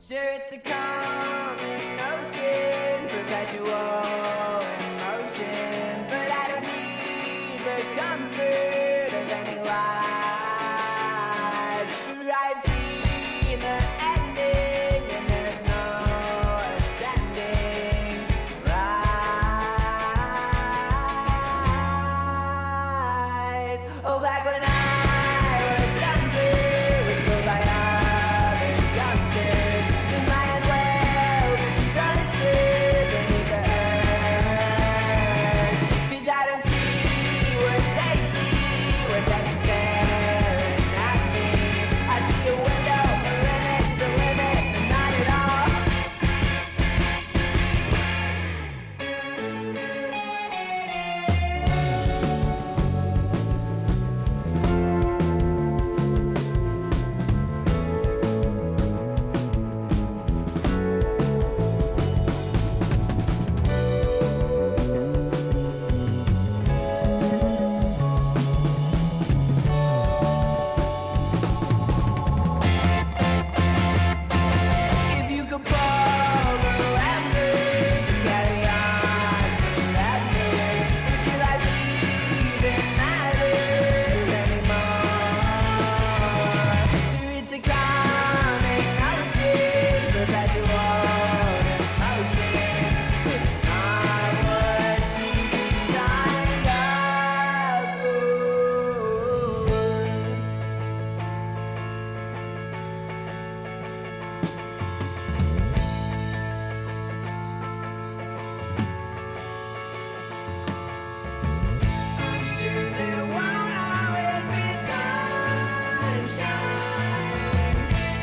Sure, it's a common notion, perpetual in motion, but I don't need the comfort of any lies. I've seen the ending, and there's no ascending rise. Oh, back when I was younger, was told by other youngsters that might well be sunset beneath the earth. 'Cause I don't see what they see when they're staring at me. I see a window, a limit's a limit, and not at all. If you could borrow effort to carry on forever, would your life even matter anymore? Sure, it's a common notion, perpetual in motion, but it's not what you signed up for. I'm sure there won't always be sunshine,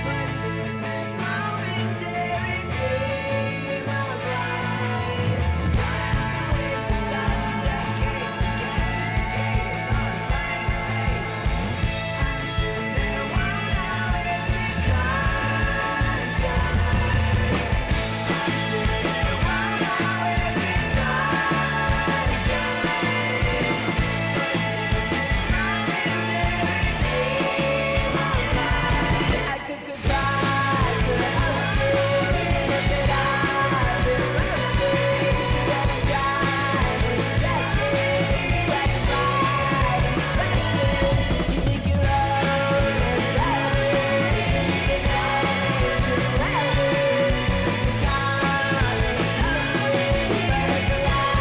but there's this momentary gleam of light. Don't have to wait the sun to decades again, gaze on a frank face. I'm sure there won't always be sunshine. I'm sure there won't always be sunshine. I could cross the ocean, look it up, the ocean, then shine in seconds, like a light in reflections. You think you're old and relevant, it's hard to leverage. It's a common notion, but it's a lie.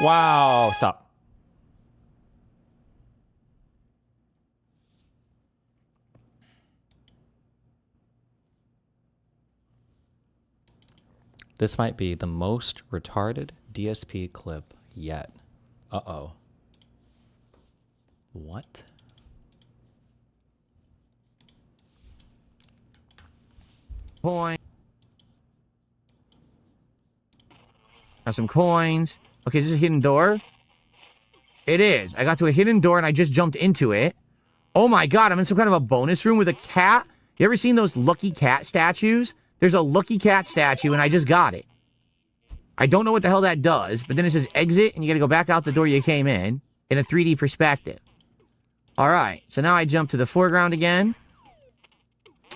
Wow. Stop. This might be the most retarded DSP clip yet. Uh-oh. What? Coin. Got some coins. Okay, is this a hidden door? It is. I got to a hidden door and I just jumped into it. Oh my god, I'm in some kind of a bonus room with a cat. You ever seen those lucky cat statues? There's a lucky cat statue and I just got it. I don't know what the hell that does, but then it says exit and you gotta go back out the door you came in a 3D perspective. Alright, so now I jump to the foreground again.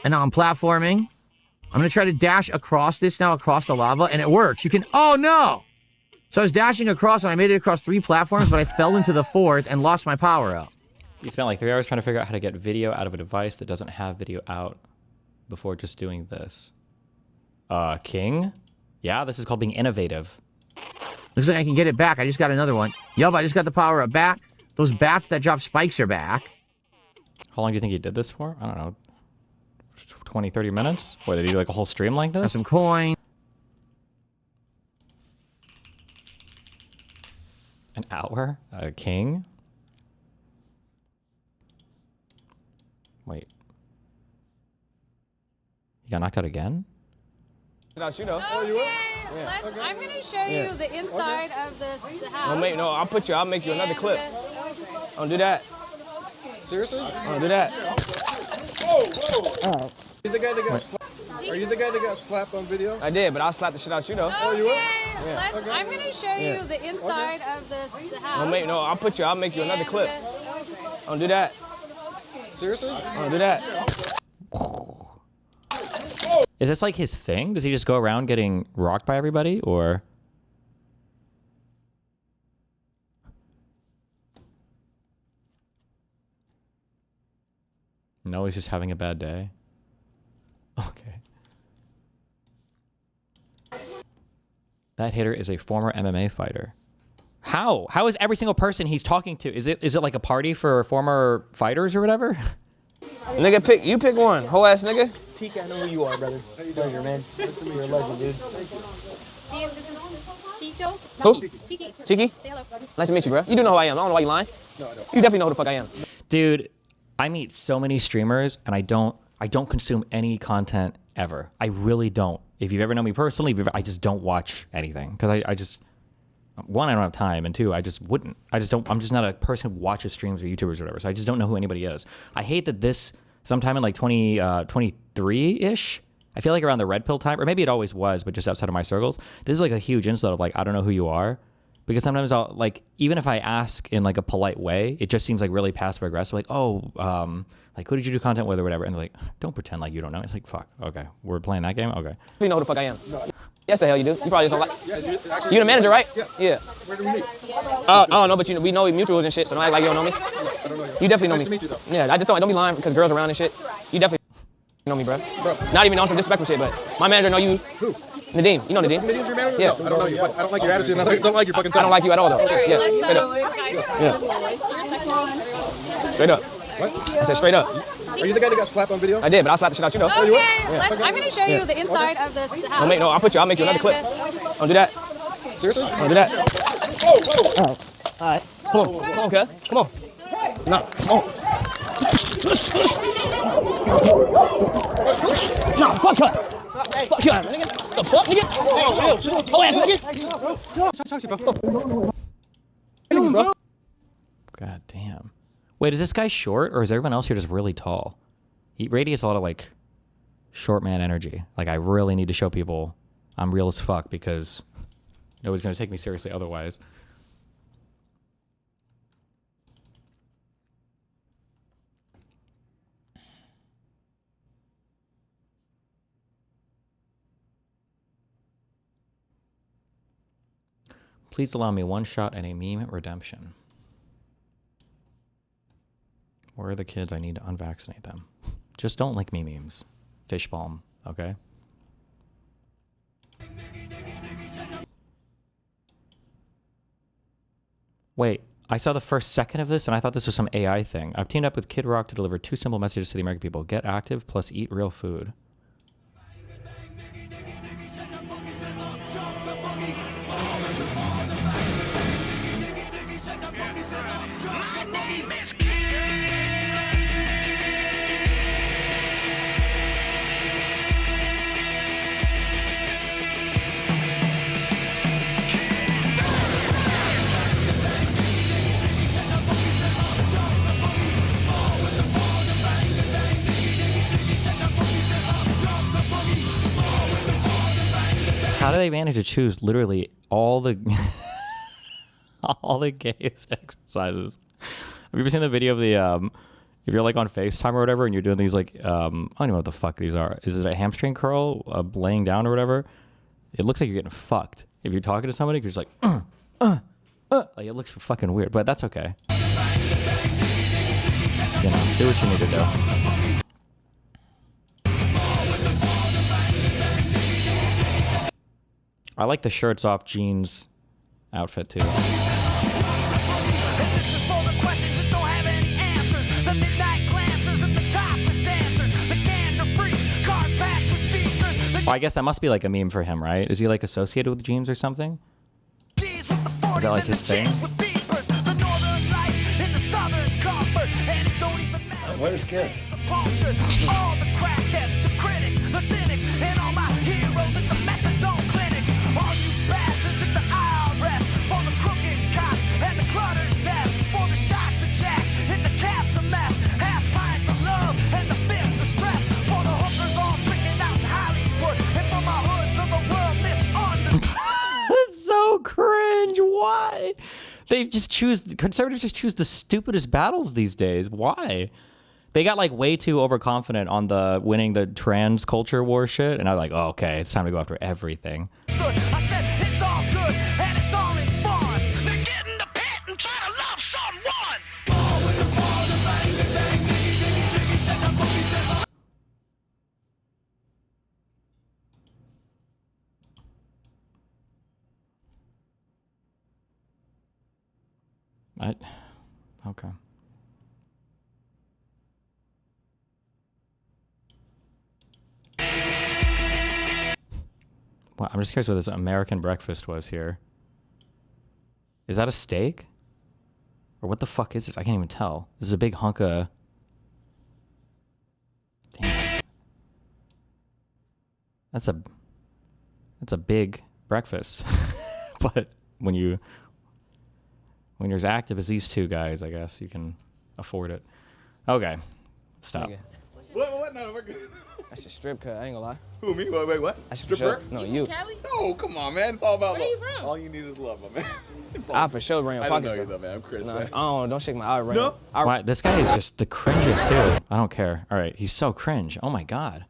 And now I'm platforming. I'm gonna try to dash across this now, across the lava, and it works. You can, oh no! So I was dashing across and I made it across 3 platforms, but I fell into the 4th and lost my power up. You spent like 3 hours trying to figure out how to get video out of a device that doesn't have video out before just doing this. King? Yeah, this is called being innovative. Looks like I can get it back. I just got another one. Yup, I just got the power up back. Those bats that drop spikes are back. How long do you think you did this for? I don't know. 20, 30 minutes? Or did you do like a whole stream like Got this? some coins. An hour? A king? Wait. You got knocked out again? Out, you know. Okay, I'm going to show you the inside of the house. No, I'll make you another clip. Don't do that. Seriously? Don't do that. Whoa, whoa. All right. You're the guy that got See me. Are you the guy that got slapped on video? I did, but I'll slap the shit out you though. Okay. you will? I'm gonna show you the inside of the house. I'll make you another clip. Don't do that. Seriously? Don't do that. Is this like his thing? Does he just go around getting rocked by everybody, or? No, he's just having a bad day. Okay. That hitter is a former MMA fighter. How? How is every single person he's talking to? Is it like a party for former fighters or whatever? Nigga, pick one. Whole ass nigga. Tika, I know who you are, brother. Pleasure, man. Listen to me, you're a legend, dude. This is Chico. Who? Tiki. Cheeky. Say hello, buddy. Nice to meet you, bro. You do know who I am. I don't know why you lying. No, I don't. You definitely know who the fuck I am. Dude, I meet so many streamers and I don't consume any content ever. I really don't. If you've ever known me personally, I just don't watch anything because I just, one, I don't have time, and two, I just wouldn't. I'm just not a person who watches streams or YouTubers or whatever, so I just don't know who anybody is. I hate that this, sometime in like 2023-ish, I feel like around the red pill time, or maybe it always was, but just outside of my circles, this is like a huge insult of like, I don't know who you are. Because sometimes I'll, like, even if I ask in like a polite way, it just seems like really passive aggressive. Like, oh, like, who did you do content with or whatever? And they're like, don't pretend like you don't know. It's like, fuck, okay, we're playing that game? Okay. You know who the fuck I am. Yes, the hell you do. You probably just don't like. Yeah, dude, actually, You the manager, right? Yeah. Where do we meet? I don't know, but we know mutuals and shit, so don't act like you don't know me. I don't know you. You definitely know Nice me. to meet you, though. Yeah, I just don't be lying because girls around and shit. You definitely know me, bro. Not even on some disrespectful shit, but my manager know you. Who? Nadeem. You know Nadeem? Nadeem's your manager? Yeah. No, I don't know you, but I don't like your attitude, and I don't like your fucking I don't like you at all, though. Alright, Yeah, let's straight up. Straight up. What? I said straight up. Are you the guy that got slapped on video? I did, but I'll slap the shit out you though. Okay. I'm gonna show you the inside of the house. I'll make you another clip. Don't do that. Seriously? Don't do that. Alright. Come on, cuz. Come on. No, come on. No, fuck her. Fuck her, nigga. The fuck, nigga? Oh, ass nigga. God damn. Wait, is this guy short or is everyone else here just really tall? He radiates a lot of like short man energy. Like I really need to show people I'm real as fuck because nobody's gonna take me seriously otherwise. Please allow me one shot and a meme redemption. Where are the kids? I need to unvaccinate them. Just don't like me memes. Fish balm, okay? Wait, I saw the first second of this and I thought this was some AI thing. I've teamed up with Kid Rock to deliver 2 simple messages to the American people. Get active plus eat real food. How do they manage to choose literally all the all the gayest exercises? Have you ever seen the video of the if you're like on FaceTime or whatever and you're doing these like I don't even know what the fuck these are. Is it a hamstring curl, laying down or whatever? It looks like you're getting fucked. If you're talking to somebody, you're just like like it looks fucking weird, but that's okay. You know, do what you need to do. I like the shirts off jeans outfit too. Well, I guess that must be like a meme for him, right? Is he like associated with jeans or something? Is that like his thing? Why are you scared? All the crackheads, the critics, the cynics, and all my heroes at the methadone clinics. All you bastards at the IRS for the crooked cops and the cluttered desks, for the shots of Jack and the caps of meth, half pints of love and the fists of stress, for the hookers all tricking out in Hollywood. cringe. Why? Conservatives just choose the stupidest battles these days. Why? They got like way too overconfident on the winning the trans culture war shit, and I'm like, oh, okay, it's time to go after everything. I said it's all good and it's all in fun. Then get in the pit and try to love someone. Okay. Well, I'm just curious what this American breakfast was here. Is that a steak? Or what the fuck is this? I can't even tell. This is a big hunk of... Damn. That's a big breakfast. But when you're as active as these two guys, I guess you can afford it. Okay. Stop. Nigga, What? No, we're good. that's a strip cut. I ain't gonna lie. Who, me? Wait, what? That's for Stripper? sure. No, you. Cali? No, come on, man. It's all about Where love. you from? All you need is love, my man. It's all I for sure bring your I don't pockets. know you though, man. I'm Chris, Nah, man. don't shake my eye right No. now. Why, this guy is just the cringiest dude. I don't care. All right, he's so cringe. Oh my god.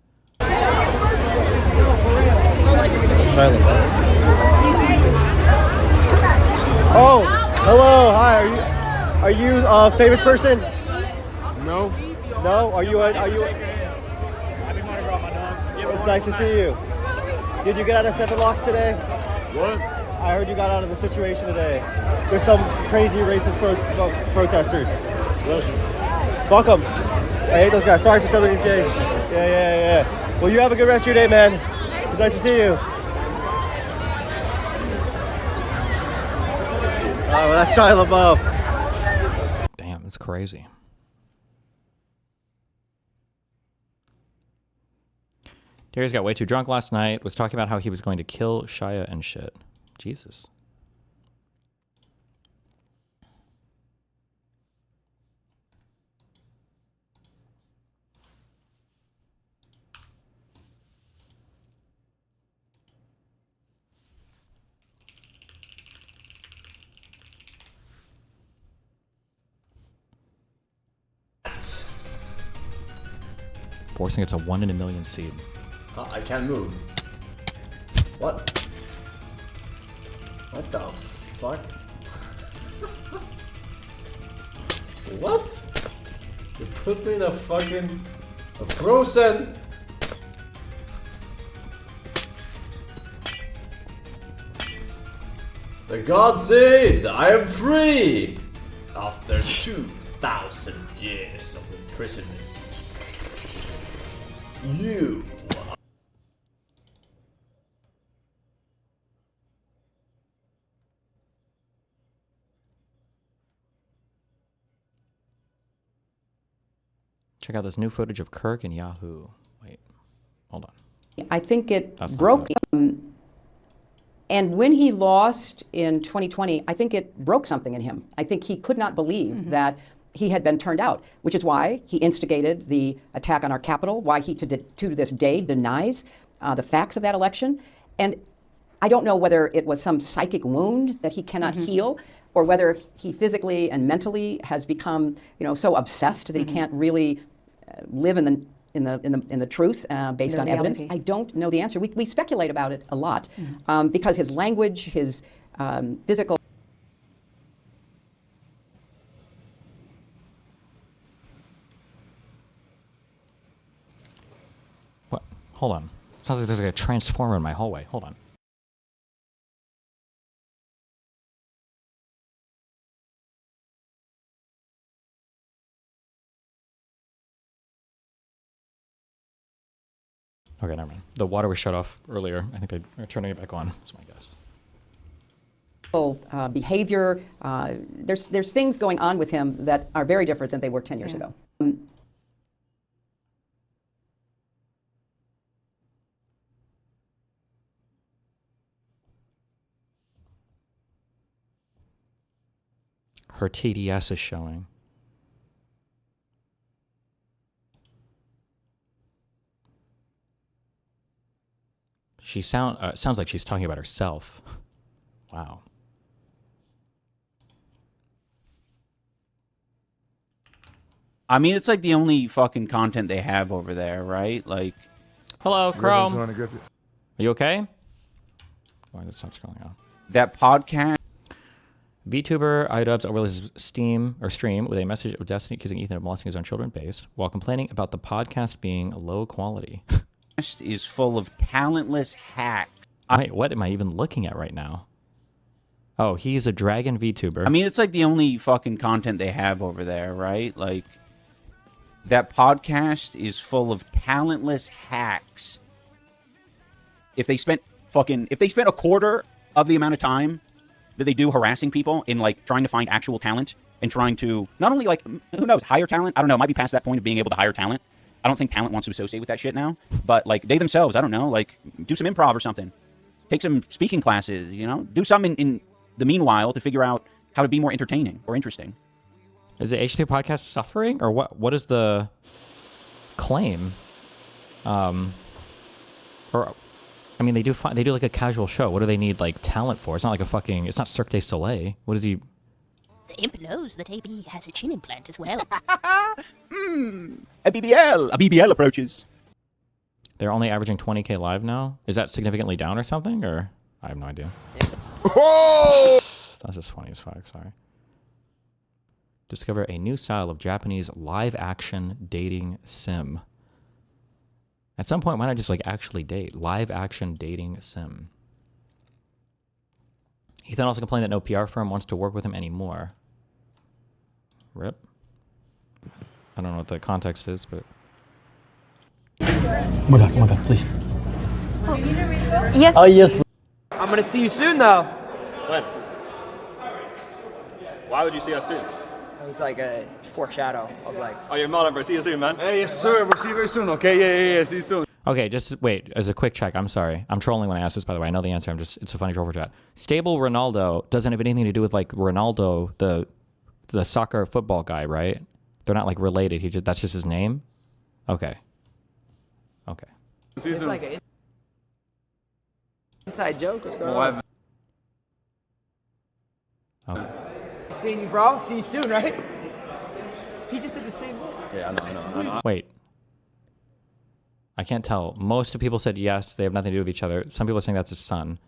Oh, hello, hi. Are you a famous person? No. No. Are you? It's nice to see you. Did you get out of 7 locks today? What? I heard you got out of the situation today. There's some crazy racist protesters. Fuck them. I hate those guys. Sorry for telling these guys. Yeah. Well, you have a good rest of your day, man. It's nice to see you. Oh, well, that's Shia LaBeouf. Damn, that's crazy. Darius got way too drunk last night, was talking about how he was going to kill Shia and shit. Jesus. Forcing it's a 1 in a million seed. I can't move. What? What the fuck? What? You put me in a fucking... a frozen... The gods say that I am free! After 2,000 years of imprisonment. You... Check out this new footage of Kirk and Yahoo. Wait, hold on. I think it That's not broke good. And when he lost in 2020, I think it broke something in him. I think he could not believe that he had been turned out, which is why he instigated the attack on our Capitol, why he to this day denies the facts of that election. And I don't know whether it was some psychic wound that he cannot heal, or whether he physically and mentally has become, so obsessed that he can't really live in the truth based on evidence. I don't know the answer. We speculate about it a lot because his language, his physical. What? Hold on. It sounds like there's like a transformer in my hallway. Hold on. Okay, never mind. The water was shut off earlier. I think they're turning it back on. That's my guess. Behavior. There's things going on with him that are very different than they were 10 years ago. Her TDS is showing. She sounds like she's talking about herself. Wow. I mean, it's like the only fucking content they have over there, right? Like, hello, Chrome. Are you okay? Why did it stop scrolling out? That podcast. VTuber iDubbbz overlays stream with a message of Destiny accusing Ethan of molesting his own children based while complaining about the podcast being low quality. Is full of talentless hacks. Wait, what am I even looking at right now? Oh, he's a dragon VTuber. I mean, it's like the only fucking content they have over there, right? Like, that podcast is full of talentless hacks. If they spent a quarter of the amount of time that they do harassing people in, like, trying to find actual talent and trying to not only, like, who knows, hire talent? I don't know, it might be past that point of being able to hire talent. I don't think talent wants to associate with that shit now. But, like, they themselves, I don't know, like, do some improv or something. Take some speaking classes, you know? Do something in the meanwhile to figure out how to be more entertaining or interesting. Is the H3 podcast suffering? Or what is the claim? Or, I mean, they do like a casual show. What do they need, like, talent for? It's not like it's not Cirque du Soleil. What is he... The imp knows that AB has a chin implant as well. A BBL approaches. They're only averaging 20K live now? Is that significantly down or something? Or I have no idea. That's just funny as fuck, sorry. Discover a new style of Japanese live-action dating sim. At some point, why not just, like, actually date? Live-action dating sim. Ethan also complained that no PR firm wants to work with him anymore. Rip. I don't know what the context is, but... Oh my god, please. Yes. Oh, yes. I'm gonna see you soon, though. When? Why would you see us soon? It was like a foreshadow of like. Oh, you're Malin, bro. See you soon, man. Hey, yes, sir. We'll see you very soon, okay? Yeah. See you soon. Okay, just wait. As a quick check, I'm sorry. I'm trolling when I ask this, by the way. I know the answer. It's a funny troll for chat. Stable Ronaldo doesn't have anything to do with, like, Ronaldo, the soccer football guy, right? They're not, like, related. That's just his name? Okay. Okay. See you soon. It's like an inside joke. What's going on? Okay. Seeing you, bro. See you soon, right? He just did the same thing. Yeah, I know. Wait. I can't tell. Most of people said yes, they have nothing to do with each other. Some people are saying that's his son.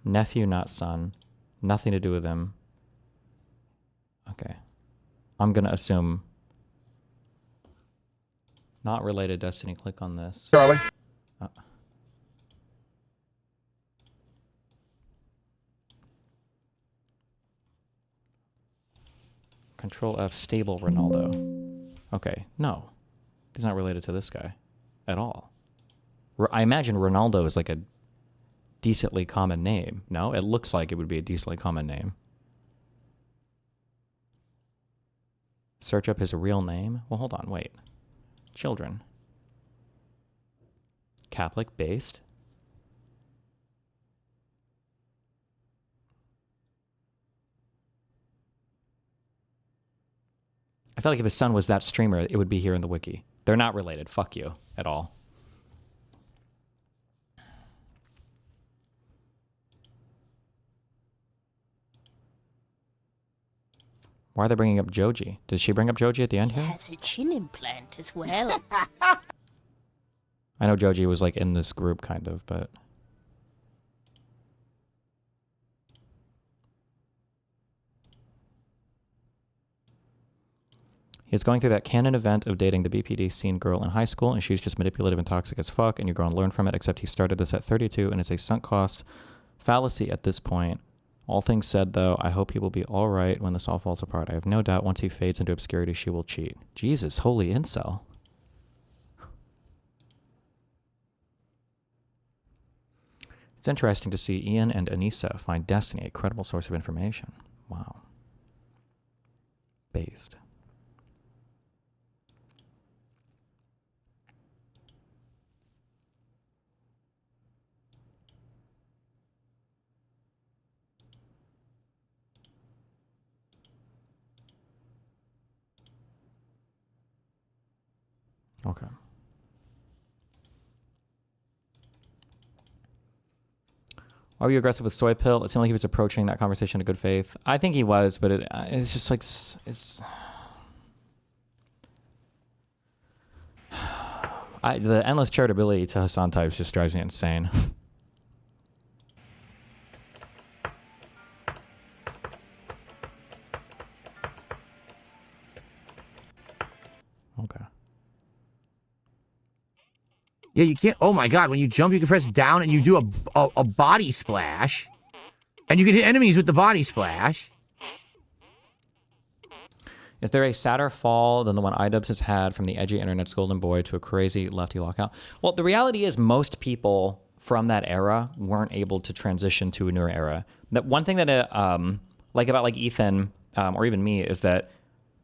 Nephew, not son. Nothing to do with him. Okay. I'm going to assume not related. Destiny, click on this. Charlie. Control F, stable Ronaldo. Okay, no. He's not related to this guy at all. I imagine Ronaldo is like a decently common name. No? It looks like it would be a decently common name. Search up his real name. Well, hold on, wait. Children. Catholic based. I feel like if his son was that streamer, it would be here in the wiki. They're not related. Fuck you. At all. Why are they bringing up Joji? Did she bring up Joji at the end He here? has a chin implant as well. I know Joji was like in this group kind of, but... He's going through that canon event of dating the BPD scene girl in high school, and she's just manipulative and toxic as fuck, and you grow and learn from it, except he started this at 32, and it's a sunk cost fallacy at this point. All things said, though, I hope he will be alright when this all falls apart. I have no doubt once he fades into obscurity, she will cheat. Jesus, holy incel. It's interesting to see Ian and Anissa find Destiny a credible source of information. Wow. Based. Okay. Are you aggressive with soy pill? It seemed like he was approaching that conversation in good faith. I think he was, but it's just like it's. The endless charitability to Hassan types just drives me insane. Okay. Yeah, you can't. Oh my God! When you jump, you can press down and you do a body splash, and you can hit enemies with the body splash. Is there a sadder fall than the one iDubbbz has had from the edgy internet's golden boy to a crazy lefty lockout? Well, the reality is most people from that era weren't able to transition to a newer era. That one thing that like about like Ethan or even me is that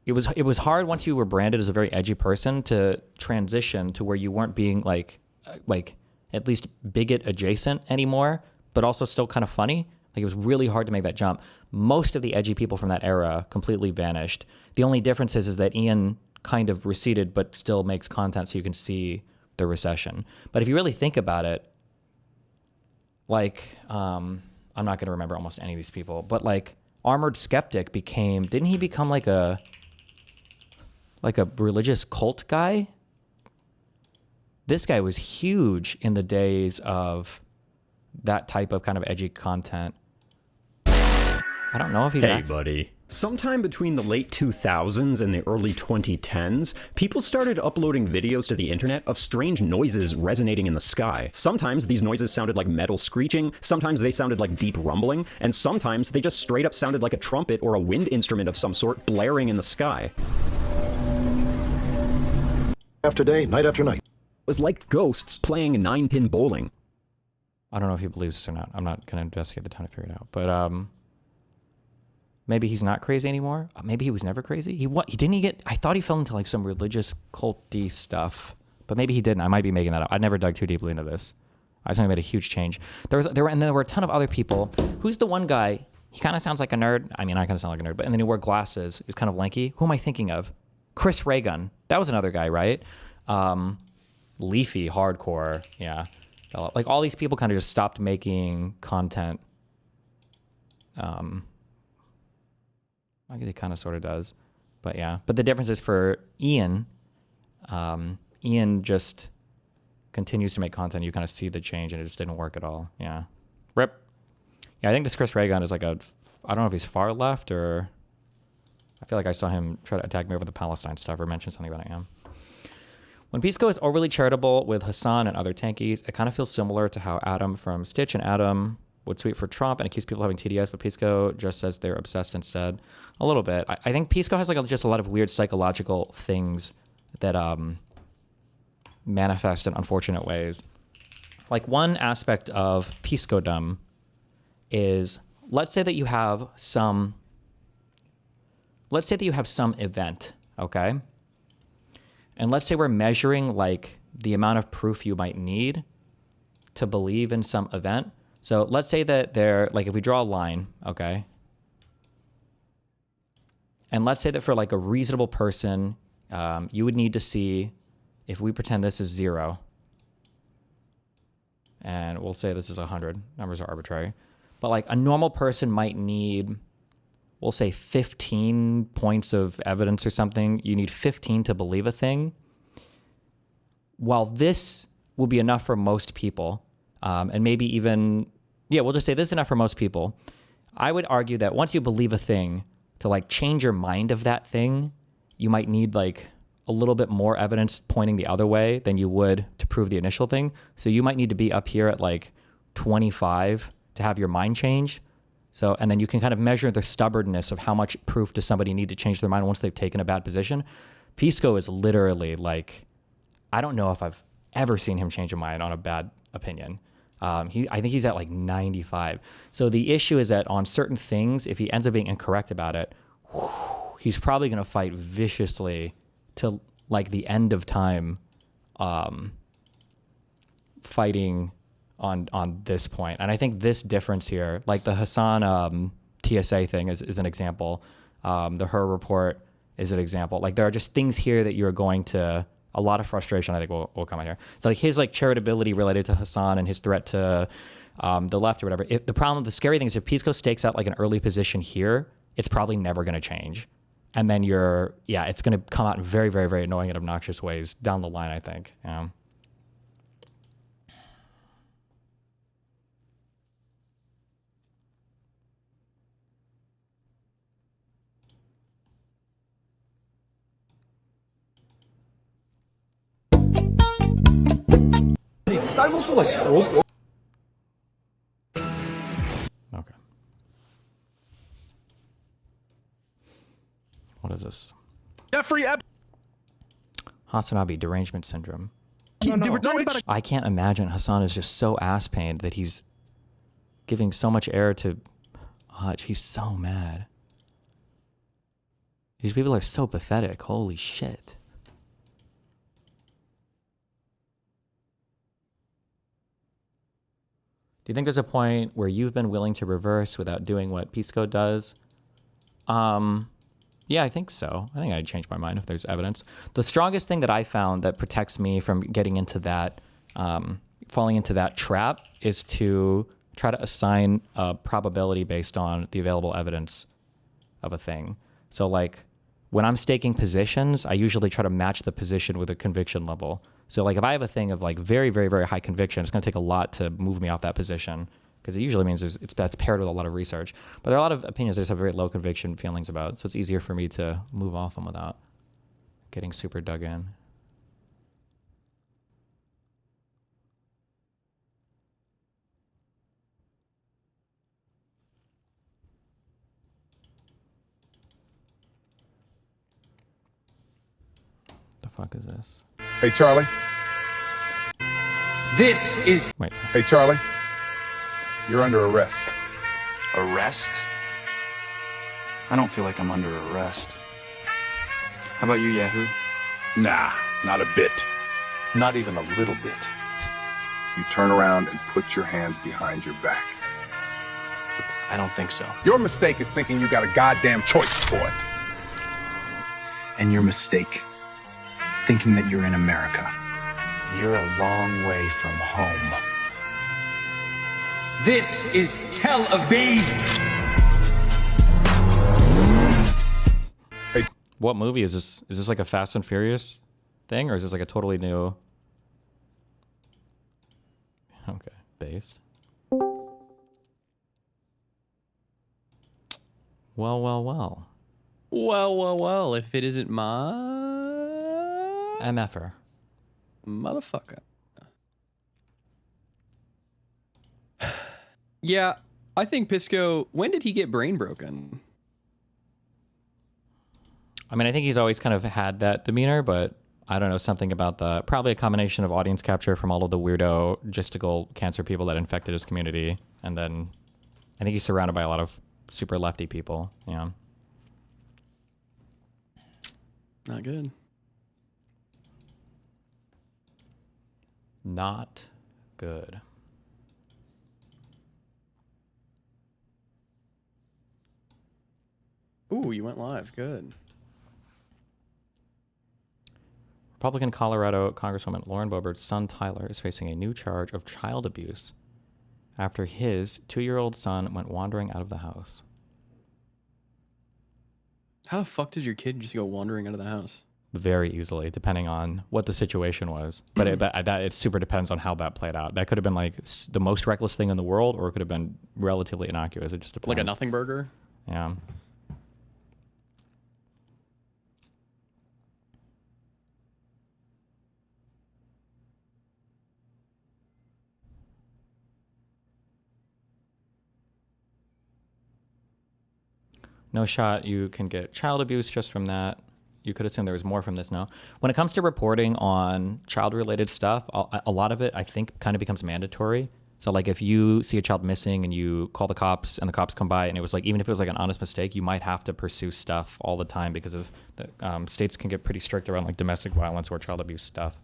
it was hard once you were branded as a very edgy person to transition to where you weren't being like at least bigot adjacent anymore, but also still kind of funny. Like it was really hard to make that jump. Most of the edgy people from that era completely vanished. The only difference is that Ian kind of receded, but still makes content so you can see the recession. But if you really think about it, like, I'm not going to remember almost any of these people, but like Armored Skeptic didn't he become like a religious cult guy? This guy was huge in the days of that type of kind of edgy content. I don't know if he's... Hey, buddy. Sometime between the late 2000s and the early 2010s, people started uploading videos to the internet of strange noises resonating in the sky. Sometimes these noises sounded like metal screeching, sometimes they sounded like deep rumbling, and sometimes they just straight up sounded like a trumpet or a wind instrument of some sort blaring in the sky. After day, night after night. It was like ghosts playing 9-pin bowling. I don't know if he believes this or not. I'm not going to investigate the time to figure it out. But maybe he's not crazy anymore. Maybe he was never crazy. I thought he fell into like some religious culty stuff, but maybe he didn't. I might be making that up. I never dug too deeply into this. I just only made a huge change. There were a ton of other people. Who's the one guy? He kind of sounds like a nerd. I mean, I kind of sound like a nerd, but and then he wore glasses. He was kind of lanky. Who am I thinking of? Chris Raygun. That was another guy, right? Leafy, hardcore. Yeah. Like all these people kind of just stopped making content. I guess it kind of sort of does, but yeah. But the difference is for Ian, Ian just continues to make content. You kind of see the change and it just didn't work at all. Yeah. Rip. Yeah, I think this Chris Raygun is like I don't know if he's far left or I feel like I saw him try to attack me over the Palestine stuff or mention something about him. When Pisco is overly charitable with Hassan and other tankies, it kind of feels similar to how Adam from Stitch and Adam would tweet for Trump and accuse people of having TDS, but Pisco just says they're obsessed instead. A little bit. I think Pisco has like just a lot of weird psychological things that manifest in unfortunate ways. Like one aspect of Pisco-dom is, let's say that you have some event, okay? And let's say we're measuring like the amount of proof you might need to believe in some event. So let's say that like if we draw a line, okay? And let's say that for like a reasonable person, you would need to see, if we pretend this is 0, and we'll say this is 100, numbers are arbitrary, but like a normal person might need, we'll say 15 points of evidence or something. You need 15 to believe a thing. While this will be enough for most people, and maybe even, yeah, we'll just say this is enough for most people. I would argue that once you believe a thing, to like change your mind of that thing, you might need like a little bit more evidence pointing the other way than you would to prove the initial thing. So you might need to be up here at like 25 to have your mind changed. So, and then you can kind of measure the stubbornness of how much proof does somebody need to change their mind once they've taken a bad position. Pisco is literally like, I don't know if I've ever seen him change a mind on a bad opinion. I think he's at like 95. So the issue is that on certain things, if he ends up being incorrect about it, he's probably going to fight viciously to like the end of time, fighting on this point. And I think this difference here, like the Hassan TSA thing is an example. The Her report is an example. Like there are just things here that you're going to, a lot of frustration I think will come in here. So like his like charitability related to Hassan and his threat to the left or whatever. The scary thing is if Pisco stakes out like an early position here, it's probably never going to change. And then it's going to come out in very, very, very annoying and obnoxious ways down the line, I think. Yeah. Okay. What is this? Jeffrey Hasanabi derangement syndrome. We're talking about I can't imagine Hassan is just so ass pained that he's giving so much air to Hutch. He's so mad. These people are so pathetic. Holy shit. Do you think there's a point where you've been willing to reverse without doing what Pisco does? Yeah, I think so. I think I'd change my mind if there's evidence. The strongest thing that I found that protects me from getting into that, falling into that trap is to try to assign a probability based on the available evidence of a thing. So like when I'm staking positions, I usually try to match the position with a conviction level. So like if I have a thing of like very, very, very high conviction, it's going to take a lot to move me off that position because it usually means that's paired with a lot of research. But there are a lot of opinions I just have very low conviction feelings about. So it's easier for me to move off them without getting super dug in. The fuck is this? Hey, Charlie. This is... Wait. Hey, Charlie. You're under arrest. Arrest? I don't feel like I'm under arrest. How about you, Yahoo? Nah, not a bit. Not even a little bit. You turn around and put your hands behind your back. I don't think so. Your mistake is thinking you got a goddamn choice, boy. And your mistake, thinking that you're in America. You're a long way from home. This is Tel Aviv. Hey. What movie is this? Is this like a Fast and Furious thing, or is this like a totally new? Okay, based. Well, well, well. Well, well, well. If it isn't my MFer. Motherfucker. Yeah, I think Pisco, when did he get brain broken? I mean, I think he's always kind of had that demeanor, but I don't know, something about probably a combination of audience capture from all of the weirdo gistical cancer people that infected his community. And then I think he's surrounded by a lot of super lefty people. Yeah. Not good. Not good. Ooh, you went live. Good. Republican Colorado Congresswoman Lauren Boebert's son Tyler is facing a new charge of child abuse after his 2-year-old son went wandering out of the house. How the fuck does your kid just go wandering out of the house? Very easily, depending on what the situation was. But it super depends on how that played out. That could have been like the most reckless thing in the world, or it could have been relatively innocuous. It just depends. Like a nothing burger? Yeah. No shot you can get child abuse just from that. You could assume there was more from this now. When it comes to reporting on child-related stuff, a lot of it, I think, kind of becomes mandatory. So, like, if you see a child missing and you call the cops and the cops come by and it was like, even if it was like an honest mistake, you might have to pursue stuff all the time because of the states can get pretty strict around like domestic violence or child abuse stuff.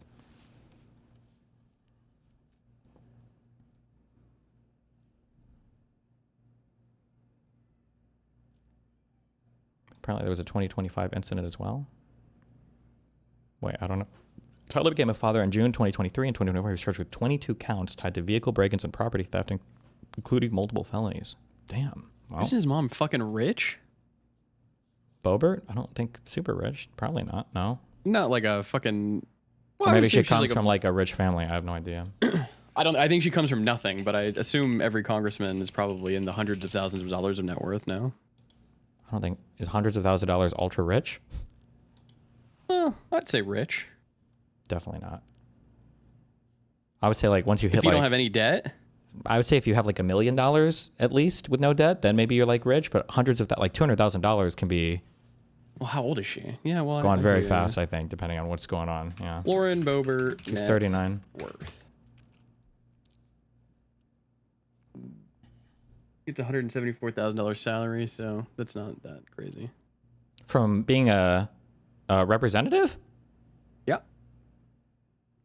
Apparently there was a 2025 incident as well. Wait, I don't know. Tyler became a father in June 2023 and 2024. He was charged with 22 counts tied to vehicle break-ins and property theft, including multiple felonies. Damn. Wow. Isn't his mom fucking rich? Bobert? I don't think super rich. Probably not. No. Not like a fucking. Or Well, I maybe would she assume she's comes from like a rich family. I have no idea. I think she comes from nothing, but I assume every congressman is probably in the hundreds of thousands of dollars of net worth now. I don't think is hundreds of thousands of dollars ultra rich. I'd say rich. Definitely not. I would say like once you hit If you like, don't have any debt. I would say if you have like $1 million at least with no debt, then maybe you're like rich. But hundreds of that, like $200,000 can be. Well, how old is she? Yeah, well, Going very fast, I think, depending on what's going on. Yeah. Lauren Boebert. She's 39. Worth. It's a $174,000 salary, so that's not that crazy. From being a representative? Yeah.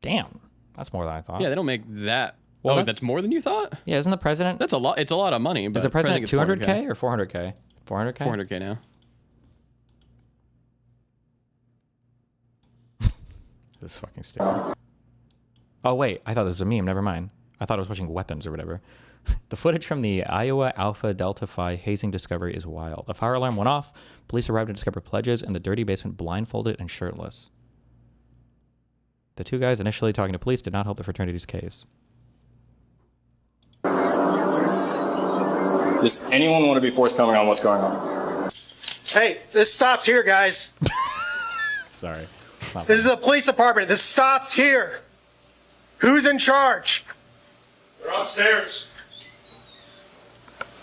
Damn. That's more than I thought. Yeah, they don't make that. Well, that's more than you thought? Yeah, isn't the president? That's a lot. It's a lot of money. But Is the president gets 200K or 400K? 400K? 400K now. This is fucking stupid. Oh, wait. I thought this was a meme. Never mind. I thought I was watching weapons or whatever. The footage from the Iowa Alpha Delta Phi hazing discovery is wild. A fire alarm went off. Police arrived to discover pledges in the dirty basement, blindfolded and shirtless. The two guys initially talking to police did not help the fraternity's case. Does anyone want to be forthcoming on what's going on? Hey, this stops here, guys. Sorry. This is a police department. This stops here. Who's in charge? They're upstairs.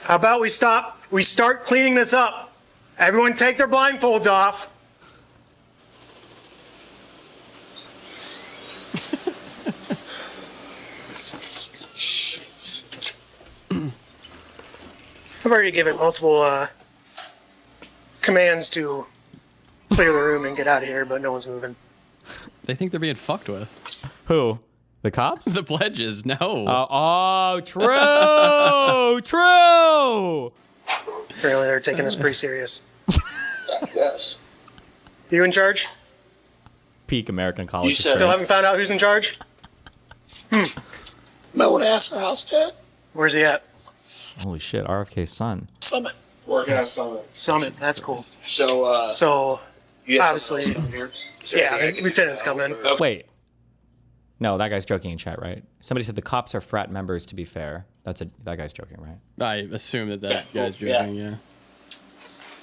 How about we start cleaning this up. Everyone take their blindfolds off. Shit. I've already given multiple commands to clear the room and get out of here, but no one's moving. They think they're being fucked with. Who? The cops? The pledges. No. Oh, true. True. Apparently they're taking us pretty serious. Yes. You in charge? Peak American college. You still haven't found out who's in charge? Might want to ask our house dad. Where's he at? Holy shit, RFK's son. Summit. Working at Summit. Summit, that's cool. So, you have obviously, something here? yeah, the lieutenant's coming. Wait. No, that guy's joking in chat, right? Somebody said the cops are frat members, to be fair. That guy's joking, right? I assume that guy's joking, yeah.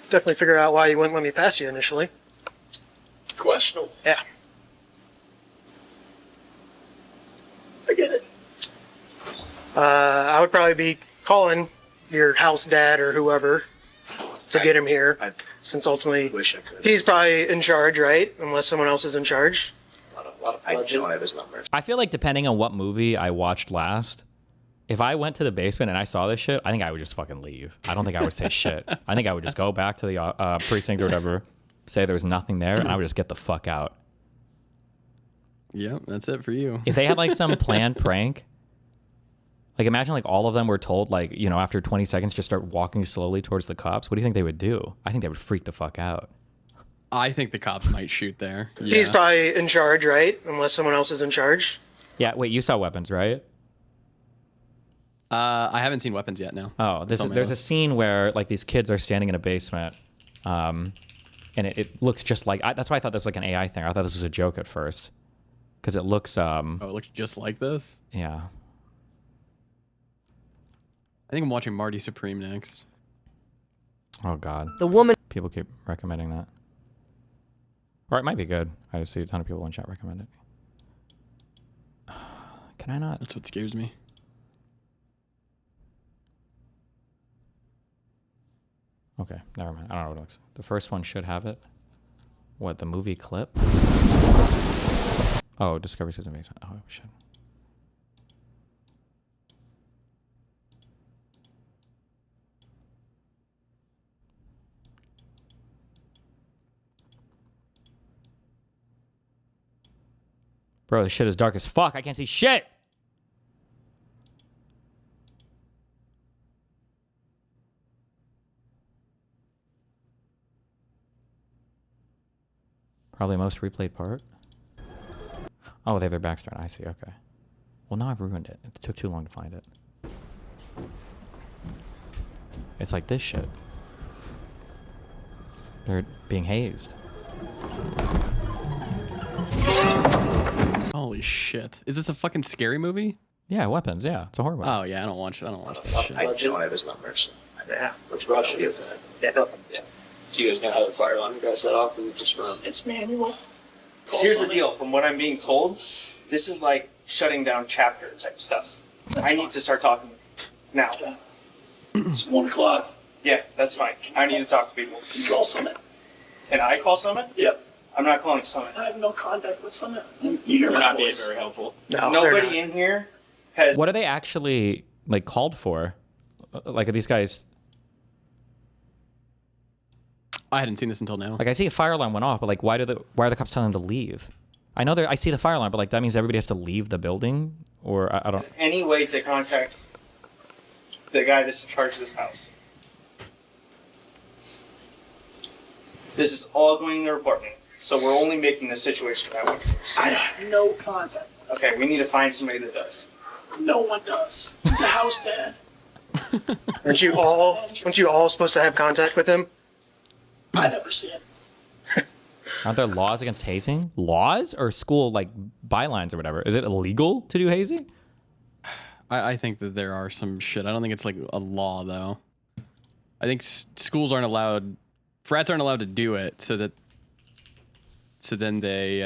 Definitely figure out why you wouldn't let me pass you initially. Questionable. Yeah. I get it. I would probably be calling your house dad or whoever to get him here, since ultimately he's probably in charge, right? Unless someone else is in charge. I don't have his number. I feel like depending on what movie I watched last, if I went to the basement and I saw this shit, I think I would just fucking leave. I don't think I would say shit. I think I would just go back to the precinct or whatever, say there's nothing there, and I would just get the fuck out. Yep, that's it for you. If they had like some planned prank, like imagine like all of them were told like, you know, after 20 seconds just start walking slowly towards the cops. What do you think they would do? I think they would freak the fuck out. I think the cops might shoot there. Yeah. He's probably in charge, right? Unless someone else is in charge. Yeah, wait, you saw weapons, right? I haven't seen weapons yet, no. Oh, there's a scene where like these kids are standing in a basement, and it looks just like that's why I thought this was like an AI thing. I thought this was a joke at first, because it looks. Oh, it looks just like this. Yeah. I think I'm watching Marty Supreme next. Oh God. The woman. People keep recommending that. Or it might be good. I just see a ton of people in chat recommend it. Can I not? That's what scares me. Okay, never mind. I don't know what it looks. The first one should have it. What, the movie clip? Oh, Discovery System Basement. Oh, shit. Bro, this shit is dark as fuck. I can't see shit. Probably most replayed part. Oh, they have their backstory. I see. Okay. Well, now I've ruined it. It took too long to find it. It's like this shit. They're being hazed. Holy shit! Is this a fucking scary movie? Yeah, weapons. Yeah, it's a horror movie. Oh yeah, I don't watch that shit. I don't have his numbers. Yeah. Which brush you that? Yeah. Do you guys know how the fire alarm got set off? Or is it just from? It's manual. Here's the deal. From what I'm being told, this is like shutting down chapter type stuff. I need to start talking now. It's 1 o'clock. Yeah, that's fine. I need to talk to people. You call Summit. Can I call Summit? Yep. I'm not calling Summit. I have no contact with Summit. You hear They're my not being voice. very helpful. No, Nobody in here has. What are they actually like called for? Like, are these guys? I hadn't seen this until now. Like, I see a fire alarm went off, but like, why are the cops telling them to leave? I know I see the fire alarm, but like, that means everybody has to leave the building, or I don't. Any way to contact the guy that's in charge of this house? This is all going in the reporting, so we're only making the situation that much worse. I have no contact. Okay, we need to find somebody that does. No one does. He's a house dad. Aren't you all supposed to have contact with him? I never see him. Aren't there laws against hazing? Laws or school like bylines or whatever? Is it illegal to do hazing? I think that there are some shit. I don't think it's like a law though. I think schools aren't allowed, frats aren't allowed to do it, so then they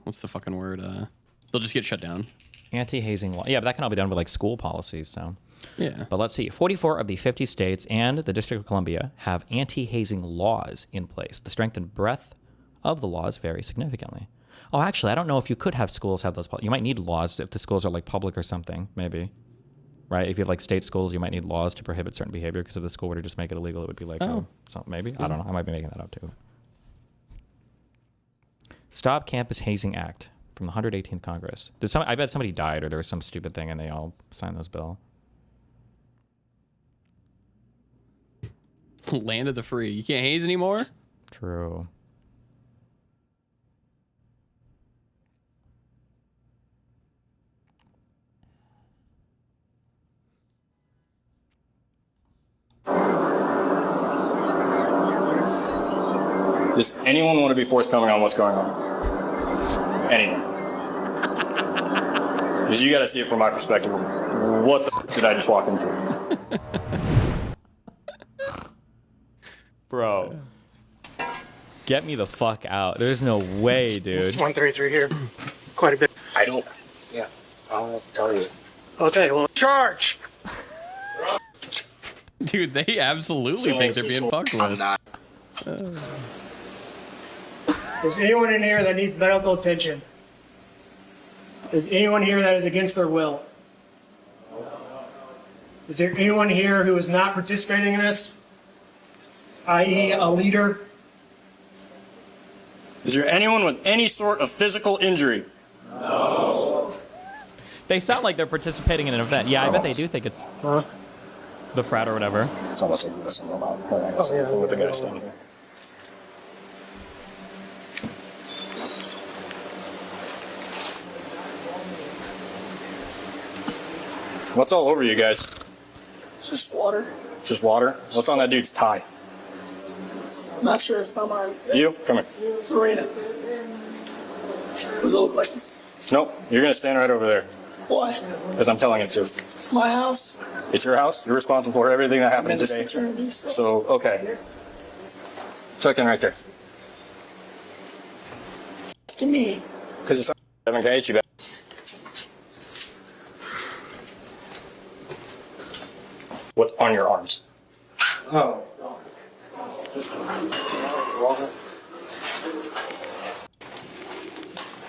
what's the fucking word? They'll just get shut down. Anti-hazing law. Yeah, but that can all be done with like school policies. So. Yeah. But let's see. 44 of the 50 states and the District of Columbia have anti-hazing laws in place. The strength and breadth of the laws vary significantly. Oh, actually, I don't know if you could have schools have those. You might need laws if the schools are like public or something, maybe. Right? If you have like state schools, you might need laws to prohibit certain behavior, because if the school were to just make it illegal, it would be like, so maybe? I don't know. I might be making that up too. Stop Campus Hazing Act from the 118th Congress. I bet somebody died or there was some stupid thing and they all signed this bill. Land of the free. You can't haze anymore? True. Does anyone want to be forthcoming on what's going on? Anyone? Because you got to see it from my perspective. What the f did I just walk into? Bro. Get me the fuck out. There's no way, dude. 133 here. Quite a bit. I don't. Yeah. I'll tell you. Okay, well, charge! Dude, they absolutely think they're being fucked with. I'm not. Is anyone in here that needs medical attention? Is anyone here that is against their will? Is there anyone here who is not participating in this? I.e. a leader? Is there anyone with any sort of physical injury? No. They sound like they're participating in an event. Yeah, I bet they do think it's the frat or whatever. It's almost like this about with the guy standing here. What's all over you guys? It's just water. Just water? What's on that dude's tie? I'm not sure if someone. You? Come here. Serena. Does it look like it's. Nope. You're going to stand right over there. Why? Because I'm telling it to. It's my house. It's your house. You're responsible for everything that happened today. So, okay. Check in right there. Asking me. Because it's 7K, you bet. What's on your arms? Oh.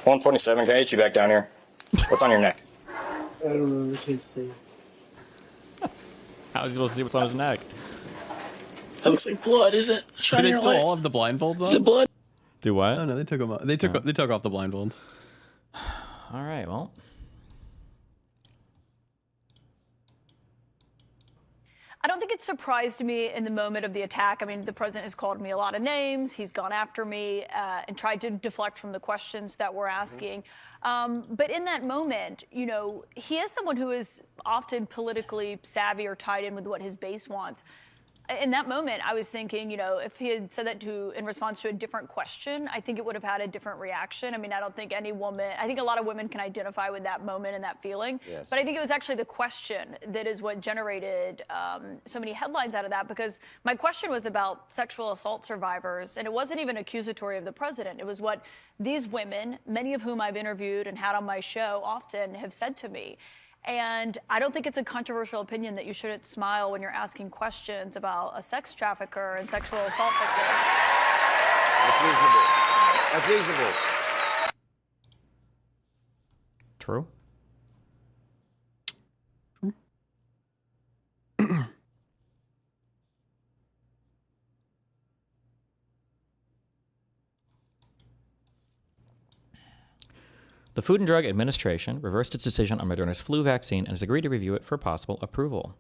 127, can I get you back down here? What's on your neck? I don't know. I can't see. How is he supposed to see what's on his neck? That looks like blood, is it? Do they still all have the blindfolds on? Is it blood? Do what? Oh no, they took them off. They took off the blindfolds. All right, well. I don't think it surprised me in the moment of the attack. I mean, the president has called me a lot of names. He's gone after me and tried to deflect from the questions that we're asking. But in that moment, you know, he is someone who is often politically savvy or tied in with what his base wants. in that moment, I was thinking, you know, if he had said that in response to a different question, I think it would have had a different reaction. I mean, I don't think any woman, I think a lot of women can identify with that moment and that feeling. Yes. But I think it was actually the question that is what generated so many headlines out of that, because my question was about sexual assault survivors, and it wasn't even accusatory of the president. It was what these women, many of whom I've interviewed and had on my show often, have said to me. And I don't think it's a controversial opinion that you shouldn't smile when you're asking questions about a sex trafficker and sexual assault victims. That's reasonable. That's reasonable. True. The Food and Drug Administration reversed its decision on Moderna's flu vaccine and has agreed to review it for possible approval.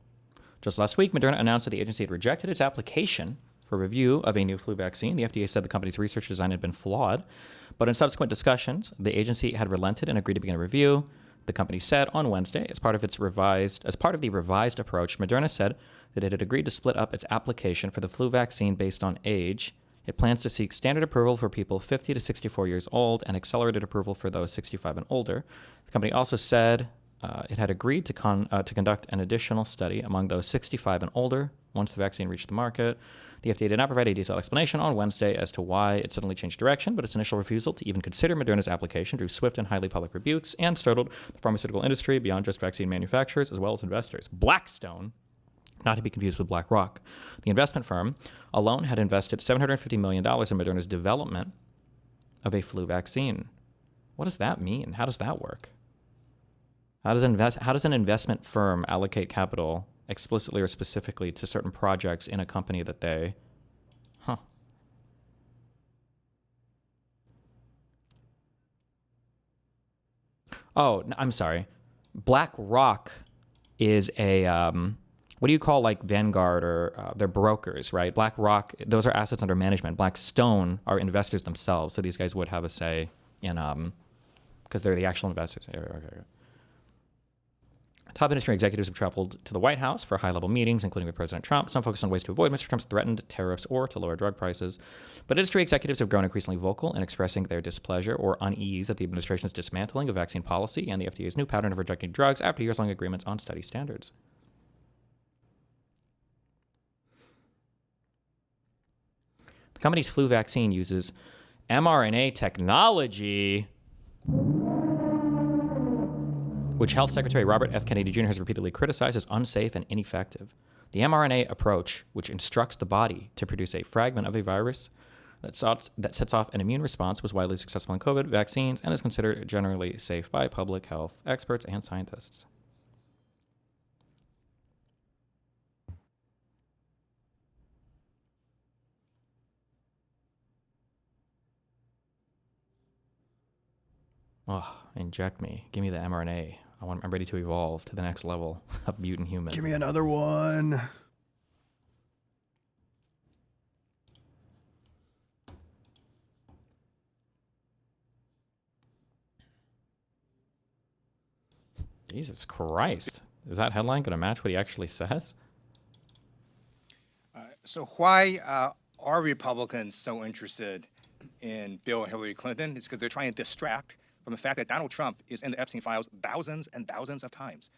Just last week, Moderna announced that the agency had rejected its application for review of a new flu vaccine. The FDA said the company's research design had been flawed, but in subsequent discussions, the agency had relented and agreed to begin a review. The company said on Wednesday, as part of the revised approach, Moderna said that it had agreed to split up its application for the flu vaccine based on age. It plans to seek standard approval for people 50 to 64 years old and accelerated approval for those 65 and older. The company also said it had agreed to conduct an additional study among those 65 and older once the vaccine reached the market. The FDA did not provide a detailed explanation on Wednesday as to why it suddenly changed direction, but its initial refusal to even consider Moderna's application drew swift and highly public rebukes and startled the pharmaceutical industry beyond just vaccine manufacturers as well as investors. Blackstone, not to be confused with BlackRock, the investment firm, alone had invested $750 million in Moderna's development of a flu vaccine. What does that mean? How does that work? How does an investment firm allocate capital explicitly or specifically to certain projects in a company that they... Oh, I'm sorry. BlackRock is a... what do you call like Vanguard or they're brokers, right? BlackRock, those are assets under management. Blackstone are investors themselves. So these guys would have a say in, because they're the actual investors. Okay. Top industry executives have traveled to the White House for high-level meetings, including with President Trump. Some focus on ways to avoid Mr. Trump's threatened tariffs or to lower drug prices. But industry executives have grown increasingly vocal in expressing their displeasure or unease at the administration's dismantling of vaccine policy and the FDA's new pattern of rejecting drugs after years-long agreements on study standards. The company's flu vaccine uses mRNA technology, which Health Secretary Robert F. Kennedy Jr. has repeatedly criticized as unsafe and ineffective. The mRNA approach, which instructs the body to produce a fragment of a virus that sets off an immune response, was widely successful in COVID vaccines and is considered generally safe by public health experts and scientists. Oh, inject me. Give me the mRNA. I'm ready to evolve to the next level of mutant human. Give me another one. Jesus Christ. Is that headline going to match what he actually says? So why are Republicans so interested in Bill and Hillary Clinton? It's because they're trying to distract from the fact that Donald Trump is in the Epstein files thousands and thousands of times.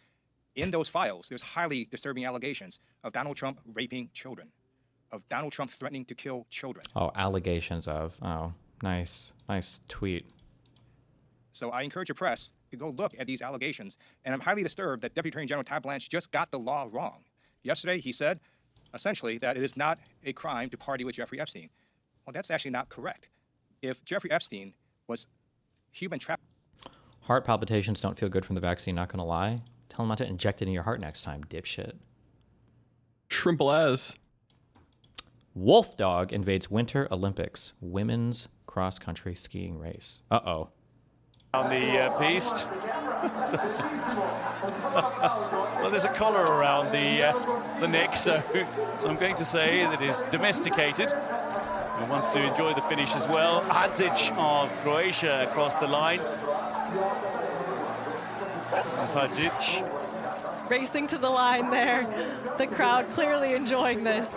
In those files, there's highly disturbing allegations of Donald Trump raping children, of Donald Trump threatening to kill children. Oh, allegations of. Oh, nice. Nice tweet. So I encourage your press to go look at these allegations, and I'm highly disturbed that Deputy Attorney General Todd Blanche just got the law wrong. Yesterday, he said, essentially, that it is not a crime to party with Jeffrey Epstein. Well, that's actually not correct. If Jeffrey Epstein was human trafficking... Heart palpitations don't feel good from the vaccine, not gonna lie. Tell them not to inject it in your heart next time, dipshit. Shrimple as. Wolf Dog invades Winter Olympics women's cross-country skiing race. Uh-oh. On the piste. Well, there's a collar around the neck, so I'm going to say that it's domesticated. And wants to enjoy the finish as well. Hutch of Croatia across the line. That's Hutch. racing to the line there. The crowd clearly enjoying this.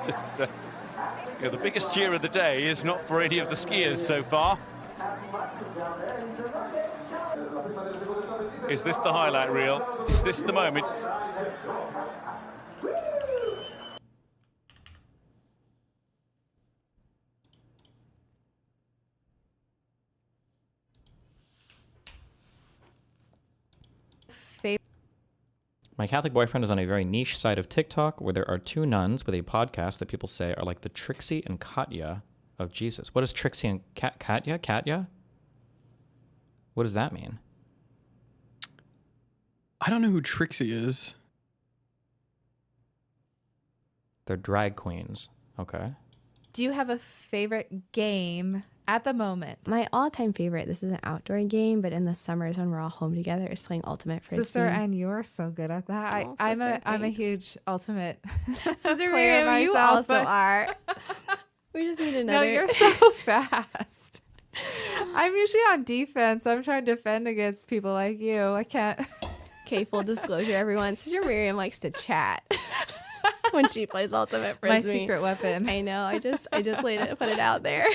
Just, the biggest cheer of the day is not for any of the skiers so far. Is this the highlight reel? Is this the moment? My Catholic boyfriend is on a very niche side of TikTok where there are two nuns with a podcast that people say are like the Trixie and Katya of Jesus. What is Trixie and Katya? Katya? What does that mean? I don't know who Trixie is. They're drag queens. Okay. Do you have a favorite game at the moment? My all-time favorite, this is an outdoor game, but in the summers when we're all home together, is playing Ultimate Frisbee. Sister, and you're so good at that. Oh, I'm a thanks. huge Ultimate Sister player Miriam, you myself, also but- are. We just need another. No, you're so fast. I'm usually on defense. I'm trying to defend against people like you. I can't. Okay, full disclosure, everyone. Sister Miriam likes to chat when she plays Ultimate Frisbee. My secret weapon. I know. I just put it out there.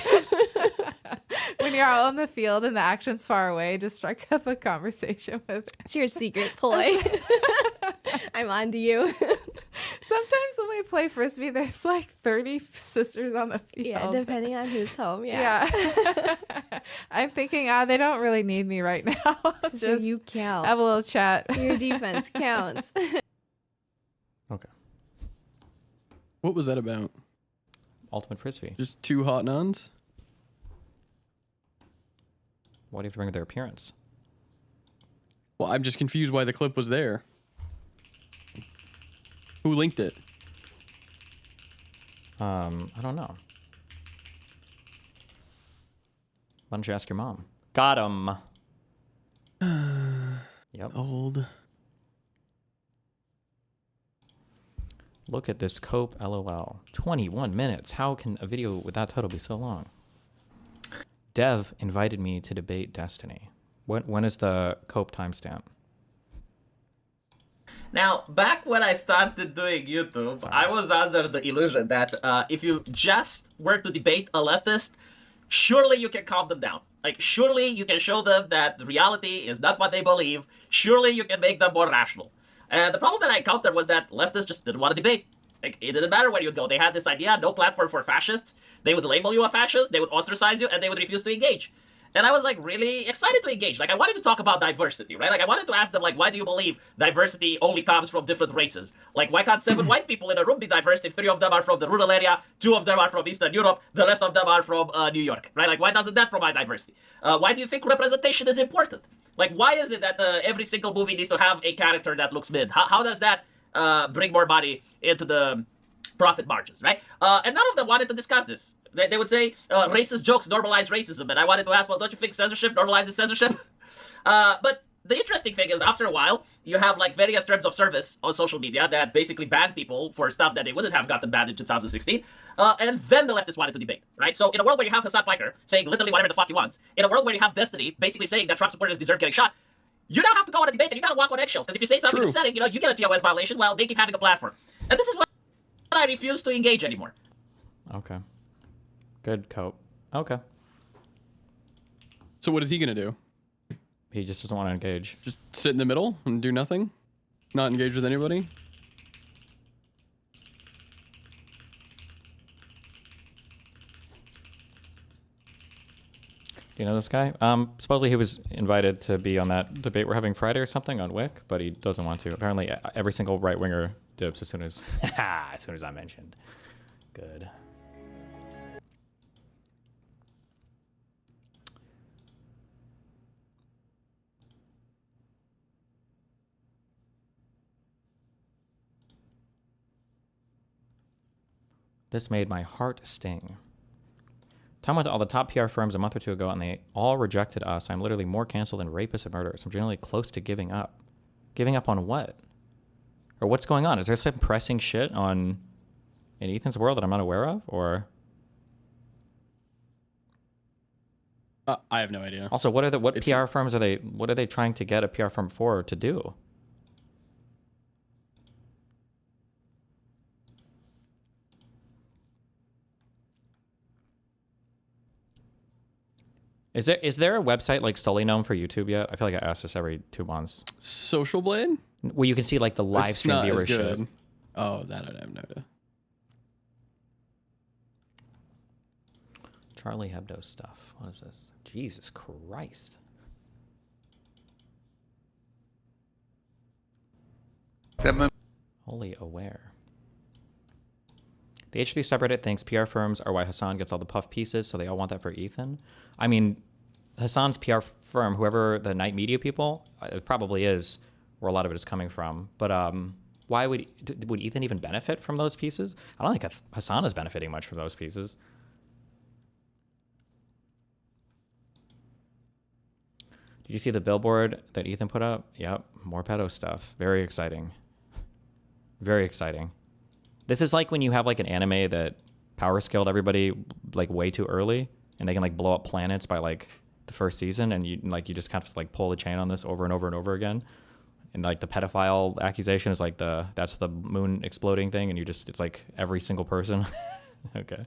When you're out on the field and the action's far away, just strike up a conversation with. It's your secret ploy. I'm on to you. Sometimes when we play Frisbee, there's like 30 sisters on the field. Yeah, depending on who's home. Yeah. I'm thinking, they don't really need me right now. Just you count. Have a little chat. Your defense counts. Okay. What was that about? Ultimate Frisbee. Just two hot nuns? Why do you have to bring up their appearance? Well, I'm just confused why the clip was there. Who linked it? I don't know. Why don't you ask your mom? Got him. Yep. Old. Look at this cope, lol. 21 minutes. How can a video with that title be so long? Dev invited me to debate Destiny. When is the cope timestamp? Now, back when I started doing YouTube, I was under the illusion that if you just were to debate a leftist, surely you can calm them down. Like, surely you can show them that reality is not what they believe. Surely you can make them more rational. And the problem that I encountered was that leftists just didn't want to debate. Like, it didn't matter where you'd go. They had this idea, no platform for fascists. They would label you a fascist, they would ostracize you, and they would refuse to engage. And I was like really excited to engage. Like, I wanted to talk about diversity, right? Like, I wanted to ask them, like, why do you believe diversity only comes from different races? Like, why can't 7 white people in a room be diverse if 3 of them are from the rural area, 2 of them are from Eastern Europe, the rest of them are from New York, right? Like, why doesn't that provide diversity? Why do you think representation is important? Like, why is it that every single movie needs to have a character that looks mid? How does that bring more money into the profit margins, right? And none of them wanted to discuss this. They would say racist jokes normalize racism, and I wanted to ask, well, don't you think censorship normalizes censorship? But the interesting thing is, after a while, you have like various terms of service on social media that basically ban people for stuff that they wouldn't have gotten banned in 2016, and then the leftists wanted to debate, right? So in a world where you have Hassan Piker saying literally whatever the fuck he wants, in a world where you have Destiny basically saying that Trump supporters deserve getting shot, you now have to go on a debate and you gotta walk on eggshells, because if you say something upsetting, you get a TOS violation, well, they keep having a platform. And this is what I refuse to engage anymore. Okay. Good cope. Okay. So what is he gonna do? He just doesn't want to engage. Just sit in the middle and do nothing? Not engage with anybody? Do you know this guy? Supposedly he was invited to be on that debate we're having Friday or something on Wick, but he doesn't want to. Apparently every single right-winger dips as soon as I mentioned. Good. This made my heart sting. Tom went to all the top PR firms a month or 2 ago, and they all rejected us. I'm literally more canceled than rapists and murderers. I'm generally close to giving up. Giving up on what? Or what's going on? Is there some pressing shit in Ethan's world that I'm not aware of? Or I have no idea. Also, what PR firms are they? What are they trying to get a PR firm for to do? Is there a website like solely known for YouTube yet? I feel like I ask this every 2 months. Social Blade? Where you can see like the live stream not as viewership. good. Oh, that I have no idea. Charlie Hebdo stuff. What is this? Jesus Christ. Wholly aware. The H3 subreddit thinks PR firms are why Hassan gets all the puff pieces, so they all want that for Ethan. I mean, Hassan's PR firm, whoever the Night Media people, it probably is where a lot of it is coming from. But why would Ethan even benefit from those pieces? I don't think Hassan is benefiting much from those pieces. Did you see the billboard that Ethan put up? Yep, more pedo stuff. Very exciting. Very exciting. This is like when you have like an anime that power scaled everybody like way too early, and they can like blow up planets by like the first season, and you just kind of like pull the chain on this over and over and over again. And like the pedophile accusation is like that's the moon exploding thing, and it's like every single person. Okay.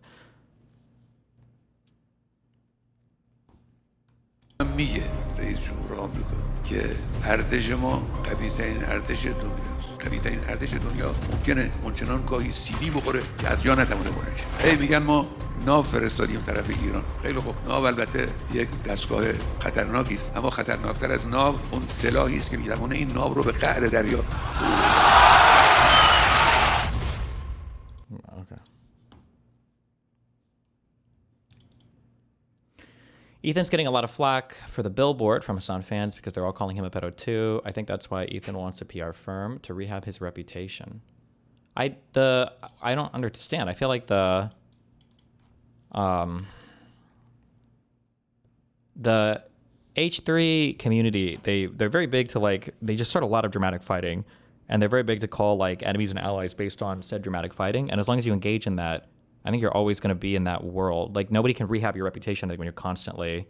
میگه رئیس جمهور آمریکا که ارتش ما قوی‌ترین ارتش دنیاست. قوی‌ترین ارتش دنیا ممکنه اونچنان گاهی سیلی بخوره که از جا نتونه بلند شه. میگن ما ناو فرستادیم طرف ایران. خیلی خوب. ناو البته یک دستگاه خطرناکی است، اما خطرناکتر از ناو اون سلاحی است که میتونه این ناو رو به قعر دریا. Okay. Ethan's getting a lot of flack for the billboard from Hassan fans because they're all calling him a pedo too. I think that's why Ethan wants a PR firm to rehab his reputation. I don't understand. I feel like the H3 community, they're very big to like, they just start a lot of dramatic fighting, and they're very big to call like enemies and allies based on said dramatic fighting. And as long as you engage in that, I think you're always going to be in that world. Like nobody can rehab your reputation like when you're constantly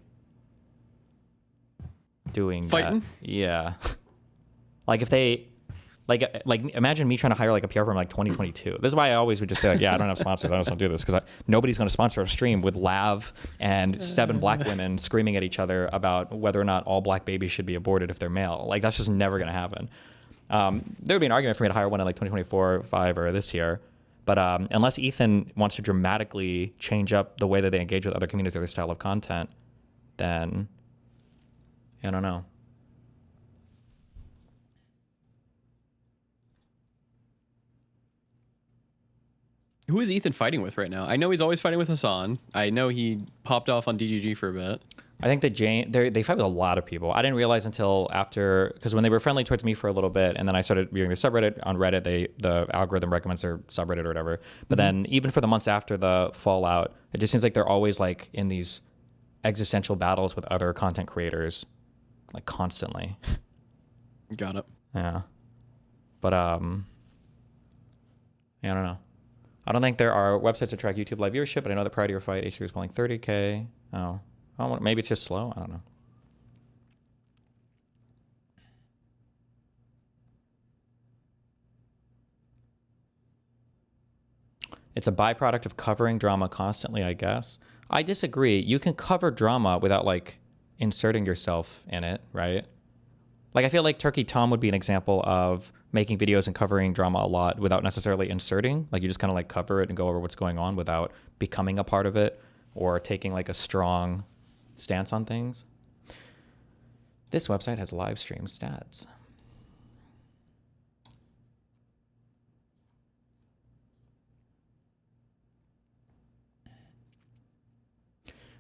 doing fighting. That. Yeah. Like if they like imagine me trying to hire like a PR firm like 2022. This is why I always would just say like, yeah, I don't have sponsors. I just don't do this because nobody's going to sponsor a stream with Lav and 7 black women screaming at each other about whether or not all black babies should be aborted if they're male. Like that's just never going to happen. There would be an argument for me to hire one in like 2024, 5 or this year. But unless Ethan wants to dramatically change up the way that they engage with other communities or their style of content, then I don't know. Who is Ethan fighting with right now? I know he's always fighting with Hassan. I know he popped off on DGG for a bit. I think that they fight with a lot of people. I didn't realize until after, because when they were friendly towards me for a little bit, and then I started viewing their subreddit on Reddit, the algorithm recommends their subreddit or whatever. But then even for the months after the fallout, it just seems like they're always like in these existential battles with other content creators, like constantly. Got it. Yeah. But yeah, I don't know. I don't think there are websites that track YouTube live viewership, but I know the prior to your fight, H3 was pulling 30K. Oh, maybe it's just slow. I don't know. It's a byproduct of covering drama constantly, I guess. I disagree. You can cover drama without like inserting yourself in it, right? Like I feel like Turkey Tom would be an example of making videos and covering drama a lot without necessarily inserting. Like you just kind of like cover it and go over what's going on without becoming a part of it or taking like a strong stance on things. This website has live stream stats.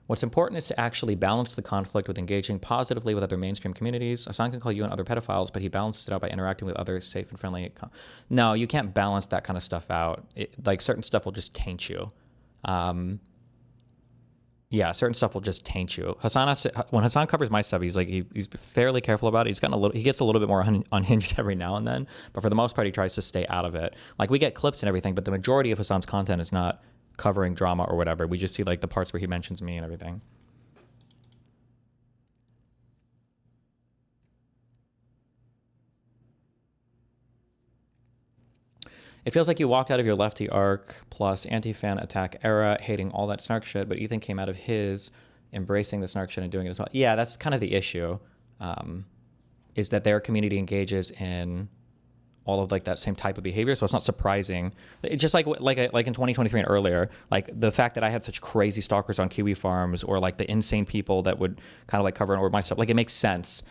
What's important is to actually balance the conflict with engaging positively with other mainstream communities. Hassan can call you and other pedophiles, but he balances it out by interacting with others safe and friendly. No, you can't balance that kind of stuff out. Like certain stuff will just taint you. Yeah, certain stuff will just taint you. Hassan has to, when Hassan covers my stuff, he's like he's fairly careful about it. He gets a little bit more unhinged every now and then, but for the most part, he tries to stay out of it. Like we get clips and everything, but the majority of Hassan's content is not covering drama or whatever. We just see like the parts where he mentions me and everything. It feels like you walked out of your lefty arc plus anti-fan attack era, hating all that snark shit, but Ethan came out of his embracing the snark shit and doing it as well. Yeah, that's kind of the issue, is that their community engages in all of like that same type of behavior. So it's not surprising. It's just like in 2023 and earlier, like the fact that I had such crazy stalkers on Kiwi farms, or like the insane people that would kind of like cover and over my stuff. Like it makes sense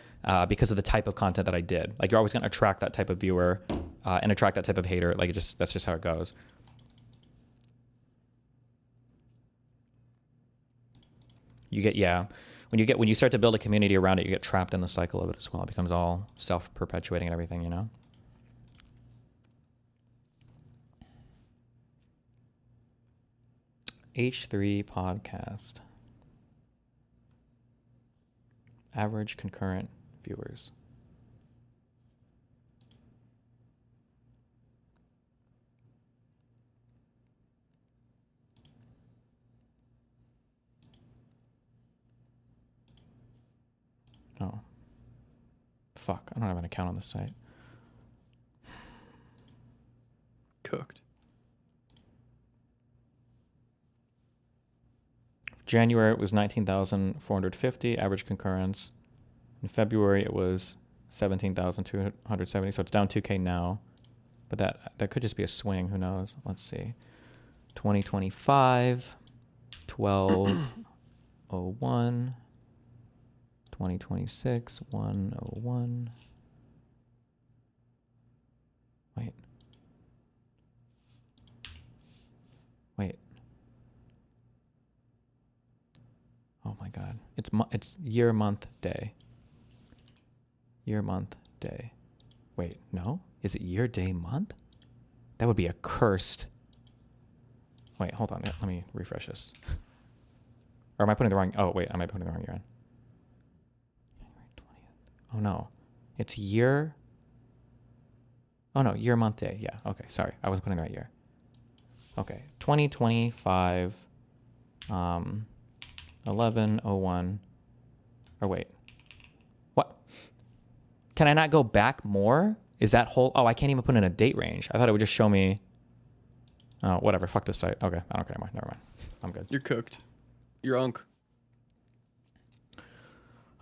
because of the type of content that I did. Like you're always going to attract that type of viewer and attract that type of hater. Like that's just how it goes. You get, when you start to build a community around it, you get trapped in the cycle of it as well. It becomes all self-perpetuating and everything, you know? H3 podcast. Average concurrent viewers. Oh. Fuck, I don't have an account on this site. Cooked. January it was 19,450 average concurrence. In February it was 17,270, so it's down 2K now. But that could just be a swing, who knows? Let's see. 2025, 1201, 2026, 101. Wait. Oh my God. It's year, month, day. Year, month, day. Wait, no? Is it year, day, month? That would be a cursed. Wait, hold on. Let me refresh this. Or am I putting the wrong? Oh wait, I might be putting the wrong year in. January 20th. Oh no, it's year. Oh no, year, month, day. Yeah. Okay, sorry, I wasn't putting the right year. Okay, 2025. 1101. Or wait. What? Can I not go back more? Is that whole... Oh, I can't even put in a date range. I thought it would just show me... Oh, whatever. Fuck this site. Okay, I don't care anymore. Never mind. I'm good. You're cooked. You're unk.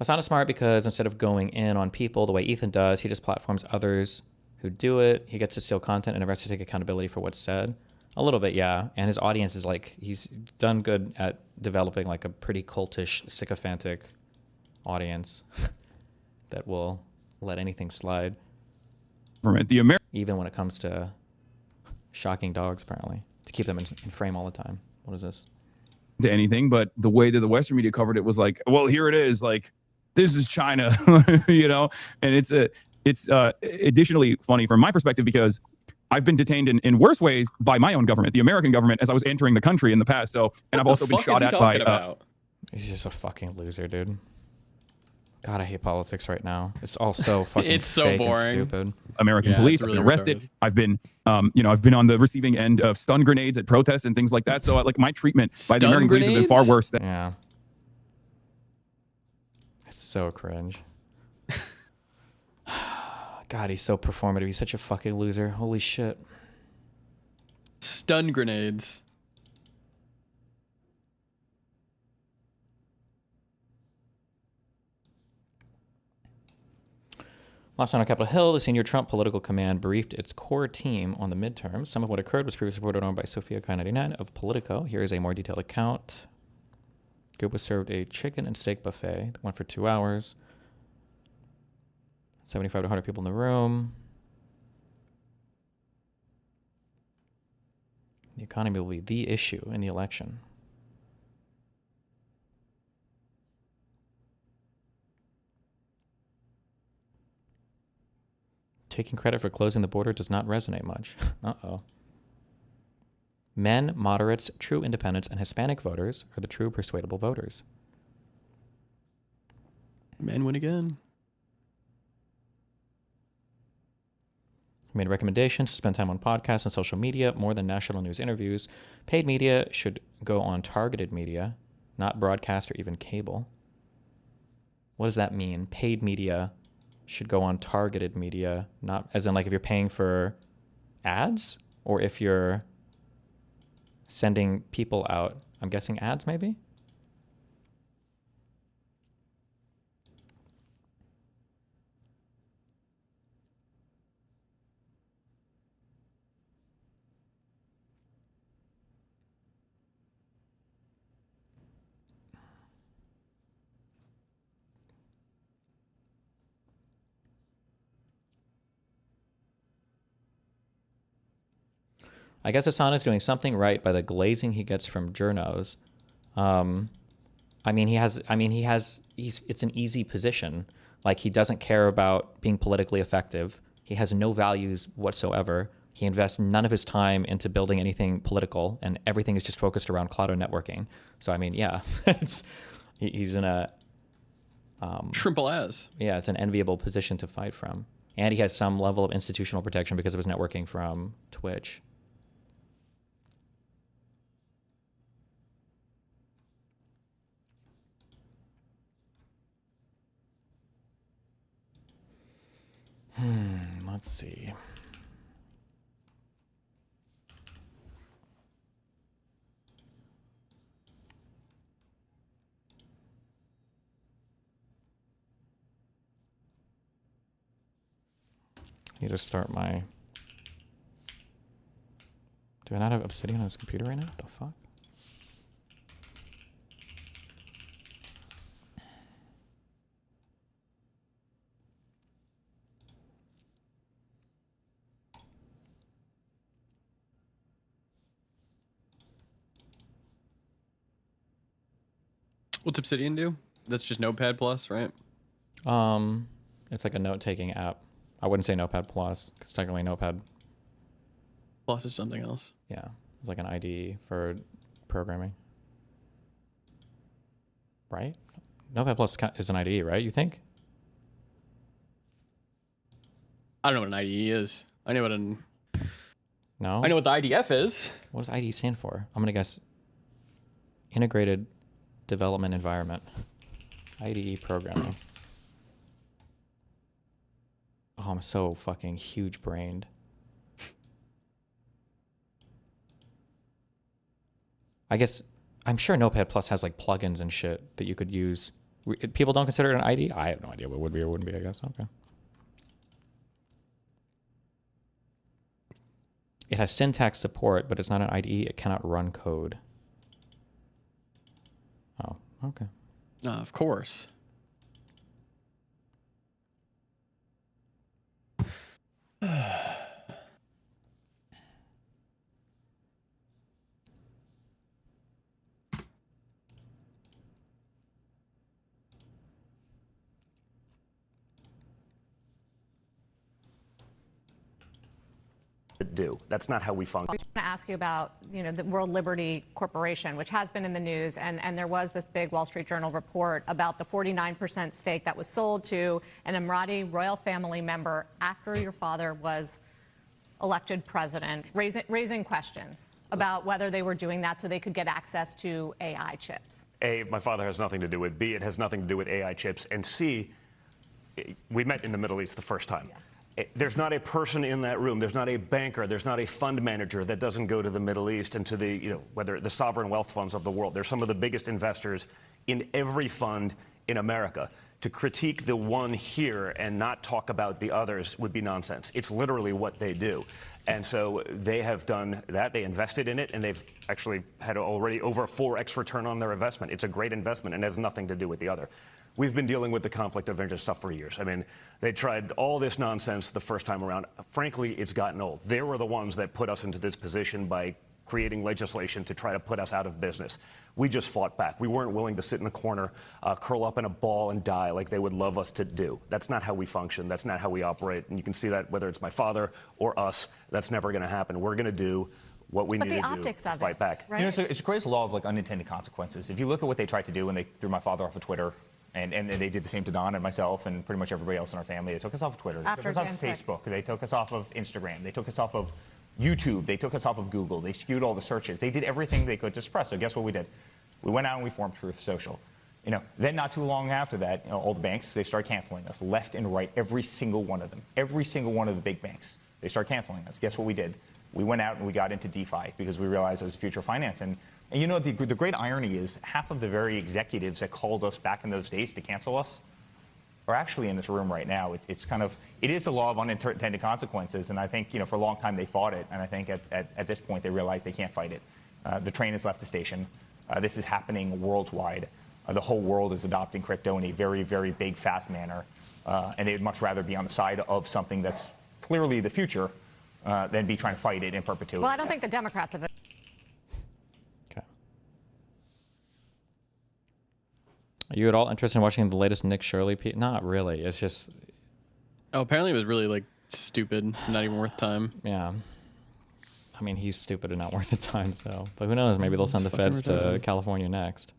Asana is smart because instead of going in on people the way Ethan does, he just platforms others who do it. He gets to steal content and never has to take accountability for what's said. A little bit, yeah. And his audience is like, he's done good at developing like a pretty cultish, sycophantic audience that will let anything slide. Even when it comes to shocking dogs, apparently, to keep them in frame all the time. What is this? To anything, but the way that the Western media covered it was like, well, here it is, like, this is China, you know? And it's additionally funny from my perspective because I've been detained in worse ways by my own government, the American government, as I was entering the country in the past. So, and I've also been shot at by. He's just a fucking loser, dude. God, I hate politics right now. It's all so fucking it's so fake boring. and stupid. American police. Really I've been arrested. Retarded. I've been, I've been on the receiving end of stun grenades at protests and things like that. So, like, my treatment by the American police has been far worse than. Yeah. It's so cringe. God, he's so performative. He's such a fucking loser. Holy shit. Stun grenades. Last night on Capitol Hill, the senior Trump political command briefed its core team on the midterms. Some of what occurred was previously reported on by Sophia Kai99 of Politico. Here is a more detailed account. Group was served a chicken and steak buffet that went for 2 hours. 75 to 100 people in the room. The economy will be the issue in the election. Taking credit for closing the border does not resonate much. Uh-oh. Men, moderates, true independents, and Hispanic voters are the true persuadable voters. Men win again. Made recommendations to spend time on podcasts and social media more than national news interviews. Paid media should go on targeted media, not broadcast or even cable. What does that mean? Paid media should go on targeted media, not as in like if you're paying for ads or if you're sending people out. I'm guessing ads maybe? I guess Asana's doing something right by the glazing he gets from journos. It's an easy position. Like, he doesn't care about being politically effective. He has no values whatsoever. He invests none of his time into building anything political, and everything is just focused around cloud and networking. So, I mean, yeah, he's in a... triple S. Yeah, it's an enviable position to fight from. And he has some level of institutional protection because of his networking from Twitch. Let's see. I need to start my... Do I not have Obsidian on this computer right now? What the fuck? What's Obsidian do? That's just Notepad Plus, right? It's like a note-taking app. I wouldn't say Notepad Plus, because technically Notepad Plus is something else. Yeah, it's like an IDE for programming. Right? Notepad Plus is an IDE, right? You think? I don't know what an IDE is. I know what an... No? I know what the IDF is. What does IDE stand for? I'm going to guess Integrated Development Environment. IDE programming. Oh, I'm so fucking huge-brained. I guess, I'm sure Notepad Plus has like plugins and shit that you could use. People don't consider it an IDE? I have no idea what would be or wouldn't be, I guess. Okay. It has syntax support, but it's not an IDE. It cannot run code. Oh, okay. Of course. Do. That's not how we function. I want to ask you about, the World Liberty Corporation, which has been in the news, and there was this big Wall Street Journal report about the 49% stake that was sold to an Emirati royal family member after your father was elected president, raising questions about whether they were doing that so they could get access to AI chips. A, my father has nothing to do with. B, it has nothing to do with AI chips. And C, we met in the Middle East the first time. Yes. There's not a person in that room, there's not a banker, there's not a fund manager that doesn't go to the Middle East and to the, whether the sovereign wealth funds of the world. They're some of the biggest investors in every fund in America. To critique the one here and not talk about the others would be nonsense. It's literally what they do. And so they have done that. They invested in it, and they've actually had already over a 4x return on their investment. It's a great investment and has nothing to do with the other. We've been dealing with the conflict of interest stuff for years. I mean, they tried all this nonsense the first time around. Frankly, it's gotten old. They were the ones that put us into this position by creating legislation to try to put us out of business. We just fought back. We weren't willing to sit in a corner, curl up in a ball and die like they would love us to do. That's not how we function. That's not how we operate. And you can see that whether it's my father or us, that's never going to happen. We're going to do what we need to do to fight back. Right? It's a crazy law of like unintended consequences. If you look at what they tried to do when they threw my father off of Twitter, and they did the same to Don and myself and pretty much everybody else in our family. They took us off of Twitter. They took us off of Facebook. They took us off of Instagram. They took us off of YouTube. They took us off of Google. They skewed all the searches. They did everything they could to suppress. So guess what we did? We went out and we formed Truth Social. Then not too long after that, all the banks, they started canceling us left and right, every single one of them. Every single one of the big banks. They started canceling us. Guess what we did? We went out and we got into DeFi because we realized it was future finance. And the great irony is half of the very executives that called us back in those days to cancel us are actually in this room right now. It is a law of unintended consequences. And I think, for a long time they fought it. And I think at this point they realize they can't fight it. The train has left the station. This is happening worldwide. The whole world is adopting crypto in a very, very big, fast manner. And they'd much rather be on the side of something that's clearly the future than be trying to fight it in perpetuity. Well, I don't think the Democrats have. Are you at all interested in watching the latest Nick Shirley piece? Not really. It's just. Oh, apparently it was really like stupid, not even worth time. Yeah. I mean, he's stupid and not worth the time, so. But who knows? Maybe they'll send the feds to California next.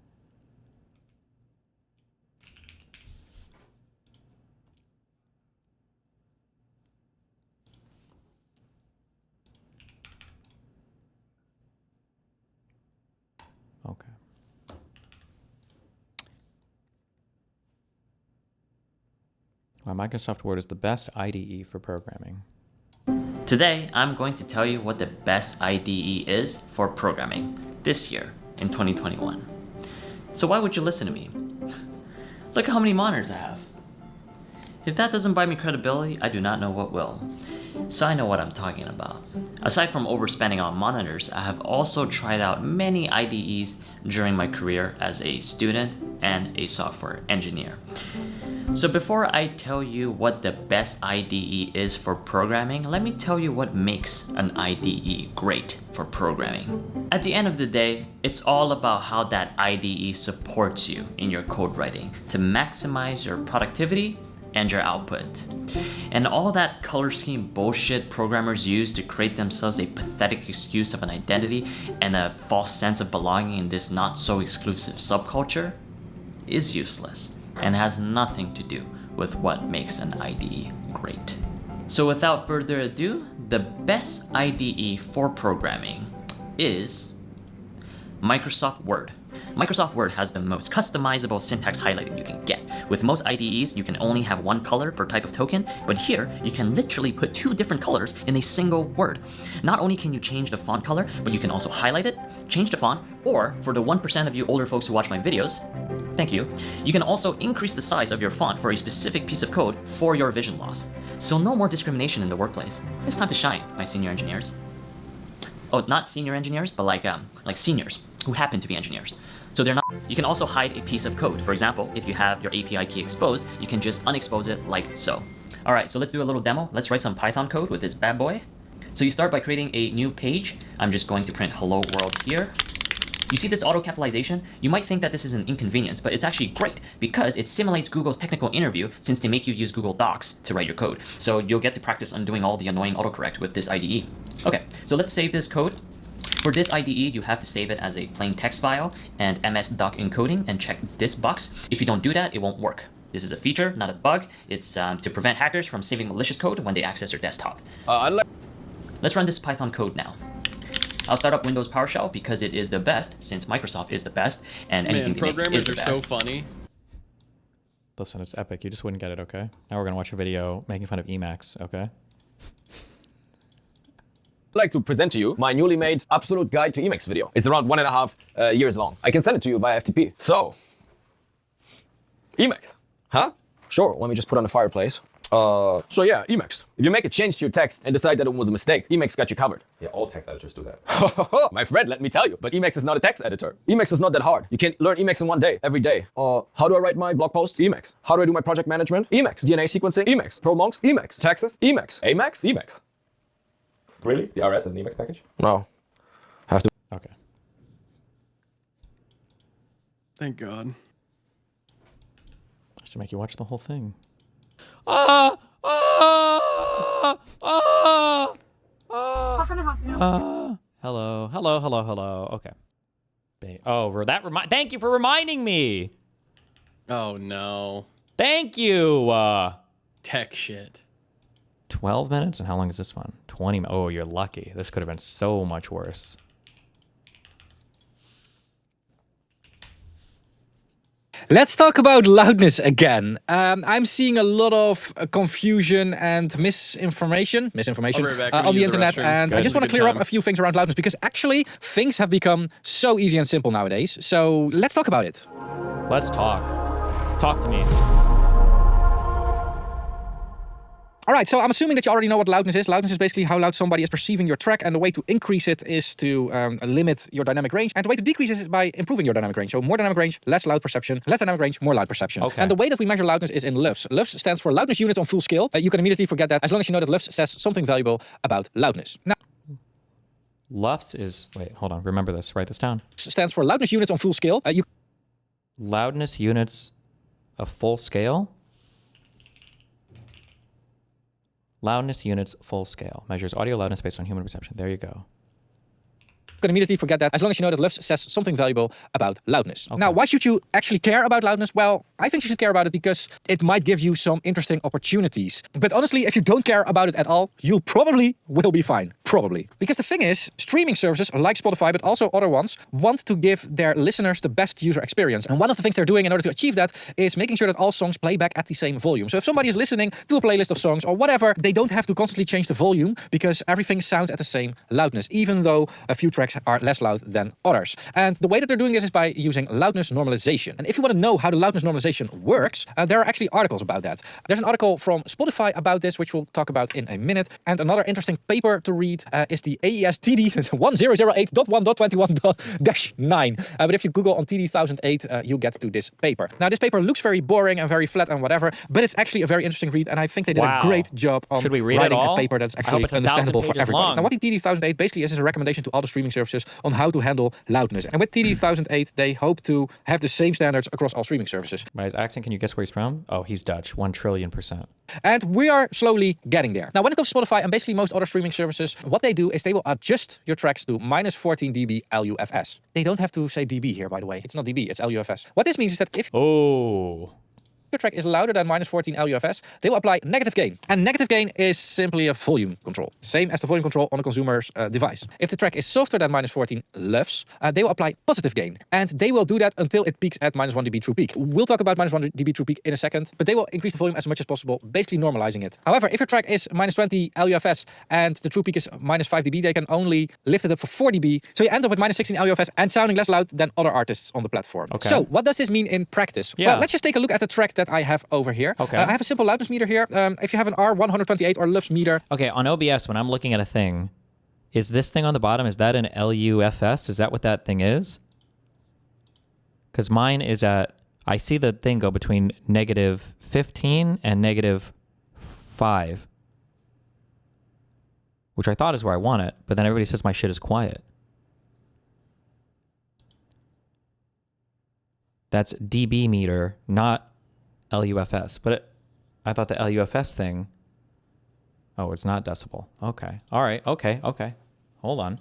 Okay. Why Microsoft Word is the best IDE for programming. Today, I'm going to tell you what the best IDE is for programming this year in 2021. So why would you listen to me? Look at how many monitors I have. If that doesn't buy me credibility, I do not know what will. So I know what I'm talking about. Aside from overspending on monitors, I have also tried out many IDEs during my career as a student and a software engineer. So before I tell you what the best IDE is for programming, let me tell you what makes an IDE great for programming. At the end of the day, it's all about how that IDE supports you in your code writing to maximize your productivity and your output. And all that color scheme bullshit programmers use to create themselves a pathetic excuse of an identity and a false sense of belonging in this not so exclusive subculture is useless and has nothing to do with what makes an IDE great. So without further ado, the best IDE for programming is Microsoft Word. Microsoft Word has the most customizable syntax highlighting you can get. With most IDEs, you can only have one color per type of token, but here, you can literally put 2 different colors in a single word. Not only can you change the font color, but you can also highlight it, change the font, or for the 1% of you older folks who watch my videos, thank you, you can also increase the size of your font for a specific piece of code for your vision loss. So no more discrimination in the workplace. It's time to shine, my senior engineers. Oh, not senior engineers, but like seniors who happen to be engineers. So they're not. You can also hide a piece of code. For example, if you have your API key exposed, you can just unexpose it like so. All right, so let's do a little demo. Let's write some Python code with this bad boy. So you start by creating a new page. I'm just going to print hello world here. You see this auto capitalization? You might think that this is an inconvenience, but it's actually great because it simulates Google's technical interview since they make you use Google Docs to write your code. So you'll get to practice undoing all the annoying autocorrect with this IDE. Okay, so let's save this code. For this IDE, you have to save it as a plain text file and MS-doc encoding and check this box. If you don't do that, it won't work. This is a feature, not a bug. It's to prevent hackers from saving malicious code when they access your desktop. Let's run this Python code now. I'll start up Windows PowerShell because it is the best, since Microsoft is the best, and anything they make is the best. Programmers are so funny. Listen, it's epic. You just wouldn't get it, okay? Now we're gonna watch a video making fun of emacs, okay? I'd like to present to you my newly made absolute guide to emacs video. It's around 1.5 years long. I can send it to you via FTP. So, emacs, huh? Sure, let me just put on the fireplace. So yeah, emacs. If you make a change to your text and decide that it was a mistake, emacs got you covered. Yeah, all text editors do that. My friend, let me tell you, but emacs is not a text editor. Emacs is not that hard. You can learn emacs in one day, every day. How do I write my blog posts? Emacs. How do I do my project management? Emacs. DNA sequencing? Emacs. Promonks? Emacs. Taxes? Emacs. Emacs? Emacs. Really? The RS has an Emacs package? No. Have to. Okay. Thank God. I should make you watch the whole thing. How can I help you? Hello. Okay. Thank you for reminding me. Oh no. Thank you. Tech shit. 12 minutes? And how long is this one? 20. Oh, you're lucky. This could have been so much worse. Let's talk about loudness again. I'm seeing a lot of confusion and misinformation on the internet, and I just want to clear up a few things around loudness because actually things have become so easy and simple nowadays. So let's talk about it. Let's talk. Talk to me. All right, so I'm assuming that you already know what loudness is. Loudness is basically how loud somebody is perceiving your track, and the way to increase it is to limit your dynamic range, and the way to decrease it is by improving your dynamic range. So more dynamic range, less loud perception, less dynamic range, more loud perception. Okay. And the way that we measure loudness is in LUFS. LUFS stands for loudness units on full scale. You can immediately forget that as long as you know that LUFS says something valuable about loudness. Now, LUFS is, wait, hold on, remember this, write this down. Stands for loudness units on full scale. Loudness units of full scale? Loudness units full scale. Measures audio loudness based on human perception. There you go. You can immediately forget that as long as you know that LUFS says something valuable about loudness. Okay. Now, why should you actually care about loudness? Well, I think you should care about it because it might give you some interesting opportunities. But honestly, if you don't care about it at all, you probably will be fine. Probably. Because the thing is, streaming services like Spotify, but also other ones, want to give their listeners the best user experience. And one of the things they're doing in order to achieve that is making sure that all songs play back at the same volume. So if somebody is listening to a playlist of songs or whatever, they don't have to constantly change the volume because everything sounds at the same loudness, even though a few tracks are less loud than others. And the way that they're doing this is by using loudness normalization. And if you want to know how the loudness normalization works, there are actually articles about that. There's an article from Spotify about this, which we'll talk about in a minute. And another interesting paper to read is the AES TD 1008.1.21-9. But if you Google on TD 1008, you get to this paper. Now, this paper looks very boring and very flat and whatever, but it's actually a very interesting read, and I think they did a great job on writing a paper that's actually understandable for everybody. Now, what the TD 1008 basically is a recommendation to all the streaming services on how to handle loudness. And with TD 1008, they hope to have the same standards across all streaming services. By his accent, can you guess where he's from? Oh, he's Dutch, 1,000,000,000%. And we are slowly getting there. Now, when it comes to Spotify and basically most other streaming services, what they do is they will adjust your tracks to -14 dB LUFS. They don't have to say dB here, by the way. It's not dB, it's LUFS. What this means is that if your track is louder than -14 LUFS, they will apply negative gain. And negative gain is simply a volume control, same as the volume control on a consumer's device. If the track is softer than -14 LUFS, they will apply positive gain. And they will do that until it peaks at -1 dB true peak. We'll talk about -1 dB true peak in a second, but they will increase the volume as much as possible, basically normalizing it. However, if your track is -20 LUFS and the true peak is -5 dB, they can only lift it up for 4 dB. So you end up with -16 LUFS and sounding less loud than other artists on the platform. Okay. So what does this mean in practice? Yeah. Well, let's just take a look at the track that I have over here. Okay. I have a simple loudness meter here. If you have an R128 or LUFS meter. Okay, on OBS, when I'm looking at a thing, is this thing on the bottom, is that an LUFS? Is that what that thing is? Because mine is at, I see the thing go between -15 and -5, which I thought is where I want it, but then everybody says my shit is quiet. That's dB meter, not LUFS. But I thought the LUFS thing, oh, it's not decibel. Okay. All right. Okay. Hold on.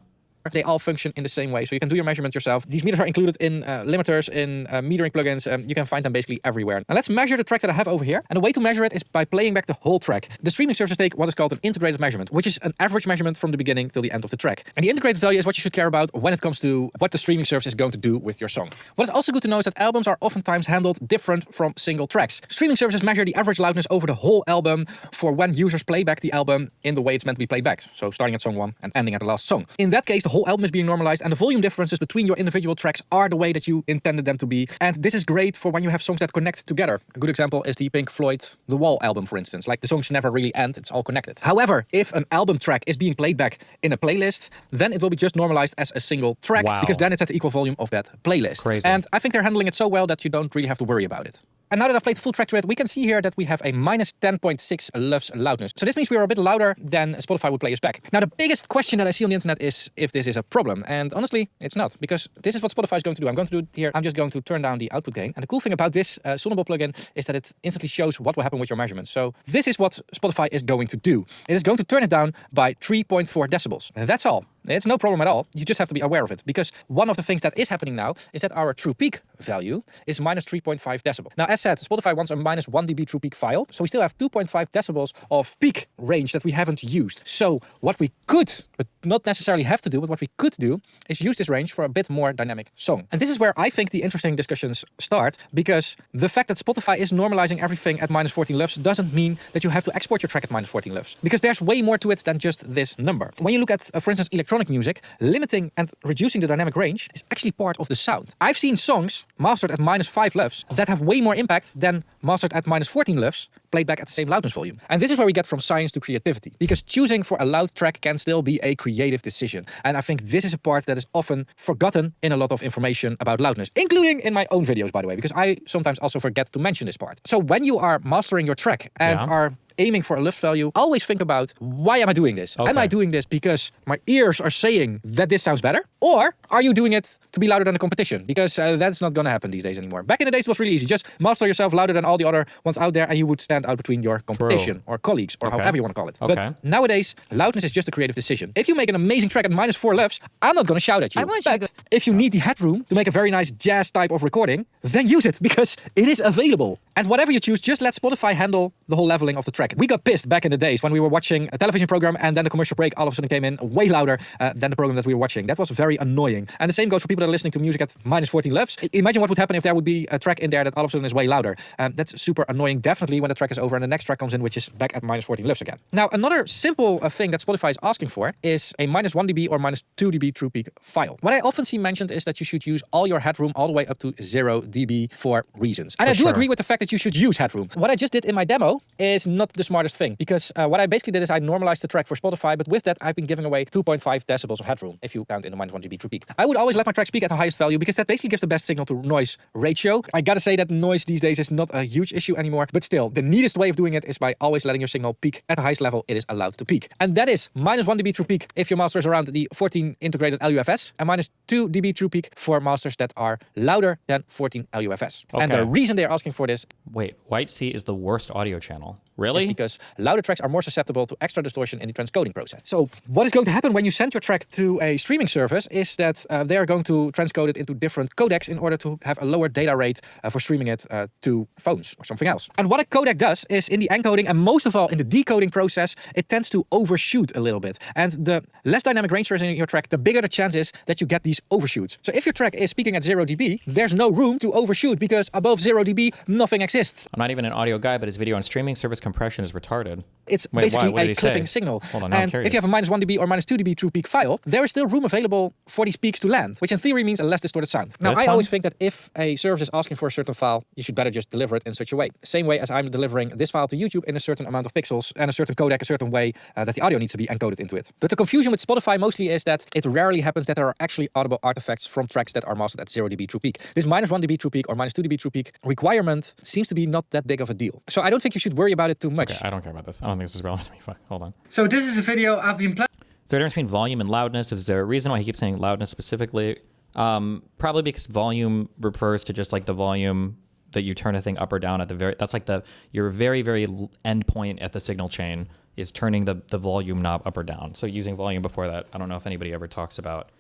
They all function in the same way, so you can do your measurement yourself. These meters are included in limiters, in metering plugins. You can find them basically everywhere. Now let's measure the track that I have over here. And the way to measure it is by playing back the whole track. The streaming services take what is called an integrated measurement, which is an average measurement from the beginning till the end of the track. And the integrated value is what you should care about when it comes to what the streaming service is going to do with your song. What is also good to know is that albums are oftentimes handled different from single tracks. Streaming services measure the average loudness over the whole album for when users play back the album in the way it's meant to be played back. So starting at song 1 and ending at the last song. In that case, the whole album is being normalized, and the volume differences between your individual tracks are the way that you intended them to be. And this is great for when you have songs that connect together. A good example is the Pink Floyd The Wall album, for instance. Like, the songs never really end, it's all connected. However, if an album track is being played back in a playlist, then it will be just normalized as a single track, because then it's at the equal volume of that playlist. Crazy. And I think they're handling it so well that you don't really have to worry about it. And now that I've played the full track to it, we can see here that we have a -10.6 LUFS loudness. So this means we are a bit louder than Spotify would play us back. Now, the biggest question that I see on the internet is if this is a problem. And honestly, it's not, because this is what Spotify is going to do. I'm going to do it here. I'm just going to turn down the output gain. And the cool thing about this Sonable plugin is that it instantly shows what will happen with your measurements. So this is what Spotify is going to do. It is going to turn it down by 3.4 decibels. And that's all. It's no problem at all. You just have to be aware of it, because one of the things that is happening now is that our true peak value is -3.5 decibels. Now, as said, Spotify wants a -1 dB true peak file, so we still have 2.5 decibels of peak range that we haven't used. So what we could, but not necessarily have to do, but what we could do is use this range for a bit more dynamic song. And this is where I think the interesting discussions start, because the fact that Spotify is normalizing everything at -14 LUFS doesn't mean that you have to export your track at -14 LUFS, because there's way more to it than just this number. When you look at, for instance, electronic electronic music, limiting and reducing the dynamic range is actually part of the sound. I've seen songs mastered at -5 LUFS that have way more impact than mastered at -14 LUFS played back at the same loudness volume. And this is where we get from science to creativity, because choosing for a loud track can still be a creative decision. And I think this is a part that is often forgotten in a lot of information about loudness, including in my own videos, by the way, because I sometimes also forget to mention this part. So when you are mastering your track and are aiming for a LUFS value, always think about, why am I doing this? Am I doing this because my ears are saying that this sounds better? Or are you doing it to be louder than the competition? Because that's not going to happen these days anymore. Back in the days, it was really easy. Just master yourself louder than all the other ones out there, and you would stand out between your competition or colleagues, or however you want to call it. But nowadays, loudness is just a creative decision. If you make an amazing track at -4 LUFS, I'm not going to shout at you. But if you need the headroom to make a very nice jazz type of recording, then use it, because it is available. And whatever you choose, just let Spotify handle the whole leveling of the track. We got pissed back in the days when we were watching a television program and then the commercial break all of a sudden came in way louder than the program that we were watching. That was very annoying. And the same goes for people that are listening to music at -14 LUFS. Imagine what would happen if there would be a track in there that all of a sudden is way louder. That's super annoying, definitely, when the track is over and the next track comes in, which is back at -14 LUFS again. Now, another simple thing that Spotify is asking for is a -1 dB or -2 dB true peak file. What I often see mentioned is that you should use all your headroom all the way up to 0 dB for reasons. And I do agree with the fact that you should use headroom. What I just did in my demo is not the smartest thing, because what I basically did is I normalized the track for Spotify, but with that I've been giving away 2.5 decibels of headroom, if you count in the -1 dB true peak. I would always let my track speak at the highest value, because that basically gives the best signal to noise ratio. I gotta say that noise these days is not a huge issue anymore, but still, the neatest way of doing it is by always letting your signal peak at the highest level it is allowed to peak. And that is -1 dB true peak if your master is around the 14 integrated LUFS, and -2 dB true peak for masters that are louder than 14 LUFS. And the reason they're asking for this... Wait, White Sea is the worst audio channel. Really? Is because louder tracks are more susceptible to extra distortion in the transcoding process. So what is going to happen when you send your track to a streaming service is that they are going to transcode it into different codecs in order to have a lower data rate for streaming it to phones or something else. And what a codec does is in the encoding and most of all in the decoding process, it tends to overshoot a little bit. And the less dynamic range there is in your track, the bigger the chance is that you get these overshoots. So if your track is speaking at 0 dB, there's no room to overshoot, because above 0 dB, nothing exists. I'm not even an audio guy, but his video on streaming service compression is retarded. It's basically a clipping signal. Hold on, and if you have a -1 dB or -2 dB true peak file, there is still room available for these peaks to land, which in theory means a less distorted sound. Now, I always think that if a service is asking for a certain file, you should better just deliver it in such a way. Same way as I'm delivering this file to YouTube in a certain amount of pixels and a certain codec, a certain way that the audio needs to be encoded into it. But the confusion with Spotify mostly is that it rarely happens that there are actually audible artifacts from tracks that are mastered at 0 dB true peak. This -1 dB true peak or -2 dB true peak requirement seems to be not that big of a deal. So I don't think you should worry about it too much. Okay, I don't care about this. I don't think this is relevant to me. Fine, hold on. So this is a video I've been playing. Is there a difference between volume and loudness? Is there a reason why he keeps saying loudness specifically? Probably because volume refers to just like the volume that you turn a thing up or down at the very, that's like your very end point at the signal chain is turning the volume knob up or down. So using volume before that, I don't know if anybody ever talks about,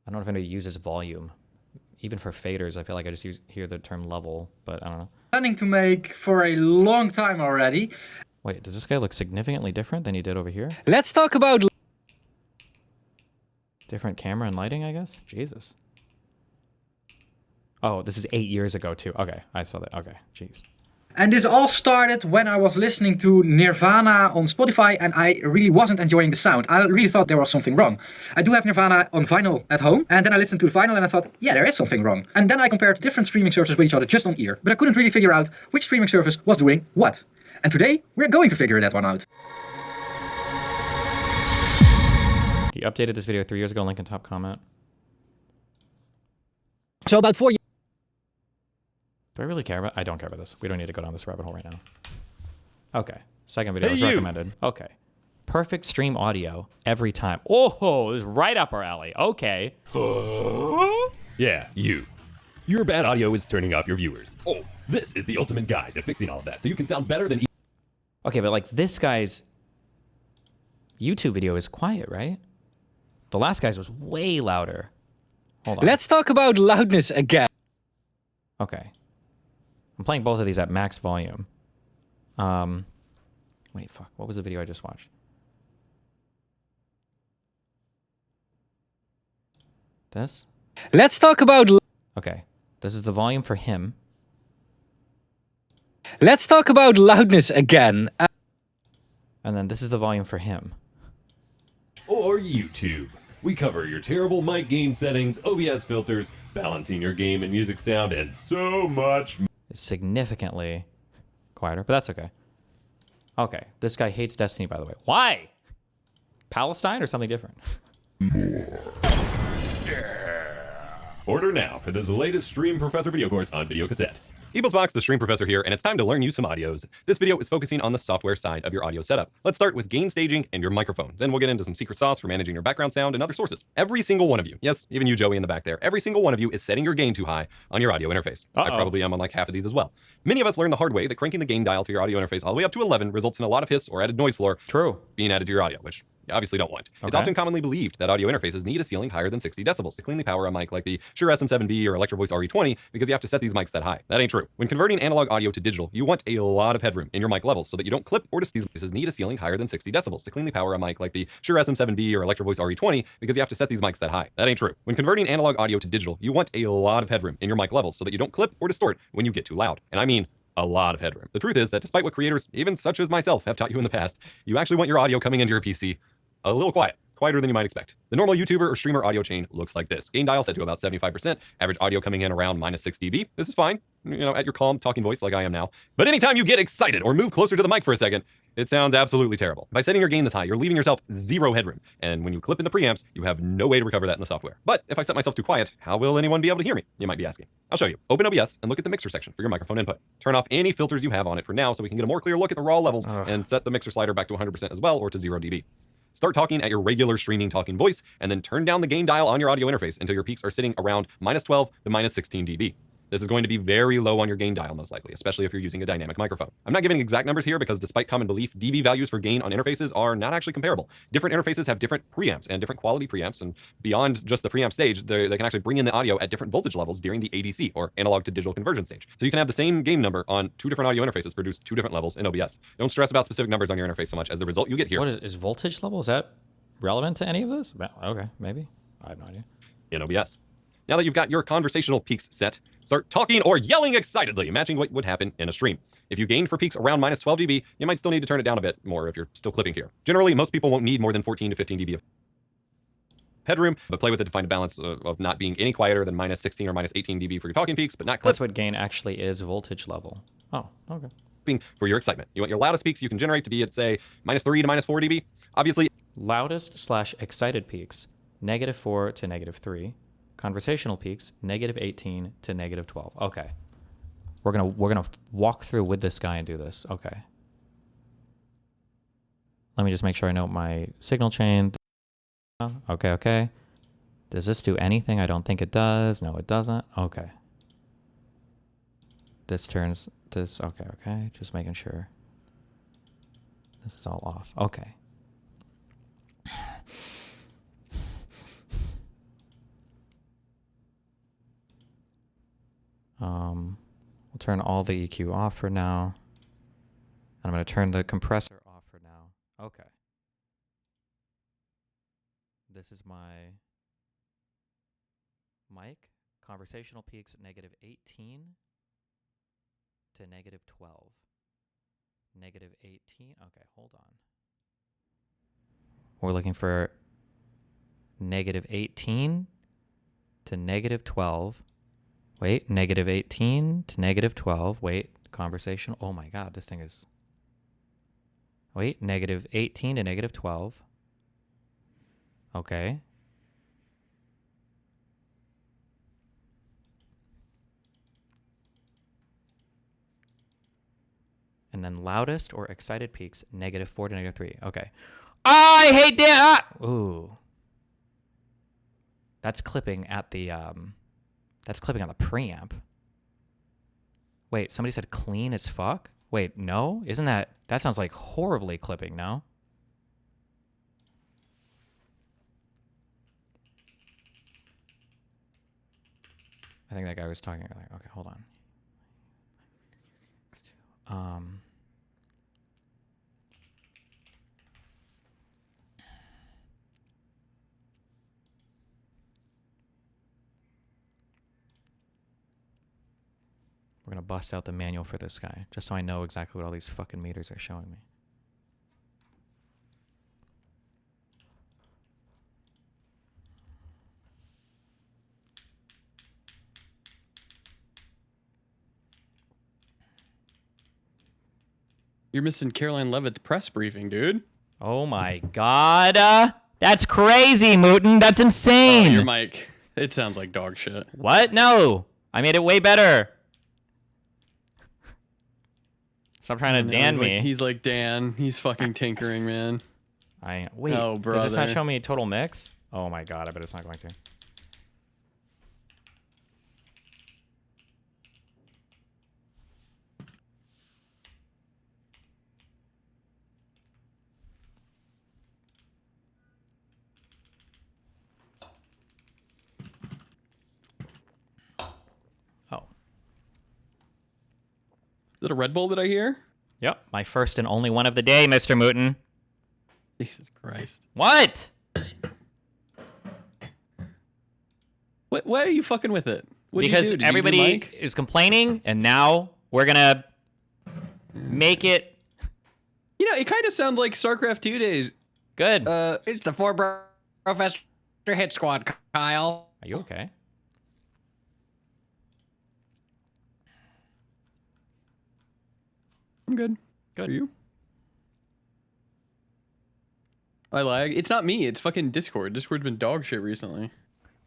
I don't know if anybody uses volume. Even for faders, I feel like I just hear the term level, but I don't know. Planning to make for a long time already. Wait, does this guy look significantly different than he did over here? Let's talk about... Different camera and lighting, I guess? Jesus. Oh, this is 8 years ago, too. Okay, I saw that. Okay, jeez. And this all started when I was listening to Nirvana on Spotify and I really wasn't enjoying the sound. I really thought there was something wrong. I do have Nirvana on vinyl at home, and then I listened to the vinyl and I thought, yeah, there is something wrong. And then I compared different streaming services with each other just on ear, but I couldn't really figure out which streaming service was doing what. And today, we're going to figure that one out. He updated this video 3 years ago, link in top comment. So about 4 years. Do I really care about? I don't care about this. We don't need to go down this rabbit hole right now. Okay. Second video was recommended. Okay. Perfect stream audio every time. Oh, this is right up our alley. Okay. Yeah, you. Your bad audio is turning off your viewers. Oh, this is the ultimate guide to fixing all of that, so you can sound better than... Okay, but like this guy's YouTube video is quiet, right? The last guy's was way louder. Hold on. Let's talk about loudness again. Okay. I'm playing both of these at max volume. Wait, fuck. What was the video I just watched? This? Let's talk about... Okay. This is the volume for him. Let's talk about loudness again. And then this is the volume for him. or YouTube. We cover your terrible mic gain settings, OBS filters, balancing your game and music sound, and so much more. It's significantly quieter, but that's okay. Okay, this guy hates Destiny, by the way. Why? Palestine or something different? Order now for this latest Stream Professor video course on video cassette. Eablesbox, the Stream Professor here, and it's time to learn you some audios. This video is focusing on the software side of your audio setup. Let's start with gain staging and your microphone. Then we'll get into some secret sauce for managing your background sound and other sources. Every single one of you, yes, even you, Joey, in the back there, every single one of you is setting your gain too high on your audio interface. I probably am on like half of these as well. Many of us learned the hard way that cranking the gain dial to your audio interface all the way up to 11 results in a lot of hiss or added noise floor being added to your audio, which you obviously don't want. It's often commonly believed that audio interfaces need a ceiling higher than 60 decibels to cleanly power a mic like the Shure SM7B or Electro Voice RE20 because you have to set these mics that high. That ain't true. When converting analog audio to digital, you want a lot of headroom in your mic levels so that you don't clip or these devices need a ceiling higher than 60 decibels to cleanly power a mic like the Shure SM7B or Electro Voice RE20 because you have to set these mics that high. That ain't true. When converting analog audio to digital, you want a lot of headroom in your mic levels so that you don't clip or distort when you get too loud. And I mean a lot of headroom. The truth is that despite what creators, even such as myself, have taught you in the past, you actually want your audio coming into your PC a little quieter than you might expect. The normal YouTuber or streamer audio chain looks like this. Gain dial set to about 75%, average audio coming in around -6 dB. This is fine, at your calm talking voice like I am now. But anytime you get excited or move closer to the mic for a second, it sounds absolutely terrible. By setting your gain this high, you're leaving yourself zero headroom. And when you clip in the preamps, you have no way to recover that in the software. But if I set myself too quiet, how will anyone be able to hear me? You might be asking. I'll show you. Open OBS and look at the mixer section for your microphone input. Turn off any filters you have on it for now so we can get a more clear look at the raw levels and set the mixer slider back to 100% as well or to 0 dB. Start talking at your regular streaming talking voice, and then turn down the gain dial on your audio interface until your peaks are sitting around -12 to -16 dB. This is going to be very low on your gain dial, most likely, especially if you're using a dynamic microphone. I'm not giving exact numbers here because despite common belief, dB values for gain on interfaces are not actually comparable. Different interfaces have different preamps and different quality preamps, and beyond just the preamp stage, they can actually bring in the audio at different voltage levels during the ADC, or analog to digital conversion stage. So you can have the same gain number on two different audio interfaces produce two different levels in OBS. Don't stress about specific numbers on your interface so much as the result you get here. What is voltage level? Is that relevant to any of this? Okay, maybe. I have no idea. In OBS. Now that you've got your conversational peaks set, start talking or yelling excitedly, matching what would happen in a stream. If you gained for peaks around -12 dB, you might still need to turn it down a bit more if you're still clipping here. Generally, most people won't need more than 14 to 15 dB of headroom, but play with it to find a balance of not being any quieter than -16 or -18 dB for your talking peaks, but not clip. That's what gain actually is, voltage level. Oh, okay. For your excitement. You want your loudest peaks you can generate to be at, say, -3 to -4 dB. Obviously, loudest/excited peaks, -4 to -3. Conversational peaks, -18 to -12. Okay. We're gonna walk through with this guy and do this. Okay. Let me just make sure I know my signal chain. Okay. Does this do anything? I don't think it does. No, it doesn't. Okay. This turns this. Okay. Just making sure. This is all off. Okay. We'll turn all the EQ off for now. And I'm going to turn the compressor off for now. Okay. This is my mic. Conversational peaks -18 to -12. -18. Okay, hold on. We're looking for -18 to -12. Wait, -18 to -12. Wait, conversation. Oh my God, this thing is. Wait, -18 to -12. Okay. And then loudest or excited peaks, -4 to -3. Okay. I hate that! Ooh. That's clipping at the, that's clipping on the preamp. Wait, somebody said clean as fuck? Wait, no? Isn't that sounds like horribly clipping, no? I think that guy was talking earlier. Okay, hold on. We're going to bust out the manual for this guy, just so I know exactly what all these fucking meters are showing me. You're missing Caroline Levitt's press briefing, dude. Oh my god. That's crazy, Mootin. That's insane. Oh, your mic. It sounds like dog shit. What? No. I made it way better. Stop trying to Dan me. He's like Dan. He's fucking tinkering, man. Wait, oh, does this not show me total mix? Oh my god, I bet it's not going to. Is that a Red Bull that I hear? Yep, my first and only one of the day, Mr. Mootin. Jesus Christ. What? Why are you fucking with it? What Because do you do? everybody is complaining, and now we're gonna make it. You know, it kind of sounds like StarCraft 2 days. Good. It's the Professor Hit Squad, Kyle. Are you okay? I'm good. Good. Are you? I lag. It's not me. It's fucking Discord. Discord's been dog shit recently.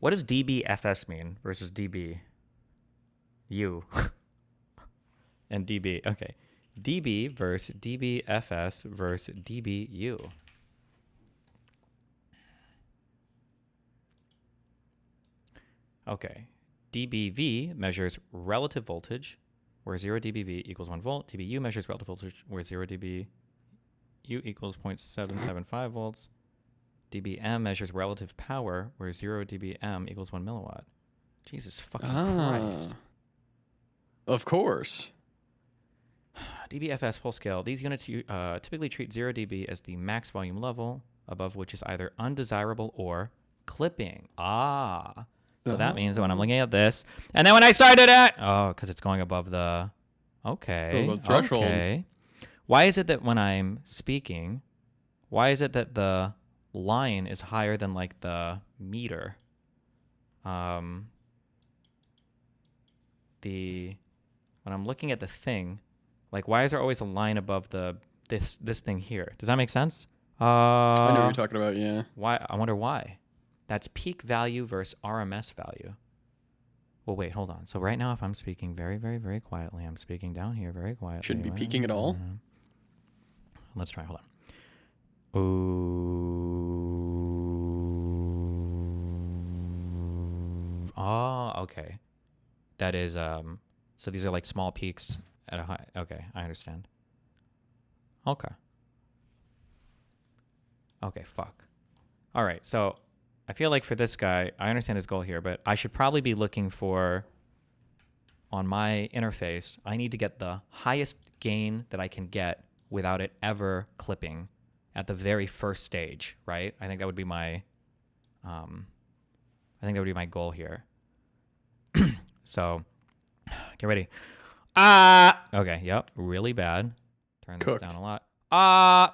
What does DBFS mean versus DB? U. And DB. Okay. DB versus DBFS versus DBU. Okay. DBV measures relative voltage, where 0 dBV equals 1 volt. dBu measures relative voltage, where 0 dBu equals 0.775 volts. dBm measures relative power, where 0 dBm equals 1 milliwatt. Jesus fucking Christ. Of course. DBFS full scale. These units typically treat 0 dB as the max volume level, above which is either undesirable or clipping. So that means that when I'm looking at this, and then when I started at, because it's going above the, okay, threshold. okay. Why is it that when I'm speaking, why is it that the line is higher than like the meter? When I'm looking at the thing, like why is there always a line above this thing here? Does that make sense? I know what you're talking about, yeah. Why? I wonder why. That's peak value versus RMS value. Well, wait, hold on. So right now, if I'm speaking very, very, very quietly, I'm speaking down here very quietly. Shouldn't be peaking at all. Let's try. Hold on. Ooh. Oh, okay. That is so these are like small peaks at a high. Okay, I understand. Okay. Okay, fuck. All right, so I feel like for this guy, I understand his goal here, but I should probably be looking for, on my interface, I need to get the highest gain that I can get without it ever clipping at the very first stage, right? I think that would be my, goal here. So, get ready. Okay, yep, really bad. Turn this down a lot.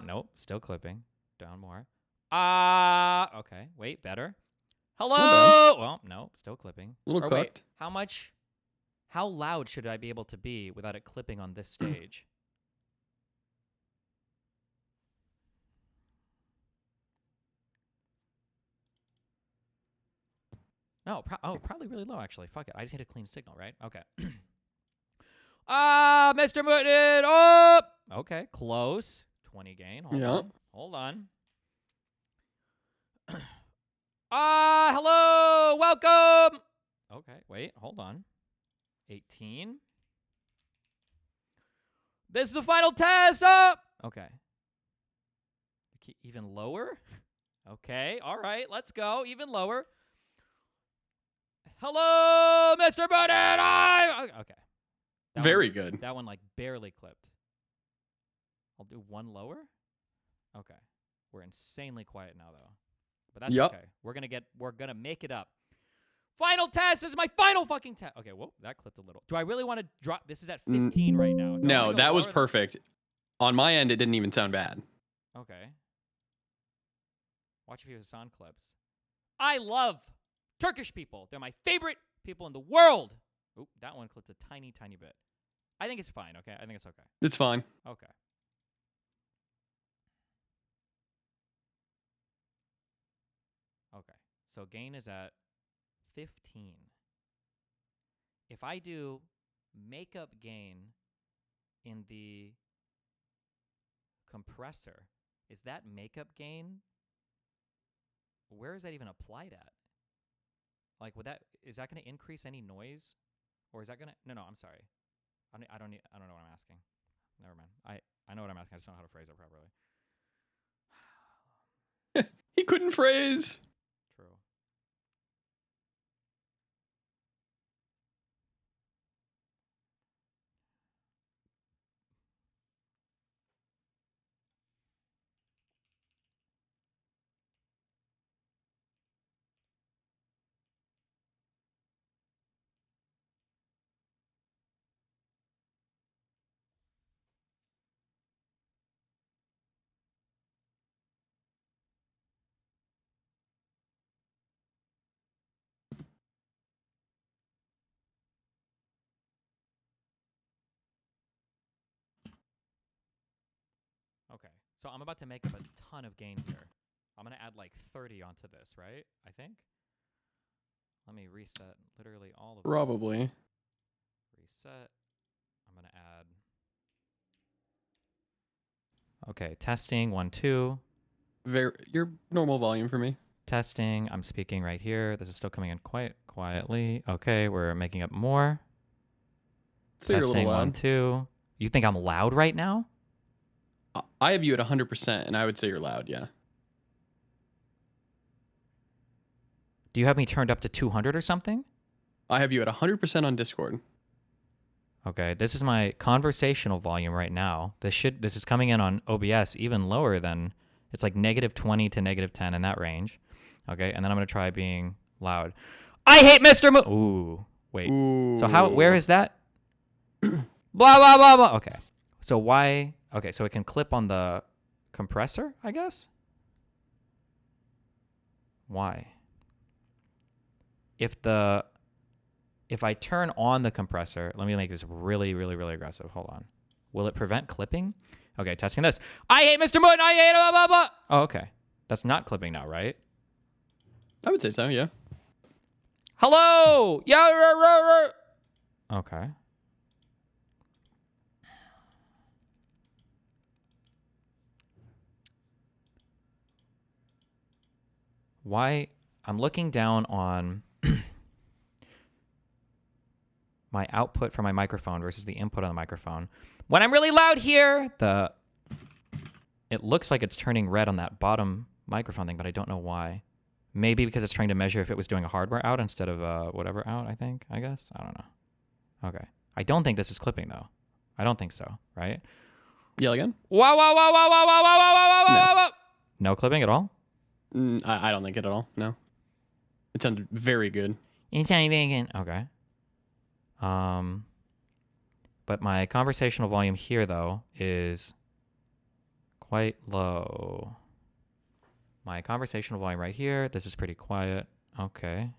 Nope, still clipping. Down more. Okay, wait, better. Hello. Well, no, still clipping. A little wait, how loud should I be able to be without it clipping on this stage? No, probably really low actually. Fuck it, I just need a clean signal, right? Okay. Mr. Mootin, okay, close. 20 gain. Hold on. Hello, welcome. Okay, wait, hold on. 18. This is the final test. Okay. Even lower? Okay, all right, let's go. Even lower. Hello, Mr. Button. Okay. Very good. That one like barely clipped. I'll do one lower. Okay. We're insanely quiet now though. But that's okay. We're gonna make it up. Final test. This is my final fucking test. Okay, whoa, that clipped a little. Do I really want to drop? This is at 15 right now. No, that was perfect. On my end, it didn't even sound bad. Okay. Watch a few sound clips. I love Turkish people. They're my favorite people in the world. Oop, that one clipped a tiny, tiny bit. I think it's fine, okay? I think it's okay. It's fine. Okay. So gain is at 15. If I do makeup gain in the compressor, is that makeup gain? Where is that even applied at? Like, is that going to increase any noise? Or is that going to, no, I'm sorry. I don't know what I'm asking. Never mind. I know what I'm asking. I just don't know how to phrase it properly. He couldn't phrase. True. Okay, so I'm about to make up a ton of gain here. I'm going to add like 30 onto this, right? I think. Let me reset literally all of Probably. this. Reset. I'm going to add. Okay, testing, 1, 2. Your normal volume for me. Testing, I'm speaking right here. This is still coming in quite quietly. Okay, we're making up more. So you're a little Testing, loud. 1, 2. You think I'm loud right now? I have you at 100%, and I would say you're loud, yeah. Do you have me turned up to 200 or something? I have you at 100% on Discord. Okay, this is my conversational volume right now. This is coming in on OBS even lower than, it's like -20 to -10 in that range. Okay, and then I'm going to try being loud. I hate Mr. Moot. Ooh, wait. Ooh. So where is that? Blah, blah, blah, blah. Okay, so why? Okay, so it can clip on the compressor, I guess? Why? If I turn on the compressor, let me make this really, really, really aggressive. Hold on. Will it prevent clipping? Okay, testing this. I hate Mr. Moot. I hate blah, blah, blah. Oh, okay. That's not clipping now, right? I would say so, yeah. Hello! Yeah. Okay. Why? I'm looking down on my output for my microphone versus the input on the microphone. When I'm really loud here, it looks like it's turning red on that bottom microphone thing, but I don't know why. Maybe because it's trying to measure if it was doing a hardware out instead of whatever out, I guess. I don't know. Okay. I don't think this is clipping, though. I don't think so, right? Yell again? Wow, wow, wow, wow, wow, wow, wow, wow, wow, wow. No clipping at all? I don't think it at all, no. It sounded very good. It's sounding very good. Okay. But my conversational volume here, though, is quite low. My conversational volume right here, this is pretty quiet. Okay.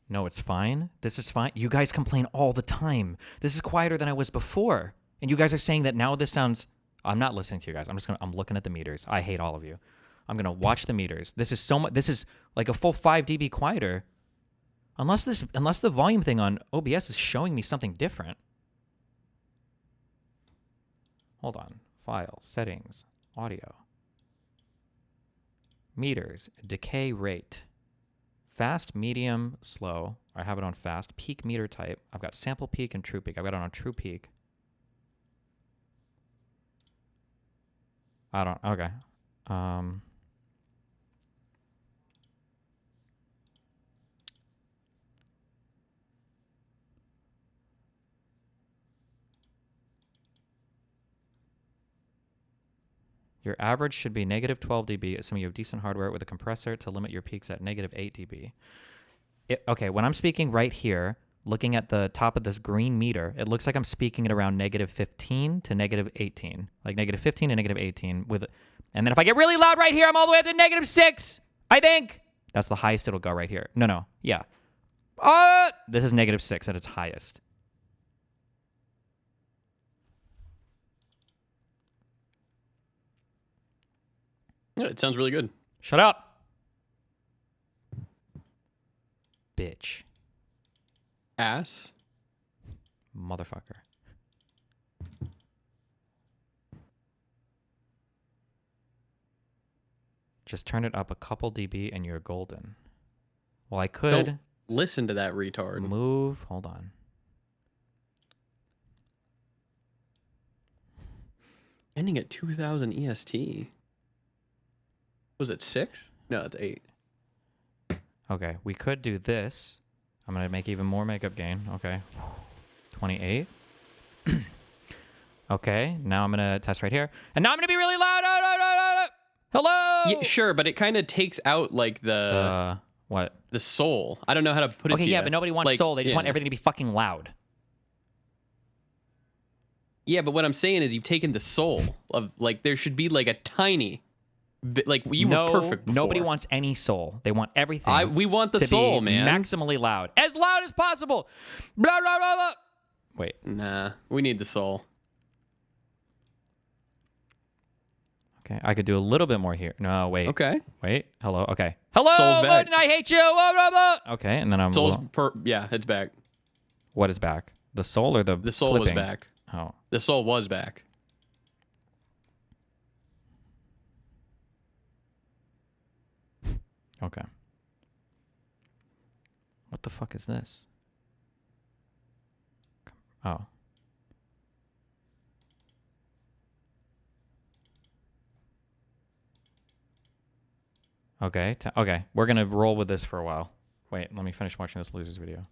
No, it's fine. This is fine. You guys complain all the time. This is quieter than I was before. And you guys are saying that now this sounds... I'm not listening to you guys. I'm looking at the meters. I hate all of you. I'm going to watch the meters. This is so much... This is like a full 5 dB quieter. Unless the volume thing on OBS is showing me something different. Hold on. File, settings, audio. Meters, decay rate. Fast, medium, slow. I have it on fast. Peak meter type. I've got sample peak and true peak. I've got it on true peak. Okay. Your average should be -12 dB, assuming you have decent hardware with a compressor to limit your peaks at -8 dB. Okay, when I'm speaking right here, looking at the top of this green meter, it looks like I'm speaking at around -15 to -18. Like -15 to -18 and then if I get really loud right here, I'm all the way up to -6, I think. That's the highest it'll go right here. No, yeah. This is -6 at its highest. Yeah, it sounds really good. Shut up. Bitch. Ass. Motherfucker. Just turn it up a couple dB and you're golden. Well, I could... Don't listen to that retard. Move. Hold on. Ending at 2000 EST. Was it 6? No, it's 8. Okay, we could do this. I'm going to make even more makeup gain. Okay. 28. Okay, now I'm going to test right here. And now I'm going to be really loud. Hello! Yeah, sure, but it kind of takes out, like, the... What? The soul. I don't know how to put it to Okay, yeah, you. but nobody wants Like, soul. They just want everything to be fucking loud. Yeah, but what I'm saying is you've taken the soul of, like, there should be, like, a tiny bit, like, you were perfect before. Nobody wants any soul. They want everything. We want the to soul, be man. Maximally loud. As loud as possible. Blah, blah, blah, blah. Wait. Nah, we need the soul. Okay, I could do a little bit more here. No, wait. Okay. Wait. Hello. Okay. Hello, Soul's back. Moot, and I hate you. Blah, blah, blah. Okay, and then I'm... Soul's yeah, it's back. What is back? The soul or the soul clipping? was back. Oh. The soul was back. Okay. What the fuck is this? Oh. Okay. Okay. We're going to roll with this for a while. Wait, let me finish watching this loser's video.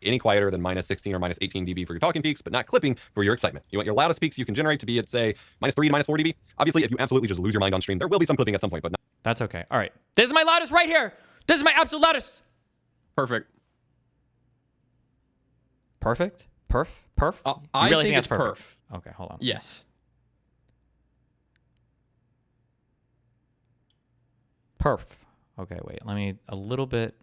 Any quieter than minus 16 or minus 18 dB for your talking peaks, but not clipping for your excitement. You want your loudest peaks you can generate to be at, say, minus 3 to minus 4 dB. Obviously, if you absolutely just lose your mind on stream, there will be some clipping at some point, but not. That's okay. All right. This is my loudest right here. This is my absolute loudest. Perfect. Perfect? Perf? I really think that's it's perfect? perf. Okay, hold on. Yes. Perf. Okay, wait. Let me a little bit.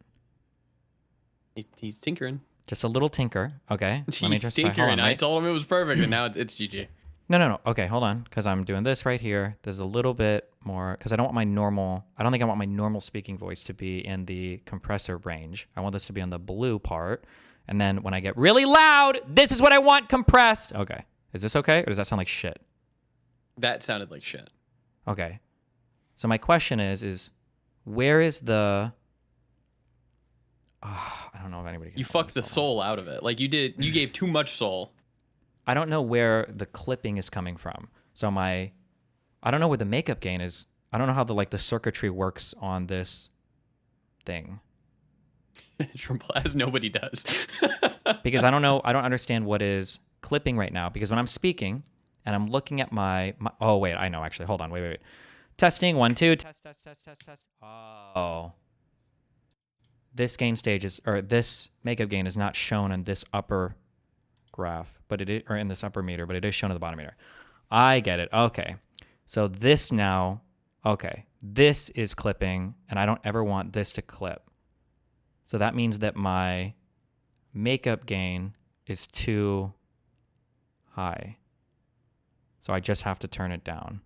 He's tinkering. Just a little tinker. Okay. Let me He's just try. Hold tinkering. on, I mate. told him it was perfect, and now it's GG. No. Okay, hold on. Because I'm doing this right here. There's a little bit more. Because I don't want my normal. I don't think I want my normal speaking voice to be in the compressor range. I want this to be on the blue part. And then when I get really loud, this is what I want compressed. Okay. Is this okay? Or does that sound like shit? That sounded like shit. Okay. So my question is where is the... I don't know if anybody can... You fucked the soul out of it. Like you did. You gave too much soul. I don't know where the clipping is coming from. So I don't know where the makeup gain is. I don't know how the circuitry works on this thing. As nobody does. Because I don't know. I don't understand what is clipping right now. Because when I'm speaking and I'm looking at my oh wait, I know actually. Hold on. Wait. Testing 1 2 test. Oh. This gain stage is, or this makeup gain is not shown in this upper graph, but it is, or in this upper meter, but it is shown in the bottom meter. I get it. Okay. So this now, okay, this is clipping, and I don't ever want this to clip. So that means that my makeup gain is too high. So I just have to turn it down.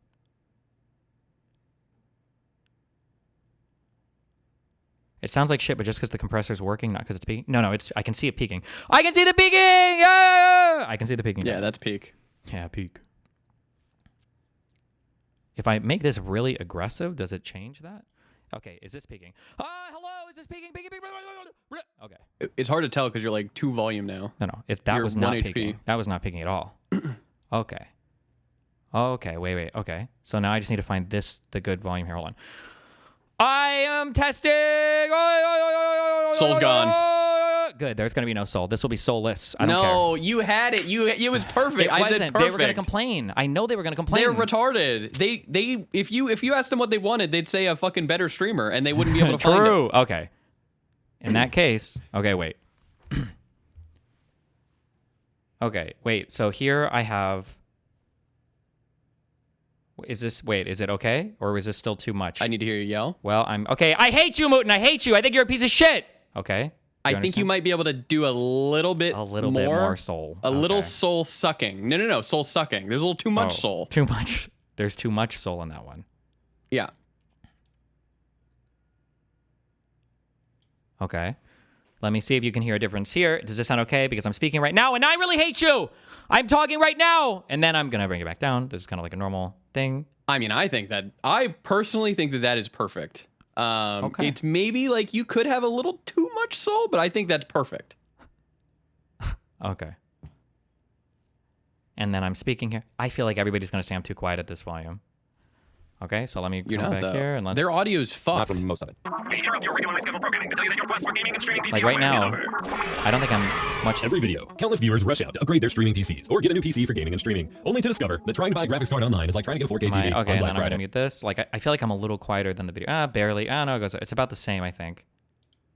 It sounds like shit, but just because the compressor is working, not because it's peaking. No, it's. I can see it peaking. I can see the peaking. Yeah! I can see the peaking. Yeah, that's peak. Yeah, peak. If I make this really aggressive, does it change that? Okay, is this peaking? Hello, is this peaking? Okay. It's hard to tell because you're like 2 volume now. No. If that You're was not 1 HP. peaking, that was not peaking at all. Okay. Okay. Wait. Okay. So now I just need to find the good volume here. Hold on. I am testing. Soul's gone. Good. There's gonna be no soul. This will be soulless. I don't No, you had it. It was perfect. care. It I wasn't. said perfect. They were gonna complain. I know they were gonna complain. They're retarded. They if you asked them what they wanted, they'd say a fucking better streamer, and they wouldn't be able to find it. True. Okay. In that case, okay, wait. Okay, wait. So here I have. Is it okay? Or is this still too much? I need to hear you yell. Well, okay. I hate you, Moot, and I hate you. I think you're a piece of shit. Okay. I think you might be able to do a little bit more soul. A little soul sucking. No. Soul sucking. There's a little too much soul. Too much. There's too much soul in that one. Yeah. Okay. Let me see if you can hear a difference here. Does this sound okay? Because I'm speaking right now, and I really hate you. I'm talking right now. And then I'm going to bring it back down. This is kind of like a normal thing. I mean, I personally think that is perfect. Okay. It's maybe like you could have a little too much soul, but I think that's perfect. Okay. And then I'm speaking here. I feel like everybody's going to say I'm too quiet at this volume. Okay, so let me come back here and let's... Their audio's fucked. Not for most of it. Like right now, I don't think I'm much... Every video, countless viewers rush out to upgrade their streaming PCs or get a new PC for gaming and streaming, only to discover that trying to buy a graphics card online is like trying to get a 4K TV Okay, on and then Black I'm going to Friday. mute this. Like, I feel like I'm a little quieter than the video. Barely. No, it's about the same, I think.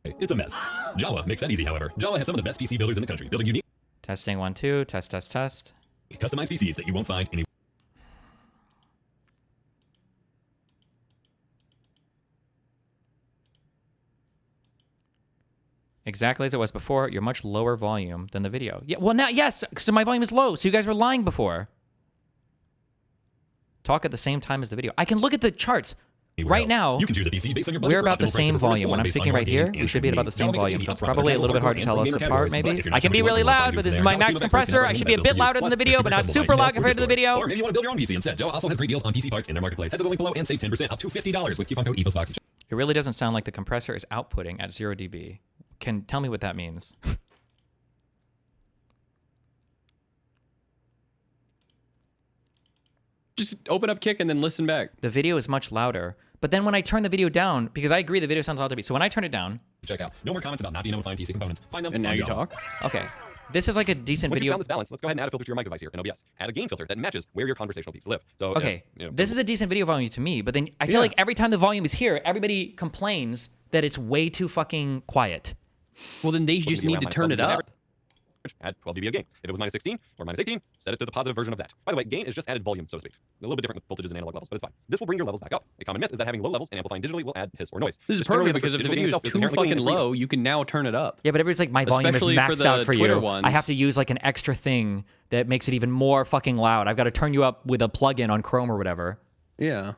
It's a mess. Java makes that easy, however. Java has some of the best PC builders in the country, building unique... Testing 1, 2. Test. Customized PCs that you won't find anywhere. Exactly as it was before. You're much lower volume than the video. Yeah, well, now, yes, so my volume is low, so you guys were lying before. Talk at the same time as the video. I can look at the charts. Right now, you can choose a PC based on your budget we're for about the optimal price same performance volume. or When I'm based speaking on right your here, gaming we should be at about the same Java makes it volume. easy So to it's optimize probably a little bit hard to and tell us gaming apart, categories, but maybe. if you're I not can be sure which really one you loud, want but to this is use my there, max just compressor. I should be a bit louder than the video, but not super loud compared to the video. Or maybe you want to build your own PC instead. Java also has great deals on PC parts in their marketplace. Head to the link below and save 10% up to $50 with coupon code EPOSBOX. It really doesn't sound like the compressor is outputting at 0 dB. Can tell me what that means. Just open up Kick and then listen back. The video is much louder. But then when I turn the video down, because I agree the video sounds loud to me, so when I turn it down... Check out. No more comments about not being able to find PC components. Find them and now on you Java. talk. Okay. This is like a decent Once video. you found this balance, let's go ahead and add a filter to your mic device here in OBS. Add a gain filter that matches where your conversational peaks live. So Okay, this is a decent video volume to me, but then I feel Yeah. like every time the volume is here, everybody complains that it's way too fucking quiet. Well, then they just need to turn it up. Add 12 dB of gain. If it was minus 16 or minus 18, set it to the positive version of that. By the way, gain is just added volume, so to speak. A little bit different with voltages and analog levels, but it's fine. This will bring your levels back up. A common myth is that having low levels and amplifying digitally will add hiss or noise. This is generally perfect because if the digital gain video is itself too inherently clean fucking and free. low, you can now turn it up. Yeah, but everybody's like, my volume Especially is for maxed the out for Twitter you. ones. I have to use like an extra thing that makes it even more fucking loud. I've got to turn you up with a plugin on Chrome or whatever. Yeah.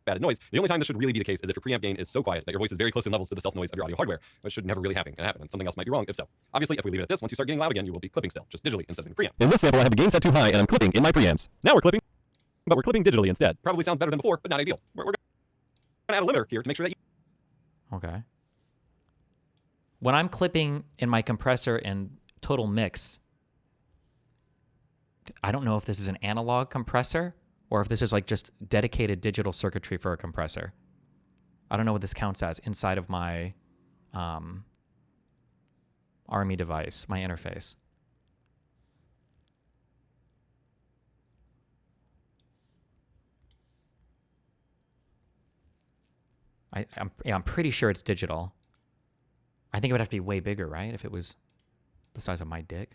Added noise. The only time this should really be the case is if your preamp gain is so quiet that your voice is very close in levels to the self noise of your audio hardware, which should never really happen. And something else might be wrong if so. Obviously, if we leave it at this, once you start getting loud again, you will be clipping still, just digitally instead of in preamp. In this sample, I have the gain set too high, and I'm clipping in my preamps. Now we're clipping, but we're clipping digitally instead. Probably sounds better than before, but not ideal. We're going to add a limiter here to make sure that you... Okay. When I'm clipping in my compressor and total mix, I don't know if this is an analog compressor or if this is like just dedicated digital circuitry for a compressor. I don't know what this counts as inside of my Army device, my interface. I'm pretty sure it's digital. I think it would have to be way bigger, right? If it was the size of my dick.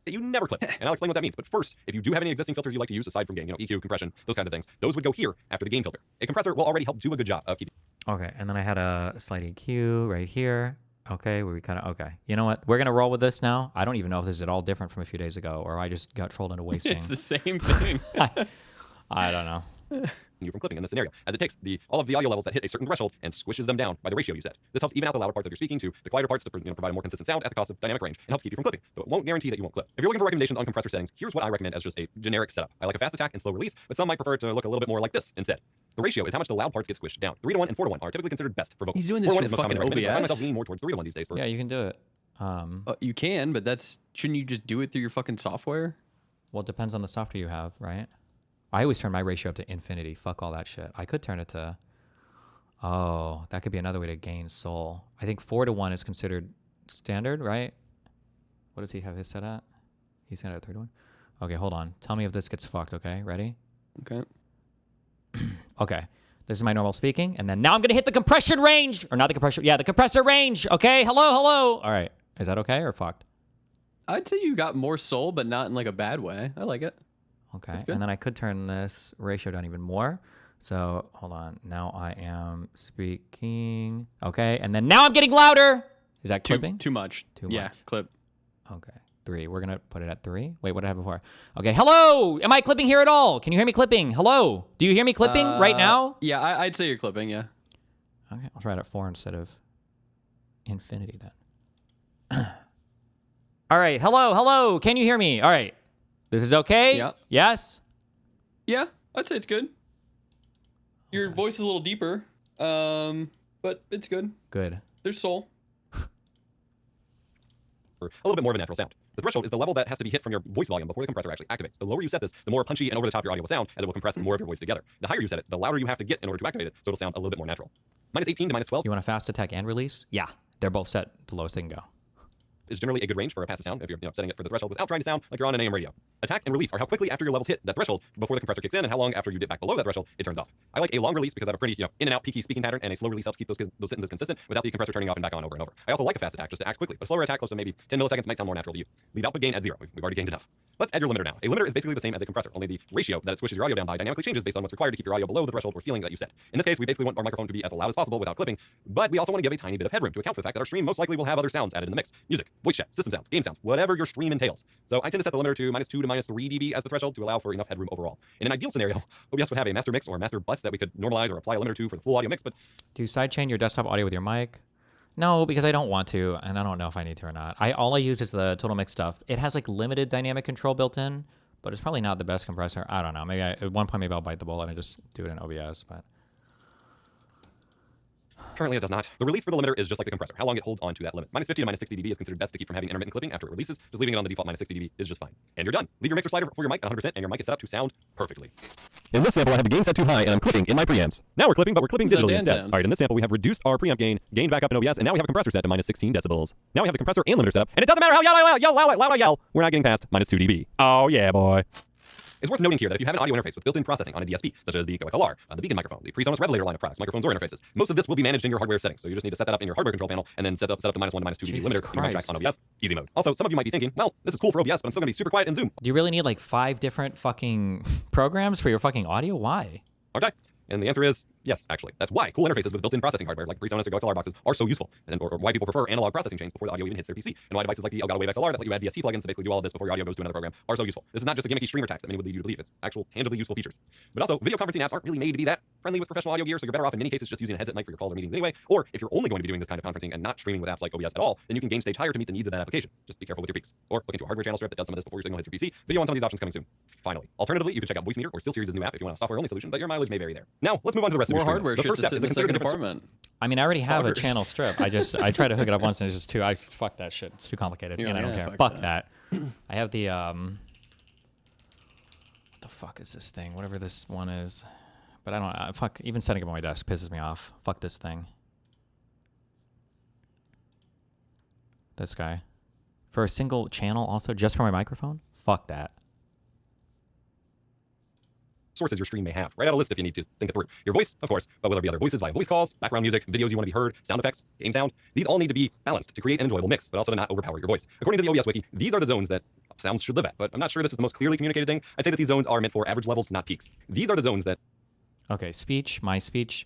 that you never clip. And I'll explain what that means. But first, if you do have any existing filters you like to use aside from gain, EQ, compression, those kinds of things, those would go here after the gain filter. A compressor will already help do a good job of keeping... Okay, and then I had a slight EQ right here. Okay, where we kind of, okay. You know what? We're going to roll with this now. I don't even know if this is at all different from a few days ago, or I just got trolled into wasting. It's the same thing. I don't know. You from clipping in this scenario, as it takes all of the audio levels that hit a certain threshold and squishes them down by the ratio you set. This helps even out the louder parts of your speaking to the quieter parts to provide a more consistent sound at the cost of dynamic range and helps keep you from clipping, though it won't guarantee that you won't clip. If you're looking for recommendations on compressor settings, here's what I recommend as just a generic setup. I like a fast attack and slow release, but some might prefer it to look a little bit more like this instead. The ratio is how much the loud parts get squished down. 3:1 and 4:1 are typically considered best for vocals. He's doing this 4:1 for is most commonly fucking recommended, but I find myself OBS. leaning more towards 3:1 these days. Yeah, you can do it. You can, but shouldn't you just do it through your fucking software? Well, it depends on the software you have, right? I always turn my ratio up to infinity. Fuck all that shit. I could turn it to... Oh, that could be another way to gain soul. I think 4:1 is considered standard, right? What does he have his set at? He's set at 3:1. Okay, hold on. Tell me if this gets fucked, okay? Ready? Okay. Okay. This is my normal speaking, and then now I'm going to hit the compression range! Or not the compression... Yeah, the compressor range! Okay, hello, hello! All right. Is that okay or fucked? I'd say you got more soul, but not in like a bad way. I like it. Okay, and then I could turn this ratio down even more. So, hold on. Now I am speaking. Okay, and then now I'm getting louder. Is that clipping? Too much. Too Yeah, much. clip. Okay. 3. We're going to put it at 3. Wait, what did I have before? Okay, hello! Am I clipping here at all? Can you hear me clipping? Hello? Do you hear me clipping right now? Yeah, I'd say you're clipping, yeah. Okay, I'll try it at 4 instead of infinity then. All right, hello. Can you hear me? All right. This is okay? Yeah. Yes? Yeah, I'd say it's good. Your voice is a little deeper, but it's good. Good. There's soul. A little bit more of a natural sound. The threshold is the level that has to be hit from your voice volume before the compressor actually activates. The lower you set this, the more punchy and over the top your audio will sound, as it will compress more of your voice together. The higher you set it, the louder you have to get in order to activate it, so it'll sound a little bit more natural. -18 to -12. You want a fast attack and release? Yeah, they're both set the lowest they can go. Is generally a good range for a passive sound if you're setting it for the threshold without trying to sound like you're on an AM radio. Attack and release are how quickly after your levels hit that threshold before the compressor kicks in and how long after you dip back below that threshold it turns off. I like a long release because I have a pretty in and out peaky speaking pattern, and a slow release helps keep those sentences consistent without the compressor turning off and back on over and over. I also like a fast attack just to act quickly, but a slower attack close to maybe 10 milliseconds might sound more natural to you. Leave output gain at 0. We've already gained enough. Let's add your limiter now. A limiter is basically the same as a compressor, only the ratio that it squishes your audio down by dynamically changes based on what's required to keep your audio below the threshold or ceiling that you set. In this case, we basically want our microphone to be as loud as possible without clipping, but we also want to give a tiny bit of headroom to account for the fact that our stream most likely will have other sounds added in the mix. Music, voice chat, system sounds, game sounds, whatever your stream entails. So I tend to set the limiter to -2 to -3 dB as the threshold to allow for enough headroom overall. In an ideal scenario, OBS would have a master mix or a master bus that we could normalize or apply a limiter to for the full audio mix, but... Do you sidechain your desktop audio with your mic? No, because I don't want to, and I don't know if I need to or not. All I use is the total mix stuff. It has like limited dynamic control built in, but it's probably not the best compressor. I don't know. Maybe at one point, maybe I'll bite the bullet and just do it in OBS, but... Currently, it does not. The release for the limiter is just like the compressor, how long it holds on to that limit. -50 to -60 dB is considered best to keep from having intermittent clipping after it releases. Just leaving it on the default -60 dB is just fine. And you're done. Leave your mixer slider for your mic at 100%, and your mic is set up to sound perfectly. In this sample, I have the gain set too high, and I'm clipping in my preamps. Now we're clipping, but we're clipping digitally instead. All right, in this sample, we have reduced our preamp gain, gained back up in OBS, and now we have a compressor set to -16 decibels. Now we have the compressor and limiter set up, and it doesn't matter how loud I yell, we're not getting past -2 dB. Oh yeah, boy. It's worth noting here that if you have an audio interface with built-in processing on a DSP, such as the GoXLR, the Beacon microphone, the PreSonus Revelator line of products, microphones or interfaces, most of this will be managed in your hardware settings. So you just need to set that up in your hardware control panel and then set up the -1 to -2 dB limiter in your mic tracks on OBS. Easy mode. Also, some of you might be thinking, well, this is cool for OBS, but I'm still going to be super quiet in Zoom. Do you really need like 5 different fucking programs for your fucking audio? Why? Aren't I? And the answer is yes, actually. That's why cool interfaces with built-in processing hardware like PreSonus or GoXLR boxes are so useful, or why people prefer analog processing chains before the audio even hits their PC, and why devices like the Elgato Wave XLR that let you add DST plugins to basically do all of this before your audio goes to another program are so useful. This is not just a gimmicky streamer tax that many would lead you to believe. It's actual, tangibly useful features. But also, video conferencing apps aren't really made to be that friendly with professional audio gear, so you're better off in many cases just using a headset mic for your calls or meetings anyway. Or if you're only going to be doing this kind of conferencing and not streaming with apps like OBS at all, then you can gain stage higher to meet the needs of that application. Just be careful with your peaks. Or look into a hardware channel strip that does some of this before your signal hits your PC. Video on some of these options coming soon. Finally. Alternatively, you can check out VoiceMeter or StillSeries' new app if you want a software-only solution, but your mileage may vary there. Now, let's move on to the rest of your stream. The first step is to consider the difference. I mean, I already have a channel strip. I try to hook it up once and it's just fuck that shit. It's too complicated and I don't care. Fuck that. I have the what the fuck is this thing? Whatever this one is. But I don't fuck, even setting up on my desk pisses me off. Fuck this thing. This guy. For a single channel also, just for my microphone? Fuck that. Sources your stream may have. Write out a list if you need to think it through. Your voice, of course, but will there be other voices via voice calls, background music, videos you want to be heard, sound effects, game sound? These all need to be balanced to create an enjoyable mix, but also to not overpower your voice. According to the OBS wiki, these are the zones that sounds should live at, but I'm not sure this is the most clearly communicated thing. I'd say that these zones are meant for average levels, not peaks. These are the zones that... Okay, speech, my speech.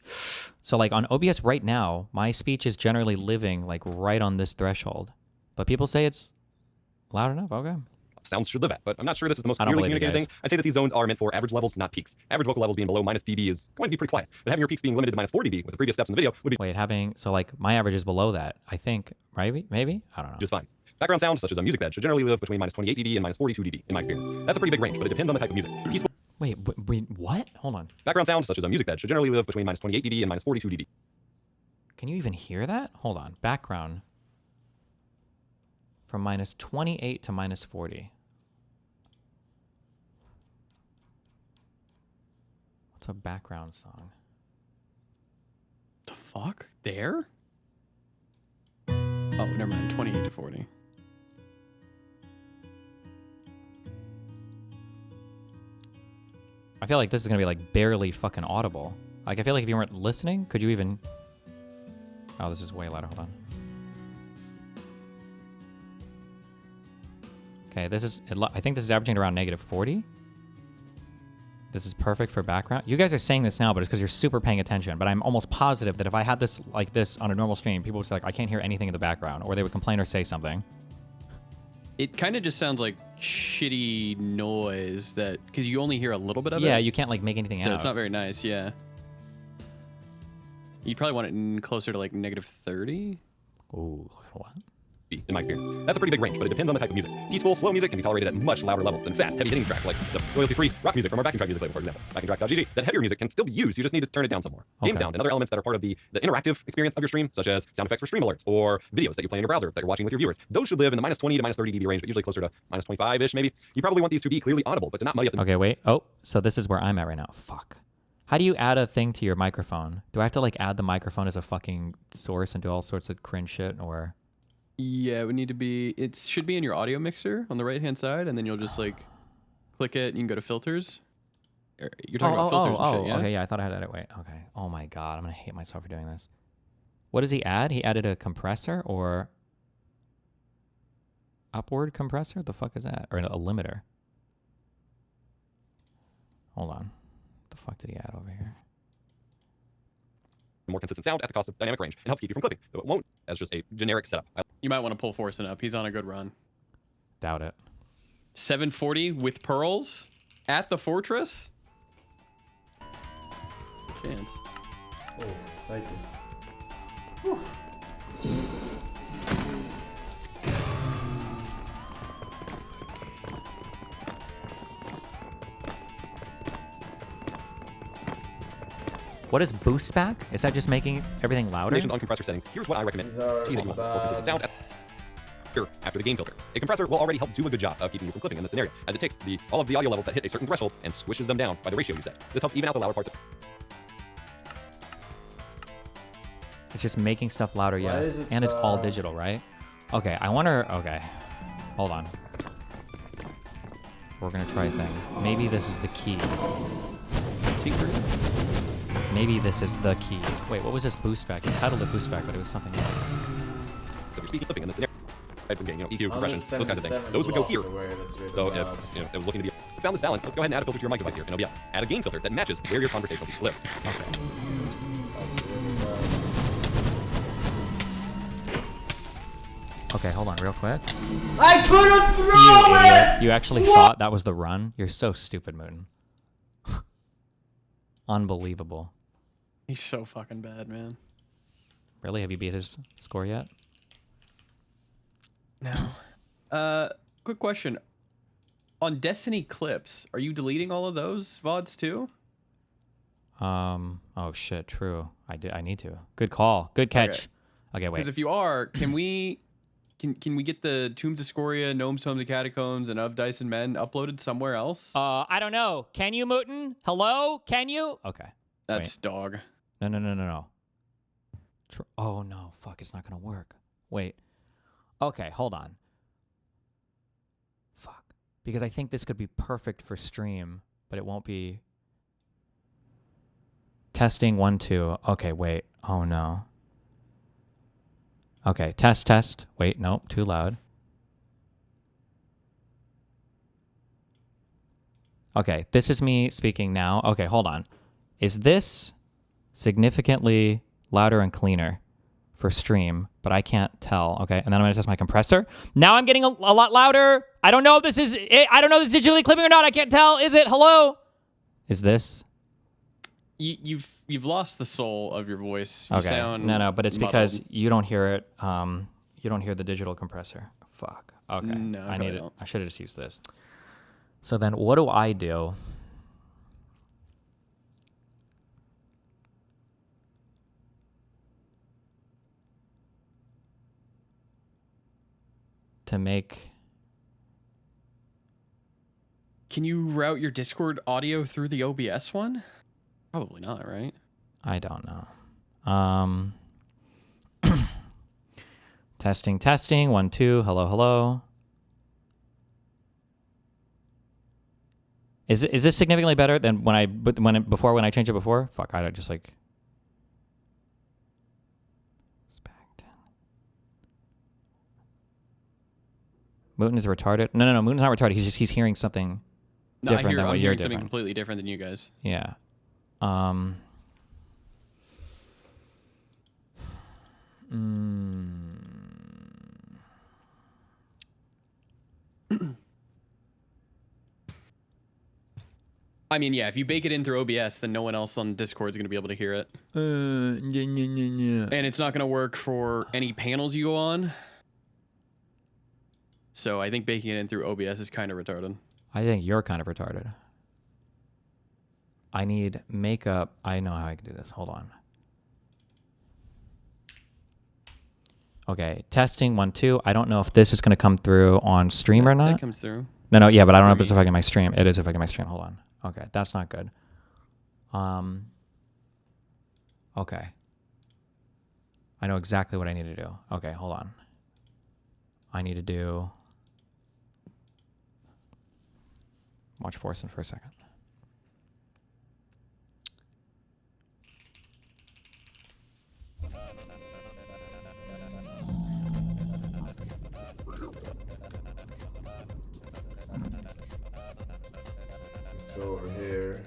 So like on OBS right now, my speech is generally living like right on this threshold, but people say it's loud enough. Okay. Sounds should live at, but I'm not sure this is the most clearly communicated thing. I'd say that these zones are meant for average levels, not peaks. Average vocal levels being below -dB is going to be pretty quiet, but having your peaks being limited to -4 dB with the previous steps in the video would be... Wait, so like my average is below that, I think, right? Maybe? I don't know. Just fine. Background sound, such as a music bed, should generally live between -28 dB and -42 dB, in my experience. That's a pretty big range, but it depends on the type of music. Peaceful... Wait, what? Hold on. Background sound, such as a music bed, should generally live between -28 dB and -42 dB. Can you even hear that? Hold on. Background. From -28 to -40. What's a background song? The fuck? There? Oh, never mind. 28 to 40. I feel like this is gonna be like barely fucking audible. Like I feel like if you weren't listening, could you even... Oh, this is way louder. Hold on. Okay, this is... I think this is averaging around -40. This is perfect for background. You guys are saying this now, but it's because you're super paying attention. But I'm almost positive that if I had this like this on a normal stream, people would say like, I can't hear anything in the background, or they would complain or say something. It kind of just sounds like shitty noise that because you only hear a little bit of it. Yeah, you can't like make anything so out. it's not very nice. Yeah. You'd probably want it closer to like -30. Ooh, what? In my experience. That's a pretty big range, but it depends on the type of music. Peaceful, slow music can be tolerated at much louder levels than fast, heavy-hitting tracks like the royalty-free rock music from our backing track music label, for example. Backingtrack.gg. That heavier music can still be used, you just need to turn it down some more. Game sound and other elements that are part of the interactive experience of your stream, such as sound effects for stream alerts or videos that you play in your browser that you're watching with your viewers. Those should live in the -20 to -30 dB range, but usually closer to -25-ish maybe. You probably want these to be clearly audible, but to not muddy up the... Okay, wait. Oh, so this is where I'm at right now. Fuck. How do you add a thing to your microphone? Do I have to like add the microphone as a fucking source and do all sorts of cringe shit, or... Yeah, it would need to be. It should be in your audio mixer on the right-hand side, and then you'll just like click it. And you can go to filters. You're talking about filters and shit, yeah? Okay, yeah, I thought I had it. Wait, okay. Oh my god, I'm gonna hate myself for doing this. What does he add? He added a compressor or upward compressor? The fuck is that? Or a limiter? Hold on. What the fuck did he add over here? More consistent sound at the cost of dynamic range and helps keep you from clipping, though it won't as just a generic setup. You might want to pull Forsen up. He's on a good run. Doubt it. 740 with pearls at the fortress. Chance. Oh, thank you. What is boost back? Is that just making everything louder? On compressor settings, here's what I recommend. See that you want more consistent sound after the gain filter. A compressor will already help do a good job of keeping you from clipping in this scenario, as it takes all of the audio levels that hit a certain threshold and squishes them down by the ratio you set. This helps even out the louder parts of... It's just making stuff louder, yes. And it's all digital, right? Okay, I wonder... Okay. Hold on. We're gonna try a thing. Maybe this is the key. Maybe this is the key. Wait, what was this boost back? It titled it boost back, but it was something else. So if you're speaking clipping in this scenario, right from gain, EQ, compression, those kinds of things, those would go here. So if it was looking to be... found this balance, let's go ahead and add a filter to your mic device here in OBS. Add a gain filter that matches where your conversational beats live. Okay. Okay, hold on real quick. I couldn't throw it! You actually thought that was the run? You're so stupid, Mooten. Unbelievable. He's so fucking bad, man. Really? Have you beat his score yet? No. Quick question. On Destiny clips, are you deleting all of those VODs too? Oh shit, true. I need to. Good call. Good catch. Okay, wait. Because if you are, can we get the Tombs of Scoria, Gnomes, Homes, and Catacombs, and Of Dice and Men uploaded somewhere else? I don't know. Can you, Mooten? Hello? Can you? Okay. That's dog. No. Oh no, fuck, it's not gonna work. Wait. Okay, hold on. Fuck. Because I think this could be perfect for stream, but it won't be. Testing 1, 2. Okay, wait. Oh no. Okay, test. Wait, nope, too loud. Okay, this is me speaking now. Okay, hold on. Is this significantly louder and cleaner for stream? But I can't tell. Okay, and then I'm gonna test my compressor. Now I'm getting a lot louder. I don't know if this is it. I don't know if this is digitally clipping or not. I can't tell. Is it? Hello? Is this? You've lost the soul of your voice. You Okay. sound No, but it's muddled. because you don't hear it. You don't hear the digital compressor. Fuck. Okay. No, I I need it. don't. I should have just used this. So then, what do I do? To make. Can you route your Discord audio through the OBS one? Probably not, right? I don't know. Testing. 1, 2. Hello. Is this significantly better than when I changed it before? Fuck, I just like. Mooten is retarded. No. Mooten's not retarded. He's hearing something different than what I'm you're hearing something doing. completely different than you guys. Yeah. I mean, yeah, if you bake it in through OBS, then no one else on Discord is going to be able to hear it. And it's not going to work for any panels you go on. So I think baking it in through OBS is kind of retarded. I think you're kind of retarded. I need makeup. I know how I can do this. Hold on. Okay, testing 1, 2. I don't know if this is going to come through on stream or not. That comes through. No, yeah, but I don't know if it's affecting my stream. It is affecting my stream. Hold on. Okay, that's not good. Okay. I know exactly what I need to do. Okay, hold on. I need to do... Watch forsen for a second. It's over here.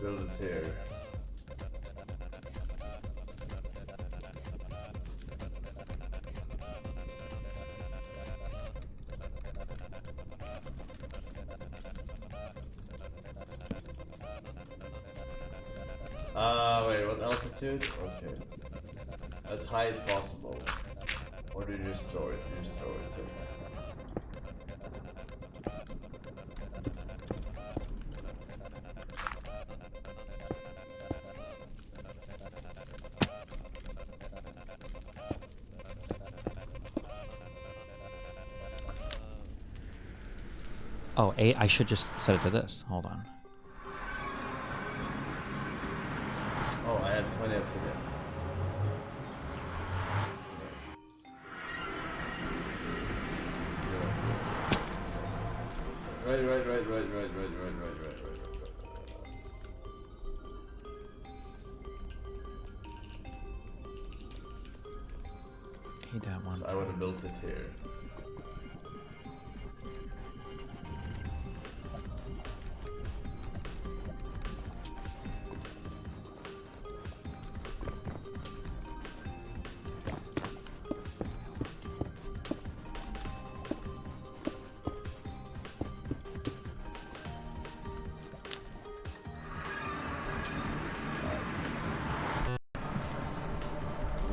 Build it here. Wait, what altitude? Okay. As high as possible. Or do you just throw it? You just throw it too. Oh, 8. I should just set it to this. Hold on. Oh, I had 20 obsidian. Right. So I would have built it here.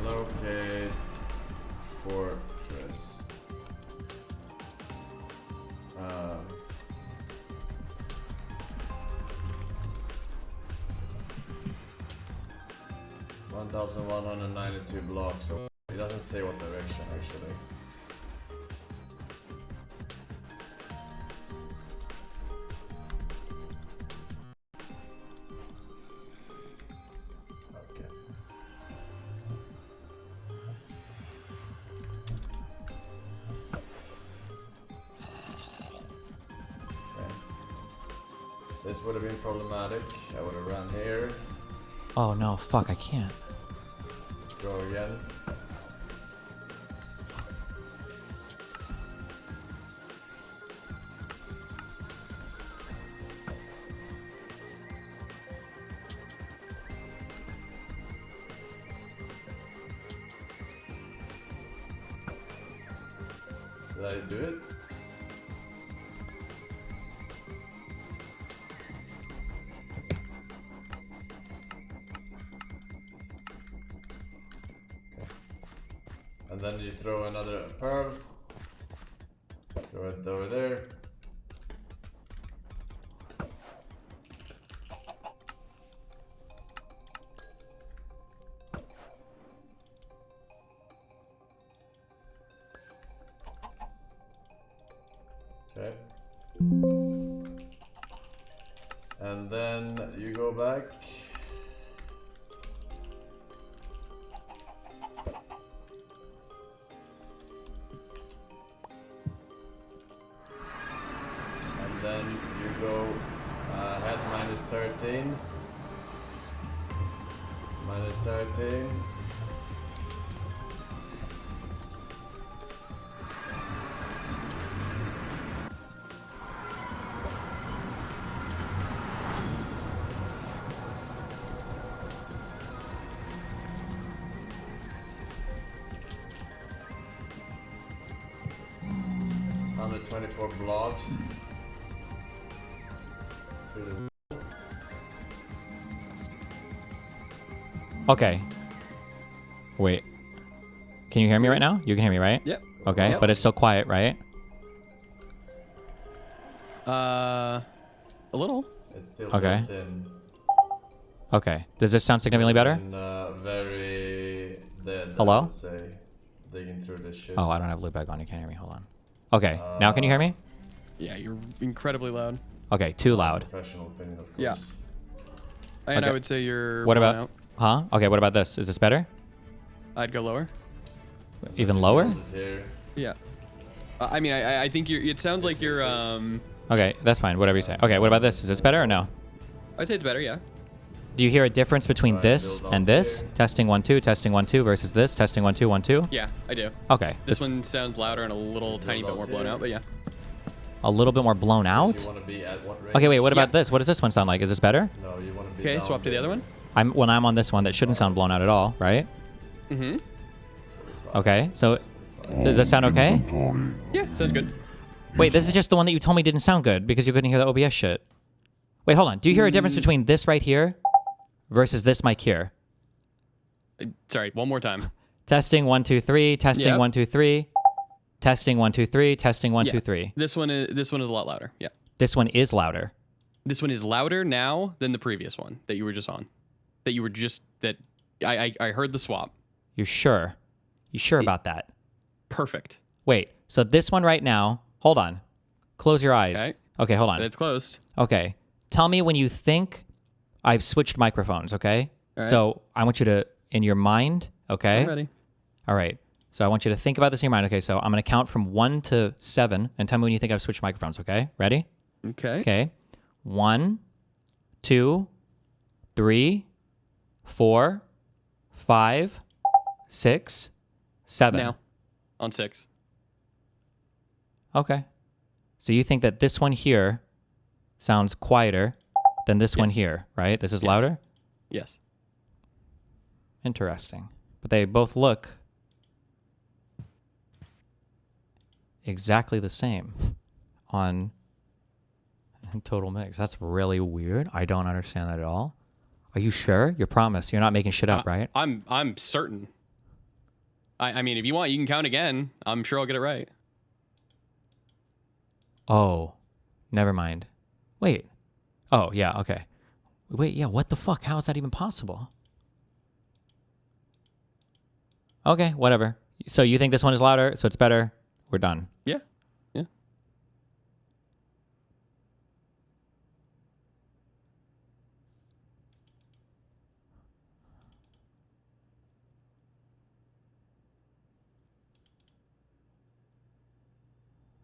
Locate fortress. 1,192 blocks, so it doesn't say what direction actually. Okay. This would have been problematic. I would have run here. Oh no, fuck, I can't. Throw again. Did I do it? And then you throw another pearl. Throw it over there. Okay. And then you go back. Then you go head -13. -13. 124 blocks. Okay. Wait. Can you hear me right now? You can hear me, right? Yep. Okay, Yep. but it's still quiet, right? A little. It's still Okay. built in. Okay. Does this sound significantly better? And, very dead, Hello? I would say. Digging through this shit. Oh, I don't have loopback on. You can't hear me. Hold on. Okay. Now can you hear me? Yeah, you're incredibly loud. Okay, too loud. Professional opinion, of course. Yeah. And I Okay. would say you're. What blown about? out. Huh? Okay. What about this? Is this better? I'd go lower. Even lower? Yeah. I mean, I think you're. It sounds like you're. Okay, that's fine. Whatever you say. Okay. What about this? Is this better or no? I'd say it's better. Yeah. Do you hear a difference between this and this? Testing 1 2, testing 1 2 versus this testing 1 2 1 2. Yeah, I do. Okay. This one sounds louder and a little tiny bit more blown out, but yeah. A little bit more blown out. Okay, wait. What about this? What does this one sound like? Is this better? No, you want to be. Okay, down swap to the there. other one. When I'm on this one, that shouldn't sound blown out at all, right? Mm-hmm. Okay. So, does that sound okay? Yeah, sounds good. Wait, this is just the one that you told me didn't sound good because you couldn't hear the OBS shit. Wait, hold on. Do you hear a difference between this right here versus this mic here? Sorry, one more time. Testing 1 2 3. Testing Yep. 1 2 3. Testing 1 2 3. Testing 1 Yeah. 2 3. This one is a lot louder. Yeah. This one is louder. This one is louder now than the previous one that you were just on. I heard the swap. You sure? You sure about that? Perfect. Wait. So this one right now. Hold on. Close your eyes. Okay. Okay, hold on. It's closed. Okay. Tell me when you think I've switched microphones, okay? All right. So I want you to, in your mind, okay? I'm ready. All right. So I want you to think about this in your mind. Okay, so I'm going to count from 1 to 7 and tell me when you think I've switched microphones, okay? Ready? Okay. Okay. 1, 2, 3, 4, 5, 6, 7. Now. On 6. Okay. So you think that this one here sounds quieter than this one here, right? This is louder? Yes. Interesting. But they both look exactly the same on Total Mix. That's really weird. I don't understand that at all. Are you sure? You promise? You're not making shit up, right? I'm certain. I mean, if you want, you can count again. I'm sure I'll get it right. Oh, never mind. Wait. Oh, yeah, okay. Wait, yeah, what the fuck? How is that even possible? Okay, whatever. So you think this one is louder, so it's better? We're done. Yeah. Yeah.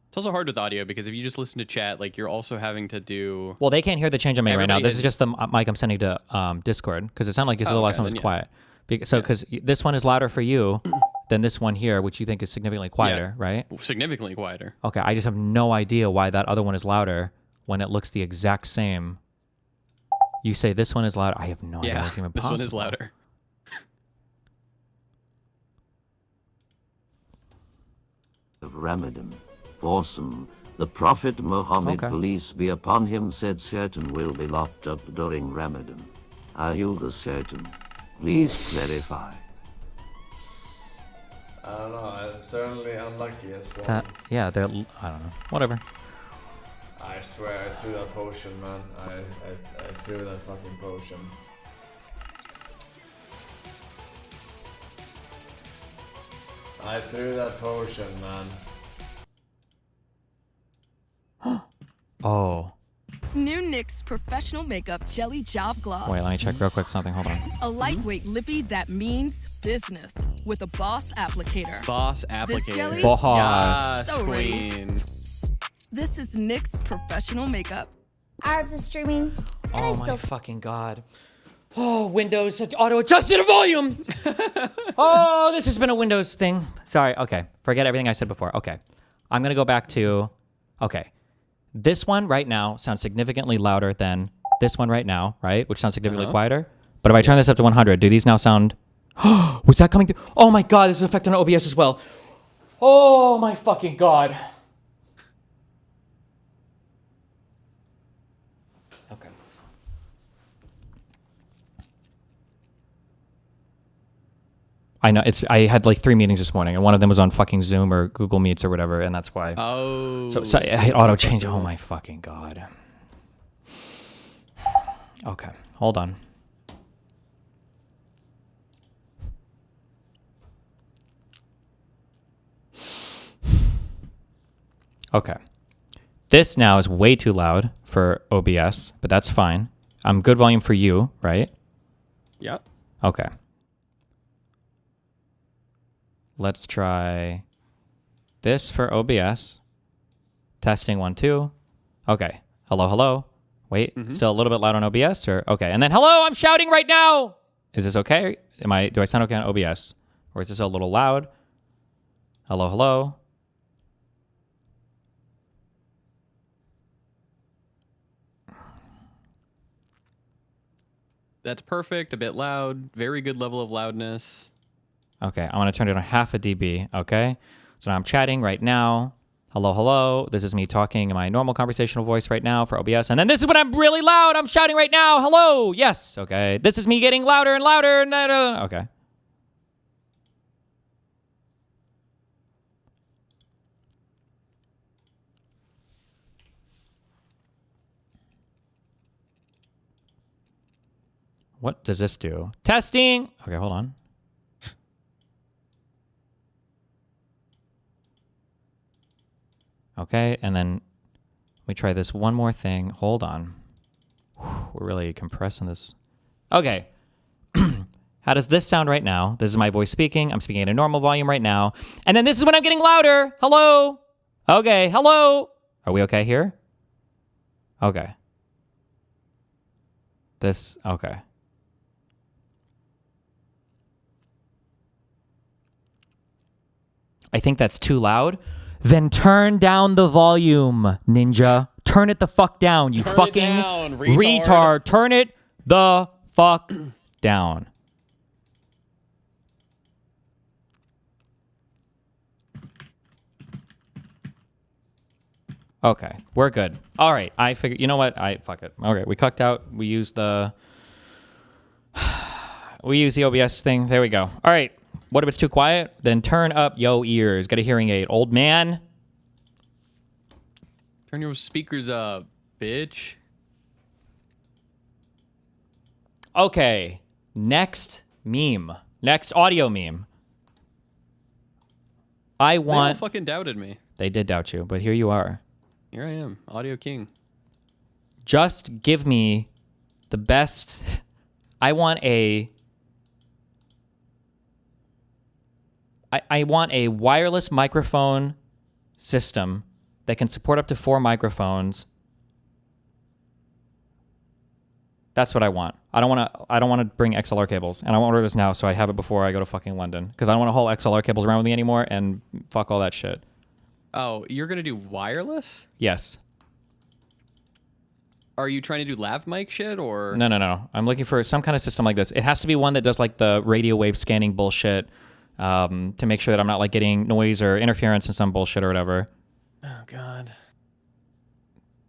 It's also hard with audio because if you just listen to chat, like you're also having to do. Well, they can't hear the change I'm making right now. Everybody This is just the mic I'm sending to Discord because it sounded like the last one was then, yeah. quiet. Because this one is louder for you than this one here, which you think is significantly quieter, right? Significantly quieter. Okay, I just have no idea why that other one is louder when it looks the exact same. You say this one is louder. I have no idea what's even this possible. one is louder. Of Ramadan, forsen, the Prophet Muhammad, peace be upon him, said certain will be locked up during Ramadan. Are you the certain? Please clarify. I don't know. I'm certainly unlucky as well. Yeah, they're. I don't know. Whatever. I swear I threw that potion, man. I threw that fucking potion. I threw that potion, man. Oh. New NYX Professional Makeup Jelly Job Gloss. Wait, let me check real quick something. Hold on. A lightweight lippy that means business with a Boss applicator. Boss applicator. This jelly? Boss. So ready. Queen. This is NYX Professional Makeup. Arabs are streaming. And Oh I my still fucking god. Oh, Windows auto-adjusted volume! Oh, this has been a Windows thing. Sorry, okay. Forget everything I said before. Okay. I'm going to go back to... Okay. This one right now sounds significantly louder than this one right now, right? Which sounds significantly quieter. But if I turn this up to 100, do these now sound... Was that coming through? Oh my god, this is affecting OBS as well. Oh my fucking god. I know I had like 3 meetings this morning, and one of them was on fucking Zoom or Google Meets or whatever, and that's why. Oh. So I hit auto change. Oh my fucking god. Okay, hold on. Okay. This now is way too loud for OBS, but that's fine. I'm good volume for you, right? Yep. Okay. Let's try this for OBS. Testing 1, 2. Okay. Hello, hello. Wait, still a little bit loud on OBS or okay. And then hello, I'm shouting right now. Is this okay? Do I sound okay on OBS? Or is this a little loud? Hello, hello. That's perfect. A bit loud. Very good level of loudness. Okay, I'm going to turn it on half a dB, okay? So now I'm chatting right now. Hello, hello. This is me talking in my normal conversational voice right now for OBS. And then this is when I'm really loud. I'm shouting right now. Hello. Yes. Okay. This is me getting louder and louder. And okay. What does this do? Testing. Okay, hold on. Okay, and then we try this one more thing. Hold on. Whew, we're really compressing this. Okay. How does this sound right now? This is my voice speaking. I'm speaking at a normal volume right now. And then this is when I'm getting louder. Hello. Okay, hello. Are we okay here? Okay. This, okay. I think that's too loud. Then turn down the volume, ninja. Turn it the fuck down, you fucking down, retard. Turn it the fuck down. Okay, we're good. All right, I figured, you know what? Fuck it. Okay, we cucked out. We use the OBS thing. There we go. All right. What if it's too quiet? Then turn up yo ears. Get a hearing aid, old man. Turn your speakers up, bitch. Okay. Next meme. Next audio meme. I want. They all fucking doubted me. They did doubt you, but here you are. Here I am, audio king. Just give me the best. I want a wireless microphone system that can support up to 4 microphones. That's what I want. I don't want to bring XLR cables, and I want to order this now so I have it before I go to fucking London, because I don't want to haul XLR cables around with me anymore, and fuck all that shit. Oh, you're gonna do wireless? Yes. Are you trying to do lav mic shit or? No. I'm looking for some kind of system like this. It has to be one that does like the radio wave scanning bullshit, to make sure that I'm not like getting noise or interference and some bullshit or whatever. Oh god.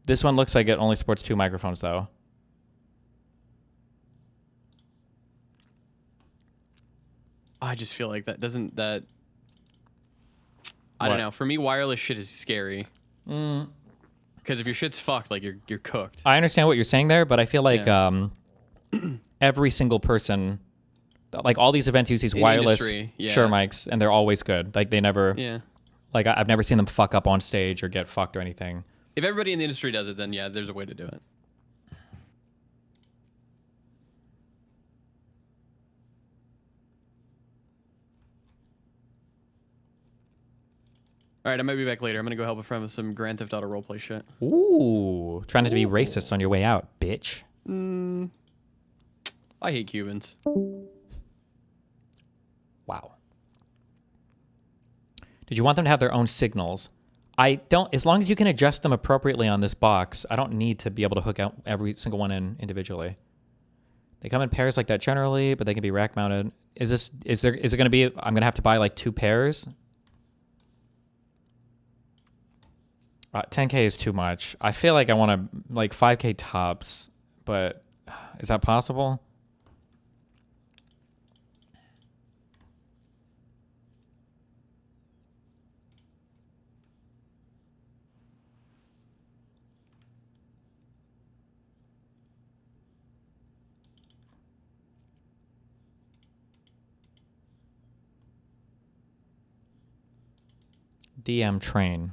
This one looks like it only supports 2 microphones though. I just feel like that doesn't that. I don't know. For me, wireless shit is scary. Because if your shit's fucked, like you're cooked. I understand what you're saying there, but I feel like every single person, like all these events use these wireless Shure mics, and they're always good. Like they never, like I've never seen them fuck up on stage or get fucked or anything. If everybody in the industry does it, then yeah, there's a way to do it. All right, I might be back later. I'm gonna go help a friend with some Grand Theft Auto roleplay shit. Ooh, trying not to be racist on your way out, bitch. I hate Cubans. Wow. Did you want them to have their own signals? I don't, as long as you can adjust them appropriately on this box, I don't need to be able to hook out every single one in individually. They come in pairs like that generally, but they can be rack mounted. Is it going to be, I'm going to have to buy like 2 pairs? 10K is too much. I feel like I want to like 5K tops, but is that possible? DM train.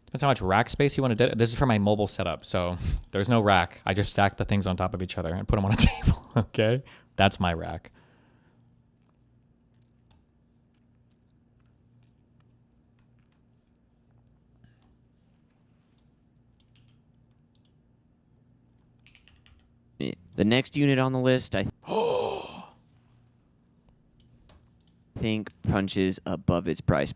Depends how much rack space you want to do. This is for my mobile setup, so there's no rack. I just stack the things on top of each other and put them on a table, okay? That's my rack. The next unit on the list, I think punches above its price.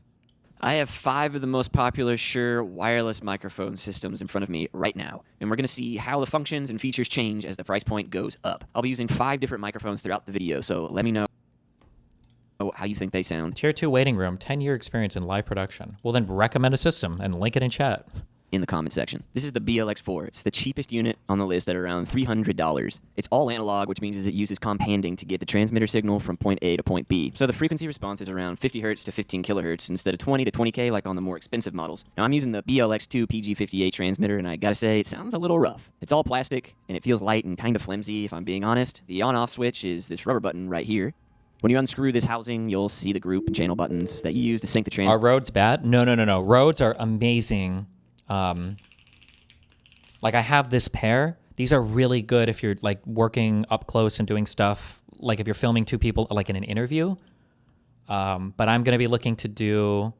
I have 5 of the most popular Shure wireless microphone systems in front of me right now, and we're going to see how the functions and features change as the price point goes up. I'll be using 5 different microphones throughout the video, so let me know how you think they sound. Tier 2 waiting room, 10-year experience in live production. We'll then recommend a system and link it in chat. In the comment section. This is the BLX4. It's the cheapest unit on the list at around $300. It's all analog, which means it uses comp-handing to get the transmitter signal from point A to point B. So the frequency response is around 50 Hz to 15 kHz instead of 20 to 20K like on the more expensive models. Now I'm using the BLX2 PG58 transmitter, and I gotta say, it sounds a little rough. It's all plastic, and it feels light and kind of flimsy, if I'm being honest. The on-off switch is this rubber button right here. When you unscrew this housing, you'll see the group and channel buttons that you use to sync the transmitter. Are Rhodes bad? No. Rhodes are amazing. Like I have this pair. These are really good if you're like working up close and doing stuff, like if you're filming 2 people like in an interview. But I'm going to be looking to do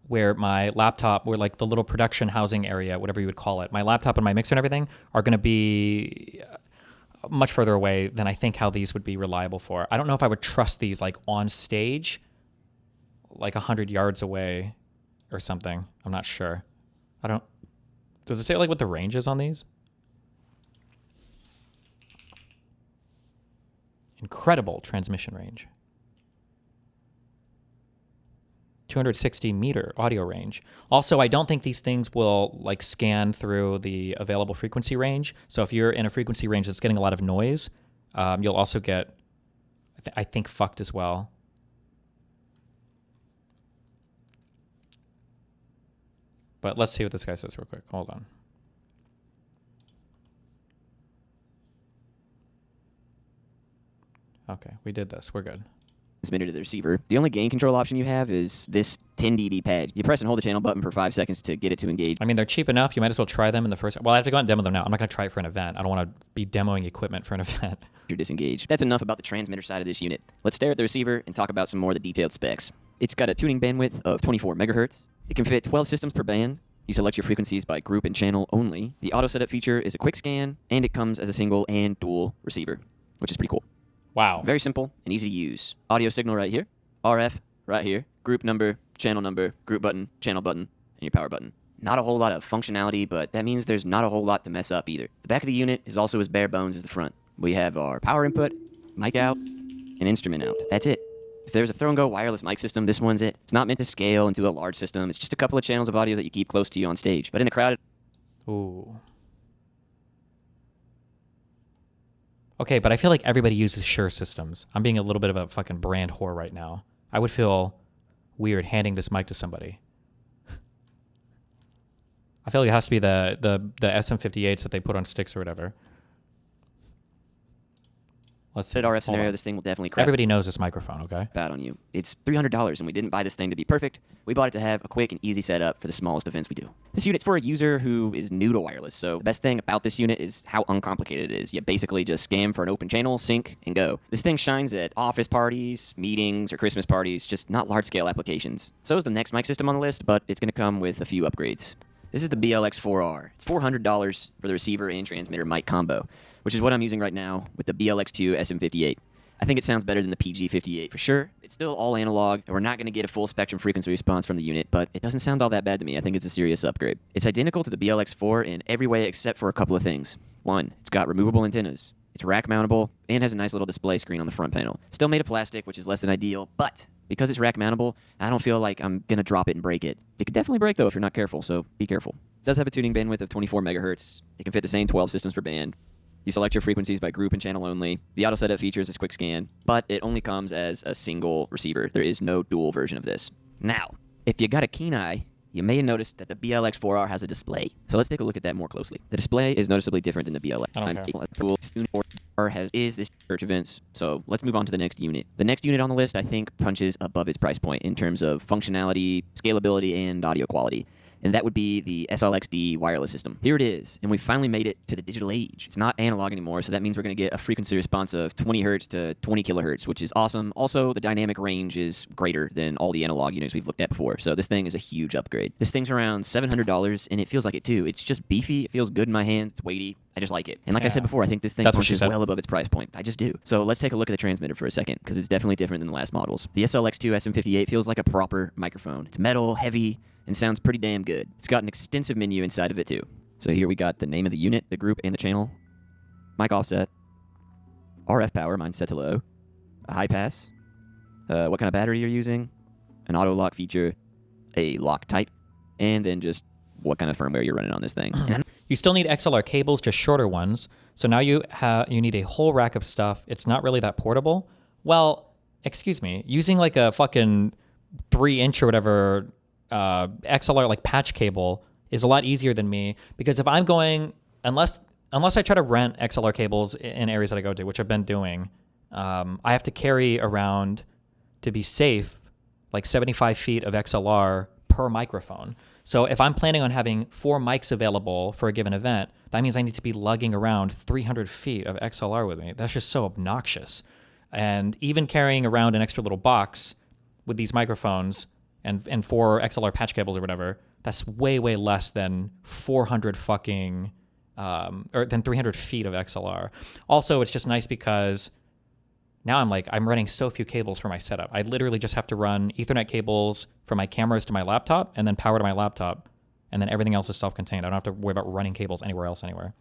where my laptop, where like the little production housing area, whatever you would call it, my laptop and my mixer and everything are going to be much further away than I think how these would be reliable for. I don't know if I would trust these like on stage, like 100 yards away or something. I'm not sure. Does it say like what the range is on these? Incredible transmission range. 260 meter audio range. Also, I don't think these things will like scan through the available frequency range. So if you're in a frequency range that's getting a lot of noise, you'll also get, I think, fucked as well. But let's see what this guy says real quick. Hold on. Okay, we did this. We're good. Transmitter to the receiver. The only gain control option you have is this 10 dB pad. You press and hold the channel button for 5 seconds to get it to engage. I mean, they're cheap enough. You might as well try them in the first... Well, I have to go out and demo them now. I'm not going to try it for an event. I don't want to be demoing equipment for an event. You're disengaged. That's enough about the transmitter side of this unit. Let's stare at the receiver and talk about some more of the detailed specs. It's got a tuning bandwidth of 24 megahertz. It can fit 12 systems per band. You select your frequencies by group and channel only. The auto setup feature is a quick scan, and it comes as a single and dual receiver, which is pretty cool. Wow. Very simple and easy to use. Audio signal right here. RF right here. Group number, group button, channel button, and your power button. Not a whole lot of functionality, but that means there's not a whole lot to mess up either. The back of the unit is also as bare bones as the front. We have our power input, mic out, and instrument out. That's it. If there's a throw-and-go wireless mic system, this one's it. It's not meant to scale into a large system. It's just a couple of channels of audio that you keep close to you on stage. But in a crowded... Ooh. Okay, but I feel like everybody uses Shure systems. I'm being a little bit of a fucking brand whore right now. I would feel weird handing this mic to somebody. I feel like it has to be the SM58s that they put on sticks or whatever. Let's see. In RF scenario, this thing will definitely crap. Everybody knows this microphone, okay? Bad on you. It's $300, and we didn't buy this thing to be perfect. We bought it to have a quick and easy setup for the smallest events we do. This unit's for a user who is new to wireless, so the best thing about this unit is how uncomplicated it is. You basically just scan for an open channel, sync, and go. This thing shines at office parties, meetings, or Christmas parties, just not large-scale applications. So is the next mic system on the list, but it's going to come with a few upgrades. This is the BLX4R. It's $400 for the receiver and transmitter mic combo, which is what I'm using right now with the BLX2 SM58. I think it sounds better than the PG58 for sure. It's still all analog, and we're not going to get a full spectrum frequency response from the unit, but it doesn't sound all that bad to me. I think it's a serious upgrade. It's identical to the BLX4 in every way except for a couple of things. One, it's got removable antennas. It's rack mountable and has a nice little display screen on the front panel. Still made of plastic, which is less than ideal, but because it's rack mountable, I don't feel like I'm going to drop it and break it. It could definitely break though if you're not careful, so be careful. It does have a tuning bandwidth of 24 megahertz. It can fit the same 12 systems per band. You select your frequencies by group and channel only. The auto setup features is quick scan, but it only comes as a single receiver. There is no dual version of this. Now, if you got a keen eye, you may have noticed that the BLX4R has a display. So let's take a look at that more closely. The display is noticeably different than the BLX. I don't care. Is this search events. So let's move on to the next unit. The next unit on the list, I think, punches above its price point in terms of functionality, scalability, and audio quality. And that would be the SLXD wireless system. Here it is, and we finally made it to the digital age. It's not analog anymore, so that means we're going to get a frequency response of 20 hertz to 20 kilohertz, which is awesome. Also, the dynamic range is greater than all the analog units we've looked at before, so this thing is a huge upgrade. This thing's around $700, and it feels like it too. It's just beefy, it feels good in my hands, it's weighty. I just like it. And like I said before, I think this thing punches well above its price point. I just do. So let's take a look at the transmitter for a second, because it's definitely different than the last models. The SLX2 SM58 feels like a proper microphone. It's metal, heavy, and sounds pretty damn good. It's got an extensive menu inside of it too. So here we got the name of the unit, the group, and the channel, mic offset, RF power, mine's set to low, a high pass, what kind of battery you're using, an auto lock feature, a lock type, and then just what kind of firmware you're running on this thing. You still need XLR cables, just shorter ones. So now you need a whole rack of stuff. It's not really that portable. Well, excuse me, using like a fucking 3-inch or whatever XLR like patch cable is a lot easier than me, because if I'm going, unless I try to rent XLR cables in areas that I go to, which I've been doing, I have to carry around, to be safe, like 75 feet of XLR per microphone. So if I'm planning on having 4 mics available for a given event, that means I need to be lugging around 300 feet of XLR with me. That's just so obnoxious. And even carrying around an extra little box with these microphones and 4 XLR patch cables or whatever, that's way, way less than 400 fucking, or than 300 feet of XLR. Also, it's just nice because now I'm running so few cables for my setup. I literally just have to run Ethernet cables from my cameras to my laptop and then power to my laptop, and then everything else is self-contained. I don't have to worry about running cables anywhere else anywhere.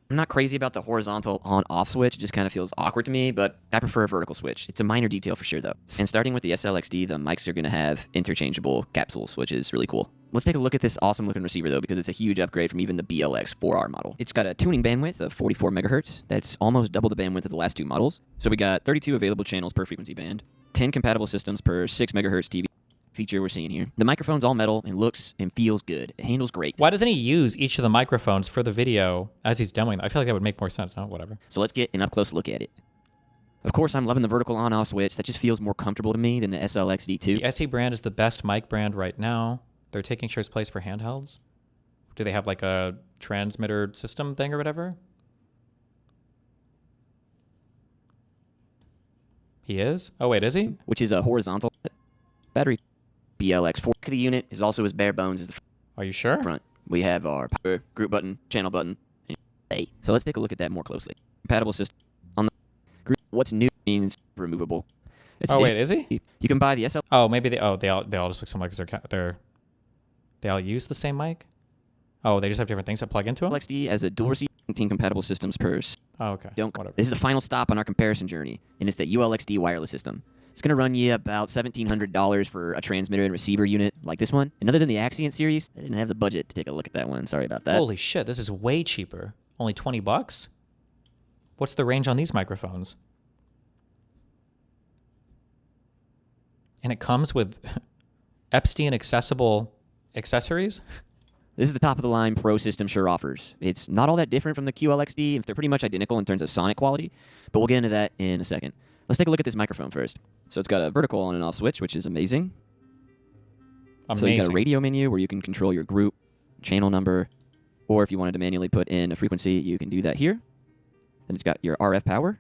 I'm not crazy about the horizontal on-off switch. It just kind of feels awkward to me, but I prefer a vertical switch. It's a minor detail for sure, though. And starting with the SLXD, the mics are going to have interchangeable capsules, which is really cool. Let's take a look at this awesome-looking receiver, though, because it's a huge upgrade from even the BLX 4R model. It's got a tuning bandwidth of 44 megahertz. That's almost double the bandwidth of the last 2 models. So we got 32 available channels per frequency band, 10 compatible systems per 6 megahertz TV feature we're seeing here. The microphone's all metal and looks and feels good. It handles great. Why doesn't he use each of the microphones for the video as he's demoing? I feel like that would make more sense. Oh, whatever. So let's get an up-close look at it. Of course, I'm loving the vertical on-off switch. That just feels more comfortable to me than the SLXD2. The SE brand is the best mic brand right now. They're taking Shure's place for handhelds. Do they have like a transmitter system thing or whatever? He is? Oh, wait, is he? Which is a horizontal battery. BLX4. The unit is also as bare bones as the Are you sure? front. We have our power, group button, channel button, and A. So let's take a look at that more closely. Compatible system on the group. What's new means removable. It's wait, is he? You can buy the SL. Oh, maybe they all just look similar because they all use the same mic. Oh, they just have different things that plug into them. XD as a dual receiver, 19 compatible systems per. Oh, okay. Whatever. This is the final stop on our comparison journey, and it's the ULXD wireless system. It's going to run you about $1,700 for a transmitter and receiver unit like this one. And other than the Axient series, I didn't have the budget to take a look at that one. Sorry about that. Holy shit, this is way cheaper. Only $20? What's the range on these microphones? And it comes with Epstein accessible accessories? This is the top of the line Pro system Shure offers. It's not all that different from the QLXD. They're pretty much identical in terms of sonic quality, but we'll get into that in a second. Let's take a look at this microphone first. So it's got a vertical on and off switch, which is amazing. So you got a radio menu where you can control your group, channel number, or if you wanted to manually put in a frequency, you can do that here. Then it's got your RF power.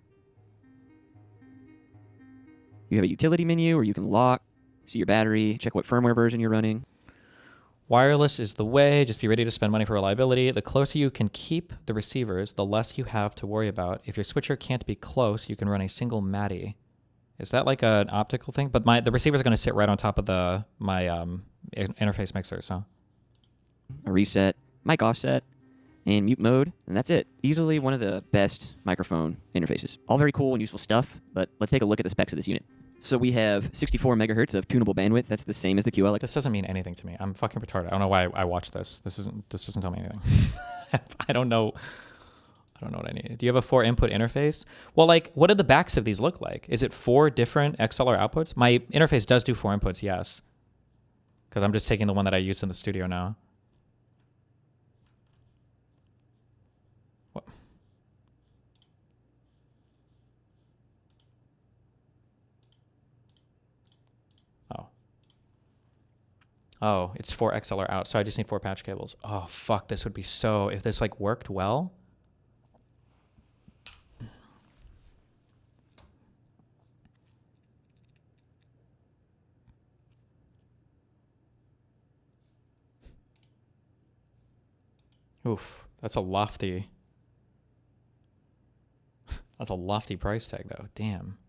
You have a utility menu where you can lock, see your battery, check what firmware version you're running. Wireless is the way. Just be ready to spend money for reliability. The closer you can keep the receivers, the less you have to worry about. If your switcher can't be close, you can run a single MADI. Is that like an optical thing? But the receivers are going to sit right on top of my interface mixer. So a reset, mic offset, and mute mode, and that's it. Easily one of the best microphone interfaces. All very cool and useful stuff, but let's take a look at the specs of this unit. So we have 64 megahertz of tunable bandwidth. That's the same as the QLX. This doesn't mean anything to me. I'm fucking retarded. I don't know why I watch this. This doesn't tell me anything. I don't know I don't know what I need. Do you have a 4-input interface? Well, like, what do the backs of these look like? Is it 4 different XLR outputs? My interface does do 4 inputs, yes. Because I'm just taking the one that I used in the studio now. What? Oh. Oh, it's 4 XLR out, so I just need 4 patch cables. Oh, fuck, this would be so... If this, like, worked well... Oof, that's a lofty... That's a lofty price tag, though. Damn.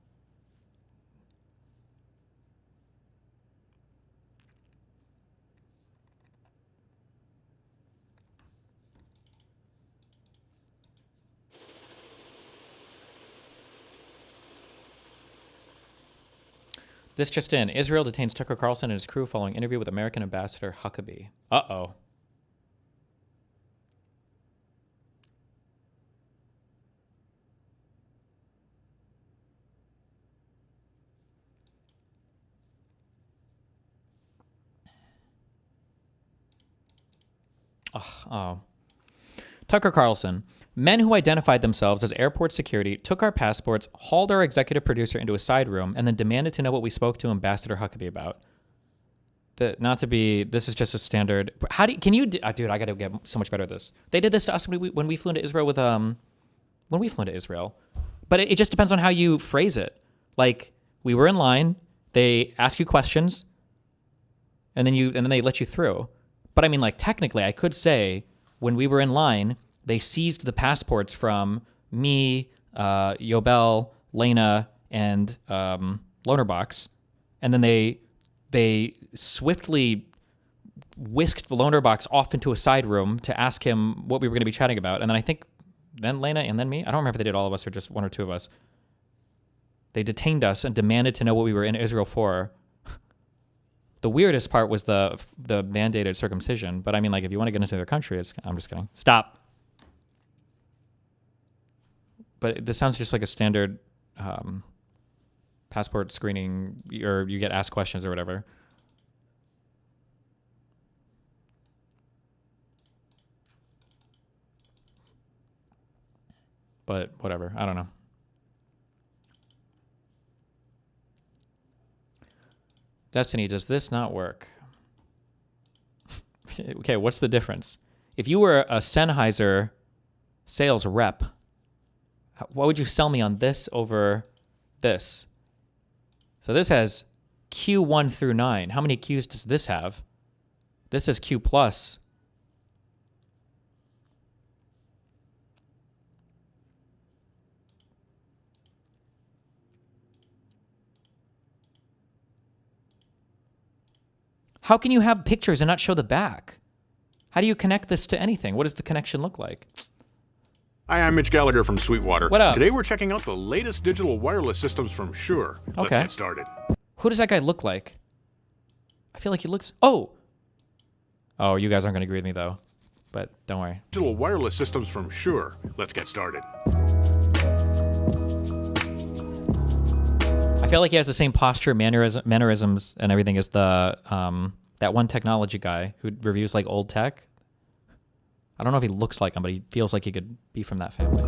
This just in. Israel detains Tucker Carlson and his crew following interview with American Ambassador Huckabee. Uh-oh. Oh. Tucker Carlson. Men who identified themselves as airport security took our passports, hauled our executive producer into a side room, and then demanded to know what we spoke to Ambassador Huckabee about. This is just a standard. How do you, can you, dude, I gotta get so much better at this. They did this to us when we flew into Israel with, when we flew into Israel. But it just depends on how you phrase it. Like, we were in line, they ask you questions, and then they let you through. But I mean, like, technically, I could say, when we were in line, they seized the passports from me, Yobel, Lena, and Lonerbox, and then they swiftly whisked Lonerbox off into a side room to ask him what we were going to be chatting about. And then I think then Lena and then me. I don't remember if they did all of us or just one or two of us. They detained us and demanded to know what we were in Israel for. The weirdest part was the mandated circumcision. But I mean, like, if you want to get into their country, I'm just kidding. Stop. But this sounds just like a standard passport screening, or you get asked questions or whatever. But whatever, I don't know. Destiny, does this not work? Okay, what's the difference? If you were a Sennheiser sales rep, what would you sell me on this over this? So this has Q1 through 9. How many Qs does this have? This is Q+. How can you have pictures and not show the back? How do you connect this to anything? What does the connection look like? Hi, I'm Mitch Gallagher from Sweetwater. What up? Today we're checking out the latest digital wireless systems from Shure. Let's Okay. get started. Who does that guy look like? I feel like he looks... Oh, you guys aren't going to agree with me, though. But don't worry. Digital wireless systems from Shure. Let's get started. I feel like he has the same posture, mannerisms, and everything as the that one technology guy who reviews like old tech. I don't know if he looks like him, but he feels like he could be from that family.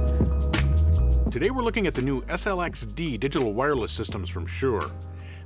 Today we're looking at the new SLXD digital wireless systems from Shure.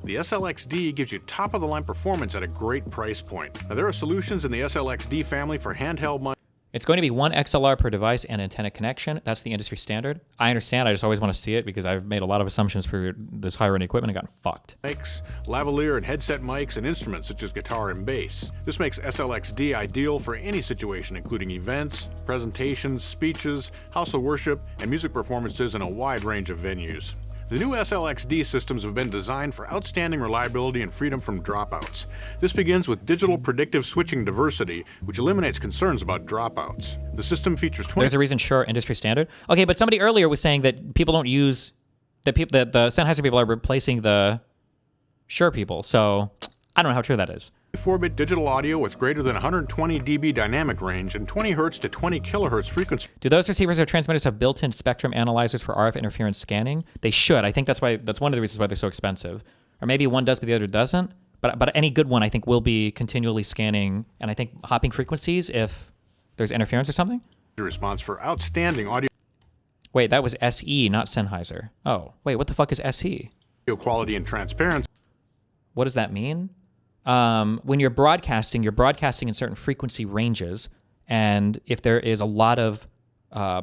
The SLXD gives you top-of-the-line performance at a great price point. Now, there are solutions in the SLXD family for handheld mics. It's going to be 1 XLR per device and antenna connection. That's the industry standard. I understand. I just always want to see it because I've made a lot of assumptions for this higher-end equipment and gotten fucked. Mics, lavalier and headset mics, and instruments such as guitar and bass. This makes SLXD ideal for any situation, including events, presentations, speeches, house of worship, and music performances in a wide range of venues. The new SLXD systems have been designed for outstanding reliability and freedom from dropouts. This begins with digital predictive switching diversity, which eliminates concerns about dropouts. The system features 20... There's a reason Shure industry standard. Okay, but somebody earlier was saying that people don't use... that the Sennheiser people are replacing the Shure people, so I don't know how true that is. 4-bit digital audio with greater than 120 dB dynamic range and 20 Hz to 20 kHz frequency. Do those receivers or transmitters have built-in spectrum analyzers for RF interference scanning? They should. I think that's one of the reasons why they're so expensive. Or maybe one does, but the other doesn't. But any good one, I think, will be continually scanning, and I think hopping frequencies if there's interference or something. Response for outstanding audio. Wait, that was SE, not Sennheiser. Oh, wait, what the fuck is SE? Quality and transparency. What does that mean? When you're broadcasting in certain frequency ranges, and if there is a lot of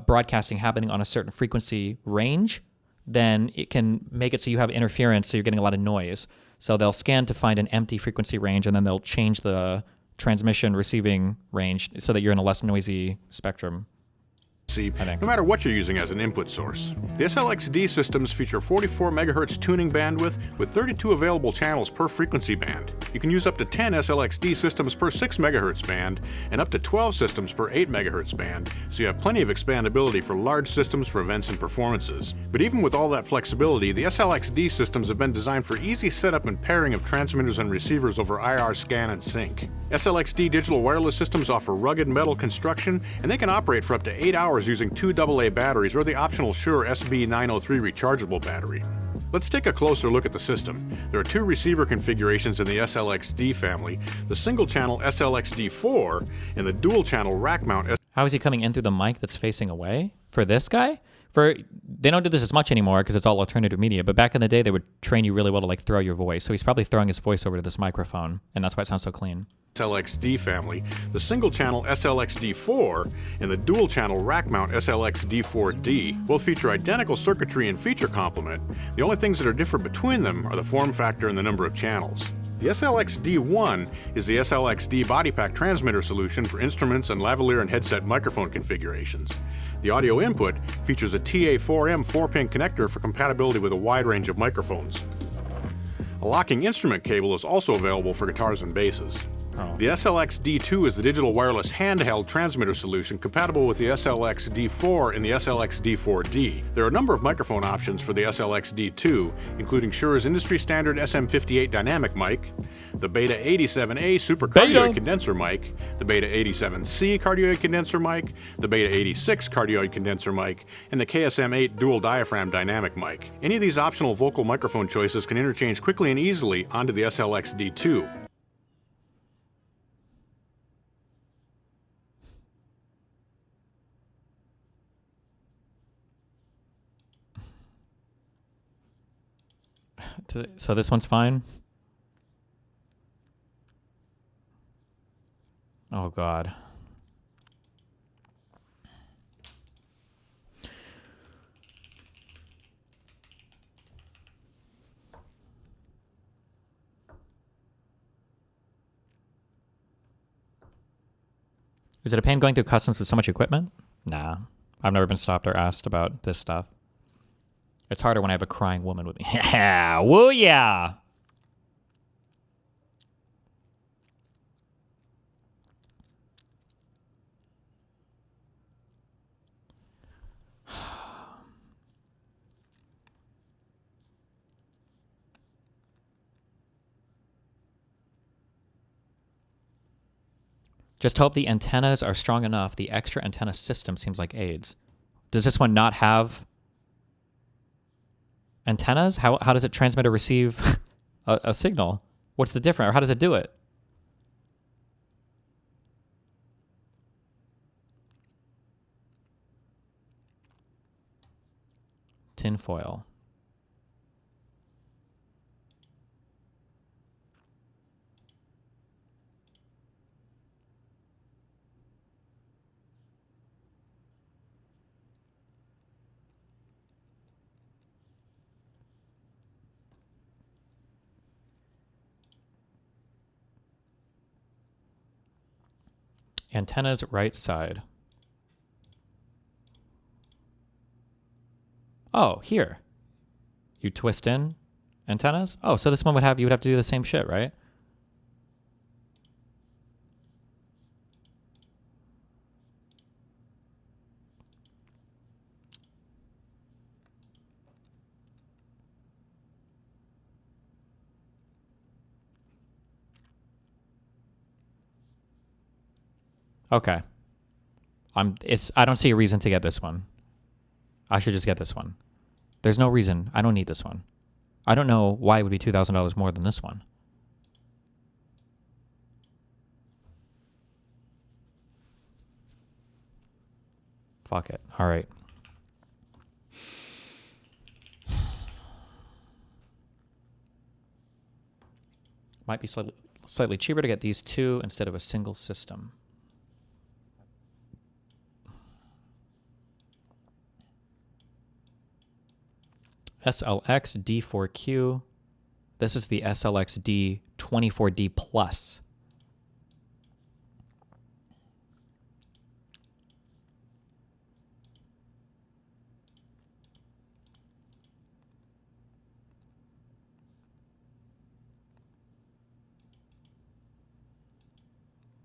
broadcasting happening on a certain frequency range, then it can make it so you have interference, so you're getting a lot of noise. So they'll scan to find an empty frequency range, and then they'll change the transmission receiving range so that you're in a less noisy spectrum. No matter what you're using as an input source. The SLXD systems feature 44 MHz tuning bandwidth with 32 available channels per frequency band. You can use up to 10 SLXD systems per 6 MHz band and up to 12 systems per 8 MHz band, so you have plenty of expandability for large systems for events and performances. But even with all that flexibility, the SLXD systems have been designed for easy setup and pairing of transmitters and receivers over IR scan and sync. SLXD digital wireless systems offer rugged metal construction, and they can operate for up to 8 hours using 2 AA batteries or the optional Shure SB903 rechargeable battery. Let's take a closer look at the system. There are 2 receiver configurations in the SLXD family, the single-channel SLXD4 and the dual-channel rack-mount. How is he coming in through the mic that's facing away? For this guy? They don't do this as much anymore because it's all alternative media, but back in the day they would train you really well to like throw your voice. So he's probably throwing his voice over to this microphone, and that's why it sounds so clean. SLXD family, the single-channel SLXD4 and the dual-channel rack-mount SLXD4D. Both feature identical circuitry and feature complement. The only things that are different between them are the form factor and the number of channels. The SLXD1 is the SLXD body pack transmitter solution for instruments and lavalier and headset microphone configurations. The audio input features a TA4M 4-pin connector for compatibility with a wide range of microphones. A locking instrument cable is also available for guitars and basses. The SLXD2 is the digital wireless handheld transmitter solution compatible with the SLXD4 and the SLXD4D. There are a number of microphone options for the SLXD2, including Shure's industry standard SM58 dynamic mic, the Beta 87A super cardioid condenser mic, the Beta 87C cardioid condenser mic, the Beta 86 cardioid condenser mic, and the KSM8 dual diaphragm dynamic mic. Any of these optional vocal microphone choices can interchange quickly and easily onto the SLXD2. So this one's fine? Oh God. Is it a pain going through customs with so much equipment? Nah. I've never been stopped or asked about this stuff. It's harder when I have a crying woman with me. Yeah, woo yeah. Just hope the antennas are strong enough. The extra antenna system seems like AIDS. Does this one not have antennas? How does it transmit or receive a signal? What's the difference? Or how does it do it? Tinfoil. Antennas right side. Oh, here. You twist in antennas? Oh, so this one you would have to do the same shit, right? Okay. I don't see a reason to get this one. I should just get this one. There's no reason. I don't need this one. I don't know why it would be $2,000 more than this one. Fuck it. All right. Might be slightly cheaper to get these two instead of a single system. SLX D4Q. This is the SLX D24D Plus.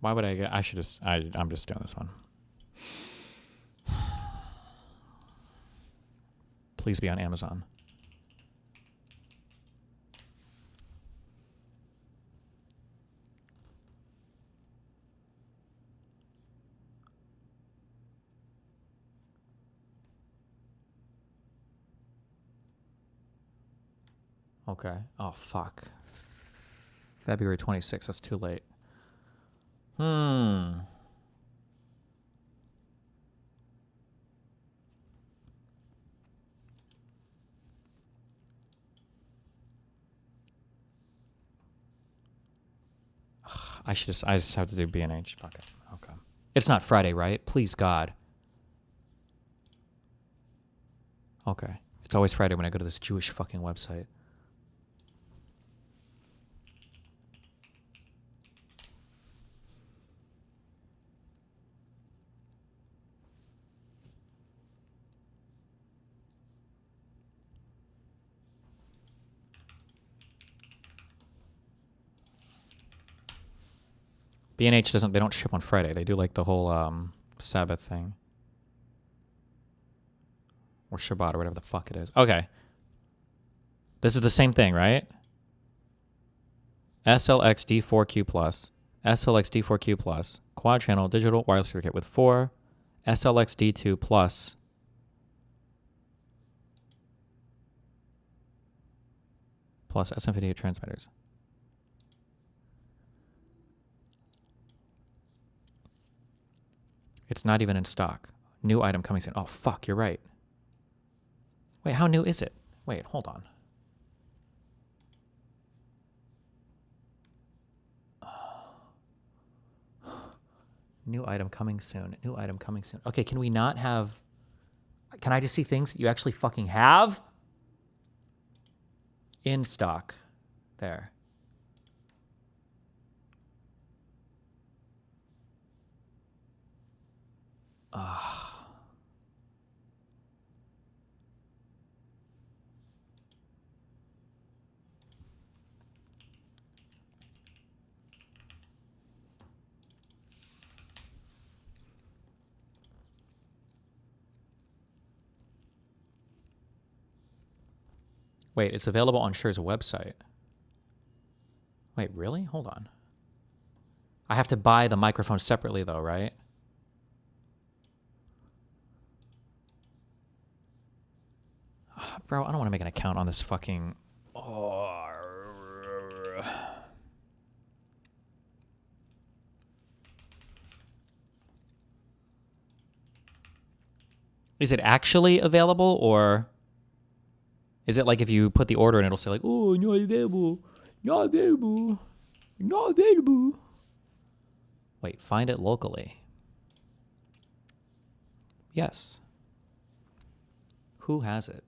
Why would I get? I'm just doing this one. Please be on Amazon. Okay. Oh, fuck. February 26th. That's too late. I just have to do B&H. Fuck it. Okay. It's not Friday, right? Please, God. Okay. It's always Friday when I go to this Jewish fucking website. B&H doesn't, they don't ship on Friday. They do like the whole Sabbath thing. Or Shabbat or whatever the fuck it is. Okay. This is the same thing, right? SLX D4Q Plus. SLX D4Q Plus. Quad channel digital wireless circuit with 4 SLX D2 Plus. Plus SM58 transmitters. It's not even in stock. New item coming soon. Oh, fuck, you're right. Wait, how new is it? Wait, hold on. New item coming soon. New item coming soon. Okay, can we not have... Can I just see things that you actually fucking have? In stock. There. Wait, it's available on Shure's website. Wait, really? Hold on. I have to buy the microphone separately though, right? Bro, I don't want to make an account on this fucking... Is it actually available, or is it like if you put the order and it'll say like, oh, not available, not available, not available? Wait, find it locally. Yes. Who has it?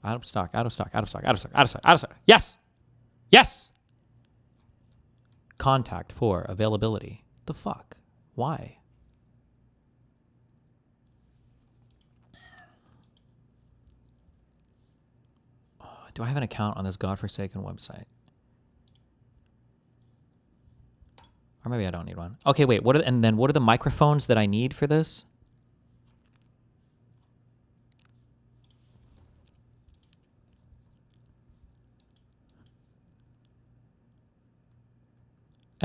Out of stock, out of stock, out of stock, out of stock, out of stock, out of stock. Yes! Yes! Contact for availability. The fuck? Why? Do I have an account on this godforsaken website? Or maybe I don't need one. Okay, wait, what are the microphones that I need for this?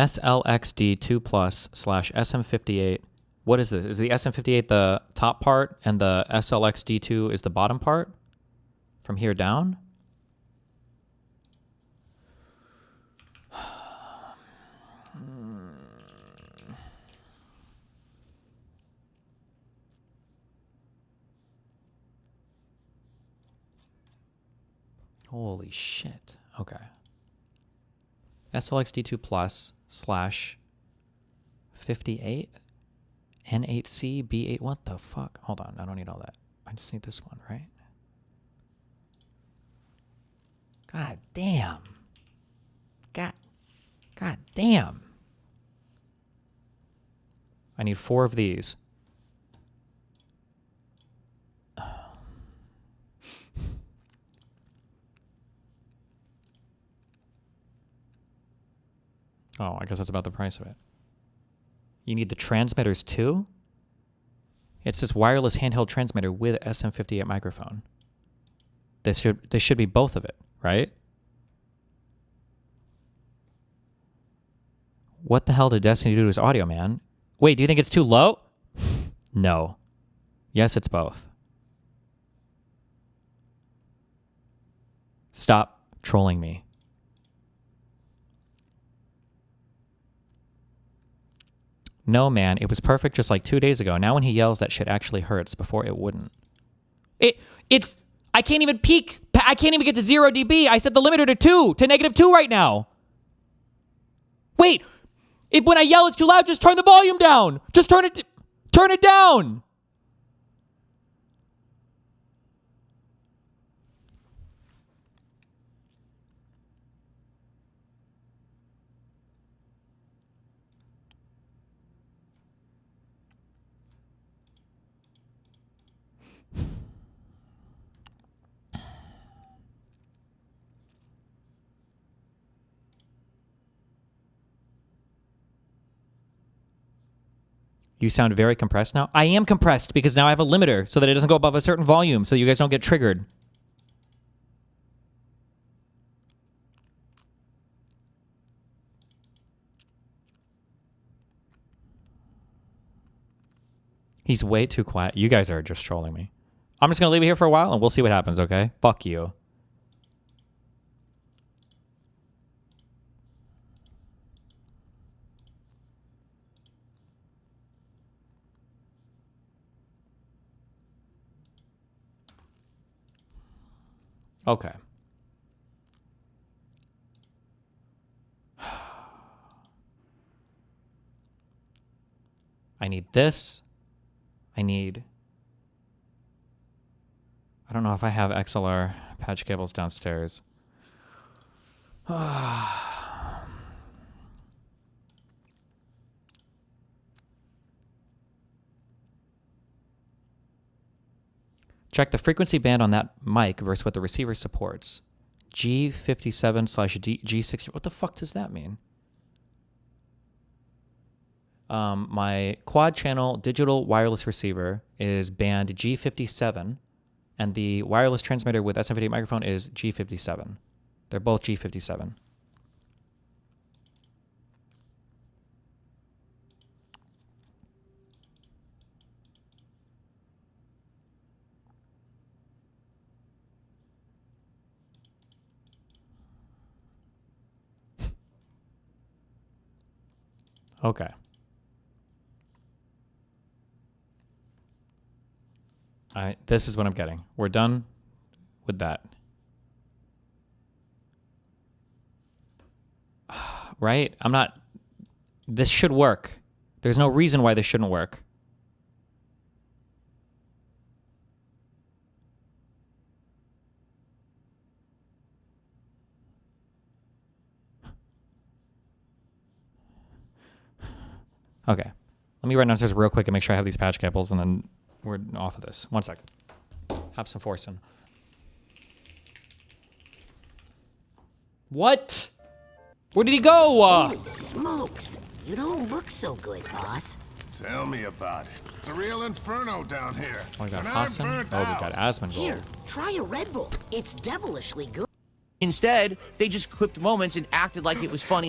SLXD2+/SM58. What is this? Is the SM58 the top part and the SLXD2 is the bottom part? From here down? Holy shit. Okay. SLXD2+/58 N8C B8. What the fuck? Hold on. I don't need all that. I just need this one, right? God damn. God damn. I need 4 of these. Oh, I guess that's about the price of it. You need the transmitters too? It's this wireless handheld transmitter with SM58 microphone. This should be both of it, right? What the hell did Destiny do to his audio, man? Wait, do you think it's too low? No. Yes, it's both. Stop trolling me. No, man, it was perfect just like 2 days ago. Now when he yells, that shit actually hurts. Before it wouldn't. It's... I can't even peak. I can't even get to 0 dB. I set the limiter to -2 right now. Wait. When I yell, it's too loud. Just turn the volume down. Just turn it down. You sound very compressed now. I am compressed because now I have a limiter so that it doesn't go above a certain volume so you guys don't get triggered. He's way too quiet. You guys are just trolling me. I'm just going to leave it here for a while and we'll see what happens, okay? Fuck you. Okay. I need this. I don't know if I have XLR patch cables downstairs. Check the frequency band on that mic versus what the receiver supports. G57/G60. What the fuck does that mean? My quad channel digital wireless receiver is band G57, and the wireless transmitter with SM58 microphone is G57. They're both G57. Okay. All right, this is what I'm getting. We're done with that. Right? This should work. There's no reason why this shouldn't work. Okay. Let me run downstairs real quick and make sure I have these patch cables, and then we're off of this. 1 second. Have some forsen. What? Where did he go? Holy smokes. You don't look so good, boss. Tell me about it. It's a real inferno down here. Oh, we got And I'm Hassan. burnt Oh, we out. got ASMONSLOP. Here, try a Red Bull. It's devilishly good. Instead, they just clipped moments and acted like it was funny.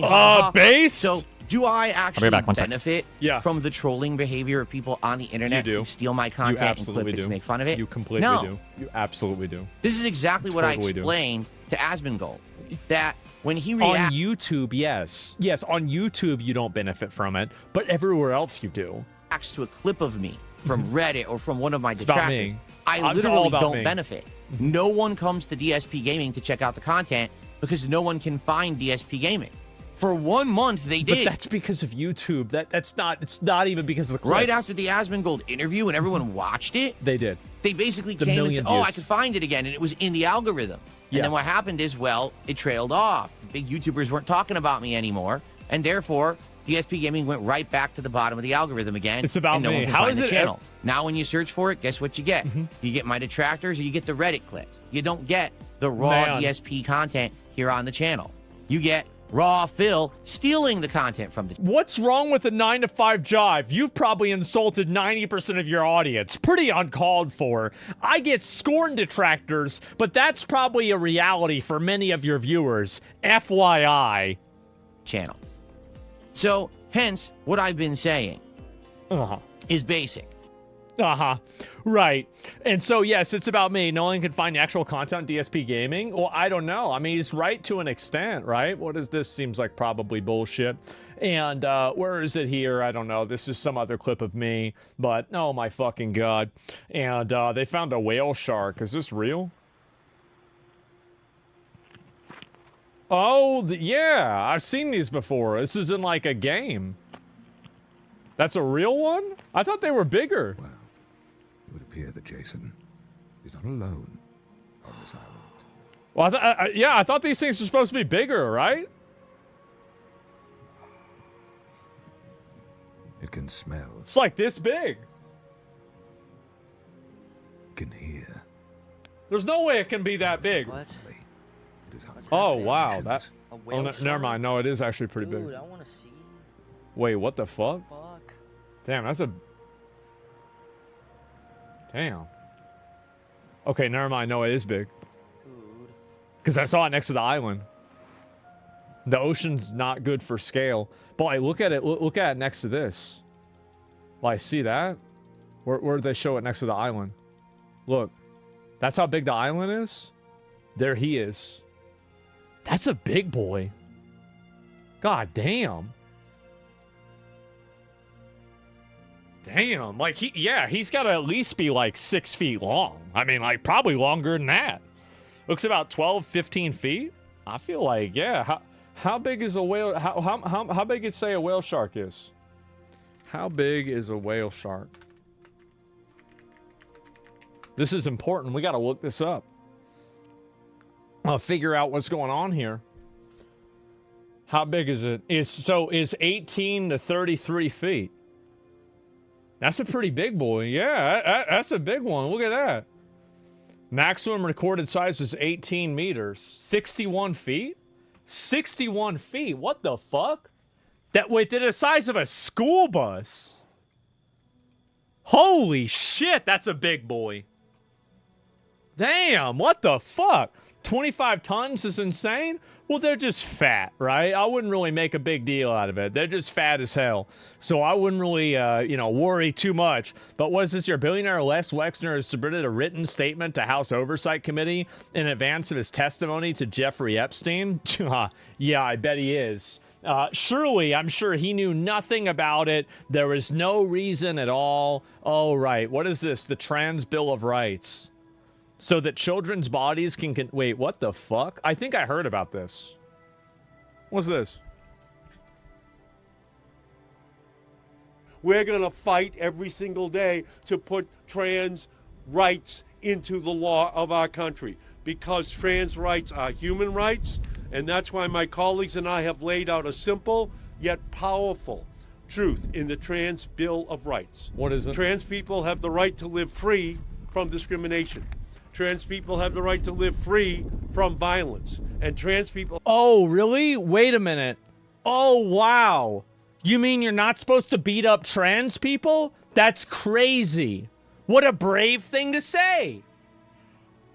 Base? So Do I actually back, one sec. benefit from the trolling behavior of people on the internet who steal my content and clip it to make fun of it? You completely do. You absolutely do. This is exactly what I explained to Asmongold. That when he reacts... On YouTube, yes. Yes, on YouTube you don't benefit from it, but everywhere else you do. ...to a clip of me from Reddit or from one of my It's about detractors, me. I It's all literally about don't me. benefit. No one comes to DSP Gaming to check out the content because no one can find DSP Gaming. For 1 month, they did. But that's because of YouTube. It's not even because of the clips. Right after the Asmongold interview and everyone watched it, they did. They basically The came and million said, oh, I views. could find it again, and it was in the algorithm. And Yeah. then what happened is, well, it trailed off. The big YouTubers weren't talking about me anymore, and therefore, DSP Gaming went right back to the bottom of the algorithm again. It's about and no me. one can How find is the it channel. Now, when you search for it, guess what you get? Mm-hmm. You get my detractors or you get the Reddit clips. You don't get the raw Man. DSP content here on the channel. You get raw Phil stealing the content from the What's wrong with a 9-to-5 jive? You've probably insulted 90% of your audience. Pretty uncalled for. I get scorn detractors, but that's probably a reality for many of your viewers. FYI. Channel. So, hence, what I've been saying is basic. Right. And so, yes, it's about me. No one can find the actual content on DSP Gaming. Well, I don't know. I mean, he's right to an extent, right? What is this? Seems like probably bullshit. And where is it here? I don't know. This is some other clip of me. But, oh my fucking God. And they found a whale shark. Is this real? Oh, yeah. I've seen these before. This is in like a game. That's a real one? I thought they were bigger. It would appear that Jason is not alone on this island. Well, I thought these things were supposed to be bigger, right? It can smell. It's like this big. It can hear. There's no way it can be that big. It is Oh, wow. That. A Oh, whale never shark? mind. No, it is actually pretty Dude, big. I want to see. Wait, what the fuck? Fuck. Damn, that's a... Damn. Okay, never mind. No, it is big. Because I saw it next to the island. The ocean's not good for scale. But like, look at it. Look at it next to this. Like, see that? Where did they show it next to the island? Look. That's how big the island is? There he is. That's a big boy. God damn. Damn, like he's got to at least be like 6 feet long. I mean, like probably longer than that. Looks about 12, 15 feet. I feel like, yeah. How big is a whale? How big is say a whale shark is? How big is a whale shark? This is important. We got to look this up. I'll figure out what's going on here. How big is it? Is 18 to 33 feet. That's a pretty big boy. Yeah, that's a big one. Look at that. Maximum recorded size is 18 meters. 61 feet? 61 feet? What the fuck? Wait, they're the size of a school bus. Holy shit, that's a big boy. Damn, what the fuck? 25 tons is insane? Well, they're just fat, right? I wouldn't really make a big deal out of it. They're just fat as hell. So I wouldn't really, worry too much. But what is this? Your billionaire Les Wexner has submitted a written statement to House Oversight Committee in advance of his testimony to Jeffrey Epstein? Yeah, I bet he is. Surely, I'm sure he knew nothing about it. There was no reason at all. Oh, right. What is this? The Trans Bill of Rights. So that children's bodies can wait, what the fuck? I think I heard about this. What's this? We're going to fight every single day to put trans rights into the law of our country because trans rights are human rights, and that's why my colleagues and I have laid out a simple yet powerful truth in the Trans Bill of Rights. What is it? Trans people have the right to live free from discrimination. Trans people have the right to live free from violence. And trans people... Oh, really? Wait a minute. Oh, wow. You mean you're not supposed to beat up trans people? That's crazy. What a brave thing to say.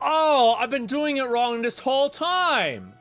Oh, I've been doing it wrong this whole time.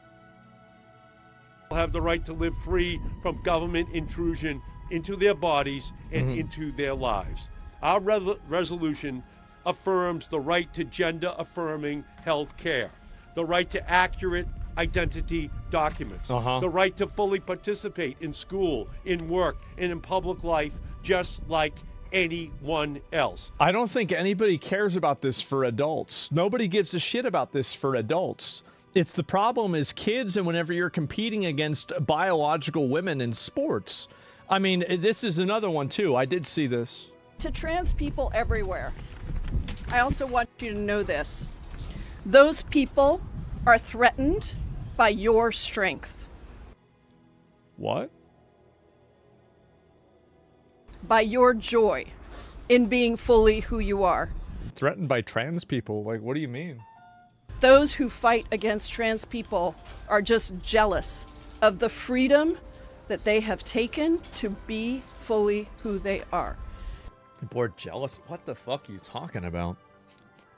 have the right to live free from government intrusion into their bodies and into their lives. Our resolution affirms the right to gender-affirming health care, the right to accurate identity documents, the right to fully participate in school, in work, and in public life, just like anyone else. I don't think anybody cares about this for adults. Nobody gives a shit about this for adults. It's the problem is kids and whenever you're competing against biological women in sports. I mean, this is another one too. I did see this. To trans people everywhere, I also want you to know this. Those people are threatened by your strength. What? By your joy in being fully who you are. Threatened by trans people? Like, what do you mean? Those who fight against trans people are just jealous of the freedom that they have taken to be fully who they are. People are jealous? What the fuck are you talking about?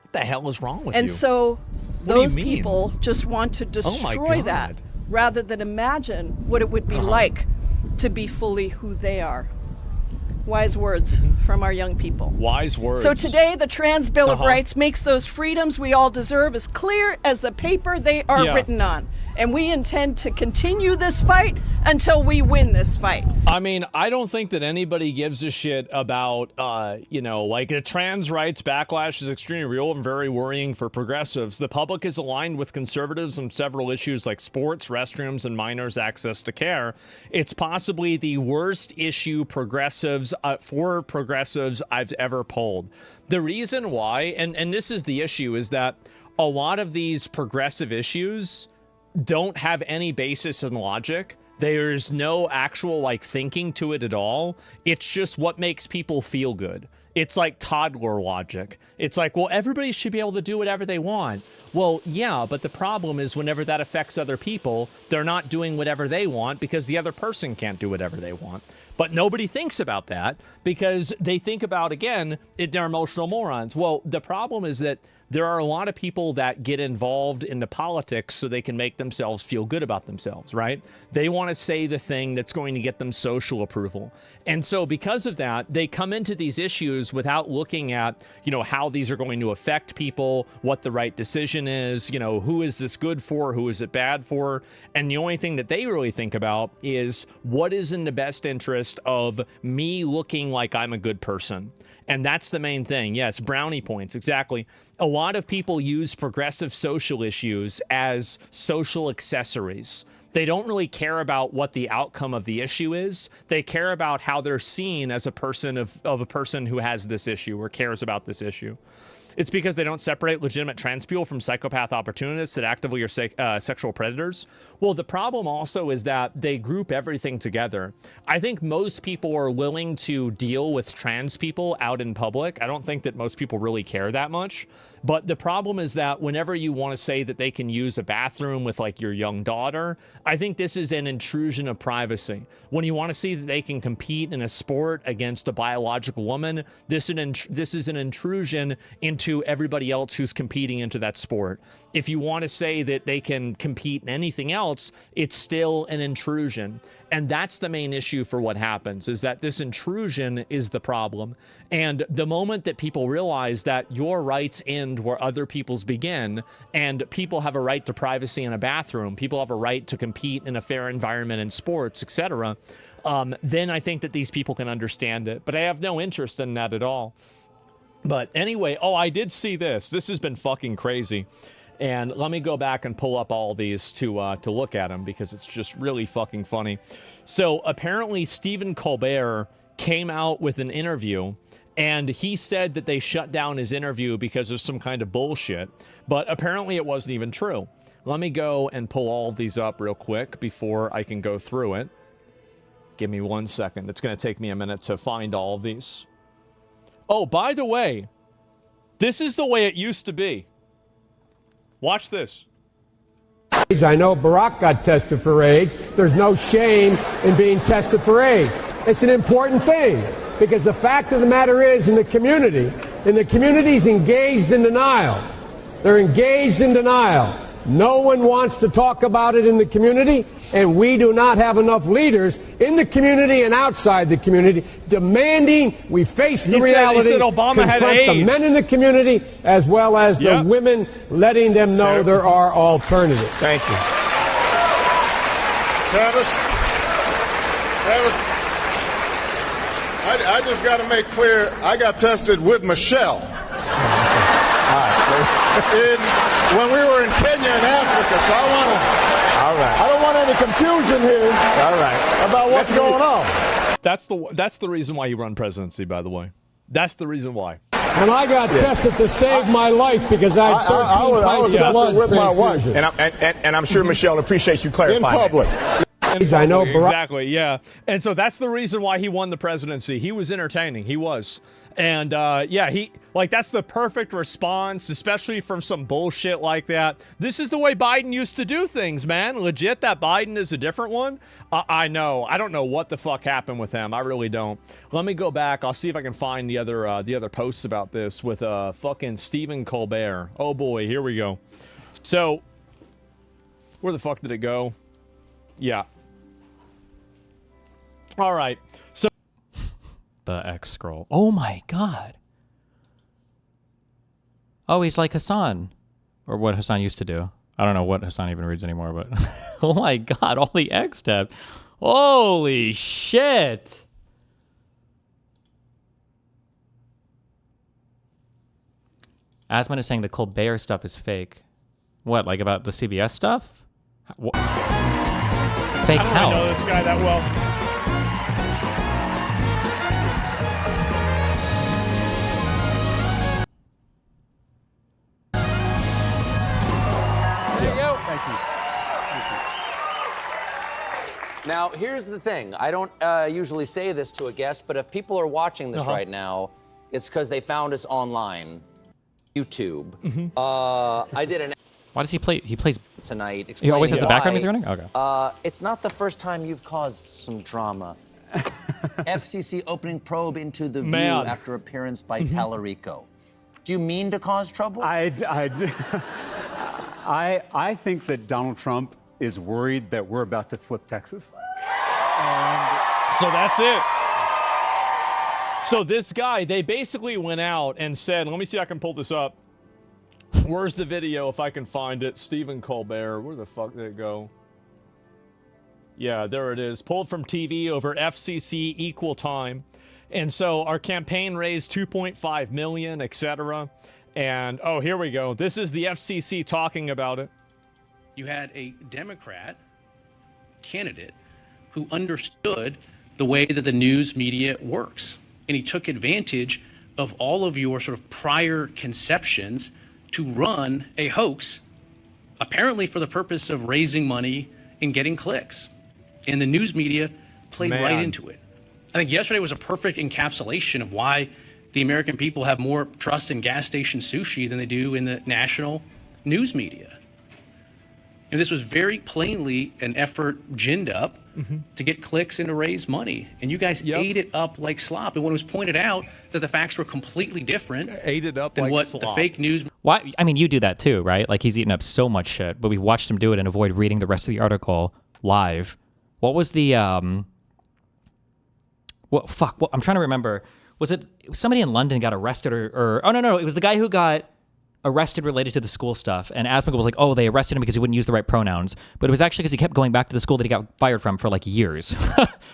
What the hell is wrong with you? And so What do you those mean? people just want to destroy that God. rather than imagine what it would be like to be fully who they are. Wise words from our young people. Wise words. So today, the Trans Bill of Rights makes those freedoms we all deserve as clear as the paper they are written on. And we intend to continue this fight until we win this fight. I mean, I don't think that anybody gives a shit about, you know, like the trans rights backlash is extremely real and very worrying for progressives. The public is aligned with conservatives on several issues like sports, restrooms, and minors' access to care. It's possibly the worst issue for progressives I've ever polled. The reason why, and this is the issue, is that a lot of these progressive issues don't have any basis in logic. There's no actual like thinking to it at all. It's just what makes people feel good. It's like toddler logic. It's like, well, everybody should be able to do whatever they want. Well, yeah, but the problem is whenever that affects other people, they're not doing whatever they want because the other person can't do whatever they want. But nobody thinks about that because they think about, again, they're emotional morons. Well, the problem is that there are a lot of people that get involved into politics so they can make themselves feel good about themselves, right? They want to say the thing that's going to get them social approval. And so because of that, they come into these issues without looking at, you know, how these are going to affect people, what the right decision is, you know, who is this good for, who is it bad for? And the only thing that they really think about is what is in the best interest of me looking like I'm a good person. And that's the main thing. Yes, brownie points, exactly. A lot of people use progressive social issues as social accessories. They don't really care about what the outcome of the issue is. They care about how they're seen as a person of a person who has this issue or cares about this issue. It's because they don't separate legitimate trans people from psychopath opportunists that actively are sexual predators. Well, the problem also is that they group everything together. I think most people are willing to deal with trans people out in public. I don't think that most people really care that much. But the problem is that whenever you want to say that they can use a bathroom with like your young daughter, I think this is an intrusion of privacy. When you want to see that they can compete in a sport against a biological woman, this is an intrusion into everybody else who's competing into that sport. If you want to say that they can compete in anything else, it's still an intrusion. And that's the main issue for what happens, is that this intrusion is the problem. And the moment that people realize that your rights end where other people's begin, and people have a right to privacy in a bathroom, people have a right to compete in a fair environment in sports, etc., then I think that these people can understand it. But I have no interest in that at all. But anyway, oh, I did see this. This has been fucking crazy. And let me go back and pull up all these to look at them because it's just really fucking funny. So apparently Stephen Colbert came out with an interview and he said that they shut down his interview because of some kind of bullshit. But apparently it wasn't even true. Let me go and pull all of these up real quick before I can go through it. Give me 1 second. It's going to take me a minute to find all of these. Oh, by the way, this is the way it used to be. Watch this. I know Barack got tested for AIDS. There's no shame in being tested for AIDS. It's an important thing because the fact of the matter is in the community's engaged in denial. They're engaged in denial. No one wants to talk about it in the community, and we do not have enough leaders in the community and outside the community demanding we face the reality, he said Obama had confront the AIDS. men in the community as well as the women, letting them know there are alternatives. Thank you. Travis, I just got to make clear, I got tested with Michelle. When we were in Kenya and Africa, so I don't want any confusion here about what's going on. That's the reason why you run presidency, by the way. That's the reason why. And I got tested to save my life because I had 13 pints of blood with my wife. And I'm sure Michelle appreciates you clarifying. In public. I know exactly, yeah. And so that's the reason why he won the presidency. He was entertaining. He was. And that's the perfect response, especially from some bullshit like that. This is the way Biden used to do things, man. Legit, that Biden is a different one. I know. I don't know what the fuck happened with him. I really don't. Let me go back. I'll see if I can find the other posts about this with fucking Stephen Colbert. Oh boy, here we go. So, where the fuck did it go? Yeah. All right. So. The X scroll. Oh my god. Oh, he's like Hassan. Or what Hassan used to do. I don't know what Hassan even reads anymore, but oh my god, all the X tabs. Holy shit. Asmon is saying the Colbert stuff is fake. What, like about the CBS stuff? What? Fake how? I don't know this guy that well. Now, here's the thing. I don't usually say this to a guest, but if people are watching this right now, it's because they found us online. YouTube. I did an... Why does he play? He plays... Tonight. He always has the background music running? Okay. It's not the first time you've caused some drama. FCC opening probe into the View after appearance by Tallarico. Do you mean to cause trouble? I think that Donald Trump is worried that we're about to flip Texas. So that's it. So this guy, they basically went out and said, let me see if I can pull this up. Where's the video if I can find it? Stephen Colbert, where the fuck did it go? Yeah, there it is. Pulled from TV over FCC equal time. And so our campaign raised $2.5 million, etc. And, oh, here we go. This is the FCC talking about it. You had a Democrat candidate who understood the way that the news media works. And he took advantage of all of your sort of prior conceptions to run a hoax, apparently for the purpose of raising money and getting clicks. And the news media played right into it. I think yesterday was a perfect encapsulation of why the American people have more trust in gas station sushi than they do in the national news media. And this was very plainly an effort ginned up to get clicks and to raise money. And you guys ate it up like slop. And when it was pointed out that the facts were completely different than what the fake news... Why? I mean, you do that too, right? Like, he's eating up so much shit, but we watched him do it and avoid reading the rest of the article live. What was the... I'm trying to remember. Was it somebody in London got arrested or... Oh, no. It was the guy who got arrested related to the school stuff, and Asmon was like, oh, they arrested him because he wouldn't use the right pronouns, but it was actually because he kept going back to the school that he got fired from for like years.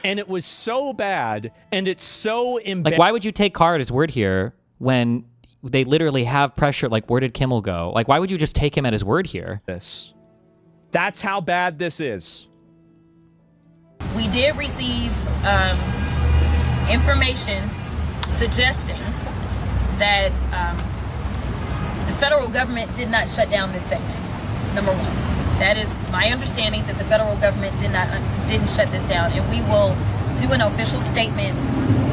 And it was so bad, and it's so embarrassing. Like, why would you take Carr at his word here when they literally have pressure? Like, where did Kimmel go? Like, why would you just take him at his word here? That's how bad this is. We did receive information suggesting that the federal government did not shut down this segment, number one. That is my understanding, that the federal government didn't shut this down, and we will do an official statement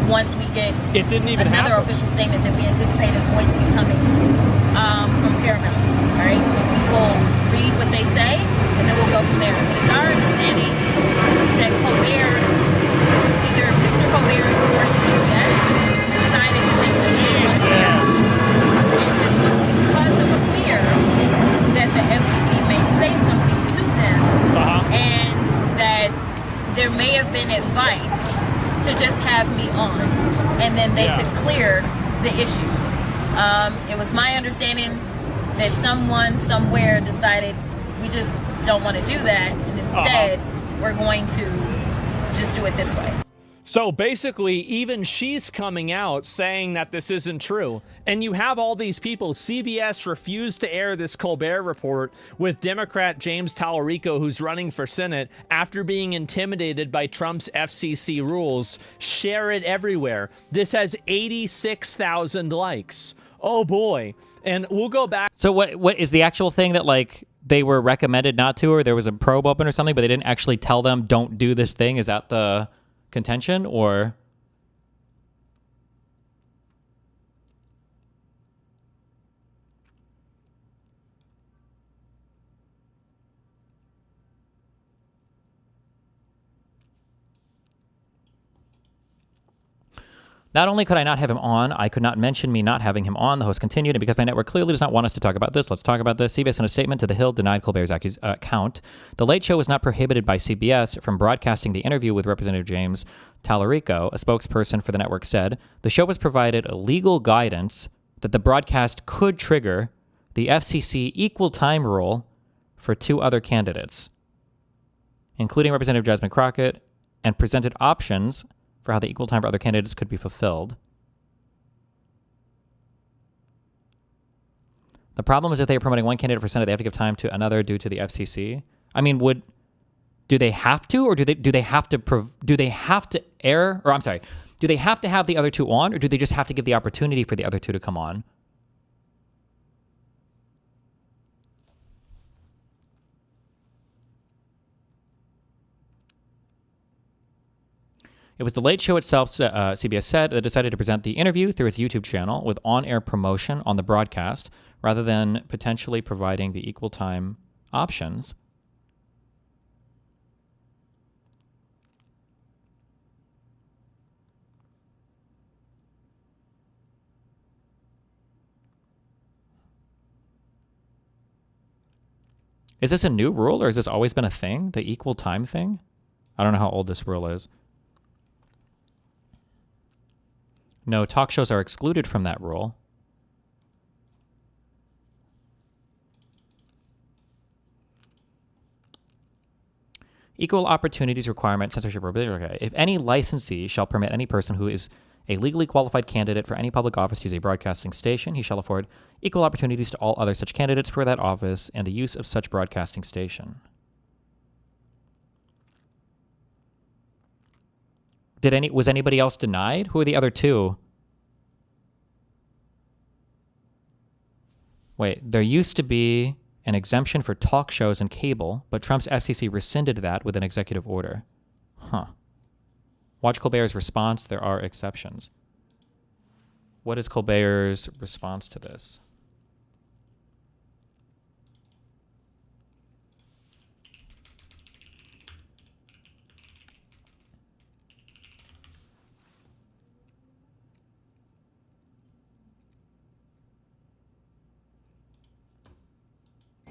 once we get another official statement that we anticipate is going to be coming from Paramount. All right, so we will read what they say, and then we'll go from there. It is our understanding that Colbert, either Mr. Colbert or CBS, decided to make this statement clear. And this was because of a fear that the FCC may there may have been advice to just have me on, and then they could clear the issue. It was my understanding that someone somewhere decided we just don't want to do that, and instead we're going to just do it this way. So basically, even she's coming out saying that this isn't true. And you have all these people. CBS refused to air this Colbert Report with Democrat James Tallarico, who's running for Senate, after being intimidated by Trump's FCC rules. Share it everywhere. This has 86,000 likes. Oh boy. And we'll go back. So what is the actual thing that, like, they were recommended not to, or there was a probe open or something, but they didn't actually tell them don't do this thing? Is that the contention, or? Not only could I not have him on, I could not mention me not having him on, the host continued, and because my network clearly does not want us to talk about this, let's talk about this. CBS in a statement to The Hill denied Colbert's account. The Late Show was not prohibited by CBS from broadcasting the interview with Representative James Tallarico. A spokesperson for the network said, the show was provided legal guidance that the broadcast could trigger the FCC equal time rule for 2 other candidates, including Representative Jasmine Crockett, and presented options for how the equal time for other candidates could be fulfilled. The problem is if they are promoting one candidate for Senate, they have to give time to another due to the FCC. I mean, do they have to, or do they have to air, or I'm sorry, do they have to have the other 2 on, or do they just have to give the opportunity for the other 2 to come on? It was the Late Show itself, CBS said, that decided to present the interview through its YouTube channel with on-air promotion on the broadcast, rather than potentially providing the equal time options. Is this a new rule, or has this always been a thing, the equal time thing? I don't know how old this rule is. No, talk shows are excluded from that rule. Equal opportunities requirement, censorship. Okay. If any licensee shall permit any person who is a legally qualified candidate for any public office to use a broadcasting station, he shall afford equal opportunities to all other such candidates for that office and the use of such broadcasting station. Was anybody else denied? Who are the other 2? Wait, there used to be an exemption for talk shows and cable, but Trump's FCC rescinded that with an executive order. Huh. Watch Colbert's response. There are exceptions. What is Colbert's response to this?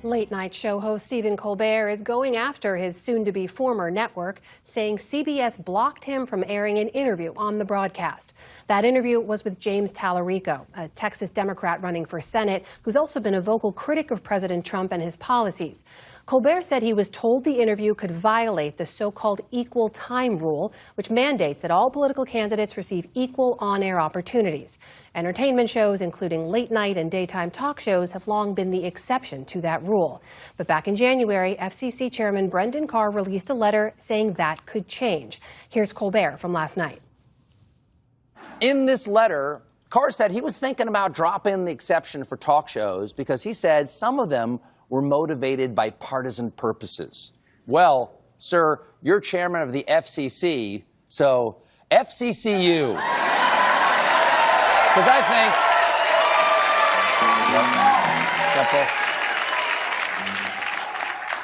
Late night show host Stephen Colbert is going after his soon-to-be former network, saying CBS blocked him from airing an interview on the broadcast. That interview was with James Tallarico, a Texas Democrat running for Senate, who's also been a vocal critic of President Trump and his policies. Colbert said he was told the interview could violate the so-called equal time rule, which mandates that all political candidates receive equal on-air opportunities. Entertainment shows, including late night and daytime talk shows, have long been the exception to that rule. But back in January, FCC Chairman Brendan Carr released a letter saying that could change. Here's Colbert from last night. In this letter, Carr said he was thinking about dropping the exception for talk shows because he said some of them were motivated by partisan purposes. Well, sir, you're chairman of the FCC, so FCCU. Because I think...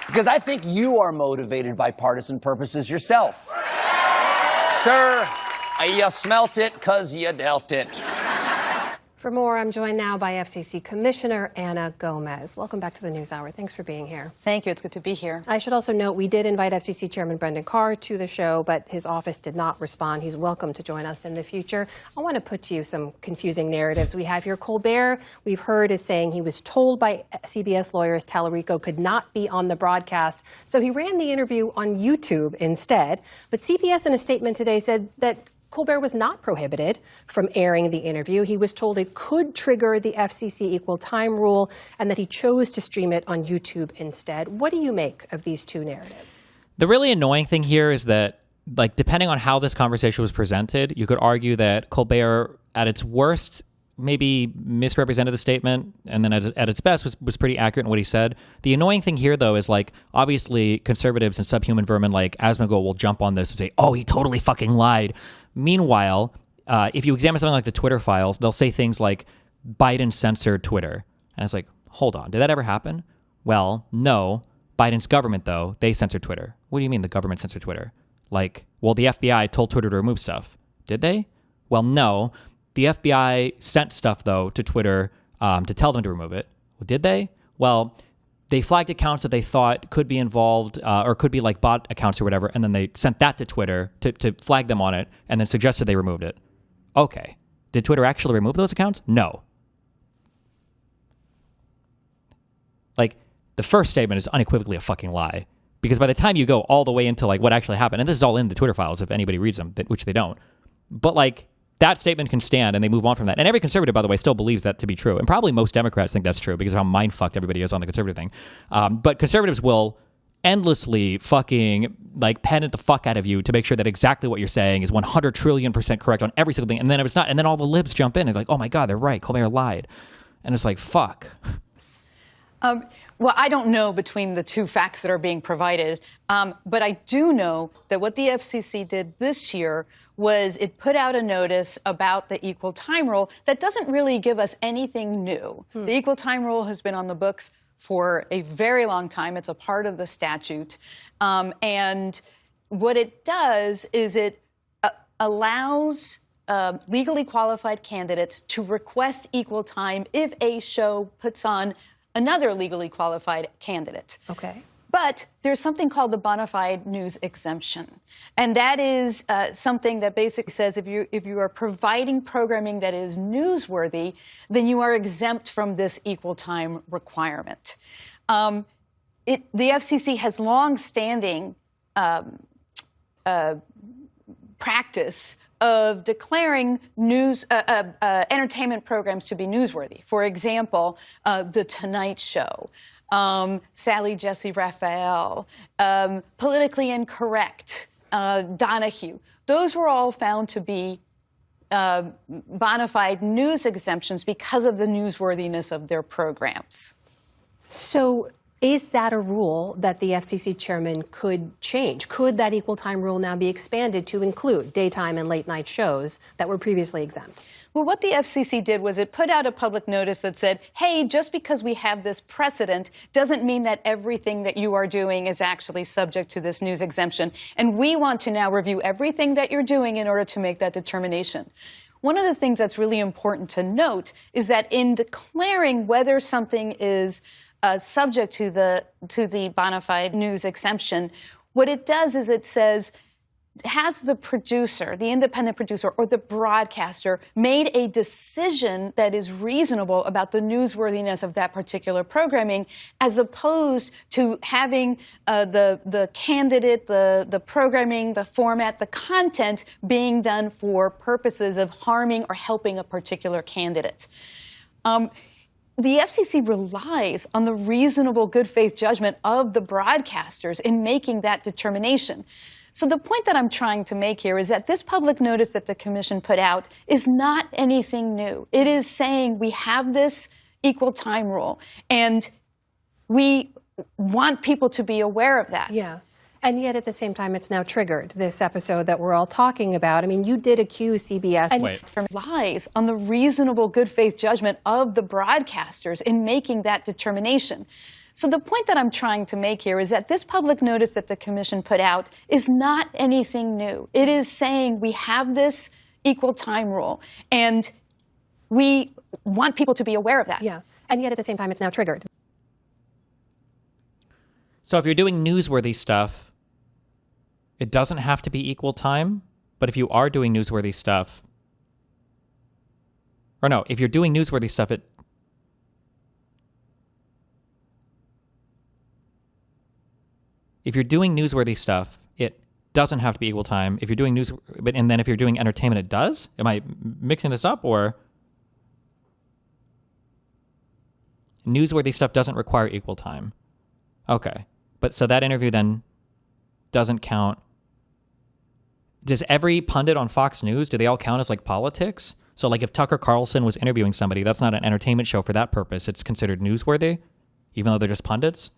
Because I think you are motivated by partisan purposes yourself. Sir, you smelt it because you dealt it. For more, I'm joined now by FCC Commissioner Ana Gomez. Welcome back to the NewsHour. Thanks for being here. Thank you. It's good to be here. I should also note we did invite FCC Chairman Brendan Carr to the show, but his office did not respond. He's welcome to join us in the future. I want to put to you some confusing narratives. We have here Colbert, we've heard, is saying he was told by CBS lawyers Tallarico could not be on the broadcast, so he ran the interview on YouTube instead. But CBS in a statement today said that Colbert was not prohibited from airing the interview. He was told it could trigger the FCC equal time rule and that he chose to stream it on YouTube instead. What do you make of these two narratives? The really annoying thing here is that, like, depending on how this conversation was presented, you could argue that Colbert, at its worst, maybe misrepresented the statement, and then at its best was pretty accurate in what he said. The annoying thing here, though, is, like, obviously conservatives and subhuman vermin like Asmongold will jump on this and say, oh, he totally fucking lied. Meanwhile, if you examine something like the Twitter files, they'll say things like Biden censored Twitter. And it's like, hold on, did that ever happen? Well, no. Biden's government, though, they censored Twitter. What do you mean the government censored Twitter? Like, well, the FBI told Twitter to remove stuff. Did they? Well, no. The FBI sent stuff, though, to Twitter to tell them to remove it. Well, did they? Well, they flagged accounts that they thought could be involved or could be like bot accounts or whatever, and then they sent that to Twitter to flag them on it and then suggested they removed it. Okay. Did Twitter actually remove those accounts? No. Like, the first statement is unequivocally a fucking lie, because by the time you go all the way into like what actually happened, and this is all in the Twitter files if anybody reads them, which they don't, but like, that statement can stand and they move on from that. And every conservative, by the way, still believes that to be true. And probably most Democrats think that's true because of how mind-fucked everybody is on the conservative thing. But conservatives will endlessly fucking like pen the fuck out of you to make sure that exactly what you're saying is 100 trillion% correct on every single thing. And then if it's not, and then all the libs jump in and they're like, oh my God, they're right. Colbert lied. And it's like, fuck. Well, I don't know between the two facts that are being provided, but I do know that what the FCC did this year was it put out a notice about the equal time rule that doesn't really give us anything new. The equal time rule has been on the books for a very long time. It's a part of the statute. And what it does is it allows legally qualified candidates to request equal time if a show puts on another legally qualified candidate. Okay. But there's something called the bona fide news exemption. And that is something that basically says if you are providing programming that is newsworthy, then you are exempt from this equal time requirement. The FCC has long-standing practice of declaring entertainment programs to be newsworthy. For example, The Tonight Show, Sally Jesse Raphael, Politically Incorrect, Donahue. Those were all found to be bona fide news exemptions because of the newsworthiness of their programs. So is that a rule that the FCC chairman could change? Could that equal time rule now be expanded to include daytime and late night shows that were previously exempt? Well, what the FCC did was it put out a public notice that said, hey, just because we have this precedent doesn't mean that everything that you are doing is actually subject to this news exemption. And we want to now review everything that you're doing in order to make that determination. One of the things that's really important to note is that in declaring whether something is subject to the bona fide news exemption, what it does is it says, has the producer, the independent producer, or the broadcaster made a decision that is reasonable about the newsworthiness of that particular programming, as opposed to having the candidate, the programming, the format, the content being done for purposes of harming or helping a particular candidate. The FCC relies on the reasonable good faith judgment of the broadcasters in making that determination. So the point that I'm trying to make here is that this public notice that the commission put out is not anything new. It is saying we have this equal time rule, and we want people to be aware of that. Yeah. And yet, at the same time, it's now triggered this episode that we're all talking about. I mean, you did accuse CBS and relies on the reasonable good faith judgment of the broadcasters in making that determination. So the point that I'm trying to make here is that this public notice that the commission put out is not anything new. It is saying we have this equal time rule, and we want people to be aware of that. Yeah, and yet at the same time, it's now triggered. So if you're doing newsworthy stuff, it doesn't have to be equal time. But if you are doing newsworthy stuff, or no, if you're doing newsworthy stuff, if you're doing newsworthy stuff, it doesn't have to be equal time. If you're doing news, and then if you're doing entertainment, it does. Am I mixing this up, or newsworthy stuff doesn't require equal time? Okay, but so that interview then doesn't count. Does every pundit on Fox News, do they all count as like politics? So like if Tucker Carlson was interviewing somebody, that's not an entertainment show for that purpose. It's considered newsworthy, even though they're just pundits.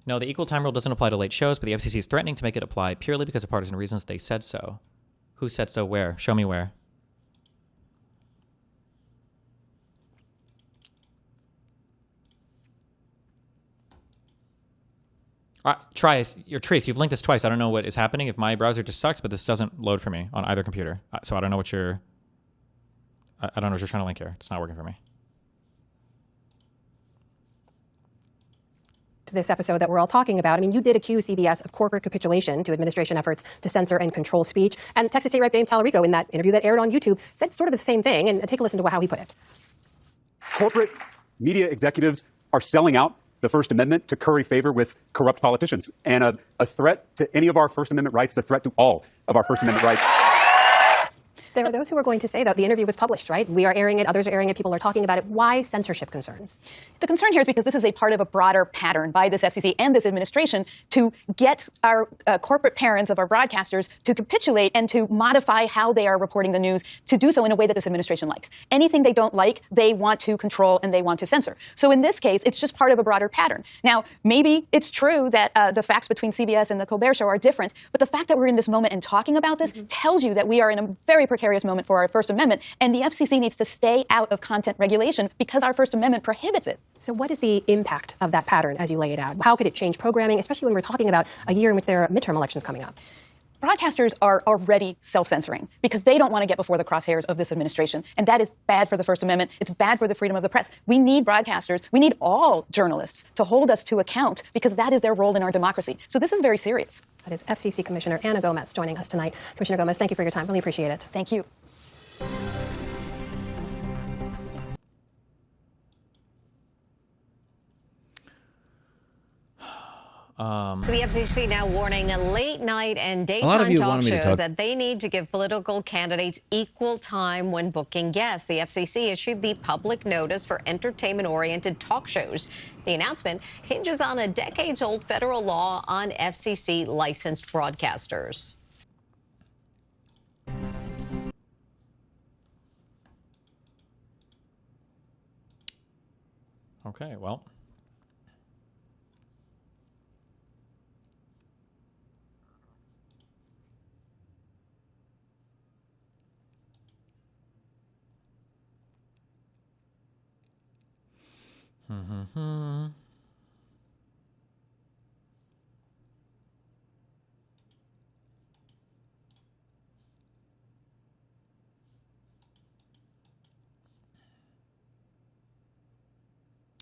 No, the equal time rule doesn't apply to late shows, but the FCC is threatening to make it apply purely because of partisan reasons. They said so. Who said so? Where? Show me where. Trace, you've linked this twice. I don't know what is happening. If my browser just sucks, but this doesn't load for me on either computer. So I don't know what you're... I don't know what you're trying to link here. It's not working for me. To this episode that we're all talking about. I mean, you did accuse CBS of corporate capitulation to administration efforts to censor and control speech. And Texas State Rep James Talarico, in that interview that aired on YouTube, said sort of the same thing. And take a listen to how he put it. Corporate media executives are selling out the First Amendment to curry favor with corrupt politicians. And a threat to any of our First Amendment rights is a threat to all of our First Amendment rights. There are those who are going to say that the interview was published, right? We are airing it, others are airing it, people are talking about it. Why censorship concerns? The concern here is because this is a part of a broader pattern by this FCC and this administration to get our corporate parents of our broadcasters to capitulate and to modify how they are reporting the news, to do so in a way that this administration likes. Anything they don't like, they want to control and they want to censor. So in this case, it's just part of a broader pattern. Now, maybe it's true that the facts between CBS and the Colbert Show are different, but the fact that we're in this moment and talking about this tells you that we are in a very precarious moment for our First Amendment, and the FCC needs to stay out of content regulation because our First Amendment prohibits it. So what is the impact of that pattern as you lay it out? How could it change programming, especially when we're talking about a year in which there are midterm elections coming up? Broadcasters are already self-censoring because they don't want to get before the crosshairs of this administration. And that is bad for the First Amendment. It's bad for the freedom of the press. We need broadcasters. We need all journalists to hold us to account because that is their role in our democracy. So this is very serious. That is FCC Commissioner Ana Gomez joining us tonight. Commissioner Gomez, thank you for your time. Really appreciate it. Thank you. The FCC now warning late night and daytime talk shows that they need to give political candidates equal time when booking guests. The FCC issued the public notice for entertainment-oriented talk shows. The announcement hinges on a decades-old federal law on FCC licensed broadcasters. Okay, well.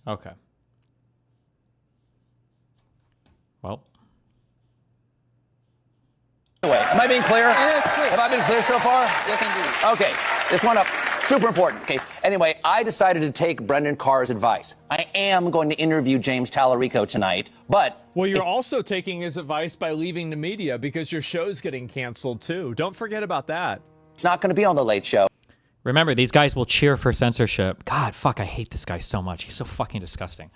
Okay. Well. Anyway, am I being clear? Have I been clear so far? Yes, indeed. Okay, this one up. Super important. Okay. Anyway, I decided to take Brendan Carr's advice. I am going to interview James Talarico tonight, but... Well, you're also taking his advice by leaving the media because your show's getting canceled, too. Don't forget about that. It's not going to be on The Late Show. Remember, these guys will cheer for censorship. God, fuck, I hate this guy so much. He's so fucking disgusting.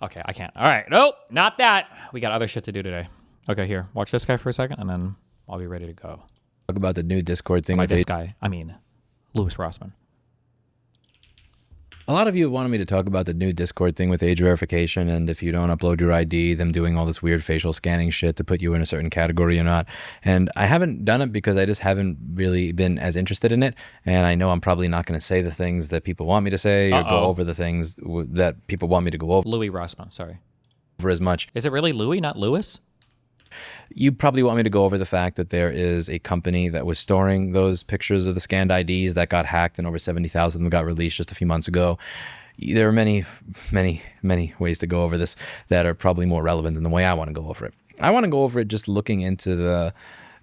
Okay, I can't. All right, nope, not that. We got other shit to do today. Okay, here, watch this guy for a second, and then I'll be ready to go. Talk about the new Discord thing. By this guy, I mean Louis Rossmann. A lot of you wanted me to talk about the new Discord thing with age verification, and if you don't upload your ID, them doing all this weird facial scanning shit to put you in a certain category or not. And I haven't done it because I just haven't really been as interested in it, and I know I'm probably not going to say the things that people want me to say or go over the things that people want me to go over. Louis Rossmann, sorry. Over as much. Is it really Louis, not Lewis? You probably want me to go over the fact that there is a company that was storing those pictures of the scanned IDs that got hacked, and over 70,000 of them got released just a few months ago. There are many, many, many ways to go over this that are probably more relevant than the way I want to go over it. I want to go over it just looking into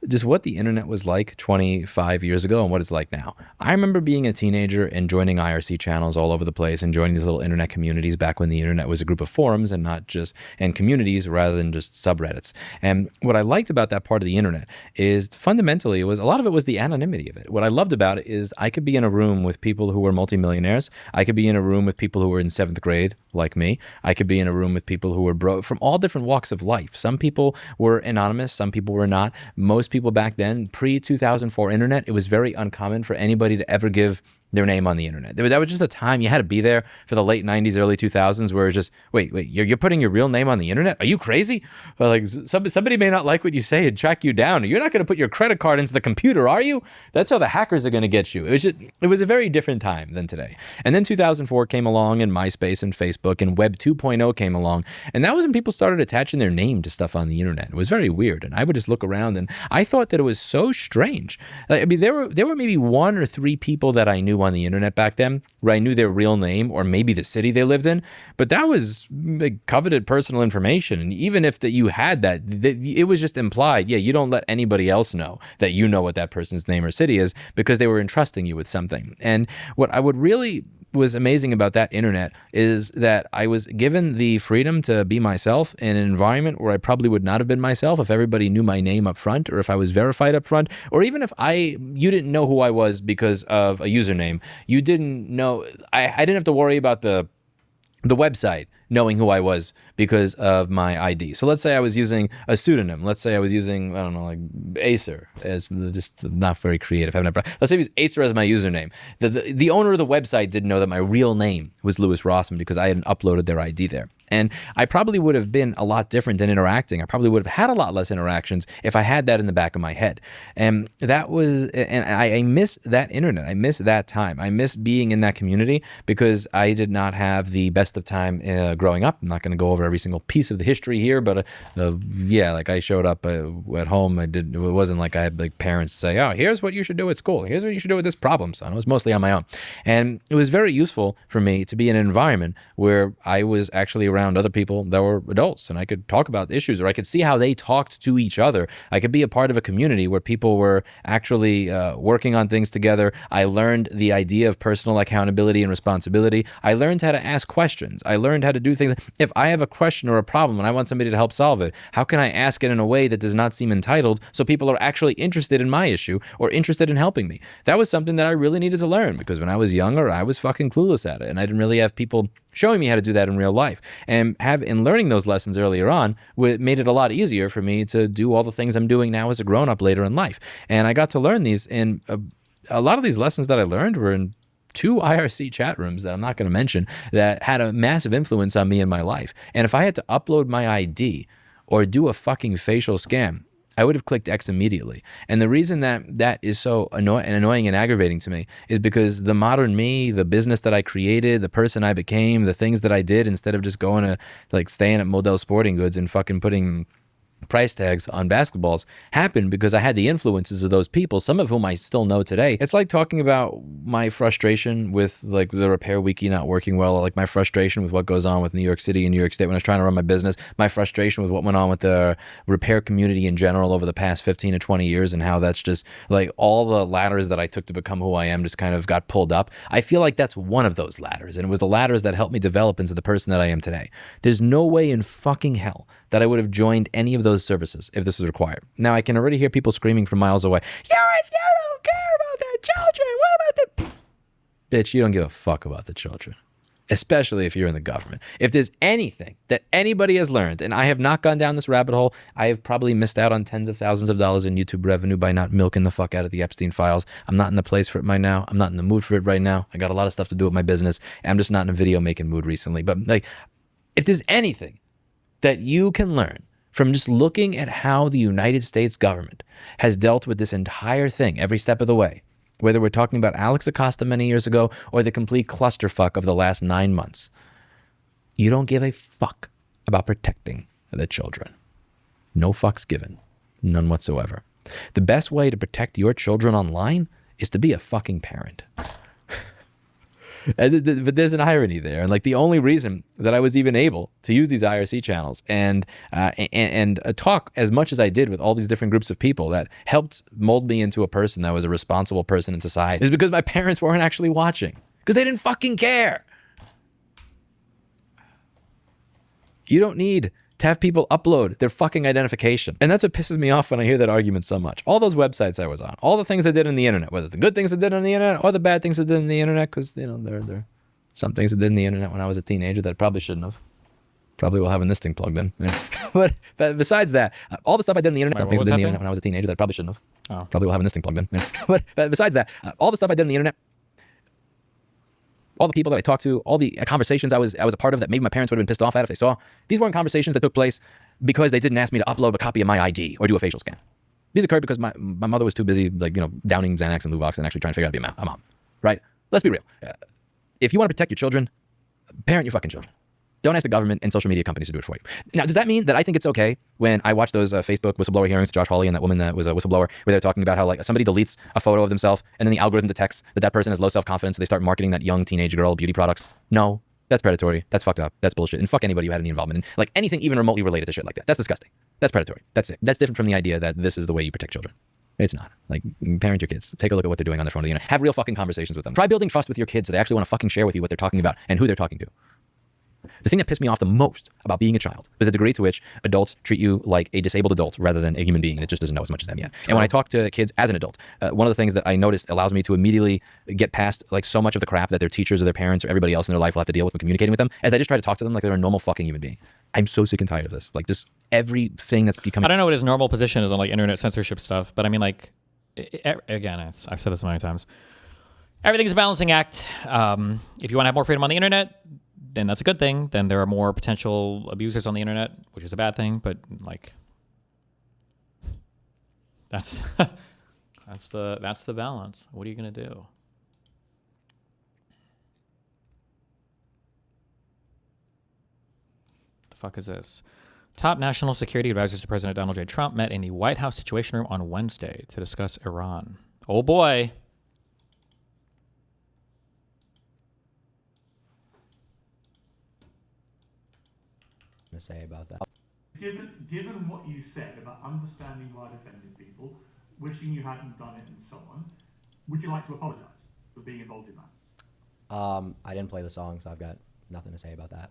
just what the internet was like 25 years ago and what it's like now. I remember being a teenager and joining IRC channels all over the place and joining these little internet communities back when the internet was a group of forums and not just communities rather than just subreddits. And what I liked about that part of the internet is fundamentally a lot of it was the anonymity of it. What I loved about it is I could be in a room with people who were multimillionaires. I could be in a room with people who were in 7th grade like me. I could be in a room with people who were from all different walks of life. Some people were anonymous, some people were not. Most people back then, pre-2004 internet, it was very uncommon for anybody to ever give their name on the internet. That was just a time you had to be there for the late 90s, early 2000s, where it's just, wait, you're putting your real name on the internet? Are you crazy? Well, like somebody may not like what you say and track you down. You're not going to put your credit card into the computer, are you? That's how the hackers are going to get you. It was a very different time than today. And then 2004 came along, and MySpace and Facebook and Web 2.0 came along, and that was when people started attaching their name to stuff on the internet. It was very weird, and I would just look around, and I thought that it was so strange. I mean, there were maybe 1 or 3 people that I knew on the internet back then where I knew their real name or maybe the city they lived in, but that was like coveted personal information. And even if you had that, it was just implied. Yeah, you don't let anybody else know that you know what that person's name or city is because they were entrusting you with something. And what I would really was amazing about that internet is that I was given the freedom to be myself in an environment where I probably would not have been myself if everybody knew my name up front, or if I was verified up front, or even if you didn't know who I was because of a username. You didn't know, I didn't have to worry about the website knowing who I was because of my ID. So let's say I was using a pseudonym. Let's say I was using, I don't know, like Acer, as just not very creative. Let's say I was Acer as my username. The owner of the website didn't know that my real name was Louis Rossmann because I hadn't uploaded their ID there. And I probably would have been a lot different in interacting. I probably would have had a lot less interactions if I had that in the back of my head. And I miss that internet. I miss that time. I miss being in that community because I did not have the best of time growing up. I'm not going to go over every single piece of the history here, but yeah, like I showed up at home. It wasn't like I had like parents say, oh, here's what you should do at school. Here's what you should do with this problem, son. It was mostly on my own. And it was very useful for me to be in an environment where I was actually around other people that were adults, and I could talk about issues, or I could see how they talked to each other. I could be a part of a community where people were actually working on things together. I learned the idea of personal accountability and responsibility. I learned how to ask questions. I learned how to do things. If I have a question or a problem and I want somebody to help solve it, how can I ask it in a way that does not seem entitled so people are actually interested in my issue or interested in helping me? That was something that I really needed to learn because when I was younger, I was fucking clueless at it, and I didn't really have people showing me how to do that in real life. And in learning those lessons earlier on, made it a lot easier for me to do all the things I'm doing now as a grown-up later in life. And I got to learn these, and a lot of these lessons that I learned were in 2 IRC chat rooms that I'm not going to mention that had a massive influence on me in my life. And if I had to upload my ID or do a fucking facial scan, I would have clicked X immediately. And the reason that is so annoying and aggravating to me is because the modern me, the business that I created, the person I became, the things that I did, instead of just going to like staying at Model Sporting Goods and fucking putting price tags on basketballs, happened because I had the influences of those people, some of whom I still know today. It's like talking about my frustration with like the repair wiki not working well, or like my frustration with what goes on with New York City and New York State when I was trying to run my business, my frustration with what went on with the repair community in general over the past 15 to 20 years, and how that's just like all the ladders that I took to become who I am just kind of got pulled up. I feel like that's one of those ladders, and it was the ladders that helped me develop into the person that I am today. There's no way in fucking hell that I would have joined any of those services if this was required. Now, I can already hear people screaming from miles away, you don't care about the children. What about the... Bitch, you don't give a fuck about the children. especially if you're in the government. If there's anything that anybody has learned, and I have not gone down this rabbit hole, I have probably missed out on tens of thousands of dollars in YouTube revenue by not milking the fuck out of the Epstein files. I'm not in the place for it right now. I'm not in the mood for it right now. I got a lot of stuff to do with my business, and I'm just not in a video making mood recently. But like, if there's anything that you can learn from just looking at how the United States government has dealt with this entire thing every step of the way, whether we're talking about Alex Acosta many years ago or the complete clusterfuck of the last 9 months, you don't give a fuck about protecting the children. No fucks given. None whatsoever. The best way to protect your children online is to be a fucking parent. But there's an irony there. And like the only reason that I was even able to use these IRC channels and talk as much as I did with all these different groups of people that helped mold me into a person that was a responsible person in society is because my parents weren't actually watching. Because they didn't fucking care. You don't need to have people upload their fucking identification. And that's what pisses me off when I hear that argument so much. All those websites I was on, all the things I did on the internet, whether the good things I did on the internet or the bad things I did on the internet, because, you know, there are some things I did on the internet when I was a teenager that I probably shouldn't have. Probably while having this thing plugged in. Yeah. but besides that, all the stuff I did on the internet, things I did on the internet when I was a teenager that I probably shouldn't have. Probably while having this thing plugged in. Yeah. but besides that, all the stuff I did on the internet, all the people that I talked to, all the conversations I was a part of that maybe my parents would have been pissed off at if they saw, these weren't conversations that took place because they didn't ask me to upload a copy of my ID or do a facial scan. These occurred because my mother was too busy, like, you know, downing Xanax and Luvox and actually trying to figure out how to be a mom, right? Let's be real. If you want to protect your children, parent your fucking children. Don't ask the government and social media companies to do it for you. Now, does that mean that I think it's okay when I watch those Facebook whistleblower hearings, Josh Hawley and that woman that was a whistleblower, where they're talking about how like somebody deletes a photo of themselves and then the algorithm detects that person has low self-confidence, so they start marketing that young teenage girl beauty products? No, that's predatory. That's fucked up. That's bullshit. And fuck anybody who had any involvement in like anything even remotely related to shit like that. That's disgusting. That's predatory. That's it. That's different from the idea that this is the way you protect children. It's not. Like, parent your kids. Take a look at what they're doing on their phone. You know, have real fucking conversations with them. Try building trust with your kids so they actually want to fucking share with you what they're talking about and who they're talking to. The thing that pissed me off the most about being a child was the degree to which adults treat you like a disabled adult rather than a human being that just doesn't know as much as them yet. And when I talk to kids as an adult, one of the things that I noticed allows me to immediately get past like so much of the crap that their teachers or their parents or everybody else in their life will have to deal with when communicating with them, as I just try to talk to them like they're a normal fucking human being. I'm so sick and tired of this. Like just everything that's becoming... I don't know what his normal position is on like internet censorship stuff, but I mean like, again, I've said this many times. Everything's a balancing act. If you want to have more freedom on the internet, then that's a good thing. Then there are more potential abusers on the internet, which is a bad thing. But like, that's that's the balance. What are you gonna do? The fuck is this? Top national security advisors to President Donald J. Trump met in the White House Situation Room on Wednesday to discuss Iran. Oh boy. To say about that. Given what you said about understanding why I offended people, wishing you hadn't done it and so on, would you like to apologize for being involved in that? I didn't play the song, so I've got nothing to say about that.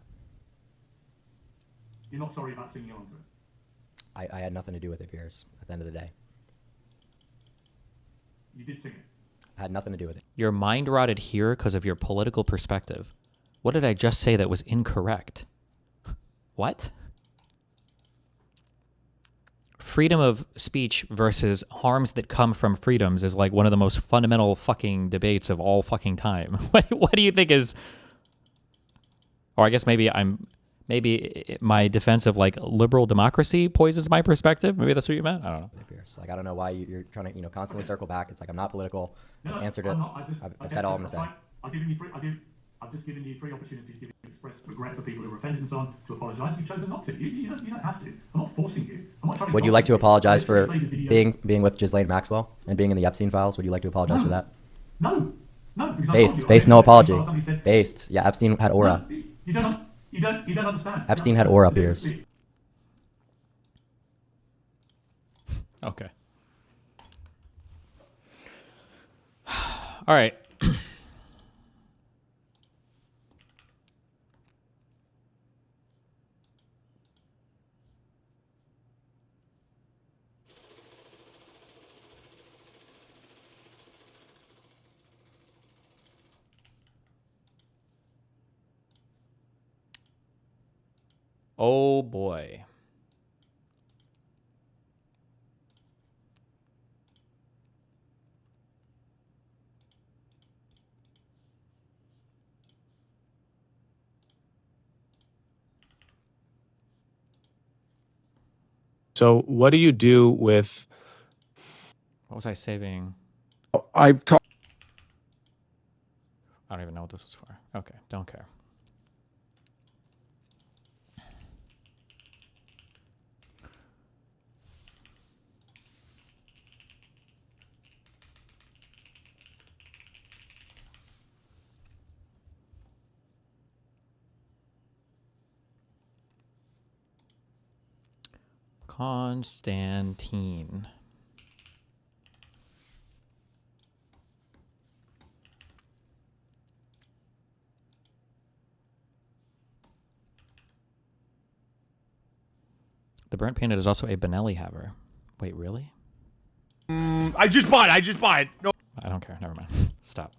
You're not sorry about singing along to it? I had nothing to do with it, Piers, at the end of the day. You did sing it? I had nothing to do with it. Your mind rotted here because of your political perspective. What did I just say that was incorrect? What? Freedom of speech versus harms that come from freedoms is like one of the most fundamental fucking debates of all fucking time. What do you think is... Or I guess maybe my defense of like liberal democracy poisons my perspective. Maybe that's what you meant. I don't know. Piers, like I don't know why you're trying to constantly circle back. It's like I'm not political. No, I've answered it. I've said all I'm gonna say. I've just given you three opportunities to express regret for people who were offended and so on, to apologise. You've chosen not to. You don't have to. I'm not forcing you. I'm not trying to... Would you like to apologise for being with Ghislaine Maxwell and being in the Epstein files? Would you like to apologise for that? No. Based, no apology. Based. Yeah, Epstein had aura. You don't understand. Epstein had aura, Piers. Okay. All right. Oh boy. So what do you do with... What was I saving? I've talked... I don't even know what this was for. Okay, don't care. Konstantin. The burnt peanut is also a Benelli haver. Wait, really? I just bought it. No. I don't care. Never mind. Stop.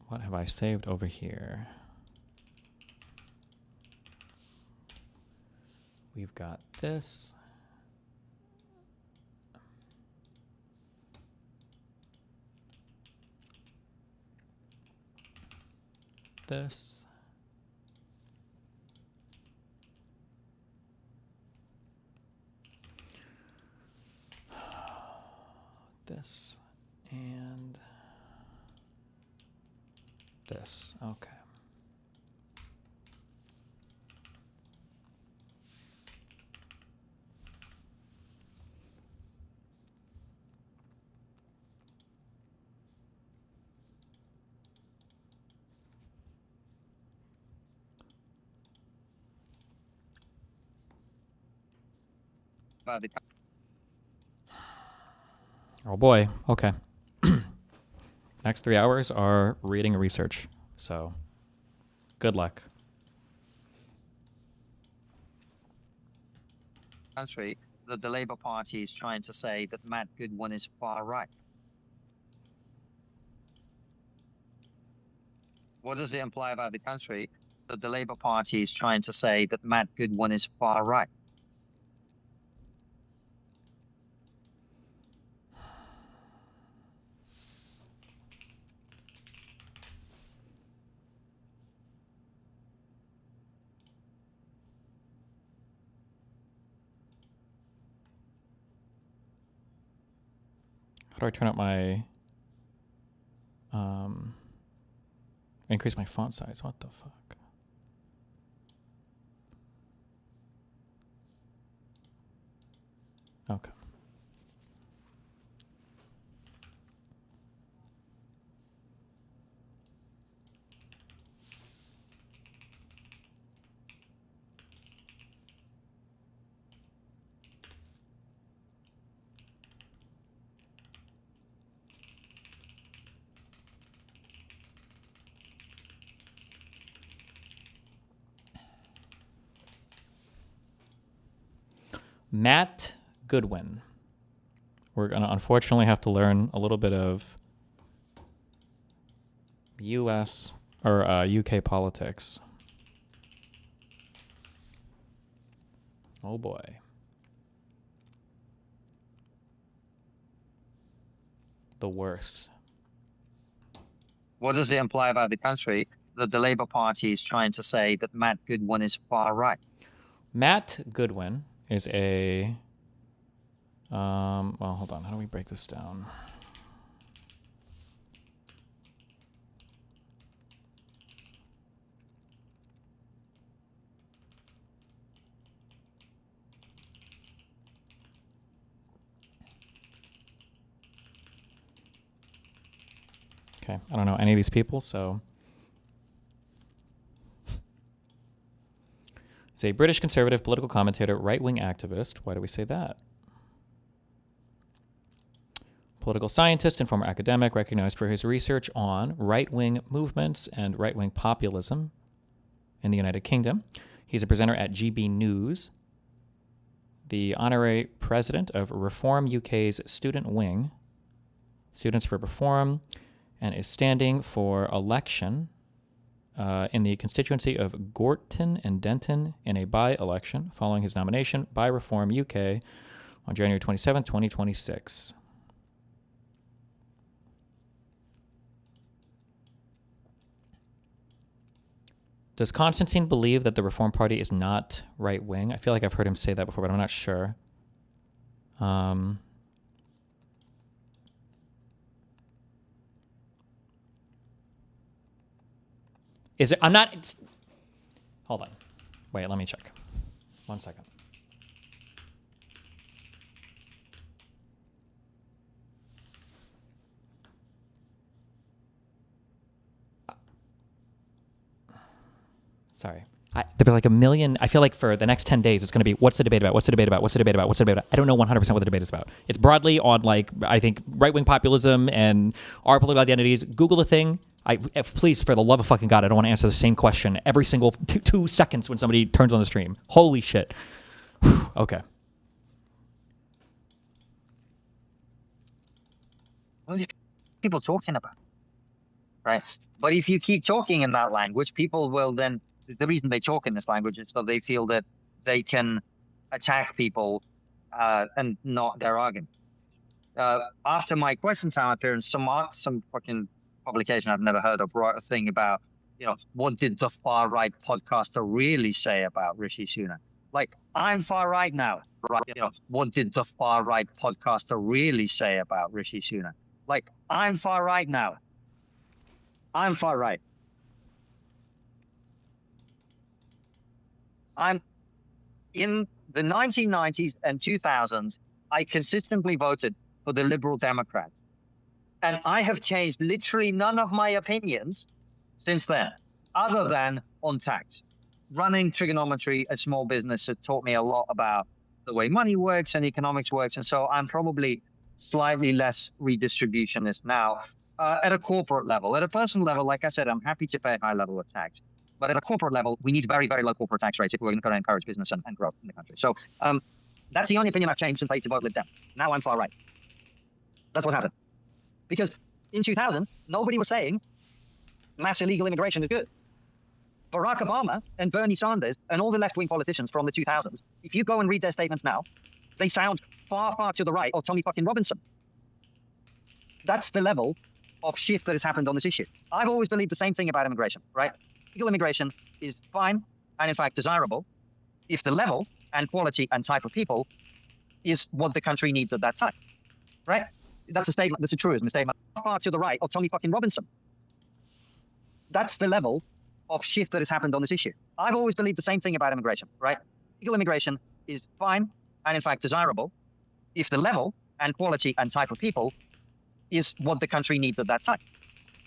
What have I saved over here? We've got this. This. This and this. Okay. Oh boy. Okay. Next 3 hours are reading and research. So good luck. Country that the Labour Party is trying to say that Matt Goodwin is far right. What does it imply about the country that the Labour Party is trying to say that Matt Goodwin is far right? How do I turn up my increase my font size? What the fuck? Okay. Matt Goodwin. We're going to unfortunately have to learn a little bit of US or UK politics. Oh boy. The worst. What does it imply about the country that the Labour Party is trying to say that Matt Goodwin is far right? Matt Goodwin is a well, hold on. How do we break this down? Okay, I don't know any of these people, so he's a British conservative political commentator, right-wing activist. Why do we say that? Political scientist and former academic, recognized for his research on right-wing movements and right-wing populism in the United Kingdom. He's a presenter at GB News, the honorary president of Reform UK's student wing, Students for Reform, and is standing for election in the constituency of Gorton and Denton in a by-election following his nomination by Reform UK on January 27, 2026. Does Konstantin believe that the Reform Party is not right-wing? I feel like I've heard him say that before, but I'm not sure. Is it? I'm not. Hold on. Wait, let me check. 1 second. Sorry. There are like a million. I feel like for the next 10 days, it's going to be what's the debate about? What's the debate about? What's the debate about? What's the debate about? I don't know 100% what the debate is about. It's broadly on, like, I think, right-wing populism and our political identities. Google a thing. Please, for the love of fucking God, I don't want to answer the same question every single 2 seconds when somebody turns on the stream. Holy shit. Okay. What are these people talking about? Right? But if you keep talking in that language, people will then... The reason they talk in this language is so they feel that they can attack people and not their argument. After my question time appearance, some fucking publication I've never heard of wrote a thing about, what did the far right podcaster really say about Rishi Sunak? Like, I'm far right now. Right? What did the far right podcaster really say about Rishi Sunak? Like, I'm far right now. I'm far right. In the 1990s and 2000s, I consistently voted for the Liberal Democrats. And I have changed literally none of my opinions since then, other than on tax. Running trigonometry, a small business, has taught me a lot about the way money works and economics works. And so I'm probably slightly less redistributionist now at a corporate level. At a personal level, like I said, I'm happy to pay a high level of tax. But at a corporate level, we need very, very low corporate tax rates if we're going to encourage business and growth in the country. So that's the only opinion I've changed since I used to vote Lib Dem. Now I'm far right. That's what happened. Because in 2000, nobody was saying mass illegal immigration is good. Barack Obama and Bernie Sanders and all the left-wing politicians from the 2000s, if you go and read their statements now, they sound far, far to the right of Tony fucking Robinson. That's the level of shift that has happened on this issue. I've always believed the same thing about immigration, right? Legal immigration is fine and, in fact, desirable if the level and quality and type of people is what the country needs at that time, right? That's a statement. That's a truism. A statement far to the right of Tony fucking Robinson. That's the level of shift that has happened on this issue. I've always believed the same thing about immigration, right? Legal immigration is fine and, in fact, desirable if the level and quality and type of people is what the country needs at that time,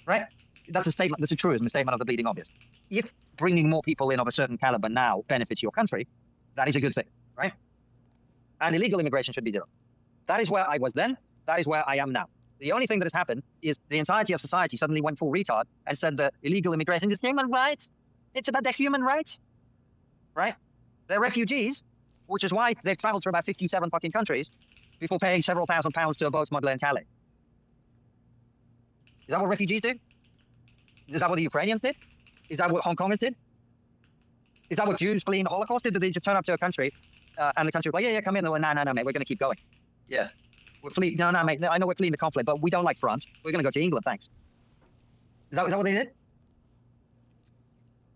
right? That's a statement. That's a truism. A statement of the bleeding obvious. If bringing more people in of a certain caliber now benefits your country, that is a good thing, right? And illegal immigration should be zero. That is where I was then. That is where I am now. The only thing that has happened is the entirety of society suddenly went full retard and said that illegal immigration is human rights. It's about their human rights, right? They're refugees, which is why they've traveled to about 57 fucking countries before paying several £1,000s to a boat smuggler in Calais. Is that what refugees do? Is that what the Ukrainians did? Is that what Hong Kongers did? Is that what Jews fleeing the Holocaust did? Did they just turn up to a country and the country was like, yeah, come in? They're like, no, mate, we're going to keep going. Yeah. We're fleeing. No, mate, I know we're fleeing the conflict, but we don't like France. We're going to go to England, thanks. Is that what they did?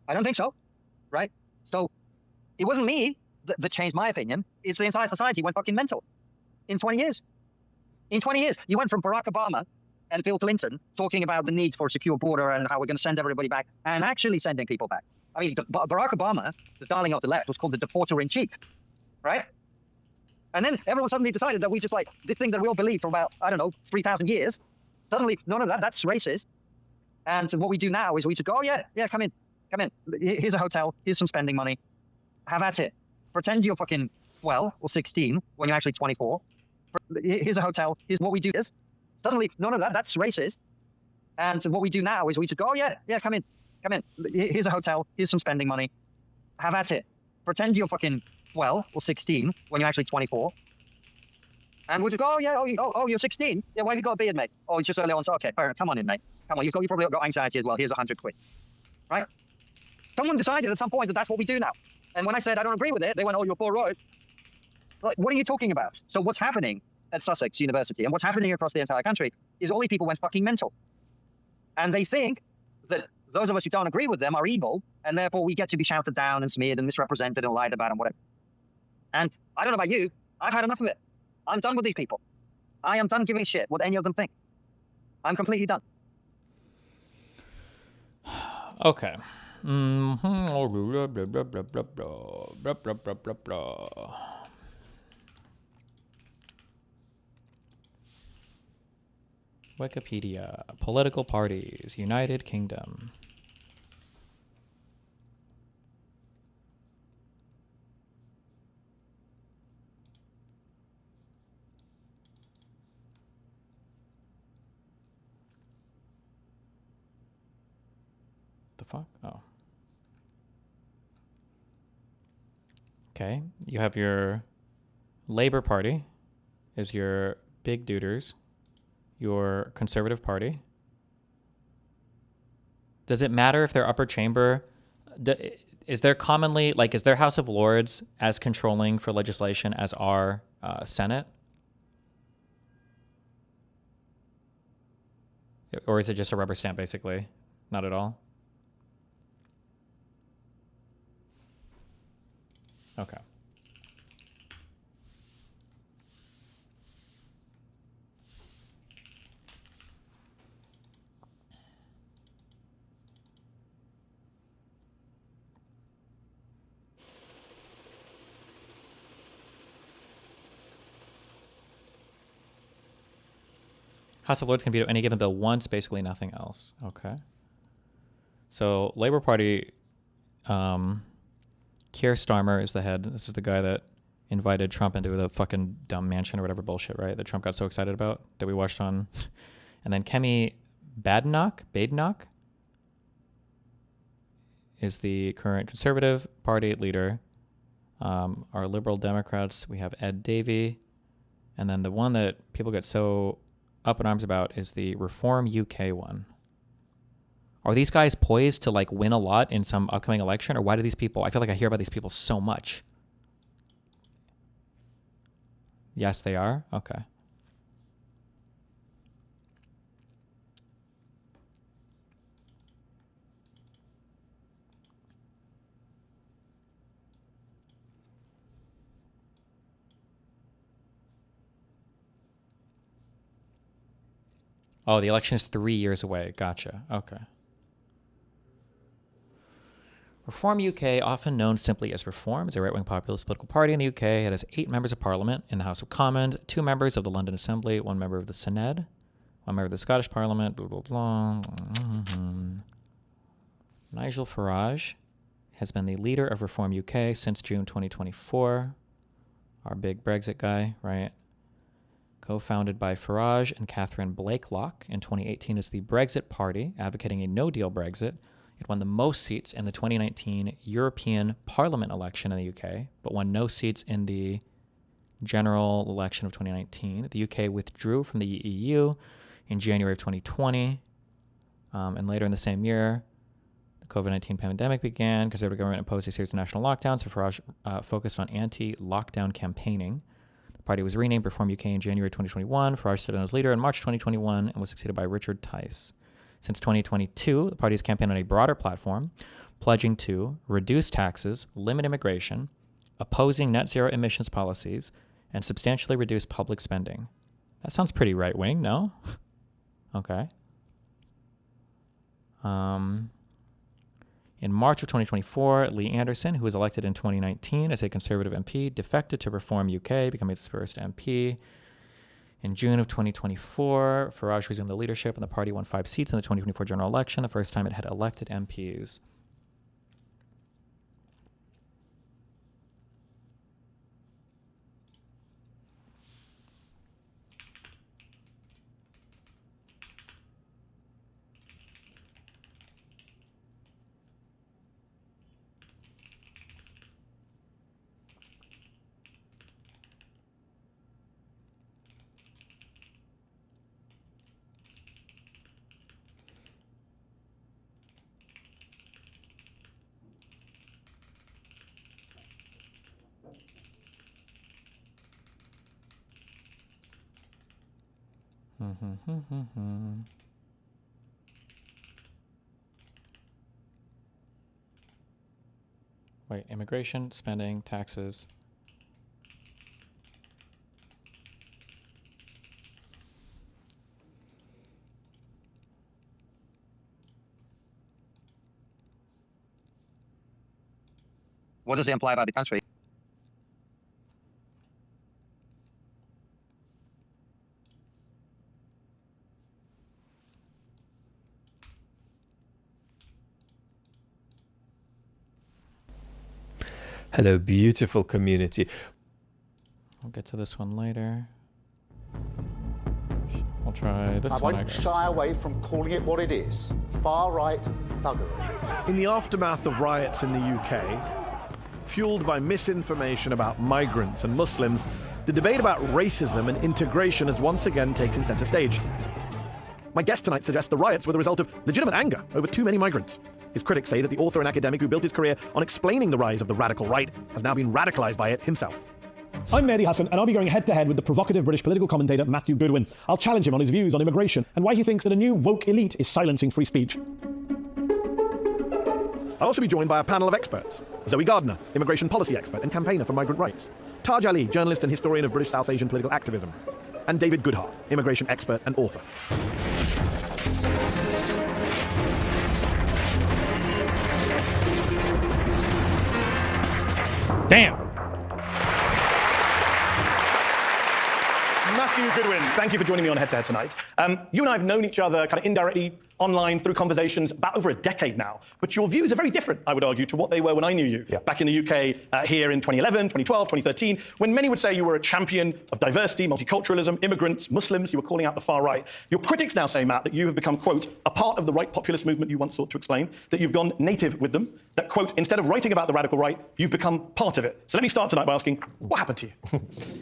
I don't think so, right? So it wasn't me that changed my opinion. It's the entire society went fucking mental in 20 years. In 20 years, you went from Barack Obama and Bill Clinton talking about the need for a secure border and how we're going to send everybody back and actually sending people back. I mean, Barack Obama, the darling of the left, was called the deporter-in-chief, right? And then everyone suddenly decided that we just like, this thing that we all believed for about, 3,000 years, suddenly, none of that, that's racist. And what we do now is we just go, oh yeah, come in. Here's a hotel, here's some spending money. Have at it. Pretend you're fucking 12 or 16 when you're actually 24. Here's a hotel, here's what we do is. Suddenly, none of that, that's racist. And what we do now is we just go, oh yeah, come in. Here's a hotel, here's some spending money. Have at it. Pretend you're fucking 12 or 16 when you're actually 24. And we'll just go, oh yeah, you're 16. Yeah, why have you got a beard, mate? Oh, it's just early on, so okay, fair enough, come on in, mate. Come on, you've probably got anxiety as well. Here's 100 quid, right? Someone decided at some point that that's what we do now. And when I said I don't agree with it, they went, oh, you're far right. Like, what are you talking about? So what's happening at Sussex University and what's happening across the entire country is all these people went fucking mental. And they think that those of us who don't agree with them are evil, and therefore we get to be shouted down and smeared and misrepresented and lied about and whatever. And I don't know about you, I've had enough of it. I'm done with these people. I am done giving a shit what any of them think. I'm completely done. Okay. Wikipedia. Political parties. United Kingdom. The fuck? Oh. Okay. You have your Labour Party is your big duders. Your Conservative Party. Does it matter if their upper chamber, is there commonly, like, is their House of Lords as controlling for legislation as our Senate? Or is it just a rubber stamp, basically? Not at all? Okay. House of Lords can veto any given bill once, basically nothing else. Okay. So Labour Party, Keir Starmer is the head. This is the guy that invited Trump into the fucking dumb mansion or whatever bullshit, right? That Trump got so excited about that we watched on. And then Kemi Badenoch is the current Conservative Party leader. Our Liberal Democrats, we have Ed Davey. And then the one that people get so up in arms about is the Reform UK one. Are these guys poised to like win a lot in some upcoming election, or why do these people, I feel like I hear about these people so much. Yes, they are? Okay. Oh, the election is 3 years away. Gotcha. Okay. Reform UK, often known simply as Reform, is a right-wing populist political party in the UK. It has 8 members of Parliament in the House of Commons, 2 members of the London Assembly, 1 member of the Senedd, 1 member of the Scottish Parliament, blah, blah, blah. Nigel Farage has been the leader of Reform UK since June 2024. Our big Brexit guy, right? Co-founded by Farage and Catherine Blakelock in 2018 as the Brexit Party, advocating a no-deal Brexit. It won the most seats in the 2019 European Parliament election in the UK, but won no seats in the general election of 2019. The UK withdrew from the EU in January of 2020, and later in the same year, the COVID-19 pandemic began. Conservative government imposed a series of national lockdowns, so Farage focused on anti-lockdown campaigning. The party was renamed Reform UK in January 2021. Farage stood down as leader in March 2021 and was succeeded by Richard Tice. Since 2022, the party has campaigned on a broader platform, pledging to reduce taxes, limit immigration, opposing net zero emissions policies, and substantially reduce public spending. That sounds pretty right-wing, no? Okay. In March of 2024, Lee Anderson, who was elected in 2019 as a Conservative MP, defected to Reform UK, becoming its first MP. In June of 2024, Farage resumed the leadership, and the party won 5 seats in the 2024 general election, the first time it had elected MPs. Wait, immigration, spending, taxes. What does it imply about the country? Hello, beautiful community. We'll get to this one later. We'll try this I one, I won't guess. shy away from calling it what it is, far-right thuggery. In the aftermath of riots in the UK, fueled by misinformation about migrants and Muslims, the debate about racism and integration has once again taken center stage. My guest tonight suggests the riots were the result of legitimate anger over too many migrants. His critics say that the author and academic who built his career on explaining the rise of the radical right has now been radicalized by it himself. I'm Mehdi Hassan, and I'll be going head-to-head with the provocative British political commentator Matthew Goodwin. I'll challenge him on his views on immigration and why he thinks that a new woke elite is silencing free speech. I'll also be joined by a panel of experts. Zoe Gardner, immigration policy expert and campaigner for migrant rights. Taj Ali, journalist and historian of British South Asian political activism. And David Goodhart, immigration expert and author. Damn! Matthew Goodwin, thank you for joining me on Head to Head tonight. You and I have known each other kind of indirectly online through conversations about over a decade now, but your views are very different, I would argue, to what they were when I knew you back in the UK here in 2011, 2012, 2013, when many would say you were a champion of diversity, multiculturalism, immigrants, Muslims, you were calling out the far right. Your critics now say, Matt, that you have become, quote, a part of the right populist movement you once sought to explain, that you've gone native with them, that, quote, instead of writing about the radical right, you've become part of it. So let me start tonight by asking, what happened to you?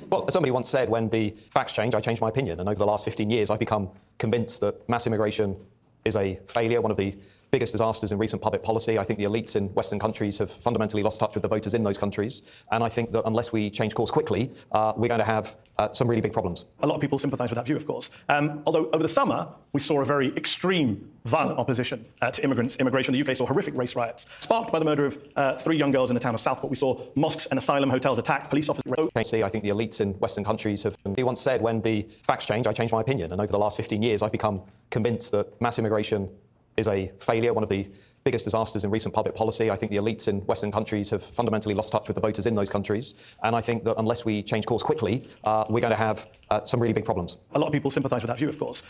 Well, as somebody once said, when the facts change, I change my opinion. And over the last 15 years, I've become convinced that mass immigration is a failure, one of the biggest disasters in recent public policy. I think the elites in Western countries have fundamentally lost touch with the voters in those countries. And I think that unless we change course quickly, we're going to have some really big problems. A lot of people sympathise with that view, of course. Although over the summer, we saw a very extreme, violent opposition to immigration. The UK saw horrific race riots, sparked by the murder of 3 young girls in the town of Southport. We saw mosques and asylum hotels attacked, police officers... I think the elites in Western countries have... He once said, when the facts change, I change my opinion. And over the last 15 years, I've become convinced that mass immigration is a failure, one of the biggest disasters in recent public policy. I think the elites in Western countries have fundamentally lost touch with the voters in those countries. And I think that unless we change course quickly, we're going to have some really big problems. A lot of people sympathise with that view, of course.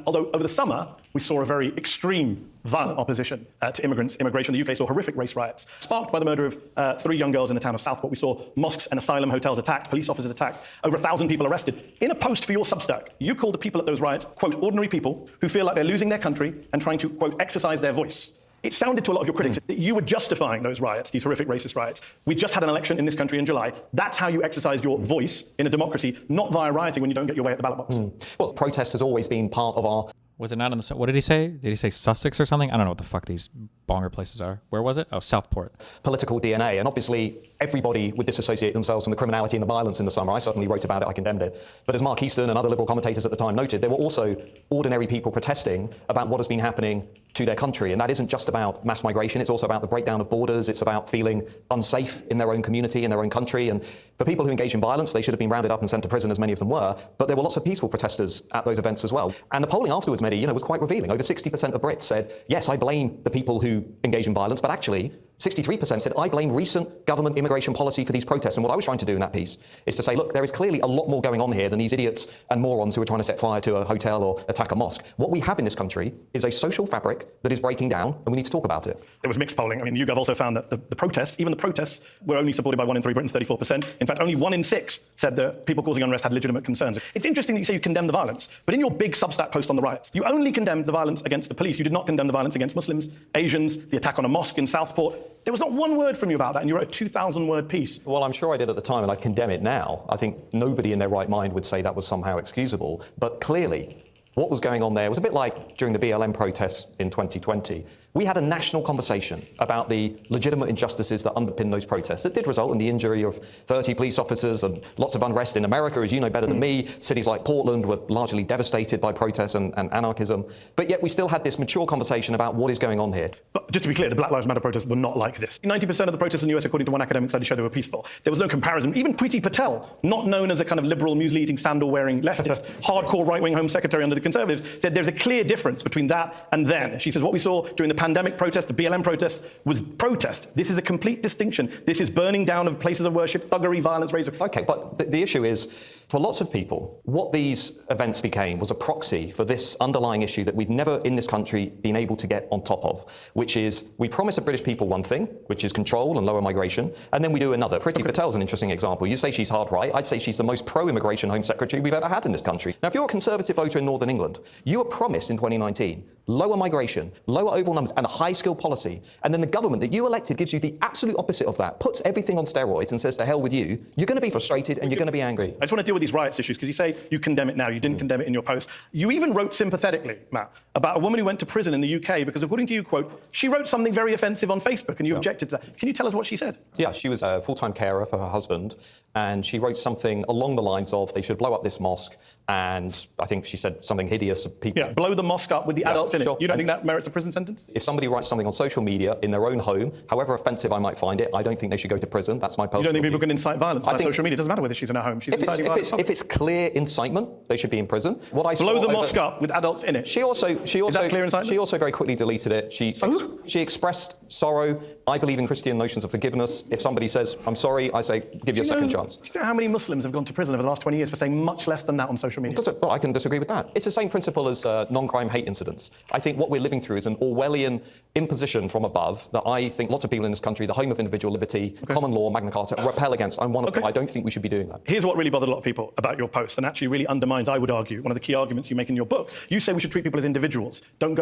Although over the summer, we saw a very extreme, violent opposition to immigration. The UK saw horrific race riots, sparked by the murder of 3 young girls in the town of Southport. We saw mosques and asylum hotels attacked, police officers attacked, over 1,000 people arrested. In a post for your Substack, you called the people at those riots, quote, ordinary people who feel like they're losing their country and trying to, quote, exercise their voice. It sounded to a lot of your critics that you were justifying those riots, these horrific racist riots. We just had an election in this country in July. That's how you exercise your voice in a democracy, not via rioting when you don't get your way at the ballot box. Well, protest has always been part of our... Was it not in the... What did he say? Did he say Sussex or something? I don't know what the fuck these bonger places are. Where was it? Oh, Southport. Political DNA. And obviously, everybody would disassociate themselves from the criminality and the violence in the summer. I certainly wrote about it. I condemned it. But as Mark Easton and other liberal commentators at the time noted, there were also ordinary people protesting about what has been happening to their country. And that isn't just about mass migration. It's also about the breakdown of borders. It's about feeling unsafe in their own community, in their own country. And for people who engage in violence, they should have been rounded up and sent to prison, as many of them were. But there were lots of peaceful protesters at those events as well. And the polling afterwards, Mehdi, was quite revealing. Over 60% of Brits said, yes, I blame the people who engage in violence, but actually 63% said, I blame recent government immigration policy for these protests. And what I was trying to do in that piece is to say, look, there is clearly a lot more going on here than these idiots and morons who are trying to set fire to a hotel or attack a mosque. What we have in this country is a social fabric that is breaking down, and we need to talk about it. There was mixed polling. I mean, YouGov also found that the protests, even the protests, were only supported by 1 in 3 Britons, 34%. In fact, only 1 in 6 said that people causing unrest had legitimate concerns. It's interesting that you say you condemn the violence, but in your big Substack post on the riots, you only condemned the violence against the police. You did not condemn the violence against Muslims, Asians, the attack on a mosque in Southport. There was not one word from you about that, and you wrote a 2,000-word piece. Well, I'm sure I did at the time, and I'd condemn it now. I think nobody in their right mind would say that was somehow excusable. But clearly, what was going on there was a bit like during the BLM protests in 2020, We had a national conversation about the legitimate injustices that underpin those protests. It did result in the injury of 30 police officers and lots of unrest in America, as you know better than me. Cities like Portland were largely devastated by protests and anarchism. But yet we still had this mature conversation about what is going on here. But just to be clear, the Black Lives Matter protests were not like this. 90% of the protests in the US, according to one academic study, show they were peaceful. There was no comparison. Even Priti Patel, not known as a kind of liberal, muesli-eating, sandal-wearing leftist, hardcore right-wing Home Secretary under the Conservatives, said there's a clear difference between that and then. She says what we saw during the pandemic protest, the BLM protest, was protest. This is a complete distinction. This is burning down of places of worship, thuggery, violence, racism. Okay, but the issue is, for lots of people, what these events became was a proxy for this underlying issue that we've never in this country been able to get on top of, which is we promise the British people one thing, which is control and lower migration, and then we do another. Priti Patel's an interesting example. You say she's hard right. I'd say she's the most pro-immigration Home Secretary we've ever had in this country. Now, if you're a Conservative voter in Northern England, you were promised in 2019 lower migration, lower overall numbers, and a high-skill policy. And then the government that you elected gives you the absolute opposite of that, puts everything on steroids and says to hell with you. You're going to be frustrated and you're going to be angry. I just want to deal with these riots issues, because you say you condemn it now. You didn't condemn it in your post. You even wrote sympathetically, Matt, about a woman who went to prison in the UK because, according to you, quote, she wrote something very offensive on Facebook and you objected to that. Can you tell us what she said? Yeah, she was a full-time carer for her husband, and she wrote something along the lines of they should blow up this mosque, and I think she said something hideous of people. Yeah, blow the mosque up with the adults in it. You don't think that merits a prison sentence? If somebody writes something on social media in their own home, however offensive I might find it, I don't think they should go to prison. That's my personal You don't think people view. can incite violence by social media? It doesn't matter whether she's in her home. She's inciting violence. If it's clear incitement, they should be in prison. What I blow the mosque up with adults in it. She also Is that clear incitement? She also very quickly deleted it. She expressed sorrow. I believe in Christian notions of forgiveness. If somebody says, I'm sorry, I say, give you a second chance. Do you know how many Muslims have gone to prison over the last 20 years for saying much less than that on social media? Well, I can disagree with that. It's the same principle as non-crime hate incidents. I think what we're living through is an Orwellian imposition from above that I think lots of people in this country, the home of individual liberty, common law, Magna Carta, repel against. I'm one of them. I don't think we should be doing that. Here's what really bothered a lot of people about your post, and actually really undermines, I would argue, one of the key arguments you make in your books. You say we should treat people as individuals. Don't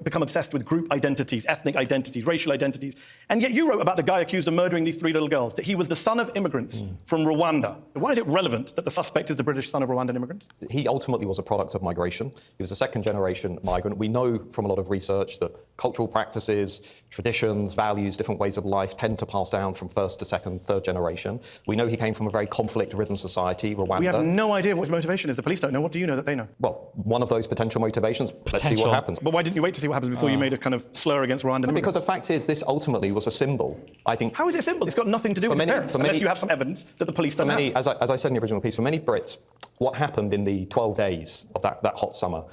become obsessed with group identities, ethnic identities, racial identities. And yet you wrote about the guy accused of murdering these 3 little girls, that he was the son of immigrants from Rwanda. Why is it relevant that the suspect is the British son of Rwandan immigrants? He ultimately was a product of migration. He was a second-generation migrant. We know from a lot of research that cultural practices, traditions, values, different ways of life tend to pass down from first to second, third generation. We know he came from a very conflict-ridden society, Rwanda. We have no idea what his motivation is. The police don't know. What do you know that they know? Well, one of those potential motivations. Let's see what happens. But why didn't you wait to see what happens before you made a kind of slur against Rwandan immigrants? Because the fact is, this ultimately was a symbol, I think. How is it a symbol? It's got nothing to do with his parents, unless you have some evidence that the police don't have. As I said in the original piece, for many Brits, what happened in the 12 days of that hot summer,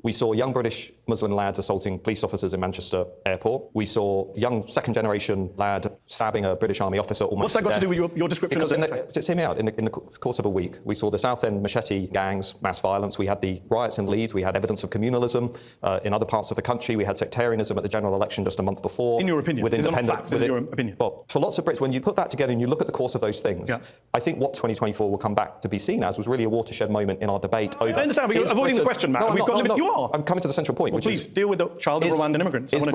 we saw young British Muslim lads assaulting police officers in Manchester Airport. We saw a young second-generation lad stabbing a British Army officer almost What's that got to do with your description of it? Just hear me out. In the course of a week, we saw the Southend machete gangs, mass violence. We had the riots in Leeds. We had evidence of communalism in other parts of the country. We had sectarianism at the general election just a month before. In your opinion? With independent, in your opinion? Well, for lots of Brits, when you put that together and you look at the course of those things, I think what 2024 will come back to be seen as was really a watershed moment in our debate over... I understand, but you're avoiding the question, Matt. You are. I'm coming to the central point, which is... deal with the child of Rwandan immigrants. Is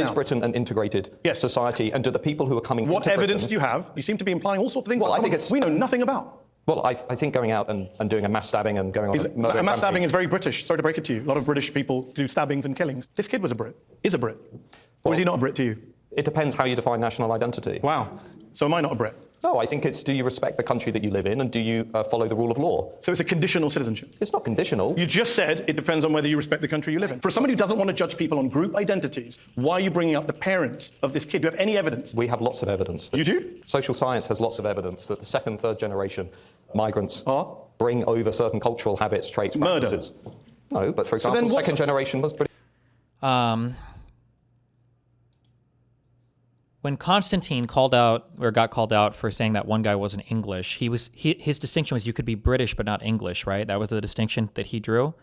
Britain an integrated society? And do the people who are coming What evidence do you have? You seem to be implying all sorts of things well, I think it's, we know nothing about. Well, I think going out and doing a mass stabbing and going on a mass stabbing is very British. Sorry to break it to you. A lot of British people do stabbings and killings. This kid was a Brit. Is a Brit. Or is he not a Brit to you? It depends how you define national identity. Wow. So am I not a Brit? No, I think it's do you respect the country that you live in and do you follow the rule of law? So it's a conditional citizenship? It's not conditional. You just said it depends on whether you respect the country you live in. For somebody who doesn't want to judge people on group identities, why are you bringing up the parents of this kid? Do you have any evidence? We have lots of evidence. You do? Social science has lots of evidence that the second, third generation migrants bring over certain cultural habits, traits, practices. No, but for example, second generation was pretty... When Konstantin got called out for saying that one guy wasn't English, his distinction was you could be British but not English, right? That was the distinction that he drew.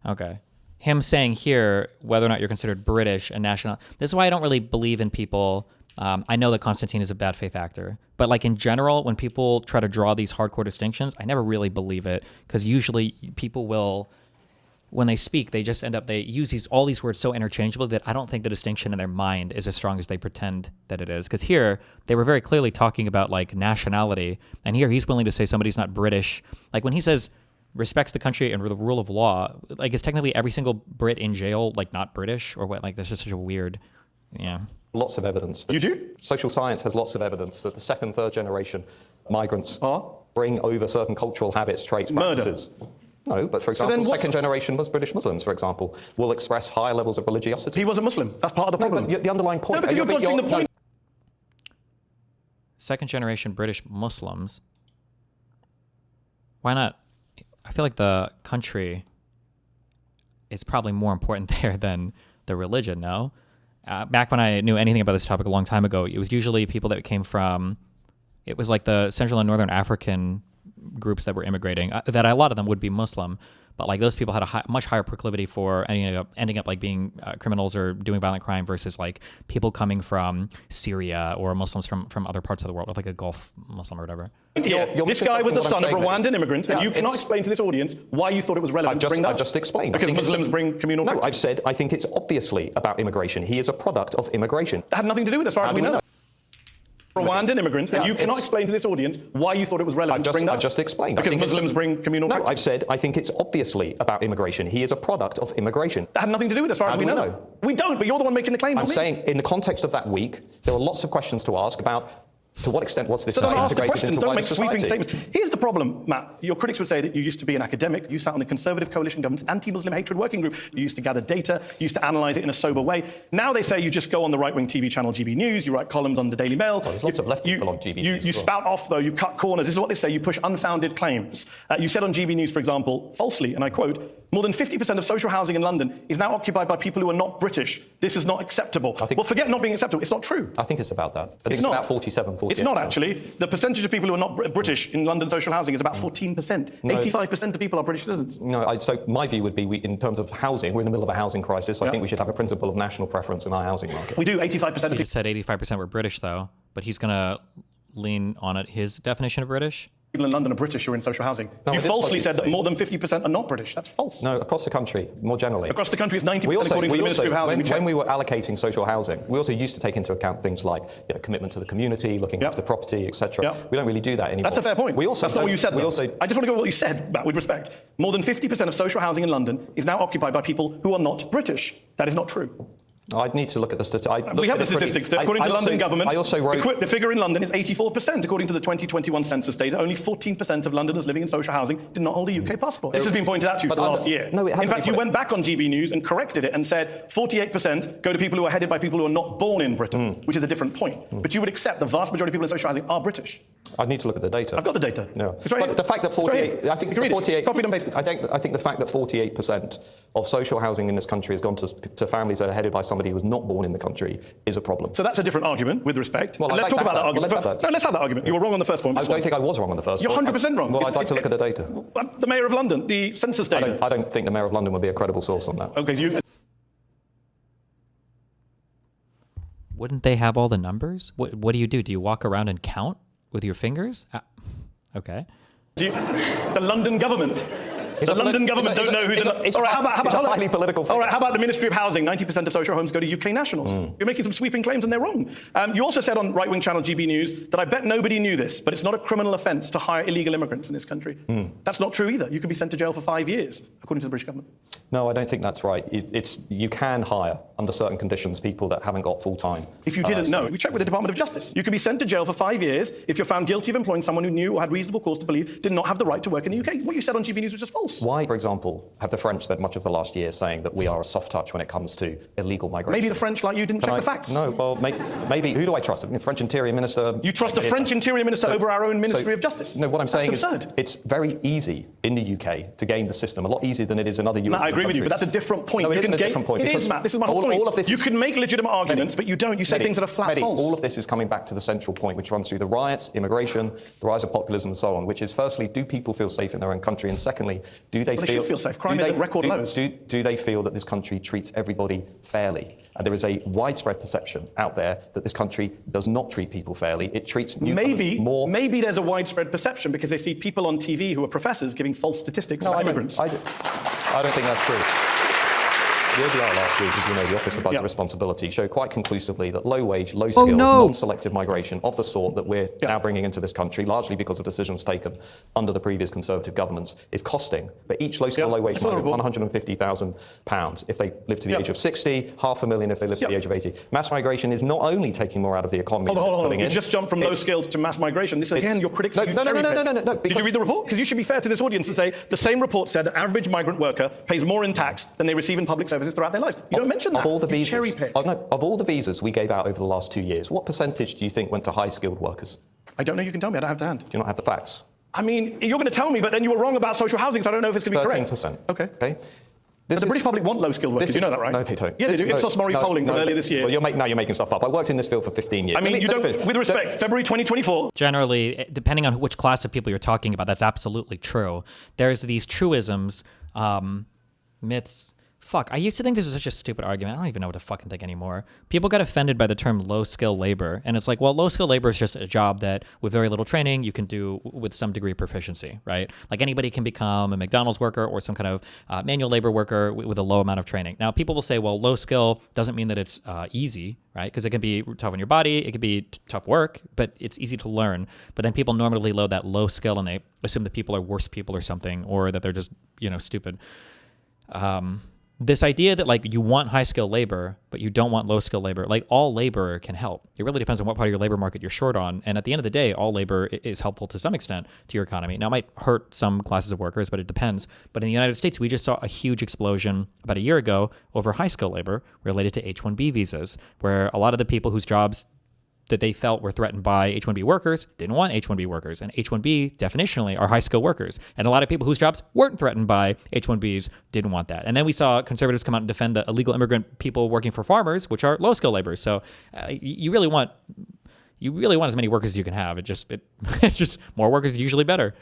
Okay. Him saying here whether or not you're considered British and national. This is why I don't really believe in people. I know that Konstantin is a bad faith actor, but like in general, when people try to draw these hardcore distinctions, I never really believe it because usually people will. When they speak, they just they use all these words so interchangeably that I don't think the distinction in their mind is as strong as they pretend that it is. Because here, they were very clearly talking about like nationality, and here he's willing to say somebody's not British. Like when he says respects the country and the rule of law. Like, is technically every single Brit in jail like not British or what? Like, that's just such a weird, yeah. Lots of evidence. You do? Social science has lots of evidence that the second, third generation migrants bring over certain cultural habits, traits, practices. No, but for example, second generation British Muslims, for example, will express higher levels of religiosity. He wasn't Muslim. That's part of the problem. No, but the underlying point. No, but you're dodging the point. Second generation British Muslims. Why not? I feel like the country is probably more important there than the religion, no? Back when I knew anything about this topic a long time ago, it was usually people that came from, it was like the Central and Northern African groups that were immigrating, that a lot of them would be Muslim, but like those people had a much higher proclivity for ending up like being criminals or doing violent crime versus like people coming from Syria or Muslims from other parts of the world, like a Gulf Muslim or whatever. This guy was the son of Rwandan immigrants, and you cannot explain to this audience why you thought it was relevant to bring that up. I've just explained. Because Muslims bring communal practice. No, I've said I think it's obviously about immigration. He is a product of immigration. That had nothing to do with it, as far as we know. Rwandan immigrants, and you cannot explain to this audience why you thought it was relevant to bring that up. I've just explained. Because Muslims bring communal practice. No, I've said I think it's obviously about immigration. He is a product of immigration. That had nothing to do with it, as far as we know. We don't, but you're the one making the claim. I'm saying, in the context of that week, there were lots of questions to ask about to what extent was this integrated into don't wider make society? sweeping statements. Here's the problem, Matt. Your critics would say that you used to be an academic. You sat on the Conservative Coalition government's anti-Muslim hatred working group. You used to gather data. You used to analyse it in a sober way. Now they say you just go on the right-wing TV channel GB News. You write columns on the Daily Mail. Well, there's lots of left people on GB News. You spout off, though. You cut corners. This is what they say. You push unfounded claims. You said on GB News, for example, falsely, and I quote, more than 50% of social housing in London is now occupied by people who are not British. This is not acceptable. Well, forget not being acceptable. It's not true. I think it's about that. I think it's about 47, 48. It's not, actually. The percentage of people who are not British in London social housing is about 14%. No. 85% of people are British citizens. No, so my view would be, in terms of housing, we're in the middle of a housing crisis. I think we should have a principle of national preference in our housing market. We do. 85% of people. He just said 85% were British, though, but he's going to lean on his definition of British. People in London are British who are in social housing. No, you falsely said that more than 50% are not British. That's false. No, across the country, more generally. Across the country, it's 90% according to the Ministry of Housing. When we were allocating social housing, we also used to take into account things like commitment to the community, looking after property, etc. We don't really do that anymore. That's a fair point. That's not what you said. I just want to go with what you said, Matt, with respect. More than 50% of social housing in London is now occupied by people who are not British. That is not true. I'd need to look at the statistics. We have the statistics. According to the London government, I also wrote the figure in London is 84%. According to the 2021 census data, only 14% of Londoners living in social housing did not hold a UK passport. This has been pointed out to you for the last year. No, in fact, you went back on GB News and corrected it and said 48% go to people who are headed by people who are not born in Britain, which is a different point. But you would accept the vast majority of people in social housing are British. I'd need to look at the data. I've got the data. No. But the fact that 48, I think the 48, copied and pasted. I think the fact that 48% of social housing in this country has gone to families that are headed by somebody who was not born in the country is a problem. So that's a different argument, with respect. Well, let's talk about that argument. Let's have that argument. You were wrong on the first point. I don't think I was wrong on the first point. You're 100% wrong. Well, I'd like to look at the data. The Mayor of London, the census data. I don't think the Mayor of London would be a credible source on that. Okay, so you... Wouldn't they have all the numbers? What do? Do you walk around and count with your fingers? Okay. The London government. The London government don't know who the... All right, how about the Ministry of Housing? 90% of social homes go to UK nationals. You're making some sweeping claims and they're wrong. You also said on right-wing channel GB News that I bet nobody knew this, but it's not a criminal offence to hire illegal immigrants in this country. That's not true either. You can be sent to jail for 5 years, according to the British government. No, I don't think that's right. You can hire, under certain conditions, people that haven't got full-time. If you didn't know, we checked with the Department of Justice. You can be sent to jail for 5 years if you're found guilty of employing someone who knew or had reasonable cause to believe did not have the right to work in the UK. What you said on GB News was just false. Why, for example, have the French spent much of the last year saying that we are a soft touch when it comes to illegal migration? Maybe the French, like you, didn't check the facts. No, well, maybe. Who do I trust? The French Interior Minister. You trust a French Interior Minister over our own Ministry of Justice? No, what I'm saying is it's very easy in the UK to game the system, a lot easier than it is in other European countries. I agree with you, but that's a different point. No, it isn't a different point. It is, Matt. This is my whole point. All of this you can make legitimate arguments, but you don't. You say things that are flat false. All of this is coming back to the central point, which runs through the riots, immigration, the rise of populism, and so on, which is, firstly, do people feel safe in their own country? And secondly, do they feel safe? Crime is at record lows. Do they feel that this country treats everybody fairly? And there is a widespread perception out there that this country does not treat people fairly. It treats newcomers more... Maybe there's a widespread perception because they see people on TV who are professors giving false statistics about immigrants. I don't think that's true. The ODR last week, as you know, the Office of Budget Responsibility, showed quite conclusively that low-wage, low-skill, non-selective migration of the sort that we're now bringing into this country, largely because of decisions taken under the previous Conservative governments, is costing for each low-skill, low-wage migrant £150,000 if they live to the age of 60, £500,000 if they live to the age of 80. Mass migration is not only taking more out of the economy. Hold on. You just jumped from low-skilled to mass migration. This again, your critics. No. Did you read the report? Because you should be fair to this audience and say the same report said an average migrant worker pays more in tax than they receive in public services throughout their lives. You don't mention that. Of all the visas, of all the visas we gave out over the last 2 years, what percentage do you think went to high-skilled workers? I don't know. You can tell me. I don't have to hand. Do you not have the facts? I mean, you're going to tell me, but then you were wrong about social housing, so I don't know if it's going to be correct. 13%. Okay. But the British public want low-skilled workers. You know that, right? No, they don't. Yeah, they do. Ipsos Mori polling from earlier this year. Well, now you're making stuff up. I worked in this field for 15 years. I mean, with respect, February 2024. Generally, depending on which class of people you're talking about, that's absolutely true. There's these truisms, myths. Fuck, I used to think this was such a stupid argument. I don't even know what to fucking think anymore. People got offended by the term low-skill labor. And it's like, well, low-skill labor is just a job that with very little training, you can do with some degree of proficiency, right? Like anybody can become a McDonald's worker or some kind of manual labor worker with a low amount of training. Now, people will say, well, low skill doesn't mean that it's easy, right? Because it can be tough on your body, it can be tough work, but it's easy to learn. But then people normally load that low skill and they assume that people are worse people or something, or that they're just, stupid. This idea that like you want high skill labor, but you don't want low skill labor, like all labor can help. It really depends on what part of your labor market you're short on. And at the end of the day, all labor is helpful to some extent to your economy. Now it might hurt some classes of workers, but it depends. But in the United States, we just saw a huge explosion about a year ago over high skill labor related to H-1B visas, where a lot of the people whose jobs that they felt were threatened by H-1B workers didn't want H-1B workers. And H-1B definitionally are high-skilled workers. And a lot of people whose jobs weren't threatened by H-1Bs didn't want that. And then we saw conservatives come out and defend the illegal immigrant people working for farmers, which are low-skill laborers. So you really want as many workers as you can have. It's just more workers is usually better.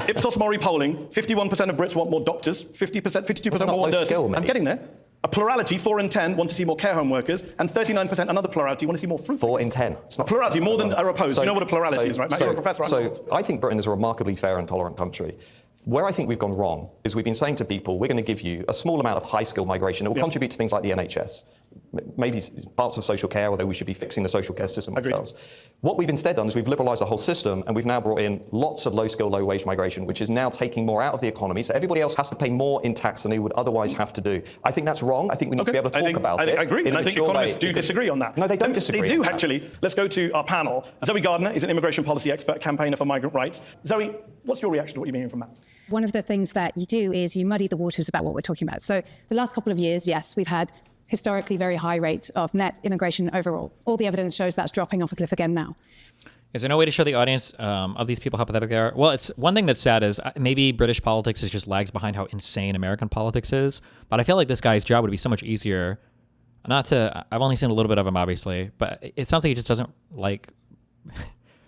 Ipsos Mori polling, 51% of Brits want more doctors, 52% more nurses. I'm getting there. A plurality, 4 in 10, want to see more care home workers, and 39%, another plurality, want to see more fruit. 4 in 10. It's not plurality, more than are opposed. You know what a plurality is, right? Matt, you're a professor, So I think Britain is a remarkably fair and tolerant country. Where I think we've gone wrong is we've been saying to people, we're going to give you a small amount of high-skill migration. It will contribute to things like the NHS, maybe parts of social care, although we should be fixing the social care system ourselves. What we've instead done is we've liberalised the whole system, and we've now brought in lots of low-skill, low-wage migration, which is now taking more out of the economy, so everybody else has to pay more in tax than they would otherwise have to do. I think that's wrong. I think we need to be able to talk about it. I agree, and I think economists do disagree on that. No, they don't disagree. They do, actually. Let's go to our panel. Zoe Gardner is an immigration policy expert, campaigner for migrant rights. Zoe, what's your reaction to what you've been hearing from Matt? One of the things that you do is you muddy the waters about what we're talking about. So the last couple of years, yes, we've had historically very high rates of net immigration overall. All the evidence shows that's dropping off a cliff again now. Is there no way to show the audience of these people how pathetic they are? Well, it's one thing that's sad is maybe British politics is just lags behind how insane American politics is. But I feel like this guy's job would be so much easier. I've only seen a little bit of him, obviously, but it sounds like he just doesn't like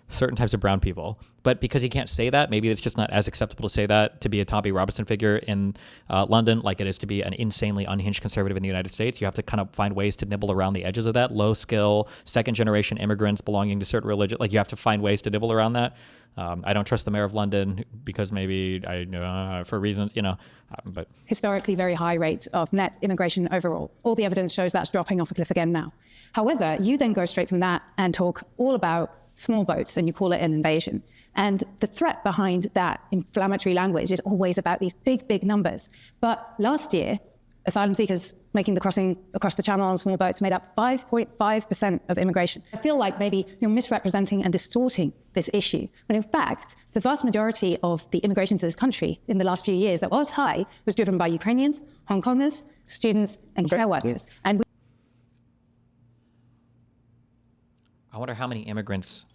certain types of brown people. But because he can't say that, maybe it's just not as acceptable to say that to be a Tommy Robinson figure in London like it is to be an insanely unhinged conservative in the United States. You have to kind of find ways to nibble around the edges of that. Low skill, second generation immigrants belonging to certain religion. Like you have to find ways to nibble around that. I don't trust the mayor of London because maybe for reasons, but historically very high rate of net immigration overall. All the evidence shows that's dropping off a cliff again now. However, you then go straight from that and talk all about small boats and you call it an invasion. And the threat behind that inflammatory language is always about these big, big numbers. But last year, asylum seekers making the crossing across the channel on small boats made up 5.5% of immigration. I feel like maybe you're misrepresenting and distorting this issue. When in fact, the vast majority of the immigration to this country in the last few years that was high was driven by Ukrainians, Hong Kongers, students, and care workers. And I wonder how many immigrants.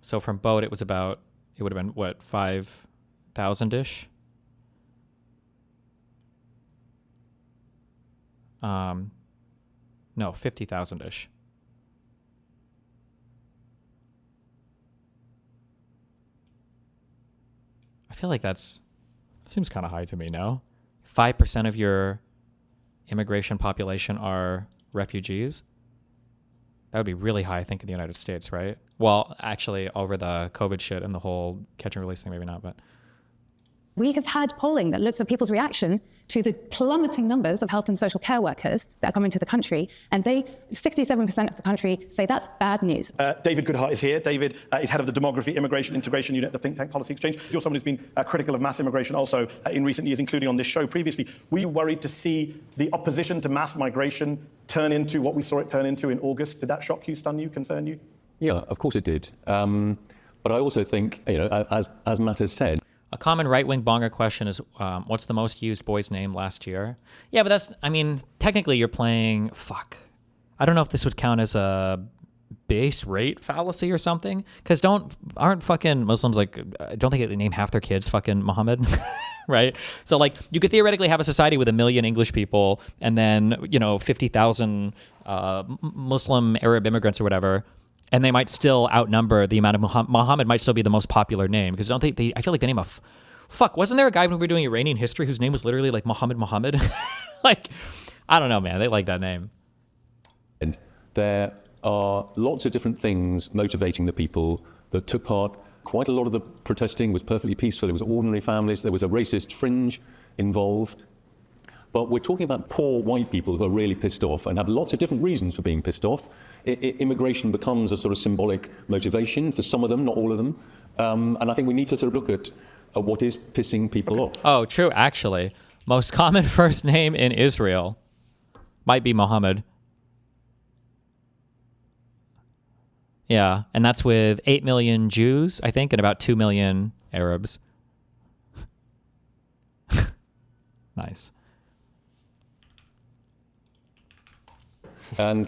So from boat, it would have been, what, 5,000-ish? No, 50,000-ish. I feel like that seems kind of high to me, no? 5% of your immigration population are refugees? That would be really high, I think, in the United States, right? Well, actually, over the COVID shit and the whole catch and release thing, maybe not, but. We have had polling that looks at people's reaction to the plummeting numbers of health and social care workers that are coming to the country, and 67% of the country say that's bad news. David Goodhart is here. David is head of the Demography, Immigration, Integration Unit at the think tank Policy Exchange. You're someone who's been critical of mass immigration also in recent years, including on this show previously. Were you worried to see the opposition to mass migration turn into what we saw it turn into in August? Did that shock you, stun you, concern you? Yeah, of course it did. But I also think, as Matt has said, a common right-wing bonger question is, what's the most used boy's name last year? Yeah, but that's, I mean, technically you're playing, I don't know if this would count as a base rate fallacy or something, because aren't fucking Muslims like, don't they name half their kids fucking Muhammad? Right? So like, you could theoretically have a society with 1 million English people and then, 50,000 Muslim Arab immigrants or whatever, and they might still outnumber the amount of Muhammad might still be the most popular name, because don't they I feel like they name wasn't there a guy when we were doing Iranian history whose name was literally like Muhammad? Like, I don't know, man. They like that name. And there are lots of different things motivating the people that took part. Quite a lot of the protesting was perfectly peaceful. It was ordinary families. There was a racist fringe involved. But we're talking about poor white people who are really pissed off and have lots of different reasons for being pissed off. Immigration becomes a sort of symbolic motivation for some of them, not all of them. And I think we need to sort of look at what is pissing people off. Oh, true, actually. Most common first name in Israel might be Muhammad. Yeah, and that's with 8 million Jews, I think, and about 2 million Arabs. Nice. And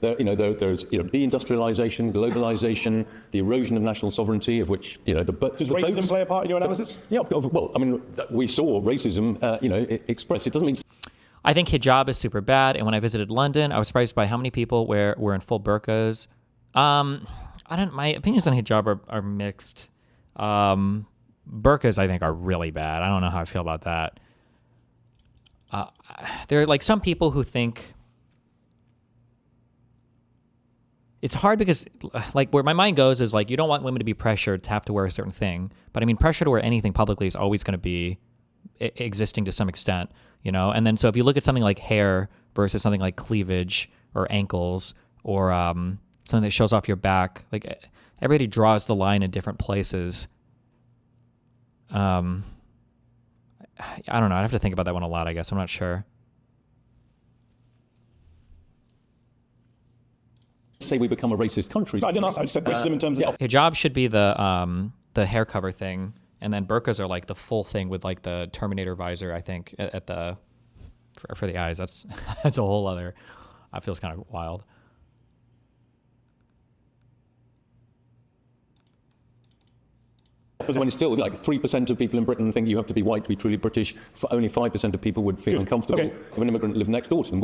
there, there's deindustrialization, globalization, the erosion of national sovereignty, of which does racism play a part in your analysis? Yeah, well, I mean, we saw racism, expressed. It doesn't mean. I think hijab is super bad, and when I visited London, I was surprised by how many people were in full burqas. My opinions on hijab are mixed. Burqas, I think, are really bad. I don't know how I feel about that. There are like some people who think. It's hard because, like, where my mind goes is, like, you don't want women to be pressured to have to wear a certain thing. But, I mean, pressure to wear anything publicly is always going to be existing to some extent, And then, so if you look at something like hair versus something like cleavage or ankles or something that shows off your back, like, everybody draws the line in different places. I don't know. I'd have to think about that one a lot, I guess. I'm not sure. Say we become a racist country. I didn't ask. I just said racism in terms of. Hijab should be the hair cover thing, and then burqas are like the full thing with like the Terminator visor. I think at the for the eyes. That's a whole other. That feels kind of wild. Because when it's still like 3% of people in Britain think you have to be white to be truly British, only 5% of people would feel uncomfortable if an immigrant lived next door to them.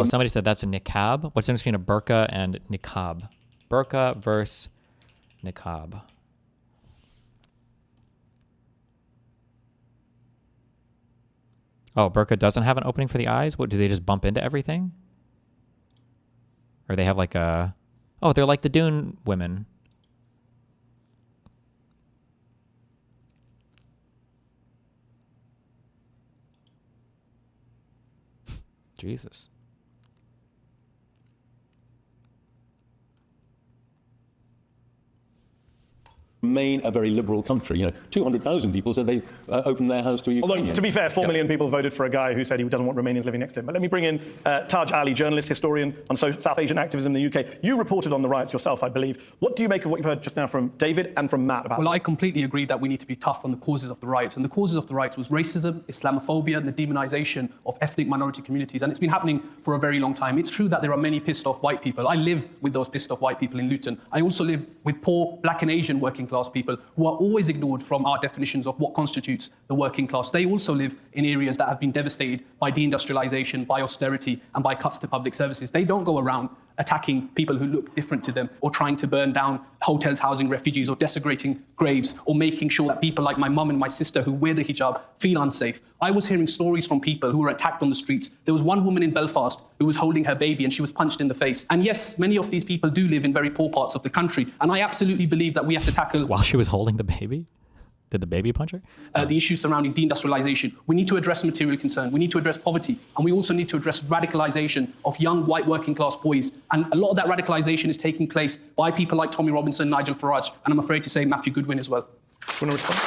Somebody said that's a niqab. What's the difference between a burqa and niqab? Burqa versus niqab. Oh, burqa doesn't have an opening for the eyes? What, do they just bump into everything? Or they have like a... Oh, they're like the Dune women. Jesus. Remain a very liberal country. 200,000 people said they opened their house to Ukraine. Although, to be fair, 4 million people voted for a guy who said he doesn't want Romanians living next to him. But let me bring in Taj Ali, journalist, historian on South Asian activism in the UK. You reported on the riots yourself, I believe. What do you make of what you've heard just now from David and from Matt about? Well, I completely agree that we need to be tough on the causes of the riots. And the causes of the riots was racism, Islamophobia, and the demonization of ethnic minority communities. And it's been happening for a very long time. It's true that there are many pissed off white people. I live with those pissed off white people in Luton. I also live with poor black and Asian working class people who are always ignored from our definitions of what constitutes the working class. They also live in areas that have been devastated by deindustrialization, by austerity, and by cuts to public services. They don't go around attacking people who look different to them, or trying to burn down hotels housing refugees, or desecrating graves, or making sure that people like my mum and my sister who wear the hijab feel unsafe. I was hearing stories from people who were attacked on the streets. There was one woman in Belfast who was holding her baby and she was punched in the face. And yes, many of these people do live in very poor parts of the country. And I absolutely believe that we have to tackle... While she was holding the baby? Did the baby punch her? The issues surrounding deindustrialization. We need to address material concern. We need to address poverty. And we also need to address radicalization of young white working class boys. And a lot of that radicalization is taking place by people like Tommy Robinson, Nigel Farage, and I'm afraid to say Matthew Goodwin as well. Do you want to respond?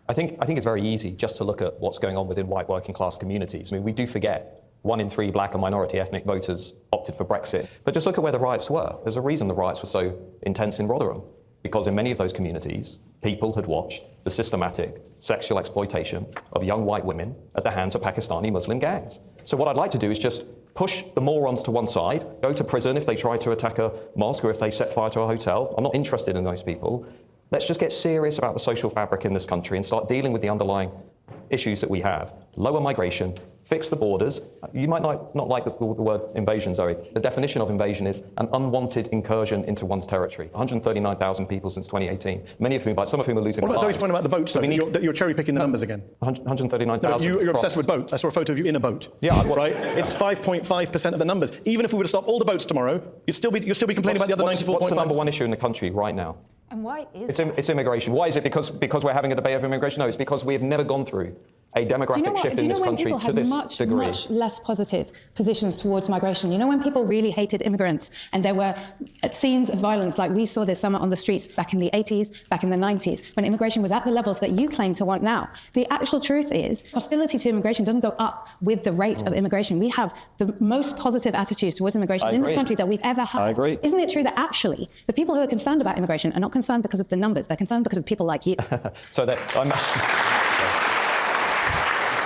I think it's very easy just to look at what's going on within white working class communities. I mean, we do forget 1 in 3 black and minority ethnic voters opted for Brexit. But just look at where the riots were. There's a reason the riots were so intense in Rotherham. Because in many of those communities, people had watched the systematic sexual exploitation of young white women at the hands of Pakistani Muslim gangs. So what I'd like to do is just push the morons to one side, go to prison if they try to attack a mosque or if they set fire to a hotel. I'm not interested in those people. Let's just get serious about the social fabric in this country and start dealing with the underlying issues that we have. Lower migration, fix the borders. You might not like the word invasion, Zoe. The definition of invasion is an unwanted incursion into one's territory. 139,000 people since 2018, many of whom, some of whom are losing their lives. What about Zoe's point about the boats, that you're cherry-picking the numbers again? 139,000. No, you're obsessed with boats. I saw a photo of you in a boat. Yeah. Right? It's 5.5% of the numbers. Even if we were to stop all the boats tomorrow, you'd still be complaining about the other 94.5%. What's the number one issue in the country right now? And why is it's immigration. Why is it? Because we're having a debate over immigration? No, it's because we have never gone through a demographic shift in this country to this degree. Much less positive positions towards migration. You know, when people really hated immigrants and there were scenes of violence like we saw this summer on the streets back in the 80s, back in the 90s, when immigration was at the levels that you claim to want now. The actual truth is hostility to immigration doesn't go up with the rate of immigration. We have the most positive attitudes towards immigration in this country that we've ever had. I agree. Isn't it true that actually the people who are concerned about immigration are not concerned because of the numbers, they're concerned because of people like you? So that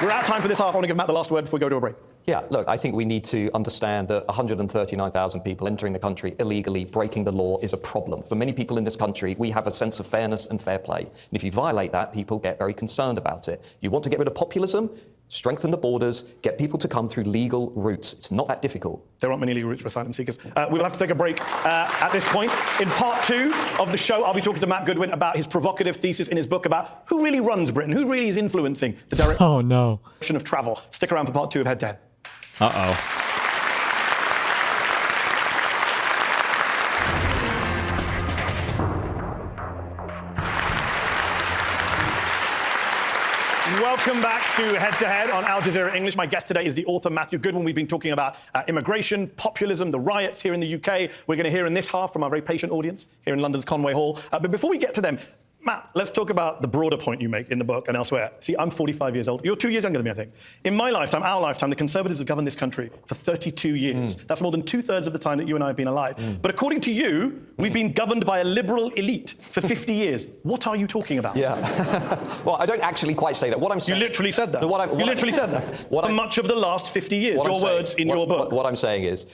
we're out of time for this half. I want to give Matt the last word before we go to a break. Yeah, look, I think we need to understand that 139,000 people entering the country illegally, breaking the law, is a problem. For many people in this country, we have a sense of fairness and fair play. And if you violate that, people get very concerned about it. You want to get rid of populism? Strengthen the borders, get people to come through legal routes. It's not that difficult. There aren't many legal routes for asylum seekers. We will have to take a break at this point. In part 2 of the show, I'll be talking to Matt Goodwin about his provocative thesis in his book about who really runs Britain, who really is influencing the direction of travel. Stick around for part 2 of Head to Head. Uh-oh. Welcome back to Head to Head on Al Jazeera English. My guest today is the author Matthew Goodwin. We've been talking about immigration, populism, the riots here in the UK. We're going to hear in this half from our very patient audience here in London's Conway Hall. But before we get to them, Matt, let's talk about the broader point you make in the book and elsewhere. See, I'm 45 years old. You're 2 years younger than me, I think. In my lifetime, our lifetime, the Conservatives have governed this country for 32 years. That's more than 2/3 of the time that you and I have been alive. But according to you, we've been governed by a liberal elite for 50 years. What are you talking about? Yeah. Well, I don't actually quite say that. What I'm saying... You literally said that. You literally said that. For much of the last 50 years. Your words in your book. What I'm saying is,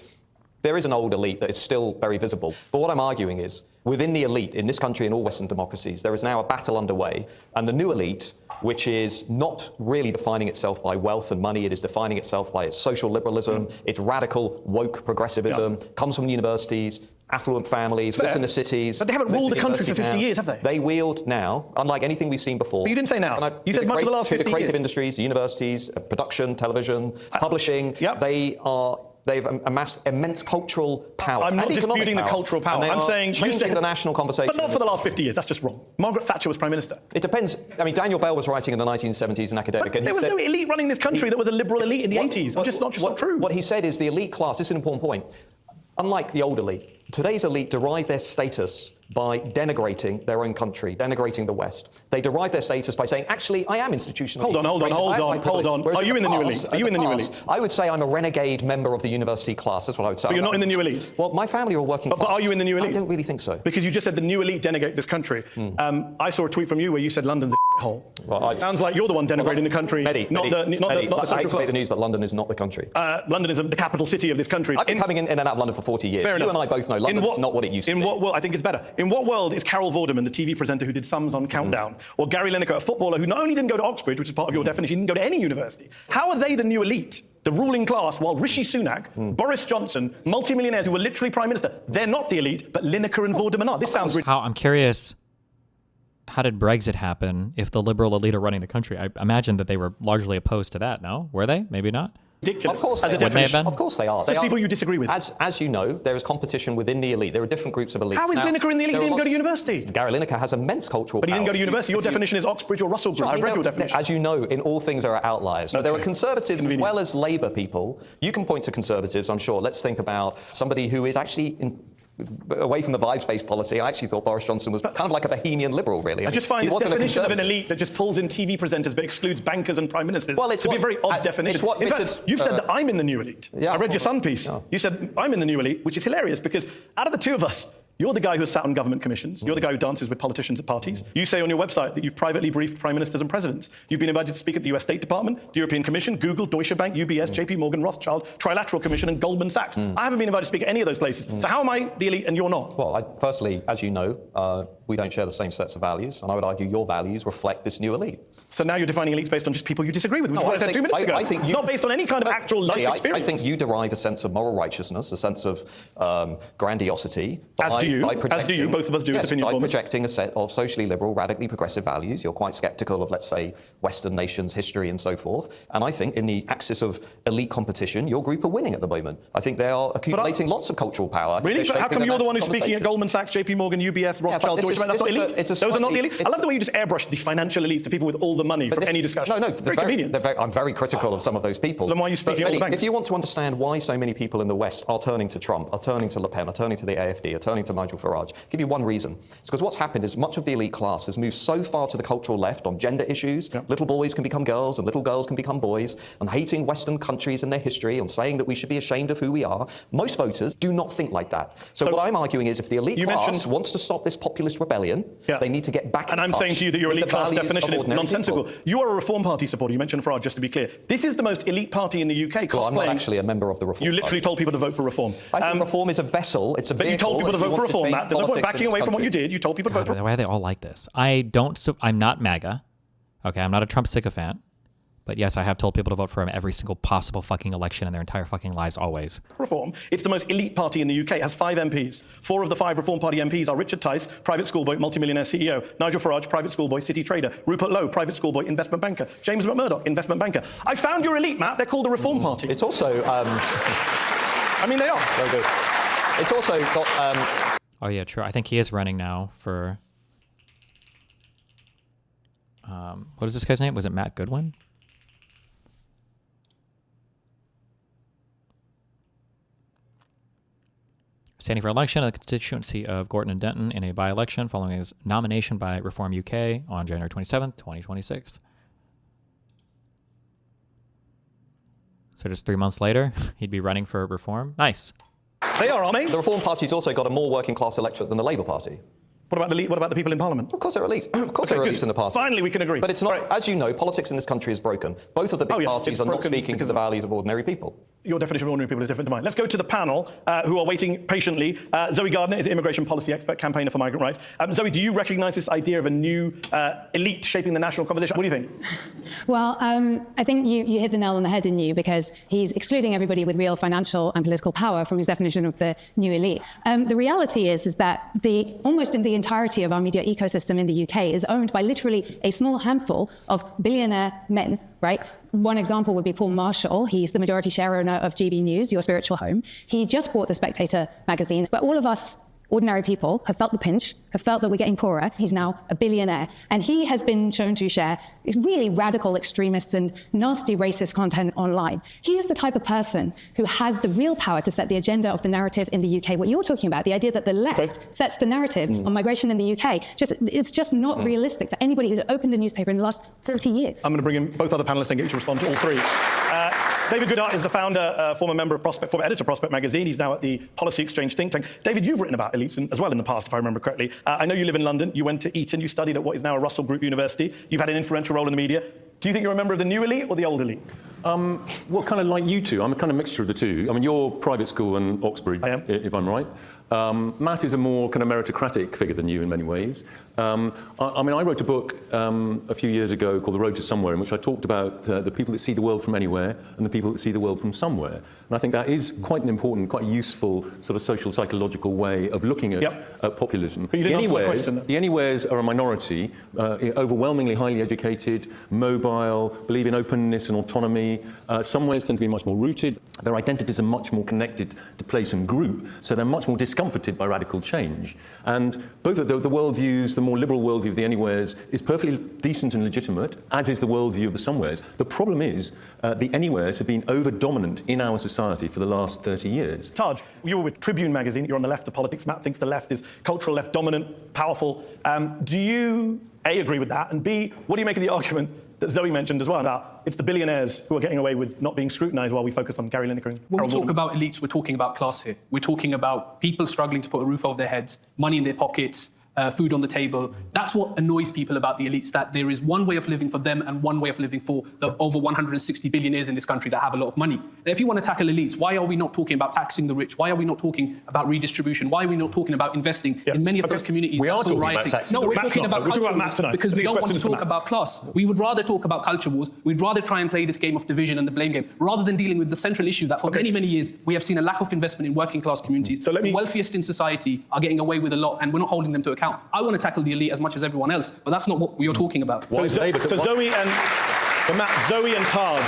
there is an old elite that is still very visible. But what I'm arguing is, within the elite in this country and all Western democracies, there is now a battle underway. And the new elite, which is not really defining itself by wealth and money, it is defining itself by its social liberalism, its radical woke progressivism, comes from universities, affluent families, lives in the cities. But they haven't ruled the country for 50 years, have they? They wield now, unlike anything we've seen before. But you didn't say now. You said much of the last 50 years. The creative industries, the universities, production, television, publishing, they've amassed immense cultural power. I'm not disputing the cultural power. I'm saying you said the national conversation. But not for the last 50 years. That's just wrong. Margaret Thatcher was Prime Minister. It depends. I mean, Daniel Bell was writing in the 1970s in academic. But there was no elite running this country. There was a liberal elite in the 80s. It's just not true. What he said is the elite class, this is an important point, unlike the old elite, today's elite derive their status by denigrating their own country, denigrating the West. They derive their status by saying, actually, I am institutional. Hold on. Are you in the new elite? Are you in the new elite? I would say I'm a renegade member of the university class. That's what I would say. But you're not in the new elite? Well, my family are working class. But are you in the new elite? I don't really think so. Because you just said the new elite denigrate this country. I saw a tweet from you where you said London's a hole. Well, sounds like you're the one denigrating the country, not the social class. I hate to make the news, but London is not the country. London is the capital city of this country. I've been coming in and out of London for 40 years. Fair enough. You and I both know London is not what it used to be. Well, I think it's better. In what world is Carol Vorderman, the TV presenter who did Sums on Countdown, or Gary Lineker, a footballer who not only didn't go to Oxbridge, which is part of your definition, he didn't go to any university? How are they the new elite, the ruling class, while Rishi Sunak, Boris Johnson, multimillionaires who were literally prime minister, they're not the elite, but Lineker and Vorderman are? This sounds ridiculous. I'm curious, how did Brexit happen if the liberal elite are running the country? I imagine that they were largely opposed to that, no? Were they? Maybe not? Ridiculous. Of course they as a are. definition. Of course they are. There's people you disagree with. As you know, there is competition within the elite. There are different groups of elites. How is Lineker in the elite? He didn't go to university. Gary Lineker has immense cultural But he didn't power. go to university. Your definition is Oxbridge or Russell Group. I've read your definition. As you know, in all things there are outliers. But there are conservatives as well as Labour people. You can point to conservatives, I'm sure. Let's think about somebody who is actually away from the vibes-based policy. I actually thought Boris Johnson was kind of like a bohemian liberal, really. I just find this definition of an elite that just pulls in TV presenters but excludes bankers and prime ministers to be a very odd definition. In fact, you've said that I'm in the new elite. I read your Sun piece. You said I'm in the new elite, which is hilarious because out of the two of us, you're the guy who has sat on government commissions. You're the guy who dances with politicians at parties. You say on your website that you've privately briefed prime ministers and presidents. You've been invited to speak at the US State Department, the European Commission, Google, Deutsche Bank, UBS, JP Morgan, Rothschild, Trilateral Commission, and Goldman Sachs. I haven't been invited to speak at any of those places. So how am I the elite and you're not? Well, firstly, as you know, we don't share the same sets of values, and I would argue your values reflect this new elite. So now you're defining elites based on just people you disagree with, which is what I said 2 minutes ago. It's not based on any kind of actual life experience. I think you derive a sense of moral righteousness, a sense of grandiosity. As do you. Both of us do. Yes, by projecting a set of socially liberal, radically progressive values. You're quite sceptical of, let's say, Western nations, history, and so forth. And I think in the axis of elite competition, your group are winning at the moment. I think they are accumulating lots of cultural power. Really? But how come you're the one who's speaking at Goldman Sachs, JP Morgan, UBS, Rothschild, Deutsche Bank? That's not elite. Those are not the elite. I love the way you just airbrush the financial elites to people with all the money from any discussion. No, very convenient. I'm very critical of some of those people. Then why are you speaking at all the banks? If you want to understand why so many people in the West are turning to Trump, are turning to Le Pen, are turning to the AfD, are turning to Nigel Farage, I'll give you one reason. It's because what's happened is much of the elite class has moved so far to the cultural left on gender issues. Little boys can become girls and little girls can become boys, on hating Western countries and their history, on saying that we should be ashamed of who we are. Most voters do not think like that. So what I'm arguing is if the elite class wants to stop this populist rebellion, they need to get back in touch. And I'm saying to you that your elite class definition is nonsensical. People. You are a Reform Party supporter. You mentioned Farage, just to be clear. This is the most elite party in the UK. Well, I'm not actually a member of the Reform Party. You literally told people to vote for Reform. I think Reform is a vessel. It's a vehicle. But you told people to vote for Reform, Matt. There's no point backing away from what you did. You told people to vote for Why are they all like this? I'm not MAGA. Okay, I'm not a Trump sycophant. But yes, I have told people to vote for him every single possible fucking election in their entire fucking lives, always. Reform. It's the most elite party in the UK. It has 5 MPs. 4 of the 5 Reform Party MPs are Richard Tice, private schoolboy, multimillionaire CEO. Nigel Farage, private schoolboy, city trader. Rupert Lowe, private schoolboy, investment banker. James McMurdoch, investment banker. I found your elite, Matt. They're called the Reform Party. It's also... I mean, they are. Very good. It's also got... Oh, yeah, true. I think he is running now for... what is this guy's name? Was it Matt Goodwin? Standing for election in the constituency of Gorton and Denton in a by-election following his nomination by Reform UK on January 27th, 2026. So just 3 months later, he'd be running for Reform. Nice. They are, aren't they? The Reform Party's also got a more working class electorate than the Labour Party. What about the people in Parliament? Of course they're elite. Of course they're elites in the party. Finally, we can agree. But it's not, as you know, politics in this country is broken. Both of the big parties are not speaking to the values of ordinary people. Your definition of ordinary people is different to mine. Let's go to the panel who are waiting patiently. Zoe Gardner is an immigration policy expert, campaigner for migrant rights. Zoe, do you recognise this idea of a new elite shaping the national conversation? What do you think? Well, I think you hit the nail on the head, didn't you? Because he's excluding everybody with real financial and political power from his definition of the new elite. The reality is that almost in the entirety of our media ecosystem in the UK is owned by literally a small handful of billionaire men, right? One example would be Paul Marshall. He's the majority share owner of GB News, your spiritual home. He just bought The Spectator magazine. But all of us ordinary people have felt the pinch, have felt that we're getting poorer. He's now a billionaire. And he has been shown to share really radical extremists and nasty racist content online. He is the type of person who has the real power to set the agenda of the narrative in the UK. What you're talking about, the idea that the left sets the narrative on migration in the UK, it's just not realistic for anybody who's opened a newspaper in the last 30 years. I'm going to bring in both other panelists and get you to respond to all three. David Goodhart is the founder, former member of Prospect, former editor of Prospect magazine. He's now at the Policy Exchange think tank. David, you've written about elites as well in the past, if I remember correctly. I know you live in London. You went to Eton. You studied at what is now a Russell Group University. You've had an influential role in the media. Do you think you're a member of the new elite or the old elite? Well, kind of like you two. I'm a kind of mixture of the two. I mean, you're private school and Oxbridge, if I'm right. Matt is a more kind of meritocratic figure than you in many ways. I mean, I wrote a book a few years ago called The Road to Somewhere, in which I talked about the people that see the world from anywhere and the people that see the world from somewhere. And I think that is quite an important, quite useful sort of social psychological way of looking at populism. But you didn't answer my question. The anywheres are a minority, overwhelmingly highly educated, mobile, believe in openness and autonomy. Somewheres tend to be much more rooted. Their identities are much more connected to place and group, so they're much more discomforted by radical change. And both of the worldviews, the more liberal worldview of the anywheres is perfectly decent and legitimate, as is the worldview of the somewheres. The problem is the anywheres have been over-dominant in our society for the last 30 years. Taj, you were with Tribune magazine. You're on the left of politics. Matt thinks the left is cultural left, dominant, powerful. Do you, A, agree with that? And B, what do you make of the argument that Zoe mentioned as well, about it's the billionaires who are getting away with not being scrutinised while we focus on Gary Lineker and When we Harold talk Walton? about elites, we're talking about class here. We're talking about people struggling to put a roof over their heads, money in their pockets, food on the table. That's what annoys people about the elites, that there is one way of living for them and one way of living for the over 160 billionaires in this country that have a lot of money. If you want to tackle elites, why are we not talking about taxing the rich? Why are we not talking about redistribution? Why are we not talking about investing in many of those communities We that are still talking about rioting? taxing No, the we're rich. talking about culture wars because we don't want to talk about class. We would rather talk about culture wars. We'd rather try and play this game of division and the blame game, rather than dealing with the central issue that for many, many years we have seen a lack of investment in working class communities. The wealthiest in society are getting away with a lot and we're not holding them to account. I want to tackle the elite as much as everyone else, but that's not what we are talking about. So Zoe and Taj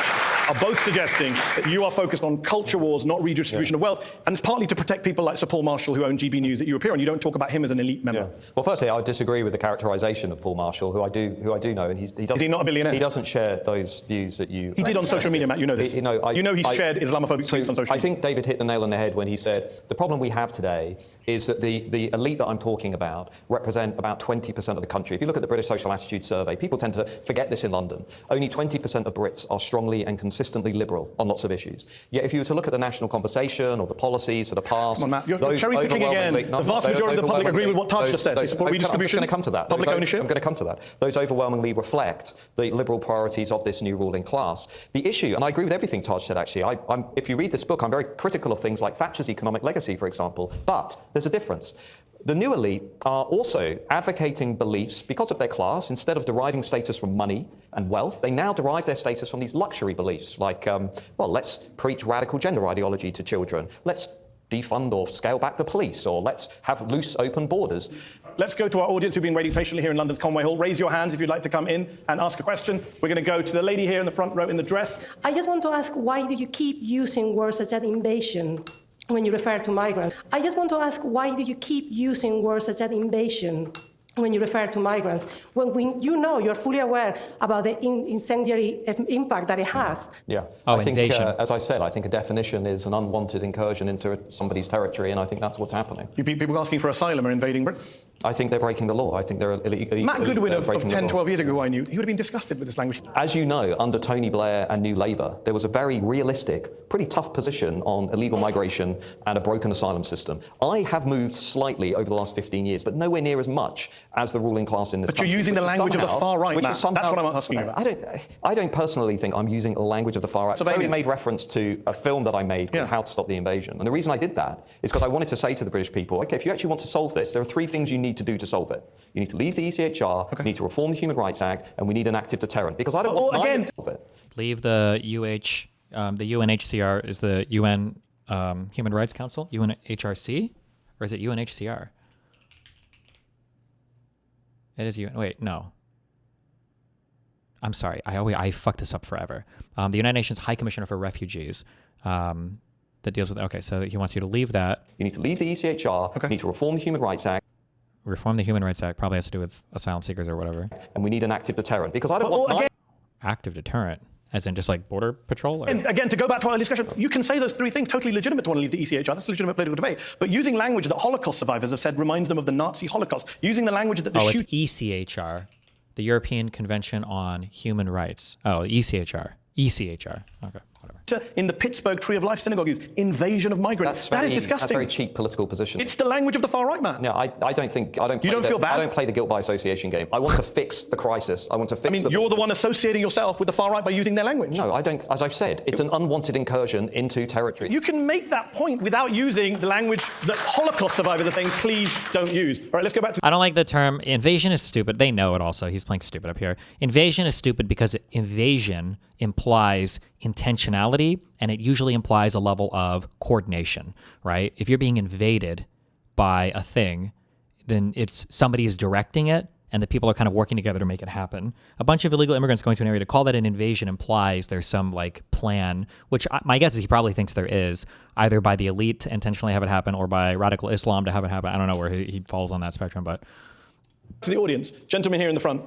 are both suggesting that you are focused on culture wars, not redistribution of wealth, and it's partly to protect people like Sir Paul Marshall, who own GB News, that you appear on. You don't talk about him as an elite member. Well, firstly, I disagree with the characterisation of Paul Marshall, who I do know, and he doesn't. Is he not a billionaire? He doesn't share those views that you. He did on social media, Matt. You know this. You know he's shared Islamophobic tweets on social media. I think David hit the nail on the head when he said the problem we have today is that the elite that I'm talking about represent about 20% of the country. If you look at the British Social Attitude Survey, people tend to forget this in London. Only 20% of Brits are strongly and consistently liberal on lots of issues. Yet if you were to look at the national conversation or the policies that are passed, Come on, Matt, you're cherry-picking again. The vast majority of the public agree with what Taj just said. They support redistribution. I'm going to come to that. Public ownership. I'm going to come to that. Those overwhelmingly reflect the liberal priorities of this new ruling class. The issue, and I agree with everything Taj said actually, if you read this book, I'm very critical of things like Thatcher's economic legacy, for example, but there's a difference. The new elite are also advocating beliefs because of their class. Instead of deriving status from money and wealth, they now derive their status from these luxury beliefs like, well, let's preach radical gender ideology to children. Let's defund or scale back the police, or let's have loose, open borders. Let's go to our audience who've been waiting patiently here in London's Conway Hall. Raise your hands if you'd like to come in and ask a question. We're going to go to the lady here in the front row in the dress. I just want to ask, why do you keep using words such as invasion when you refer to migrants? I just want to ask, why do you keep using words such as invasion when you refer to migrants, when you're fully aware about the incendiary impact that it has? Yeah, I think, as I said, I think a definition is an unwanted incursion into somebody's territory, and I think that's what's happening. People asking for asylum are invading Britain? I think they're breaking the law. I think they're Matt Goodwin of 10, 12 years ago, who I knew, he would have been disgusted with this language. As you know, under Tony Blair and New Labour, there was a very realistic, pretty tough position on illegal migration and a broken asylum system. I have moved slightly over the last 15 years, but nowhere near as much as the ruling class in this country. But you're using the language of the far right, Matt. That's what I'm asking you about. I don't personally think I'm using the language of the far right. Tony made reference to a film that I made called How to Stop the Invasion. And the reason I did that is because I wanted to say to the British people, OK, if you actually want to solve this, there are 3 things you need to do to solve it. You need to leave the ECHR, you need to reform the Human Rights Act, and we need an active deterrent. Because I don't want to solve it. Leave the the UNHCR is the UN Human Rights Council, UNHRC, or is it UNHCR? It is UN. Wait, no. I'm sorry. I fuck this up forever. The United Nations High Commissioner for Refugees that deals with. Okay, so he wants you to leave that. You need to leave the ECHR. You need to reform the Human Rights Act. Reform the Human Rights Act probably has to do with asylum seekers or whatever. And we need an active deterrent because I don't want active deterrent, as in just like border patrol. Or? And again, to go back to our discussion, you can say those 3 things. Totally legitimate to want to leave the ECHR. That's a legitimate political debate. But using language that Holocaust survivors have said reminds them of the Nazi Holocaust. Using the language that it's ECHR, the European Convention on Human Rights. Oh, ECHR. ECHR. Okay. In the Pittsburgh Tree of Life synagogue use invasion of migrants. That is disgusting. That's a very cheap political position. It's the language of the far right, man. No, I don't think. I don't. You don't feel bad? I don't play the guilt by association game. I want to fix the crisis. I want to fix. I mean, you're the one associating yourself with the far right by using their language. No, I don't. As I've said, it's an unwanted incursion into territory. You can make that point without using the language that Holocaust survivors are saying, please don't use. All right, let's go back to... I don't like the term invasion is stupid. They know it also. He's playing stupid up here. Invasion is stupid because invasion implies intentionality, and it usually implies a level of coordination, right? If you're being invaded by a thing, then it's somebody is directing it, and the people are kind of working together to make it happen. A bunch of illegal immigrants going to an area, to call that an invasion implies there's some like plan, which my guess is he probably thinks there is, either by the elite to intentionally have it happen or by radical Islam to have it happen. I don't know where he falls on that spectrum, but... To the audience, gentleman here in the front.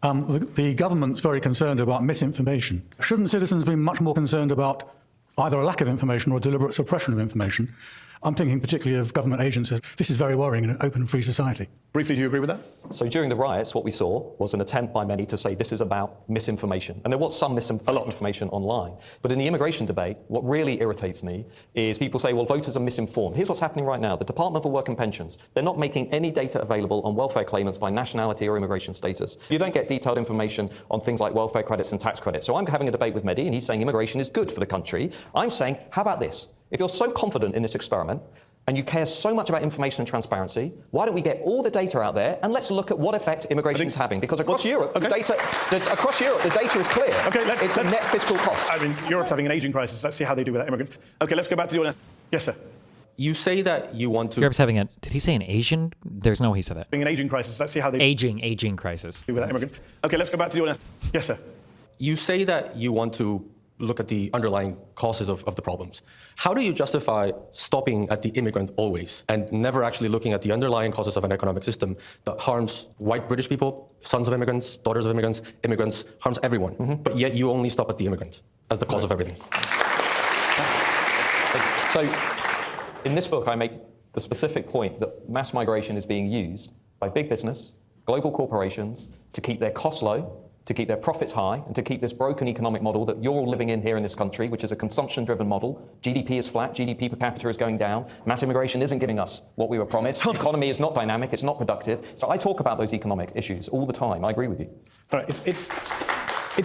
The government's very concerned about misinformation. Shouldn't citizens be much more concerned about either a lack of information or a deliberate suppression of information? I'm thinking particularly of government agencies. This is very worrying in an open and free society. Briefly, do you agree with that? So during the riots, what we saw was an attempt by many to say this is about misinformation. And there was some misinformation online. But in the immigration debate, what really irritates me is people say, well, voters are misinformed. Here's what's happening right now. The Department for Work and Pensions, they're not making any data available on welfare claimants by nationality or immigration status. You don't get detailed information on things like welfare credits and tax credits. So I'm having a debate with Mehdi, and he's saying immigration is good for the country. I'm saying, how about this? If you're so confident in this experiment, and you care so much about information and transparency, why don't we get all the data out there and let's look at what effect immigration is having? Because across Europe, the data is clear. Okay, it's a net fiscal cost. I mean, Europe's having an aging crisis. Let's see how they do without immigrants. Okay, let's go back to the audience. Yes, sir. You say that you want to... Europe's having did he say an Asian? There's no way he said that. Having an aging crisis. Let's see how they... Aging crisis. Do without immigrants. Okay, let's go back to the audience. Yes, sir. You say that you want to look at the underlying causes of the problems. How do you justify stopping at the immigrant always and never actually looking at the underlying causes of an economic system that harms white British people, sons of immigrants, daughters of immigrants, harms everyone, but yet you only stop at the immigrants as the cause of everything? So in this book, I make the specific point that mass migration is being used by big business, global corporations, to keep their costs low, to keep their profits high, and to keep this broken economic model that you're all living in here in this country, which is a consumption-driven model. GDP is flat, GDP per capita is going down, mass immigration isn't giving us what we were promised, the economy is not dynamic, it's not productive. So I talk about those economic issues all the time, I agree with you. All right, it's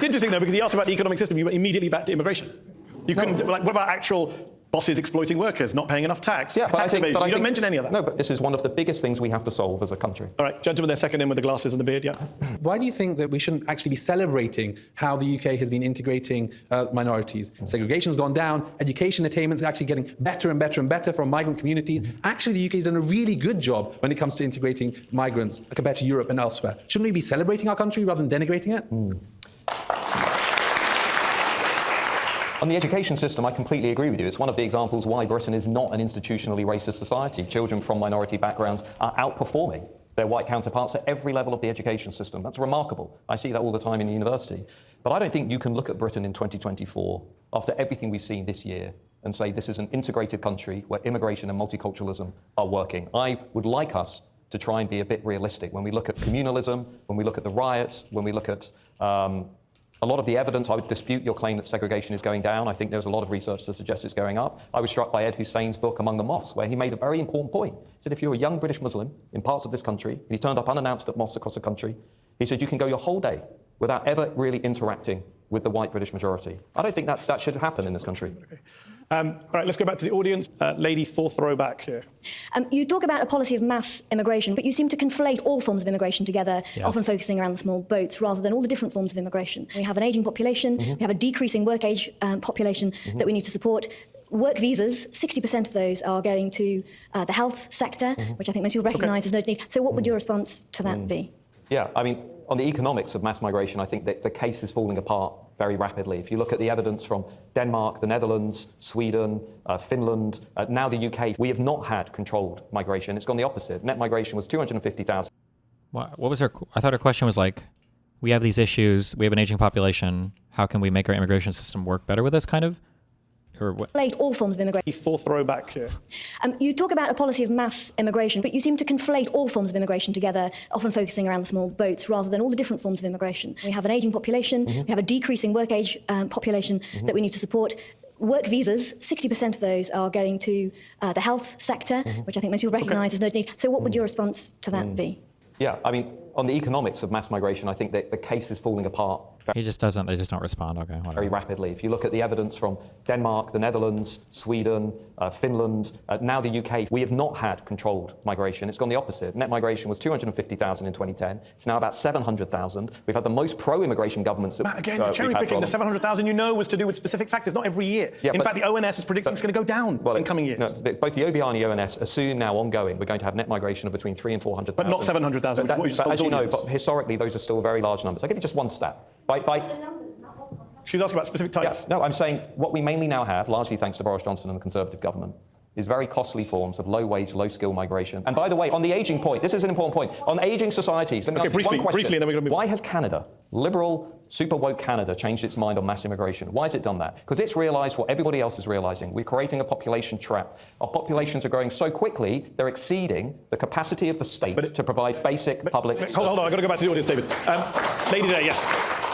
interesting though, because he asked about the economic system, you went immediately back to immigration. You couldn't, like, what about actual bosses exploiting workers, not paying enough tax? Yeah, tax evasion. You don't mention any of that. No, but this is one of the biggest things we have to solve as a country. All right, gentlemen, they're second in with the glasses and the beard, yeah. Why do you think that we shouldn't actually be celebrating how the UK has been integrating minorities? Segregation's gone down, education attainment's actually getting better and better and better from migrant communities. Actually, the UK has done a really good job when it comes to integrating migrants compared to Europe and elsewhere. Shouldn't we be celebrating our country rather than denigrating it? On the education system, I completely agree with you. It's one of the examples why Britain is not an institutionally racist society. Children from minority backgrounds are outperforming their white counterparts at every level of the education system. That's remarkable. I see that all the time in the university. But I don't think you can look at Britain in 2024, after everything we've seen this year, and say this is an integrated country where immigration and multiculturalism are working. I would like us to try and be a bit realistic. When we look at communalism, when we look at the riots, when we look at a lot of the evidence, I would dispute your claim that segregation is going down. I think there's a lot of research to suggest it's going up. I was struck by Ed Hussein's book, Among the Mosques, where he made a very important point. He said if you're a young British Muslim in parts of this country, and he turned up unannounced at mosques across the country, he said you can go your whole day without ever really interacting with the white British majority. I don't think that should happen in this country. All right, let's go back to the audience. Lady, fourth row back here. You talk about a policy of mass immigration, but you seem to conflate all forms of immigration together, often focusing around the small boats rather than all the different forms of immigration. We have an ageing population, we have a decreasing work age population that we need to support. Work visas, 60% of those are going to the health sector, which I think most people recognise as no need. So what would your response to that be? Yeah, I mean, on the economics of mass migration, I think that the case is falling apart very rapidly. If you look at the evidence from Denmark, the Netherlands, Sweden, Finland, now the UK, we have not had controlled migration. It's gone the opposite. Net migration was 250,000. What was her? I thought her question was like, we have these issues, we have an aging population, how can we make our immigration system work better with this kind of? Or what? Conflate all forms of immigration. Fourth row back here. You talk about a policy of mass immigration, but you seem to conflate all forms of immigration together, often focusing around the small boats rather than all the different forms of immigration. We have an ageing population, we have a decreasing work age population that we need to support. Work visas, 60% of those are going to the health sector, which I think most people recognise as no need. So what would your response to that be? Yeah, I mean, on the economics of mass migration, I think that the case is falling apart. He just doesn't, they just don't respond. Okay, whatever. Very rapidly. If you look at the evidence from Denmark, the Netherlands, Sweden, Finland, now the UK, we have not had controlled migration. It's gone the opposite. Net migration was 250,000 in 2010. It's now about 700,000. We've had the most pro-immigration governments that Again, you're cherry picking. The 700,000 was to do with specific factors, not every year. Yeah, in fact, the ONS is predicting it's going to go down in coming years. No, both the OBR and the ONS assume now ongoing we're going to have net migration of between 300,000 and 400,000. But not 700,000, But as you know, but historically, those are still very large numbers. I'll give you just one stat. She was asking about specific types. Yeah, no, I'm saying what we mainly now have, largely thanks to Boris Johnson and the Conservative government, is very costly forms of low-wage, low-skill migration. And by the way, on the ageing point, this is an important point. On ageing societies, let me ask you one question. Briefly, and then we're going to move on. Why has Canada, liberal, super woke Canada, changed its mind on mass immigration? Why has it done that? Because it's realised what everybody else is realising. We're creating a population trap. Our populations are growing so quickly, they're exceeding the capacity of the state to provide basic public services. Hold on, I've got to go back to the audience, David. Lady there, yes.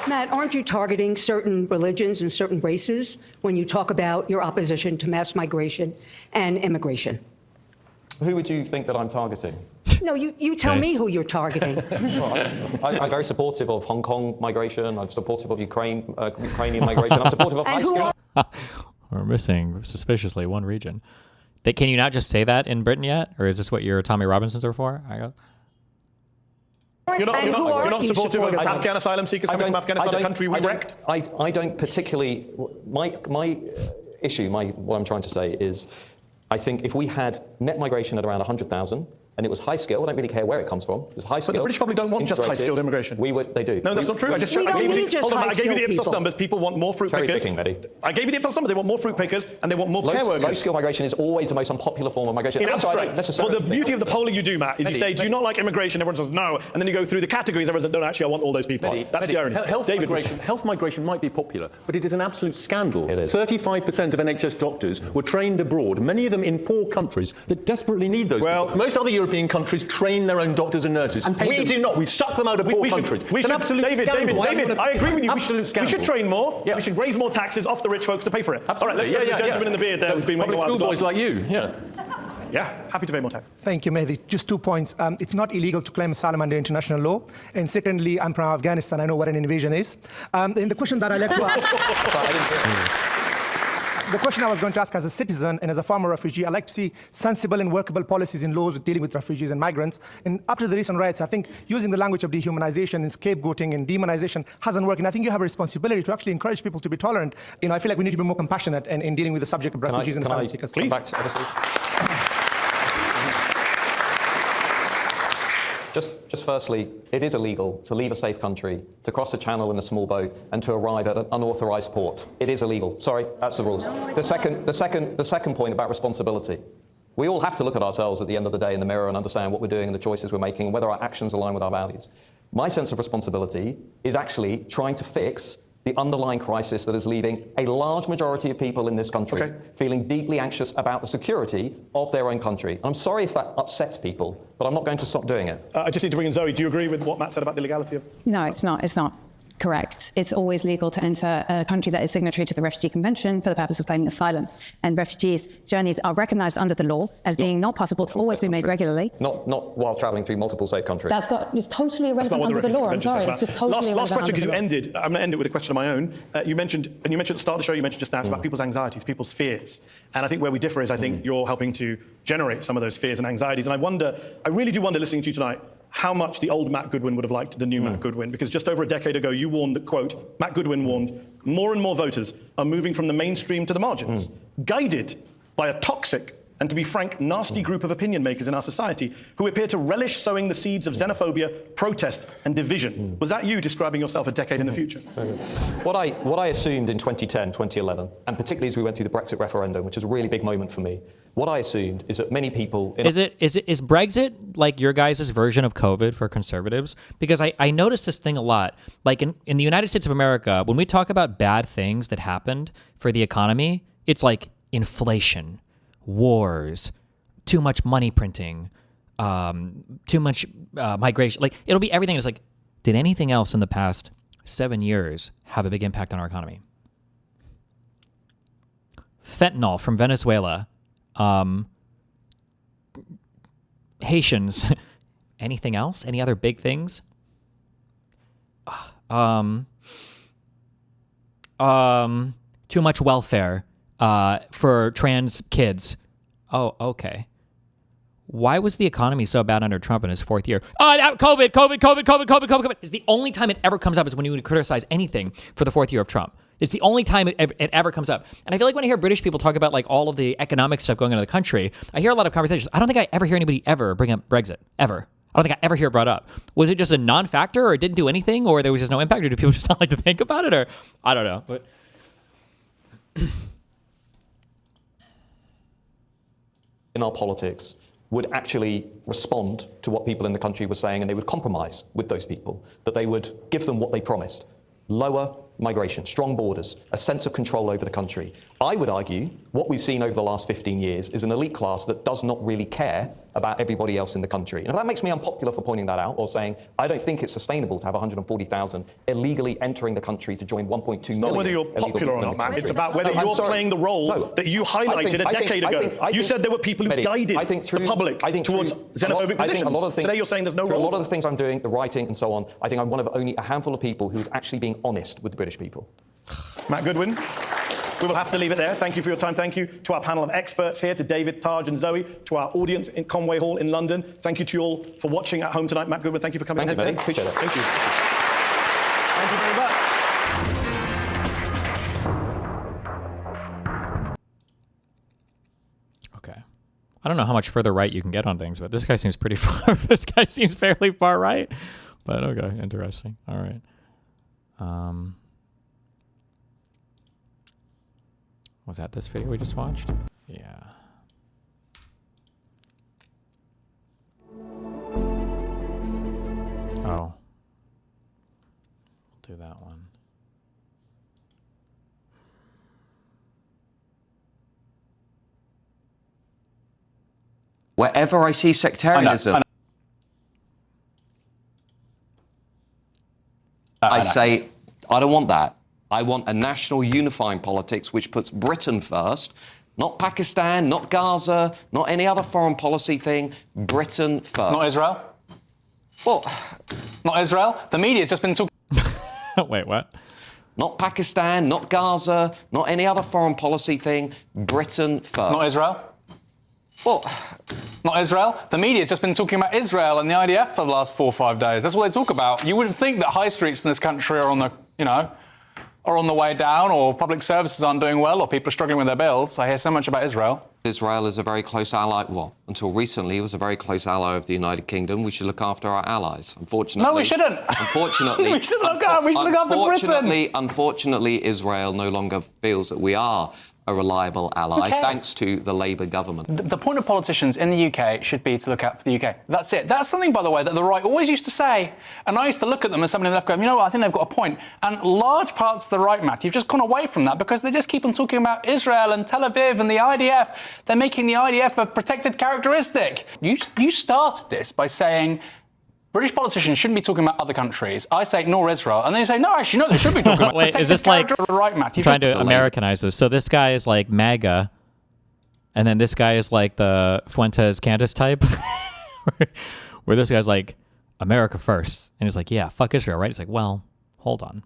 Matt, aren't you targeting certain religions and certain races when you talk about your opposition to mass migration and immigration? Who would you think that I'm targeting? No, you tell me who you're targeting. Well, I'm very supportive of Hong Kong migration. I'm supportive of Ukrainian migration. I'm supportive of high school. We're missing, suspiciously, one region. Can you not just say that in Britain yet? Or is this what your Tommy Robinsons are for? You're not supportive of Afghan asylum seekers coming from Afghanistan, a country we wrecked? I don't particularly... My issue, what I'm trying to say is, I think if we had net migration at around 100,000, and it was high skill, I don't really care where it comes from. It's high skill. But the British probably don't want just high-skilled immigration. They do. No, that's not true. I gave you the Ipsos numbers. People want more fruit pickers. I gave you the Ipsos numbers. They want more fruit pickers and they want more care workers. Low-skill migration is always the most unpopular form of migration. In abstract. Well, the beauty of the polling you do, Matt, is you say, do you not like immigration? Everyone says no. And then you go through the categories. Everyone says, no, actually, I want all those people. That's the irony. Health migration might be popular, but it is an absolute scandal. It is. 35% of NHS doctors were trained abroad, many of them in poor countries that desperately need those people. Most other European countries train their own doctors and nurses. We do not. We suck them out of poor countries. David, I agree with you. We should train more. Yeah. We should raise more taxes off the rich folks to pay for it. Absolutely. All right, let's go to the gentleman in the beard there who's been public school boys like you. Yeah, happy to pay more tax. Thank you, Mehdi. Just 2 points. It's not illegal to claim asylum under international law. And secondly, I'm from Afghanistan. I know what an invasion is. And the question that I like to ask... The question I was going to ask as a citizen and as a former refugee, I like to see sensible and workable policies in laws dealing with refugees and migrants. And up to the recent riots, I think using the language of dehumanization and scapegoating and demonization hasn't worked. And I think you have a responsibility to actually encourage people to be tolerant. I feel like we need to be more compassionate in dealing with the subject of refugees and asylum seekers. Please. Come back to Just firstly, it is illegal to leave a safe country, to cross a channel in a small boat, and to arrive at an unauthorized port. It is illegal. Sorry, that's the rules. The second point about responsibility. We all have to look at ourselves at the end of the day in the mirror and understand what we're doing and the choices we're making and whether our actions align with our values. My sense of responsibility is actually trying to fix the underlying crisis that is leaving a large majority of people in this country feeling deeply anxious about the security of their own country. And I'm sorry if that upsets people, but I'm not going to stop doing it. I just need to bring in Zoe. Do you agree with what Matt said about the legality of... No, it's not. It's not correct. It's always legal to enter a country that is signatory to the Refugee Convention for the purpose of claiming asylum. And refugees' journeys are recognized under the law as being not possible to always be made regularly. Not while travelling through multiple safe countries. It's totally irrelevant under the law. I'm sorry, it's just totally irrelevant. Last question, because you ended. I'm going to end it with a question of my own. You mentioned at the start of the show, you mentioned just now, it's about people's anxieties, people's fears. And I think where we differ is I think you're helping to generate some of those fears and anxieties. And I really do wonder, listening to you tonight, how much the old Matt Goodwin would have liked the new Matt Goodwin, because just over a decade ago you warned that, quote, Matt Goodwin warned, more and more voters are moving from the mainstream to the margins, guided by a toxic and, to be frank, nasty group of opinion makers in our society who appear to relish sowing the seeds of xenophobia, protest and division. Was that you describing yourself a decade in the future? What I assumed in 2010, 2011, and particularly as we went through the Brexit referendum, which was a really big moment for me, what I assumed is that many people... Is Brexit like your guys' version of COVID for conservatives? Because I noticed this thing a lot. Like in the United States of America, when we talk about bad things that happened for the economy, it's like inflation, wars, too much money printing, too much migration. Like it'll be everything. It's like, did anything else in the past 7 years have a big impact on our economy? fentanyl from Venezuela, Haitians, anything else? Any other big things? Too much welfare for trans kids. Oh, okay. Why was the economy so bad under Trump in his 4th year? COVID is the only time it ever comes up is when you criticize anything for the 4th year of Trump. It's the only time it ever comes up. And I feel like when I hear British people talk about like all of the economic stuff going on in the country, I hear a lot of conversations. I don't think I ever hear anybody ever bring up Brexit, ever. I don't think I ever hear it brought up. Was it just a non-factor, or it didn't do anything, or there was just no impact, or do people just not like to think about it, or I don't know. But in our politics would actually respond to what people in the country were saying, and they would compromise with those people, that they would give them what they promised. Lower migration, strong borders, a sense of control over the country. I would argue what we've seen over the last 15 years is an elite class that does not really care about everybody else in the country. And if that makes me unpopular for pointing that out, or saying I don't think it's sustainable to have 140,000 illegally entering the country to join 1.2 million. It's not whether you're popular or not, Matt. It's about whether you're playing the role that you highlighted a decade ago. You said there were people who guided the public towards xenophobic positions. Today you're saying there's no role. A lot of the things I'm doing, the writing and so on, I think I'm one of only a handful of people who's actually being honest with the British people. Matt Goodwin. We will have to leave it there. Thank you for your time. Thank you to our panel of experts here, to David, Taj, and Zoe, to our audience in Conway Hall in London. Thank you to you all for watching at home tonight. Matt Goodwin, thank you for coming. Thank you, buddy. Appreciate it. Thank you. Thank you very much. okay. I don't know how much further right you can get on things, but this guy seems pretty far. This guy seems fairly far right. But okay, interesting. All right. Was that this video we just watched? Yeah. Oh. We'll do that one. Wherever I see sectarianism, I say, I don't want that. I want a national unifying politics which puts Britain first, not Pakistan, not Gaza, not any other foreign policy thing, Britain first. Not Israel? Well, not Israel? The media's just been talking... Wait, what? Not Pakistan, not Gaza, not any other foreign policy thing, Britain first. Not Israel? Well, not Israel? The media's just been talking about Israel and the IDF for the last 4 or 5 days. That's what they talk about. You wouldn't think that high streets in this country are on the, are on the way down, or public services aren't doing well, or people are struggling with their bills. I hear so much about Israel. Israel is a very close ally. Well, until recently, it was a very close ally of the United Kingdom. We should look after our allies. Unfortunately... No, we shouldn't. Unfortunately... we should look after Britain. Unfortunately, Israel no longer feels that we are a reliable ally, cares? thanks to the Labour government. The point of politicians in the UK should be to look out for the UK. That's it. That's something, by the way, that the right always used to say. And I used to look at them as somebody in the left going, you know what, I think they've got a point. And large parts of the right, Matthew, have just gone away from that because they just keep on talking about Israel and Tel Aviv and the IDF. They're making the IDF a protected characteristic. You started this by saying British politicians shouldn't be talking about other countries. I say ignore Israel. And then you say, no, actually, no, they should be talking about Wait, is this like the right, Matthew? trying to Americanize this? So this guy is like MAGA, and then this guy is like the Fuentes Candace type, where this guy's like, America first. And he's like, yeah, fuck Israel, right? He's like, well, hold on.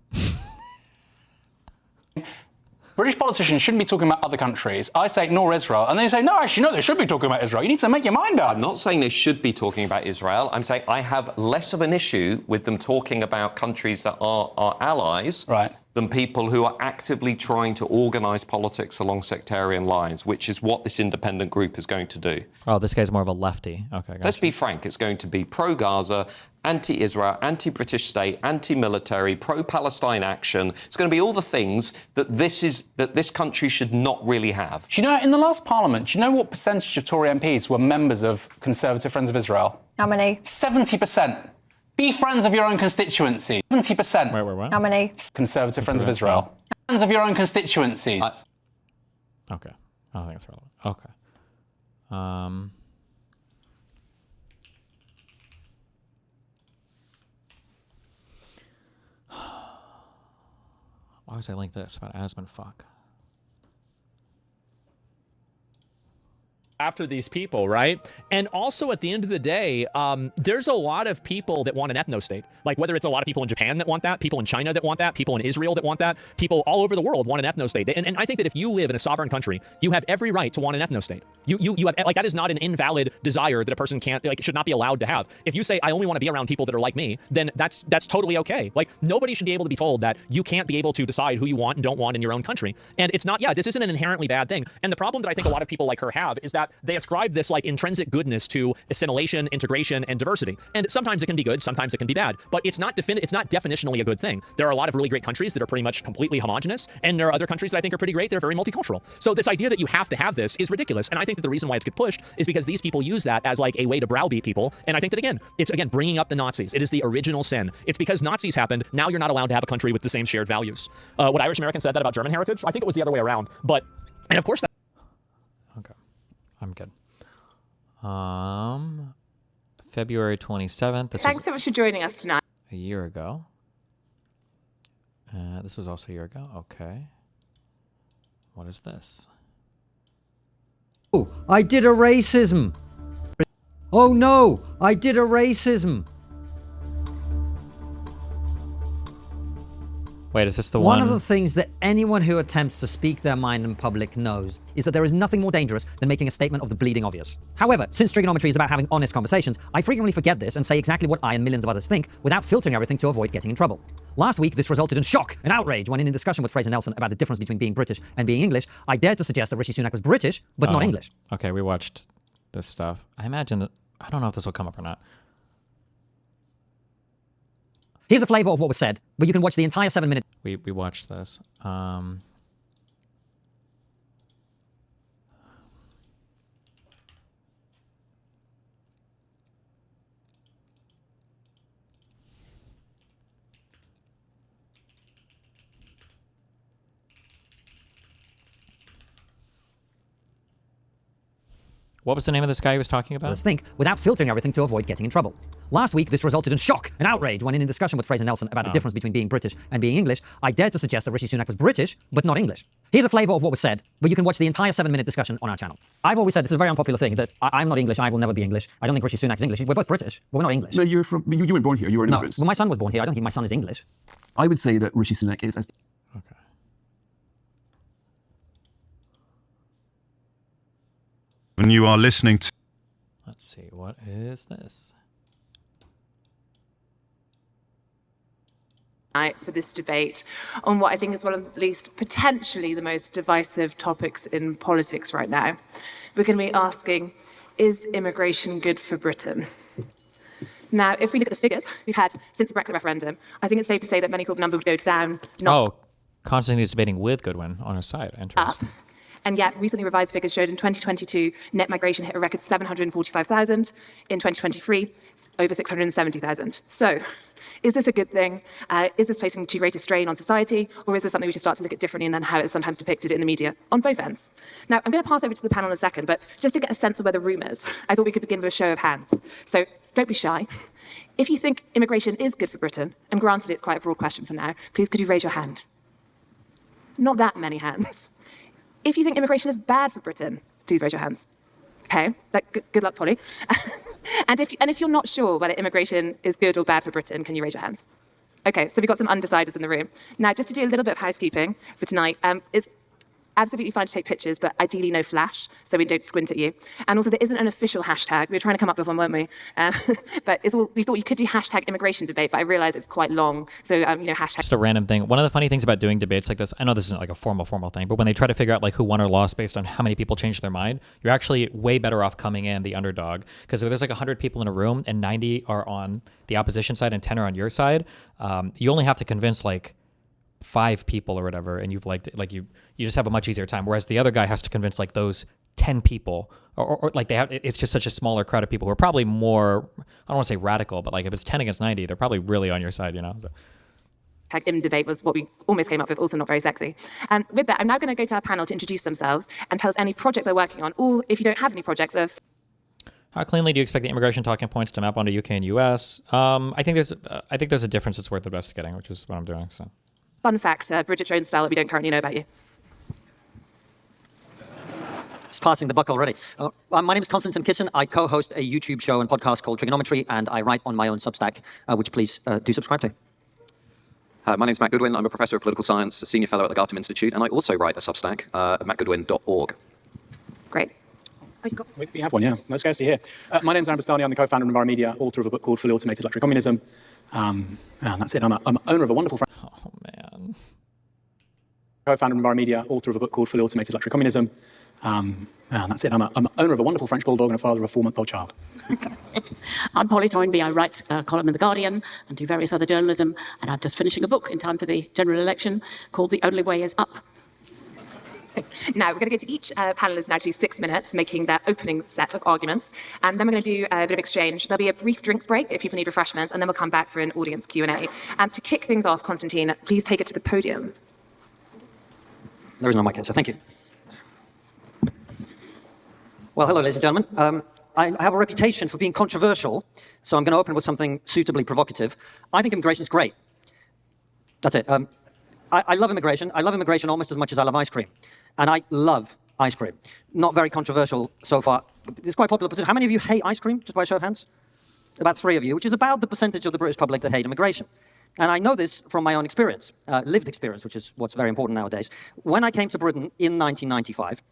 British politicians shouldn't be talking about other countries. I say ignore Israel. And then you say, no, actually, no, they should be talking about Israel. You need to make your mind up. I'm not saying they should be talking about Israel. I'm saying I have less of an issue with them talking about countries that are our allies than people who are actively trying to organise politics along sectarian lines, which is what this independent group is going to do. Oh, this guy's more of a lefty. Okay, gotcha. Let's be frank. It's going to be pro-Gaza, anti-Israel, anti-British state, anti-military, pro-Palestine action. It's going to be all the things that this country should not really have. Do you know, in the last parliament, do you know what percentage of Tory MPs were members of Conservative Friends of Israel? How many? 70%. Be friends of your own constituency. 70%. Wait, what? How many? Conservative Friends of Israel. Friends of your own constituencies. Okay. I don't think it's relevant. Okay. Why was I link this about Asmon fuck? after these people, right? And also at the end of the day, there's a lot of people that want an ethno-state. Like whether it's a lot of people in Japan that want that, people in China that want that, people in Israel that want that, people all over the world want an ethno-state. And I think that if you live in a sovereign country, you have every right to want an ethno-state. You have, like, that is not an invalid desire that a person can't, like, should not be allowed to have. If you say, I only want to be around people that are like me, then that's totally okay. Like, nobody should be able to be told that you can't be able to decide who you want and don't want in your own country. And it's not, yeah, this isn't an inherently bad thing. And the problem that I think a lot of people like her have is that they ascribe this like intrinsic goodness to assimilation, integration, and diversity. And sometimes it can be good, sometimes it can be bad, but it's not definitionally a good thing. There are a lot of really great countries that are pretty much completely homogenous, and there are other countries that I think are pretty great. They're very multicultural. So this idea that you have to have this is ridiculous. And I think that the reason why it's get pushed is because these people use that as like a way to browbeat people. And I think that it's bringing up the Nazis. It is the original sin. It's because Nazis happened. Now you're not allowed to have a country with the same shared values. What Irish Americans said that about German heritage? I think it was the other way around. But, and of course that. Okay, I'm good. February 27th. Thanks so much for joining us tonight. A year ago. This was also a year ago. Okay. What is this? Oh, I did a racism. Oh no, I did a racism. Wait, is this the one? One of the things that anyone who attempts to speak their mind in public knows is that there is nothing more dangerous than making a statement of the bleeding obvious. However, since trigonometry is about having honest conversations, I frequently forget this and say exactly what I and millions of others think without filtering everything to avoid getting in trouble. Last week, this resulted in shock and outrage when in a discussion with Fraser Nelson about the difference between being British and being English, I dared to suggest that Rishi Sunak was British, but not English. Okay, we watched this stuff. I imagine that, I don't know if this will come up or not. Here's a flavor of what was said, but you can watch the entire 7-minute. We watched this. What was the name of this guy he was talking about? Let's think without filtering everything to avoid getting in trouble. Last week, this resulted in shock and outrage when in a discussion with Fraser Nelson about the difference between being British and being English, I dared to suggest that Rishi Sunak was British, but not English. Here's a flavor of what was said, but you can watch the entire 7-minute discussion on our channel. I've always said this is a very unpopular thing, that I'm not English, I will never be English. I don't think Rishi Sunak is English. We're both British, but we're not English. No, you weren't born here, you were an immigrant. No, well, my son was born here. I don't think my son is English. I would say that Rishi Sunak is as... Okay. When you are listening to... Let's see, what is this? For this debate on what I think is one of at least potentially the most divisive topics in politics right now. We're going to be asking, is immigration good for Britain? Now, if we look at the figures we've had since the Brexit referendum, I think it's safe to say that many thought the number would go down, not Konstantin is debating with Goodwin on her side. up. And yet, recently revised figures showed in 2022, net migration hit a record 745,000. In 2023, over 670,000. So, is this a good thing? Is this placing too great a strain on society? Or is this something we should start to look at differently and then how it's sometimes depicted in the media on both ends? Now, I'm going to pass over to the panel in a second, but just to get a sense of where the room is, I thought we could begin with a show of hands. So, don't be shy. If you think immigration is good for Britain, and granted it's quite a broad question for now, please could you raise your hand? Not that many hands. If you think immigration is bad for Britain, please raise your hands. Okay, good luck, Polly. and if you're not sure whether immigration is good or bad for Britain, can you raise your hands? Okay, so we've got some undecideds in the room. Now, just to do a little bit of housekeeping for tonight, it's absolutely fine to take pictures, but ideally no flash, so we don't squint at you. And also, there isn't an official hashtag. We were trying to come up with one, weren't we? But we thought you could do hashtag immigration debate, but I realize it's quite long. So, hashtag. Just a random thing. One of the funny things about doing debates like this, I know this isn't like a formal thing, but when they try to figure out like who won or lost based on how many people changed their mind, you're actually way better off coming in the underdog. Because if there's like 100 people in a room and 90 are on the opposition side and 10 are on your side, you only have to convince like 5 people or whatever, and you've you just have a much easier time. Whereas the other guy has to convince like those 10 people, or like they have. It's just such a smaller crowd of people who are probably more. I don't want to say radical, but like if it's 10 against 90, they're probably really on your side, So. In debate was what we almost came up with, also not very sexy. And with that, I'm now going to go to our panel to introduce themselves and tell us any projects they're working on, or if you don't have any projects of. How cleanly do you expect the immigration talking points to map onto UK and US? I think there's a difference that's worth investigating, which is what I'm doing. So. Fun fact, Bridget Jones style that we don't currently know about you. It's passing the buck already. My name is Konstatin Prep. I co-host a YouTube show and podcast called Trigonometry, and I write on my own Substack, which please do subscribe to. My name is Matt Goodwin. I'm a professor of political science, a senior fellow at the Gartem Institute, and I also write a Substack at mattgoodwin.org. Great. We have one, yeah. No scarcity here. My name's Aaron Bastani. I'm the co-founder of mrGemzar, author of a book called Fully Automated Luxury Communism. And that's it. I'm owner of a wonderful... Oh, man. Co-founder of mrGemzar, author of a book called Fully Automated Luxury Communism. And that's it. I'm owner of a wonderful French bulldog and a father of a 4-month-old child. I'm Polly Toynbee. I write a column in The Guardian and do various other journalism. And I'm just finishing a book in time for the general election called The Only Way Is Up. Now, we're going to go to each panelist now to do 6 minutes, making their opening set of arguments. And then we're going to do a bit of exchange. There'll be a brief drinks break if people need refreshments, and then we'll come back for an audience Q&A. To kick things off, Konstantin, please take it to the podium. There is no mic here, so thank you. Well, hello, ladies and gentlemen. I have a reputation for being controversial, so I'm going to open with something suitably provocative. I think immigration is great. That's it. I love immigration. I love immigration almost as much as I love ice cream. And I love ice cream. Not very controversial so far. It's quite popular position. How many of you hate ice cream, just by a show of hands? About 3 of you, which is about the percentage of the British public that hate immigration. And I know this from my own experience, lived experience, which is what's very important nowadays. When I came to Britain in 1995,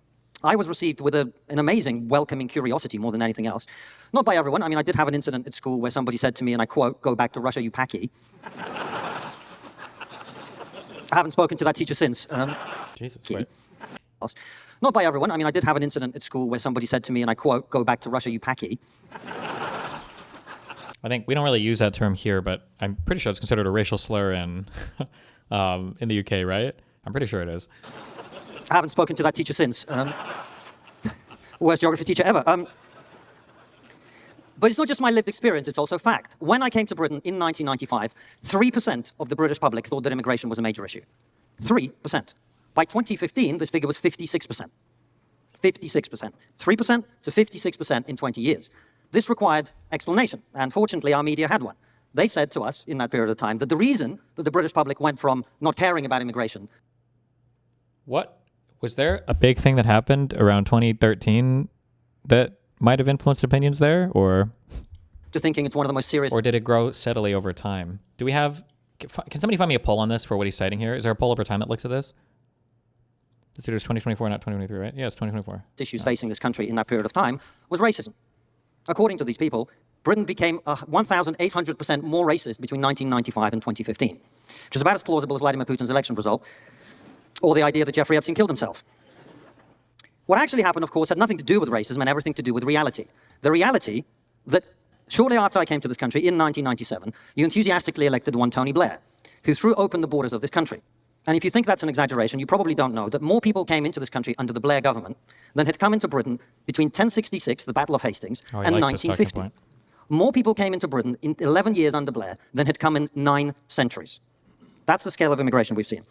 I was received with an amazing welcoming curiosity more than anything else. Not by everyone. I mean, I did have an incident at school where somebody said to me, and I quote, "Go back to Russia, you packy." I haven't spoken to that teacher since. Jesus, Not by everyone. I mean, I did have an incident at school where somebody said to me, and I quote, "Go back to Russia, you packy." I think we don't really use that term here, but I'm pretty sure it's considered a racial slur in the UK, right? I'm pretty sure it is. I haven't spoken to that teacher since. Worst geography teacher ever. But it's not just my lived experience, it's also fact. When I came to Britain in 1995, 3% of the British public thought that immigration was a major issue. 3%. By 2015, this figure was 56%. 56%. 3% to 56% in 20 years. This required explanation, and fortunately our media had one. They said to us in that period of time that the reason that the British public went from not caring about immigration... What? Was there a big thing that happened around 2013 that might have influenced opinions there, or to thinking it's one of the most serious, or did it grow steadily over time? Do we have? Can somebody find me a poll on this for what he's citing here? Is there a poll over time that looks at this? This year is 2024, not 2023, right? Yeah, it's 2024. Issues facing this country in that period of time was racism. According to these people, Britain became 1,800% more racist between 1995 and 2015, which is about as plausible as Vladimir Putin's election result, or the idea that Jeffrey Epstein killed himself. What actually happened, of course, had nothing to do with racism and everything to do with reality. The reality that shortly after I came to this country in 1997, you enthusiastically elected one Tony Blair, who threw open the borders of this country. And if you think that's an exaggeration, you probably don't know that more people came into this country under the Blair government than had come into Britain between 1066, the Battle of Hastings, and 1950. More people came into Britain in 11 years under Blair than had come in 9 centuries. That's the scale of immigration we've seen.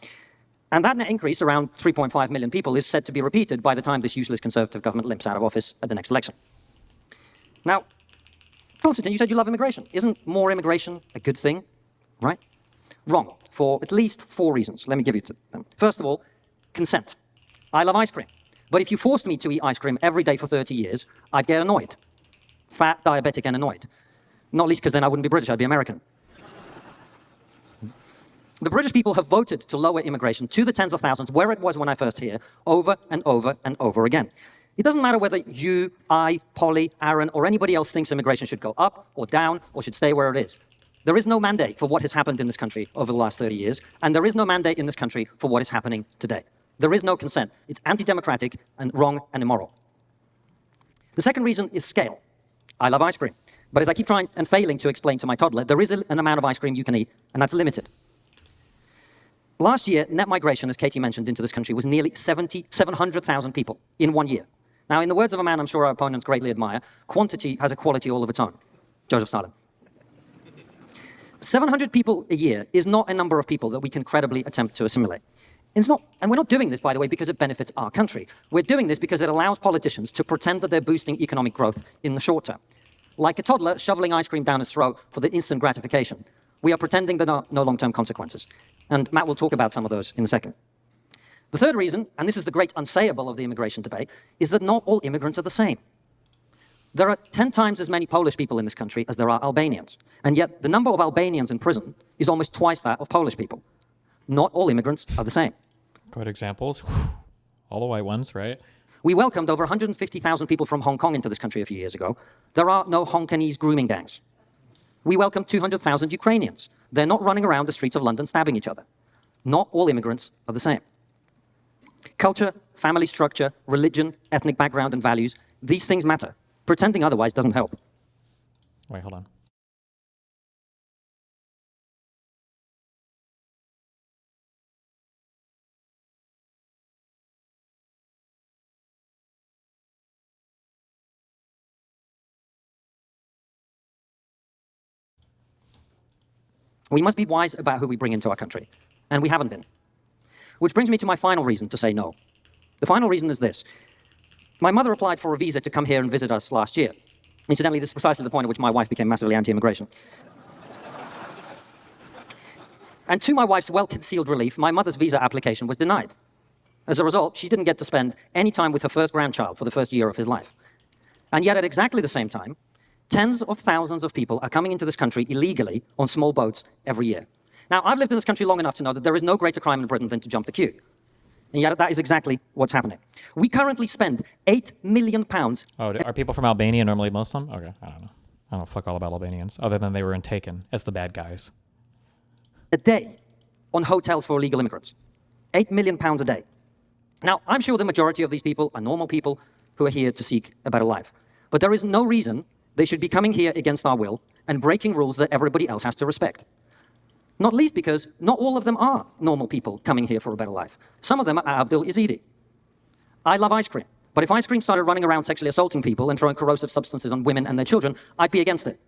And that net increase, around 3.5 million people, is said to be repeated by the time this useless Conservative government limps out of office at the next election. Now, Konstantin, you said you love immigration. Isn't more immigration a good thing, right? Wrong, for at least 4 reasons. Let me give you them. First of all, consent. I love ice cream. But if you forced me to eat ice cream every day for 30 years, I'd get annoyed. Fat, diabetic, and annoyed. Not least because then I wouldn't be British, I'd be American. The British people have voted to lower immigration to the tens of thousands, where it was when I first here, over and over and over again. It doesn't matter whether you, I, Polly, Aaron, or anybody else thinks immigration should go up or down or should stay where it is. There is no mandate for what has happened in this country over the last 30 years, and there is no mandate in this country for what is happening today. There is no consent. It's anti-democratic and wrong and immoral. The second reason is scale. I love ice cream. But as I keep trying and failing to explain to my toddler, there is an amount of ice cream you can eat, and that's limited. Last year, net migration, as Katie mentioned, into this country was nearly 700,000 people in 1 year. Now, in the words of a man I'm sure our opponents greatly admire, quantity has a quality all of its own. Joseph Stalin. 700 people a year is not a number of people that we can credibly attempt to assimilate. It's not, and we're not doing this, by the way, because it benefits our country. We're doing this because it allows politicians to pretend that they're boosting economic growth in the short term. Like a toddler shoveling ice cream down his throat for the instant gratification. We are pretending there are no long-term consequences. And Matt will talk about some of those in a second. The third reason, and this is the great unsayable of the immigration debate, is that not all immigrants are the same. There are 10 times as many Polish people in this country as there are Albanians. And yet the number of Albanians in prison is almost twice that of Polish people. Not all immigrants are the same. Good examples. All the white ones, right? We welcomed over 150,000 people from Hong Kong into this country a few years ago. There are no Hong Kongese grooming gangs. We welcomed 200,000 Ukrainians. They're not running around the streets of London stabbing each other. Not all immigrants are the same. Culture, family structure, religion, ethnic background, and values, these things matter. Pretending otherwise doesn't help. Wait, hold on. We must be wise about who we bring into our country, and we haven't been. Which brings me to my final reason to say no. The final reason is this. My mother applied for a visa to come here and visit us last year. Incidentally, this is precisely the point at which my wife became massively anti-immigration. And to my wife's well-concealed relief, my mother's visa application was denied. As a result, she didn't get to spend any time with her first grandchild for the first year of his life. And yet at exactly the same time, tens of thousands of people are coming into this country illegally on small boats every year. Now, I've lived in this country long enough to know that there is no greater crime in Britain than to jump the queue. And yet that is exactly what's happening. We currently spend £8 million. Oh, are people from Albania normally Muslim? Okay, I don't know. I don't know fuck all about Albanians, other than they were in Taken as the bad guys. A day on hotels for illegal immigrants. £8 million a day. Now, I'm sure the majority of these people are normal people who are here to seek a better life. But there is no reason they should be coming here against our will and breaking rules that everybody else has to respect. Not least because not all of them are normal people coming here for a better life. Some of them are Abdul Yazidi. I love ice cream, but if ice cream started running around sexually assaulting people and throwing corrosive substances on women and their children, I'd be against it.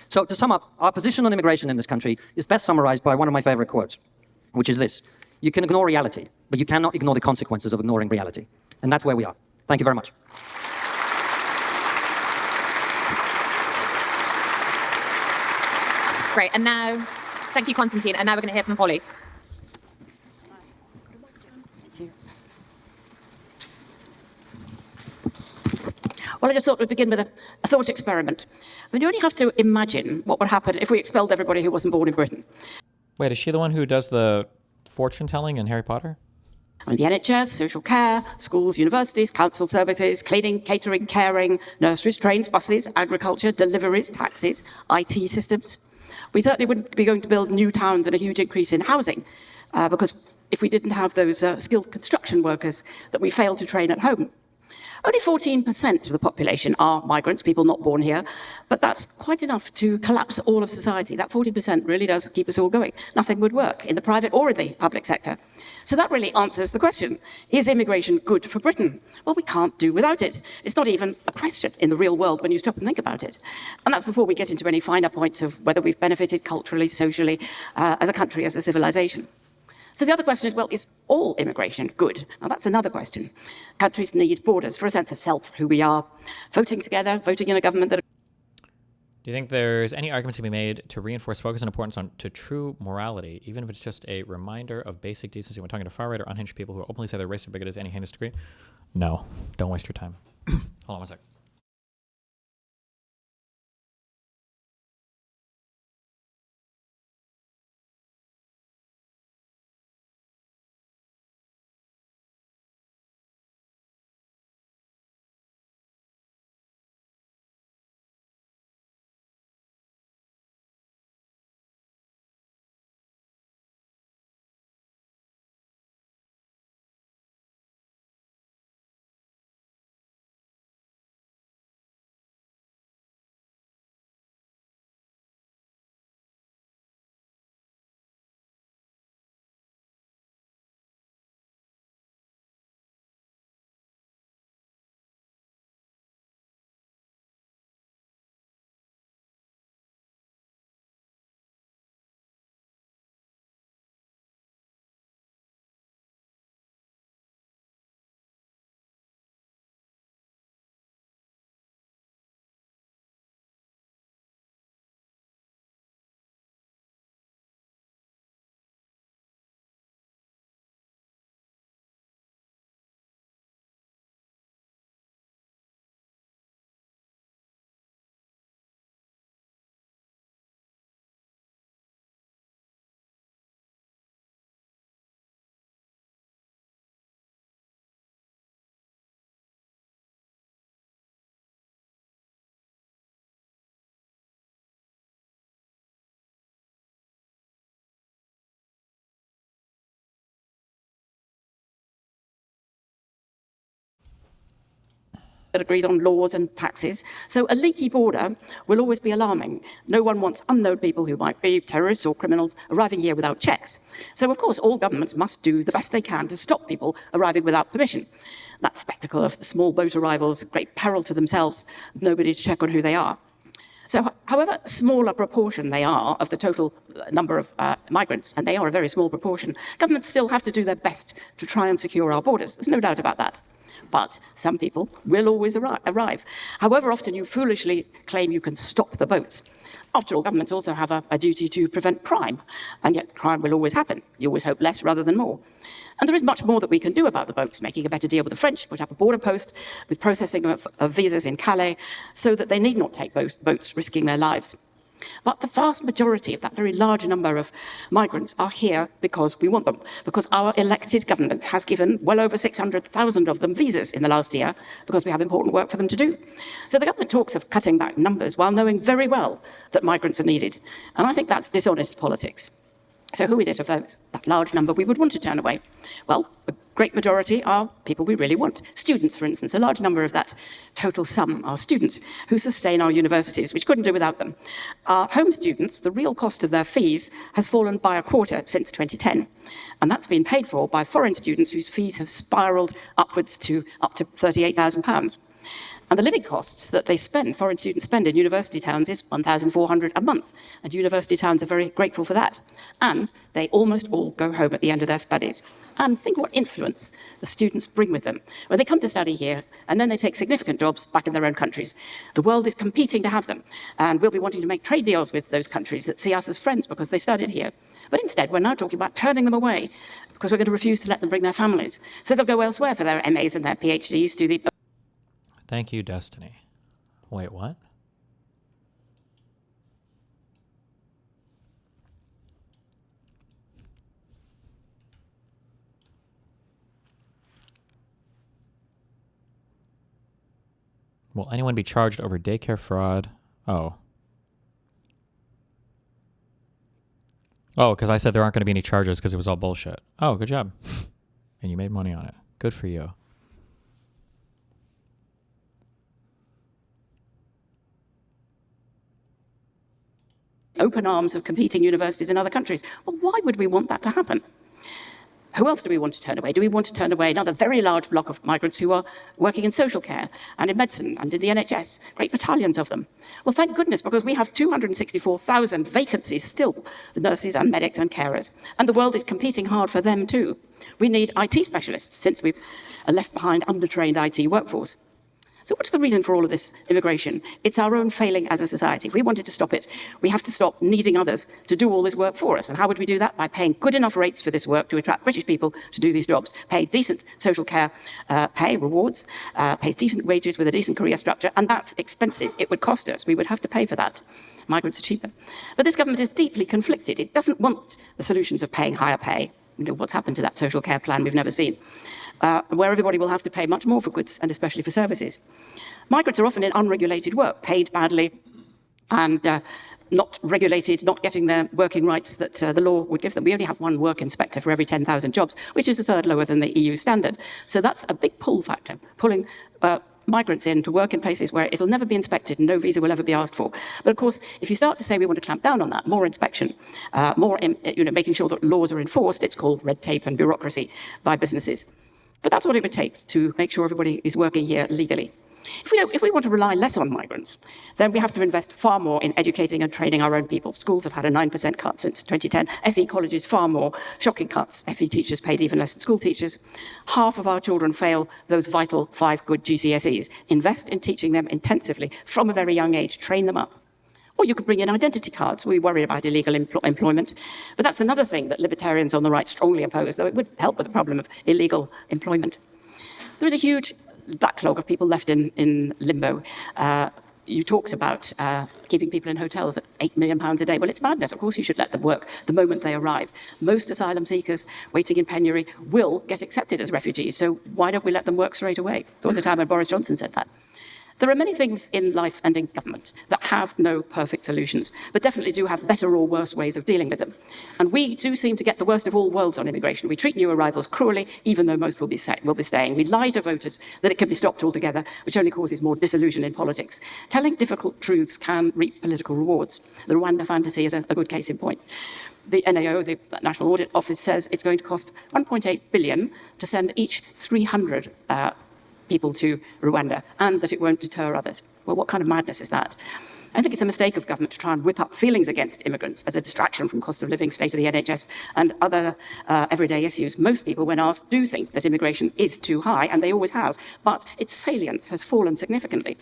So to sum up, our position on immigration in this country is best summarized by one of my favorite quotes, which is this: you can ignore reality, but you cannot ignore the consequences of ignoring reality. And that's where we are. Thank you very much. Great, and now, thank you, Konstantin, and now we're going to hear from Polly. Well, I just thought we'd begin with a thought experiment. I mean, you only have to imagine what would happen if we expelled everybody who wasn't born in Britain. Wait, is she the one who does the fortune telling in Harry Potter? I mean, the NHS, social care, schools, universities, council services, cleaning, catering, caring, nurseries, trains, buses, agriculture, deliveries, taxis, IT systems. We certainly wouldn't be going to build new towns and a huge increase in housing, because if we didn't have those skilled construction workers that we failed to train at home. Only 14% of the population are migrants, people not born here, but that's quite enough to collapse all of society. That 40% really does keep us all going. Nothing would work in the private or in the public sector. So that really answers the question, is immigration good for Britain? Well, we can't do without it. It's not even a question in the real world when you stop and think about it. And that's before we get into any finer points of whether we've benefited culturally, socially, as a country, as a civilization. So the other question is, well, is all immigration good? Now, that's another question. Countries need borders for a sense of self, who we are, voting together, voting in a government that... Do you think there's any arguments to be made to reinforce focus and importance to true morality, even if it's just a reminder of basic decency when talking to far-right or unhinged people who openly say they're racist or bigoted to any heinous degree? No. Don't waste your time. Hold on one sec. that agrees on laws and taxes. So a leaky border will always be alarming. No one wants unknown people who might be terrorists or criminals arriving here without checks. So, of course, all governments must do the best they can to stop people arriving without permission. That spectacle of small boat arrivals, great peril to themselves, nobody to check on who they are. So however small a proportion they are of the total number of migrants, and they are a very small proportion, governments still have to do their best to try and secure our borders. There's no doubt about that. But some people will always arrive. However often you foolishly claim you can stop the boats. After all, governments also have a duty to prevent crime, and yet crime will always happen. You always hope less rather than more. And there is much more that we can do about the boats, making a better deal with the French, put up a border post with processing of visas in Calais, so that they need not take boats risking their lives. But the vast majority of that very large number of migrants are here because we want them, because our elected government has given well over 600,000 of them visas in the last year because we have important work for them to do. So the government talks of cutting back numbers while knowing very well that migrants are needed. And I think that's dishonest politics. So who is it of those, that large number we would want to turn away? Well, a great majority are people we really want. Students, for instance, a large number of that total sum are students who sustain our universities, which couldn't do without them. Our home students, the real cost of their fees has fallen by a quarter since 2010. And that's been paid for by foreign students whose fees have spiralled upwards to up to £38,000. And the living costs that they spend, foreign students spend in university towns, is $1,400 a month. And university towns are very grateful for that. And they almost all go home at the end of their studies. And think what influence the students bring with them. When they come to study here, and then they take significant jobs back in their own countries. The world is competing to have them. And we'll be wanting to make trade deals with those countries that see us as friends because they studied here. But instead, we're now talking about turning them away because we're going to refuse to let them bring their families. So they'll go elsewhere for their MAs and their PhDs, do the... Thank you, Destiny. Wait, what? Will anyone be charged over daycare fraud? Oh. Oh, because I said there aren't going to be any charges because it was all bullshit. Oh, good job. And you made money on it. Good for you. Open arms of competing universities in other countries. Well, why would we want that to happen? Who else do we want to turn away? Do we want to turn away another very large block of migrants who are working in social care and in medicine and in the NHS? Great battalions of them. Well, thank goodness, because we have 264,000 vacancies still, the nurses and medics and carers. And the world is competing hard for them too. We need IT specialists since we've left behind undertrained IT workforce. So what's the reason for all of this immigration? It's our own failing as a society. If we wanted to stop it, we have to stop needing others to do all this work for us. And how would we do that? By paying good enough rates for this work to attract British people to do these jobs, pay decent social care pay, rewards, pay decent wages with a decent career structure, and that's expensive. It would cost us. We would have to pay for that. Migrants are cheaper. But this government is deeply conflicted. It doesn't want the solutions of paying higher pay. You know, what's happened to that social care plan we've never seen, where everybody will have to pay much more for goods and especially for services. Migrants are often in unregulated work, paid badly and not regulated, not getting their working rights that the law would give them. We only have one work inspector for every 10,000 jobs, which is a third lower than the EU standard. So that's a big pull factor, pulling migrants in to work in places where it'll never be inspected and no visa will ever be asked for. But of course, if you start to say we want to clamp down on that, more inspection, making sure that laws are enforced, it's called red tape and bureaucracy by businesses. But that's what it would take to make sure everybody is working here legally. If we want to rely less on migrants, then we have to invest far more in educating and training our own people. Schools have had a 9% cut since 2010. FE colleges, far more. Shocking cuts. FE teachers paid even less than school teachers. Half of our children fail those vital 5 good GCSEs. Invest in teaching them intensively from a very young age. Train them up. Or you could bring in identity cards. We worry about illegal employment. But that's another thing that libertarians on the right strongly oppose, though it would help with the problem of illegal employment. There is a huge backlog of people left in limbo. You talked about keeping people in hotels at £8 million a day. Well, it's madness. Of course you should let them work the moment they arrive. Most asylum seekers waiting in penury will get accepted as refugees, so why don't we let them work straight away? There was a time when Boris Johnson said that. There are many things in life and in government that have no perfect solutions, but definitely do have better or worse ways of dealing with them. And we do seem to get the worst of all worlds on immigration. We treat new arrivals cruelly, even though most will be staying. We lie to voters that it can be stopped altogether, which only causes more disillusion in politics. Telling difficult truths can reap political rewards. The Rwanda fantasy is a good case in point. The NAO, the National Audit Office, says it's going to cost 1.8 billion to send each 300 people to Rwanda, and that it won't deter others. Well, what kind of madness is that? I think it's a mistake of government to try and whip up feelings against immigrants as a distraction from cost of living, state of the NHS, and other everyday issues. Most people, when asked, do think that immigration is too high, and they always have, but its salience has fallen significantly.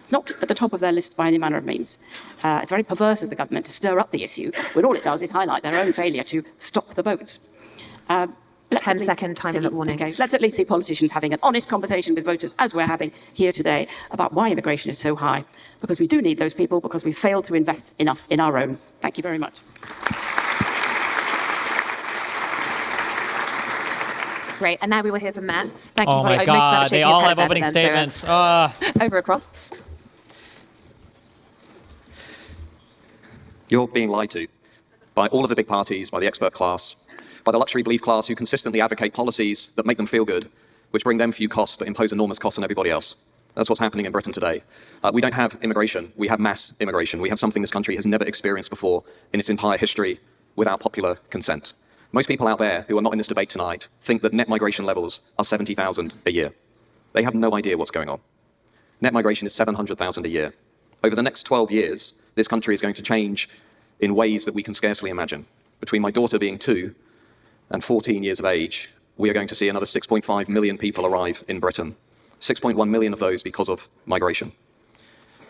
It's not at the top of their list by any manner of means. It's very perverse of the government to stir up the issue when all it does is highlight their own failure to stop the boats. 10-second time limit warning. Okay, let's at least see politicians having an honest conversation with voters, as we're having here today, about why immigration is so high. Because we do need those people, because we failed to invest enough in our own. Thank you very much. Great, and now we will hear from Matt. Thank you. Oh my God, they all have opening statements. Over across. You're being lied to by all of the big parties, by the expert class, by the luxury belief class who consistently advocate policies that make them feel good, which bring them few costs but impose enormous costs on everybody else. That's what's happening in Britain today. We don't have immigration, we have mass immigration. We have something this country has never experienced before in its entire history without popular consent. Most people out there who are not in this debate tonight think that net migration levels are 70,000 a year. They have no idea what's going on. Net migration is 700,000 a year. Over the next 12 years, this country is going to change in ways that we can scarcely imagine. Between my daughter being 2 and 14 years of age, we are going to see another 6.5 million people arrive in Britain. 6.1 million of those because of migration.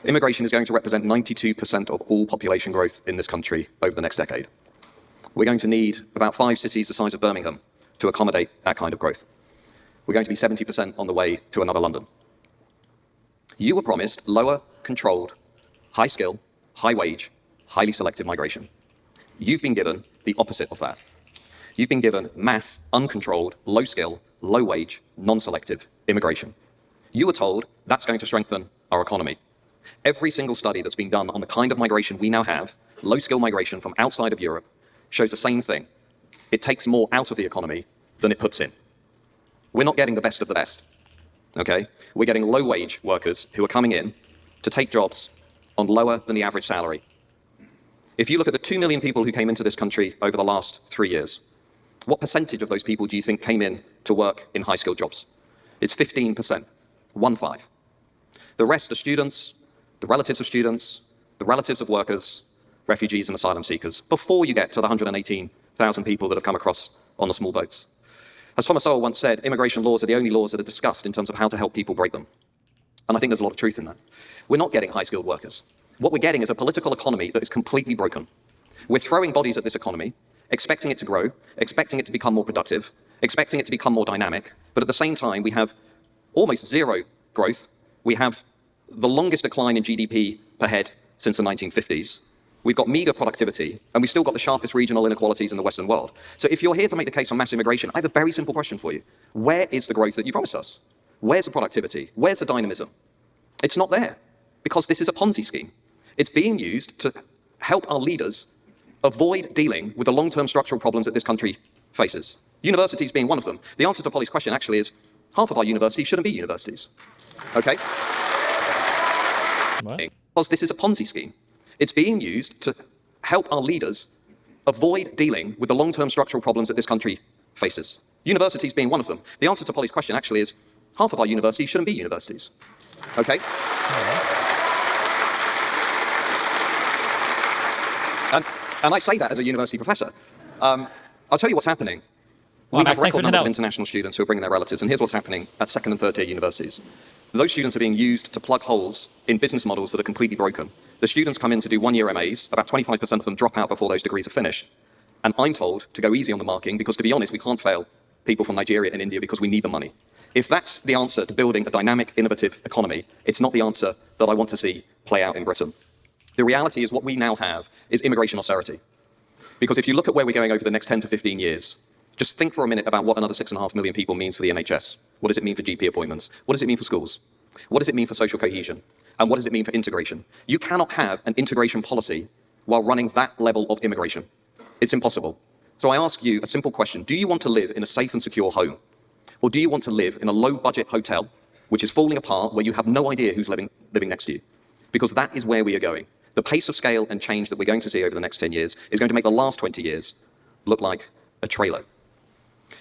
Immigration is going to represent 92% of all population growth in this country over the next decade. We're going to need about 5 cities the size of Birmingham to accommodate that kind of growth. We're going to be 70% on the way to another London. You were promised lower, controlled, high skill, high wage, highly selective migration. You've been given the opposite of that. You've been given mass, uncontrolled, low skill, low wage, non-selective immigration. You were told that's going to strengthen our economy. Every single study that's been done on the kind of migration we now have, low skill migration from outside of Europe, shows the same thing. It takes more out of the economy than it puts in. We're not getting the best of the best, okay? We're getting low wage workers who are coming in to take jobs on lower than the average salary. If you look at the 2 million people who came into this country over the last 3 years, what percentage of those people do you think came in to work in high-skilled jobs? It's 15%, 1-5. The rest are students, the relatives of students, the relatives of workers, refugees and asylum seekers, before you get to the 118,000 people that have come across on the small boats. As Thomas Sowell once said, immigration laws are the only laws that are discussed in terms of how to help people break them. And I think there's a lot of truth in that. We're not getting high-skilled workers. What we're getting is a political economy that is completely broken. We're throwing bodies at this economy, expecting it to grow, expecting it to become more productive, expecting it to become more dynamic, but at the same time we have almost zero growth. We have the longest decline in GDP per head since the 1950s. We've got meager productivity, and we've still got the sharpest regional inequalities in the Western world. So if you're here to make the case for mass immigration, I have a very simple question for you. Where is the growth that you promised us? Where's the productivity? Where's the dynamism? It's not there, because this is a Ponzi scheme. It's being used to help our leaders avoid dealing with the long-term structural problems that this country faces. Universities being one of them. The answer to Polly's question actually is half of our universities shouldn't be universities. Okay? What? Because this is a Ponzi scheme. It's being used to help our leaders avoid dealing with the long-term structural problems that this country faces. Universities being one of them. The answer to Polly's question actually is half of our universities shouldn't be universities. Okay? And I say that as a university professor. I'll tell you what's happening. We have record numbers of international students who are bringing their relatives, and here's what's happening at second and third tier universities. Those students are being used to plug holes in business models that are completely broken. The students come in to do one-year MAs, about 25% of them drop out before those degrees are finished. And I'm told to go easy on the marking because, to be honest, we can't fail people from Nigeria and India because we need the money. If that's the answer to building a dynamic, innovative economy, it's not the answer that I want to see play out in Britain. The reality is what we now have is immigration austerity. Because if you look at where we're going over the next 10 to 15 years, just think for a minute about what another 6.5 million people means for the NHS. What does it mean for GP appointments? What does it mean for schools? What does it mean for social cohesion? And what does it mean for integration? You cannot have an integration policy while running that level of immigration. It's impossible. So I ask you a simple question. Do you want to live in a safe and secure home? Or do you want to live in a low-budget hotel, which is falling apart, where you have no idea who's living next to you? Because that is where we are going. The pace of scale and change that we're going to see over the next 10 years is going to make the last 20 years look like a trailer.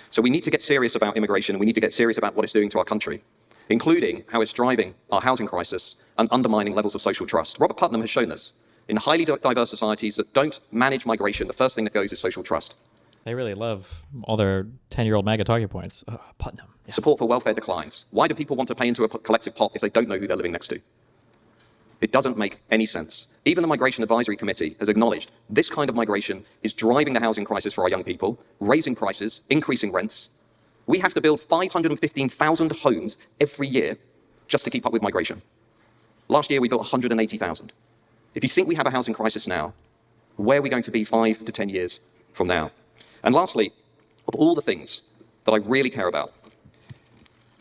So we need to get serious about immigration, and we need to get serious about what it's doing to our country, including how it's driving our housing crisis and undermining levels of social trust. Robert Putnam has shown this. In highly diverse societies that don't manage migration, the first thing that goes is social trust. They really love all their 10-year-old MAGA talking points. Putnam. Yes. Support for welfare declines. Why do people want to pay into a collective pot if they don't know who they're living next to? It doesn't make any sense. Even the Migration Advisory Committee has acknowledged this kind of migration is driving the housing crisis for our young people, raising prices, increasing rents. We have to build 515,000 homes every year just to keep up with migration. Last year, we built 180,000. If you think we have a housing crisis now, where are we going to be 5 to 10 years from now? And lastly, of all the things that I really care about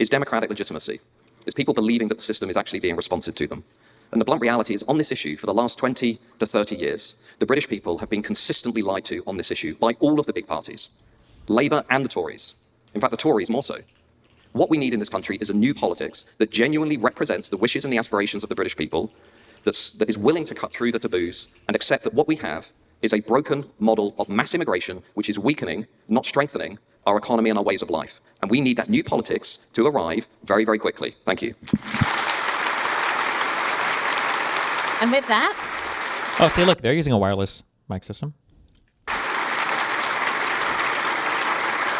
is democratic legitimacy. It's people believing that the system is actually being responsive to them. And the blunt reality is, on this issue, for the last 20 to 30 years, the British people have been consistently lied to on this issue by all of the big parties, Labour and the Tories. In fact, the Tories more so. What we need in this country is a new politics that genuinely represents the wishes and the aspirations of the British people, that is willing to cut through the taboos and accept that what we have is a broken model of mass immigration, which is weakening, not strengthening, our economy and our ways of life. And we need that new politics to arrive very, very quickly. Thank you. And with that... Oh, see, look, they're using a wireless mic system.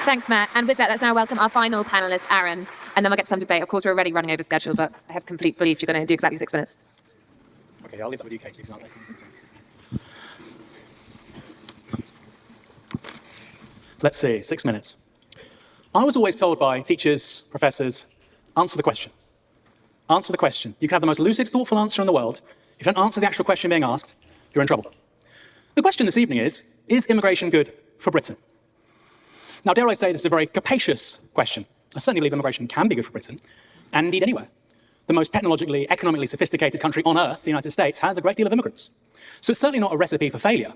Thanks, Matt. And with that, let's now welcome our final panelist, Aaron. And then we'll get to some debate. Of course, we're already running over schedule, but I have complete belief you're going to do exactly 6 minutes. Okay, I'll leave that with you, Katie, because I'll take this. Let's see, 6 minutes. I was always told by teachers, professors, answer the question. Answer the question. You can have the most lucid, thoughtful answer in the world. If you don't answer the actual question being asked, you're in trouble. The question this evening is immigration good for Britain? Now, dare I say this is a very capacious question. I certainly believe immigration can be good for Britain, and indeed anywhere. The most technologically, economically sophisticated country on earth, the United States, has a great deal of immigrants. So it's certainly not a recipe for failure.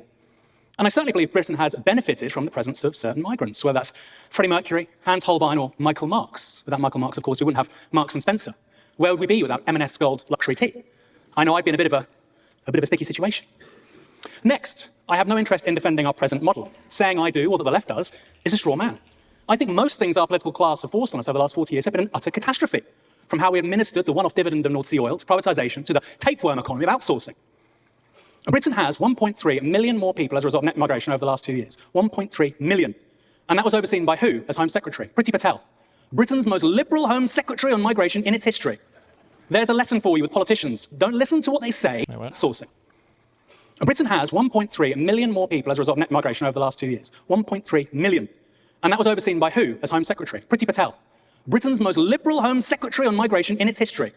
And I certainly believe Britain has benefited from the presence of certain migrants, whether that's Freddie Mercury, Hans Holbein, or Michael Marx. Without Michael Marx, of course, we wouldn't have Marks and Spencer. Where would we be without M&S Gold luxury tea? I know I'd be in a bit of a sticky situation. Next, I have no interest in defending our present model. Saying I do, or that the left does, is a straw man. I think most things our political class have forced on us over the last 40 years have been an utter catastrophe. From how we administered the one-off dividend of North Sea oil to privatisation to the tapeworm economy of outsourcing. Britain has 1.3 million more people as a result of net migration over the last 2 years. 1.3 million. And that was overseen by who as Home Secretary? Priti Patel. Britain's most liberal Home Secretary on migration in its history. There's a lesson for you with politicians. Don't listen to what they say. Sourcing. Britain has 1.3 million more people as a result of net migration over the last 2 years. 1.3 million. And that was overseen by who as Home Secretary? Priti Patel. Britain's most liberal Home Secretary on migration in its history.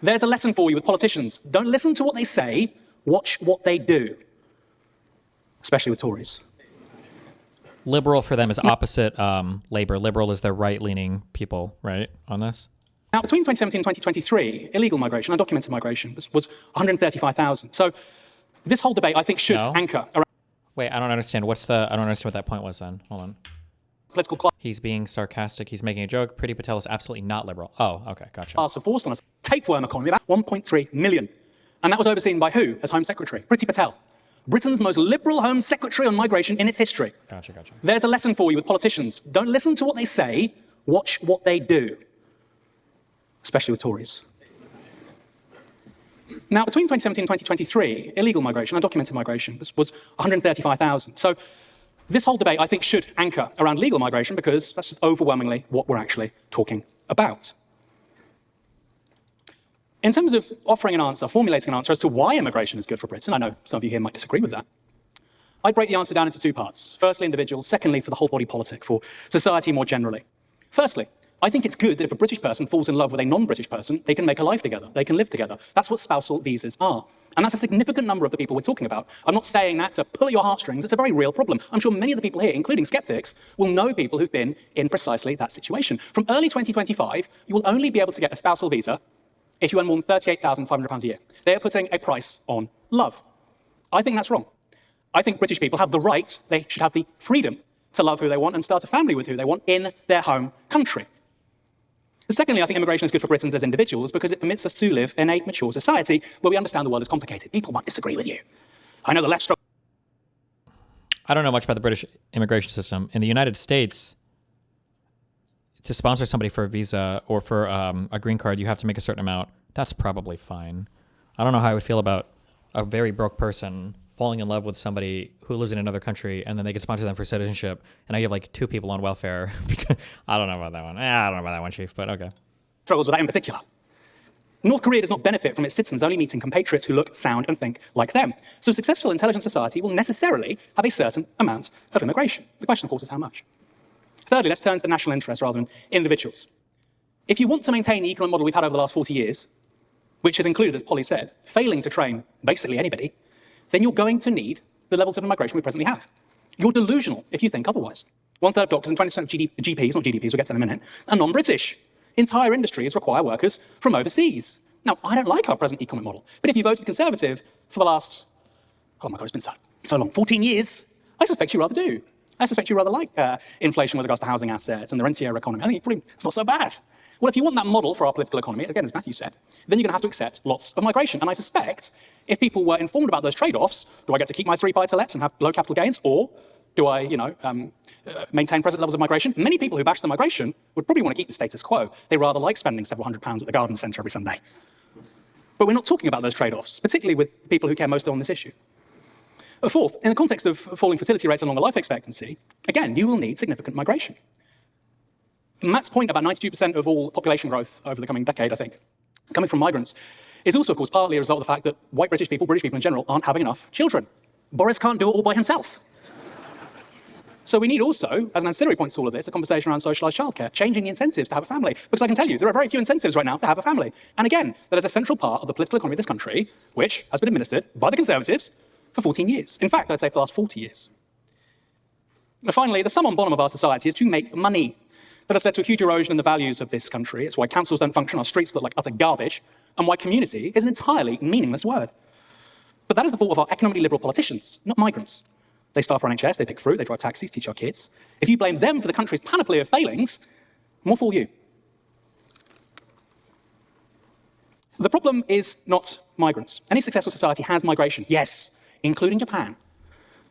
There's a lesson for you with politicians. Don't listen to what they say, watch what they do. Especially with Tories. Liberal for them is opposite Labour. Liberal is their right-leaning people, right, on this? Now, between 2017 and 2023, illegal migration, undocumented migration, was 135,000. So this whole debate, I think, should anchor around... Wait, I don't understand. I don't understand what that point was then. Hold on. Political class. He's being sarcastic. He's making a joke. Priti Patel is absolutely not liberal. Oh, okay, gotcha. Class of forced on us. Tapeworm economy, about 1.3 million. And that was overseen by who as Home Secretary? Priti Patel. Britain's most liberal Home Secretary on migration in its history. Gotcha, gotcha. There's a lesson for you with politicians. Don't listen to what they say, watch what they do. Especially with Tories. Now, between 2017 and 2023, illegal migration, undocumented migration, was 135,000. So this whole debate, I think, should anchor around legal migration because that's just overwhelmingly what we're actually talking about. In terms of offering an answer, formulating an answer as to why immigration is good for Britain, I know some of you here might disagree with that. I'd break the answer down into 2 parts. Firstly, individuals. Secondly, for the whole body politic, for society more generally. Firstly, I think it's good that if a British person falls in love with a non-British person, they can make a life together. They can live together. That's what spousal visas are. And that's a significant number of the people we're talking about. I'm not saying that to pull at your heartstrings. It's a very real problem. I'm sure many of the people here, including skeptics, will know people who've been in precisely that situation. From early 2025, you will only be able to get a spousal visa if you earn more than £38,500 a year. They are putting a price on love. I think that's wrong. I think British people have the right, they should have the freedom to love who they want and start a family with who they want in their home country. Secondly, I think immigration is good for Britons as individuals because it permits us to live in a mature society where we understand the world is complicated. People might disagree with you. I know the left struggle. I don't know much about the British immigration system. In the United States, to sponsor somebody for a visa or for a green card, you have to make a certain amount. That's probably fine. I don't know how I would feel about a very broke person falling in love with somebody who lives in another country and then they can sponsor them for citizenship. And now you have like 2 people on welfare. I don't know about that one. I don't know about that one, Chief, but okay. Struggles with that in particular. North Korea does not benefit from its citizens only meeting compatriots who look, sound, and think like them. So a successful, intelligent society will necessarily have a certain amount of immigration. The question, of course, is how much. Thirdly, let's turn to the national interest rather than individuals. If you want to maintain the economic model we've had over the last 40 years, which has included, as Polly said, failing to train basically anybody, then you're going to need the levels of immigration we presently have. You're delusional if you think otherwise. 1/3 of doctors and 20% of GPs, not GDPs, we'll get to them in a minute, are non-British. Entire industries require workers from overseas. Now, I don't like our present economic model, but if you voted Conservative for the last, oh my God, it's been so long, 14 years, I suspect you rather do. I suspect you rather like inflation with regards to housing assets and the rentier economy. I think it's not so bad. Well, if you want that model for our political economy, again, as Matthew said, then you're going to have to accept lots of migration. And I suspect if people were informed about those trade-offs, do I get to keep my 3 buy-to-lets and have low capital gains, or do I, maintain present levels of migration? Many people who bash the migration would probably want to keep the status quo. They rather like spending several £100s at the garden centre every Sunday. But we're not talking about those trade-offs, particularly with people who care most on this issue. Fourth, in the context of falling fertility rates and longer life expectancy, again, you will need significant migration. Matt's point about 92% of all population growth over the coming decade, I think, coming from migrants, is also, of course, partly a result of the fact that white British people in general, aren't having enough children. Boris can't do it all by himself. So we need also, as an ancillary point to all of this, a conversation around socialised childcare, changing the incentives to have a family. Because I can tell you, there are very few incentives right now to have a family. And again, that is a central part of the political economy of this country, which has been administered by the Conservatives for 14 years. In fact, I'd say for the last 40 years. And finally, the sum and bottom of our society is to make money. That has led to a huge erosion in the values of this country. It's why councils don't function, our streets look like utter garbage, and why community is an entirely meaningless word. But that is the fault of our economically liberal politicians, not migrants. They staff our NHS, they pick fruit, they drive taxis, teach our kids. If you blame them for the country's panoply of failings, more fool you. The problem is not migrants. Any successful society has migration, yes, including Japan.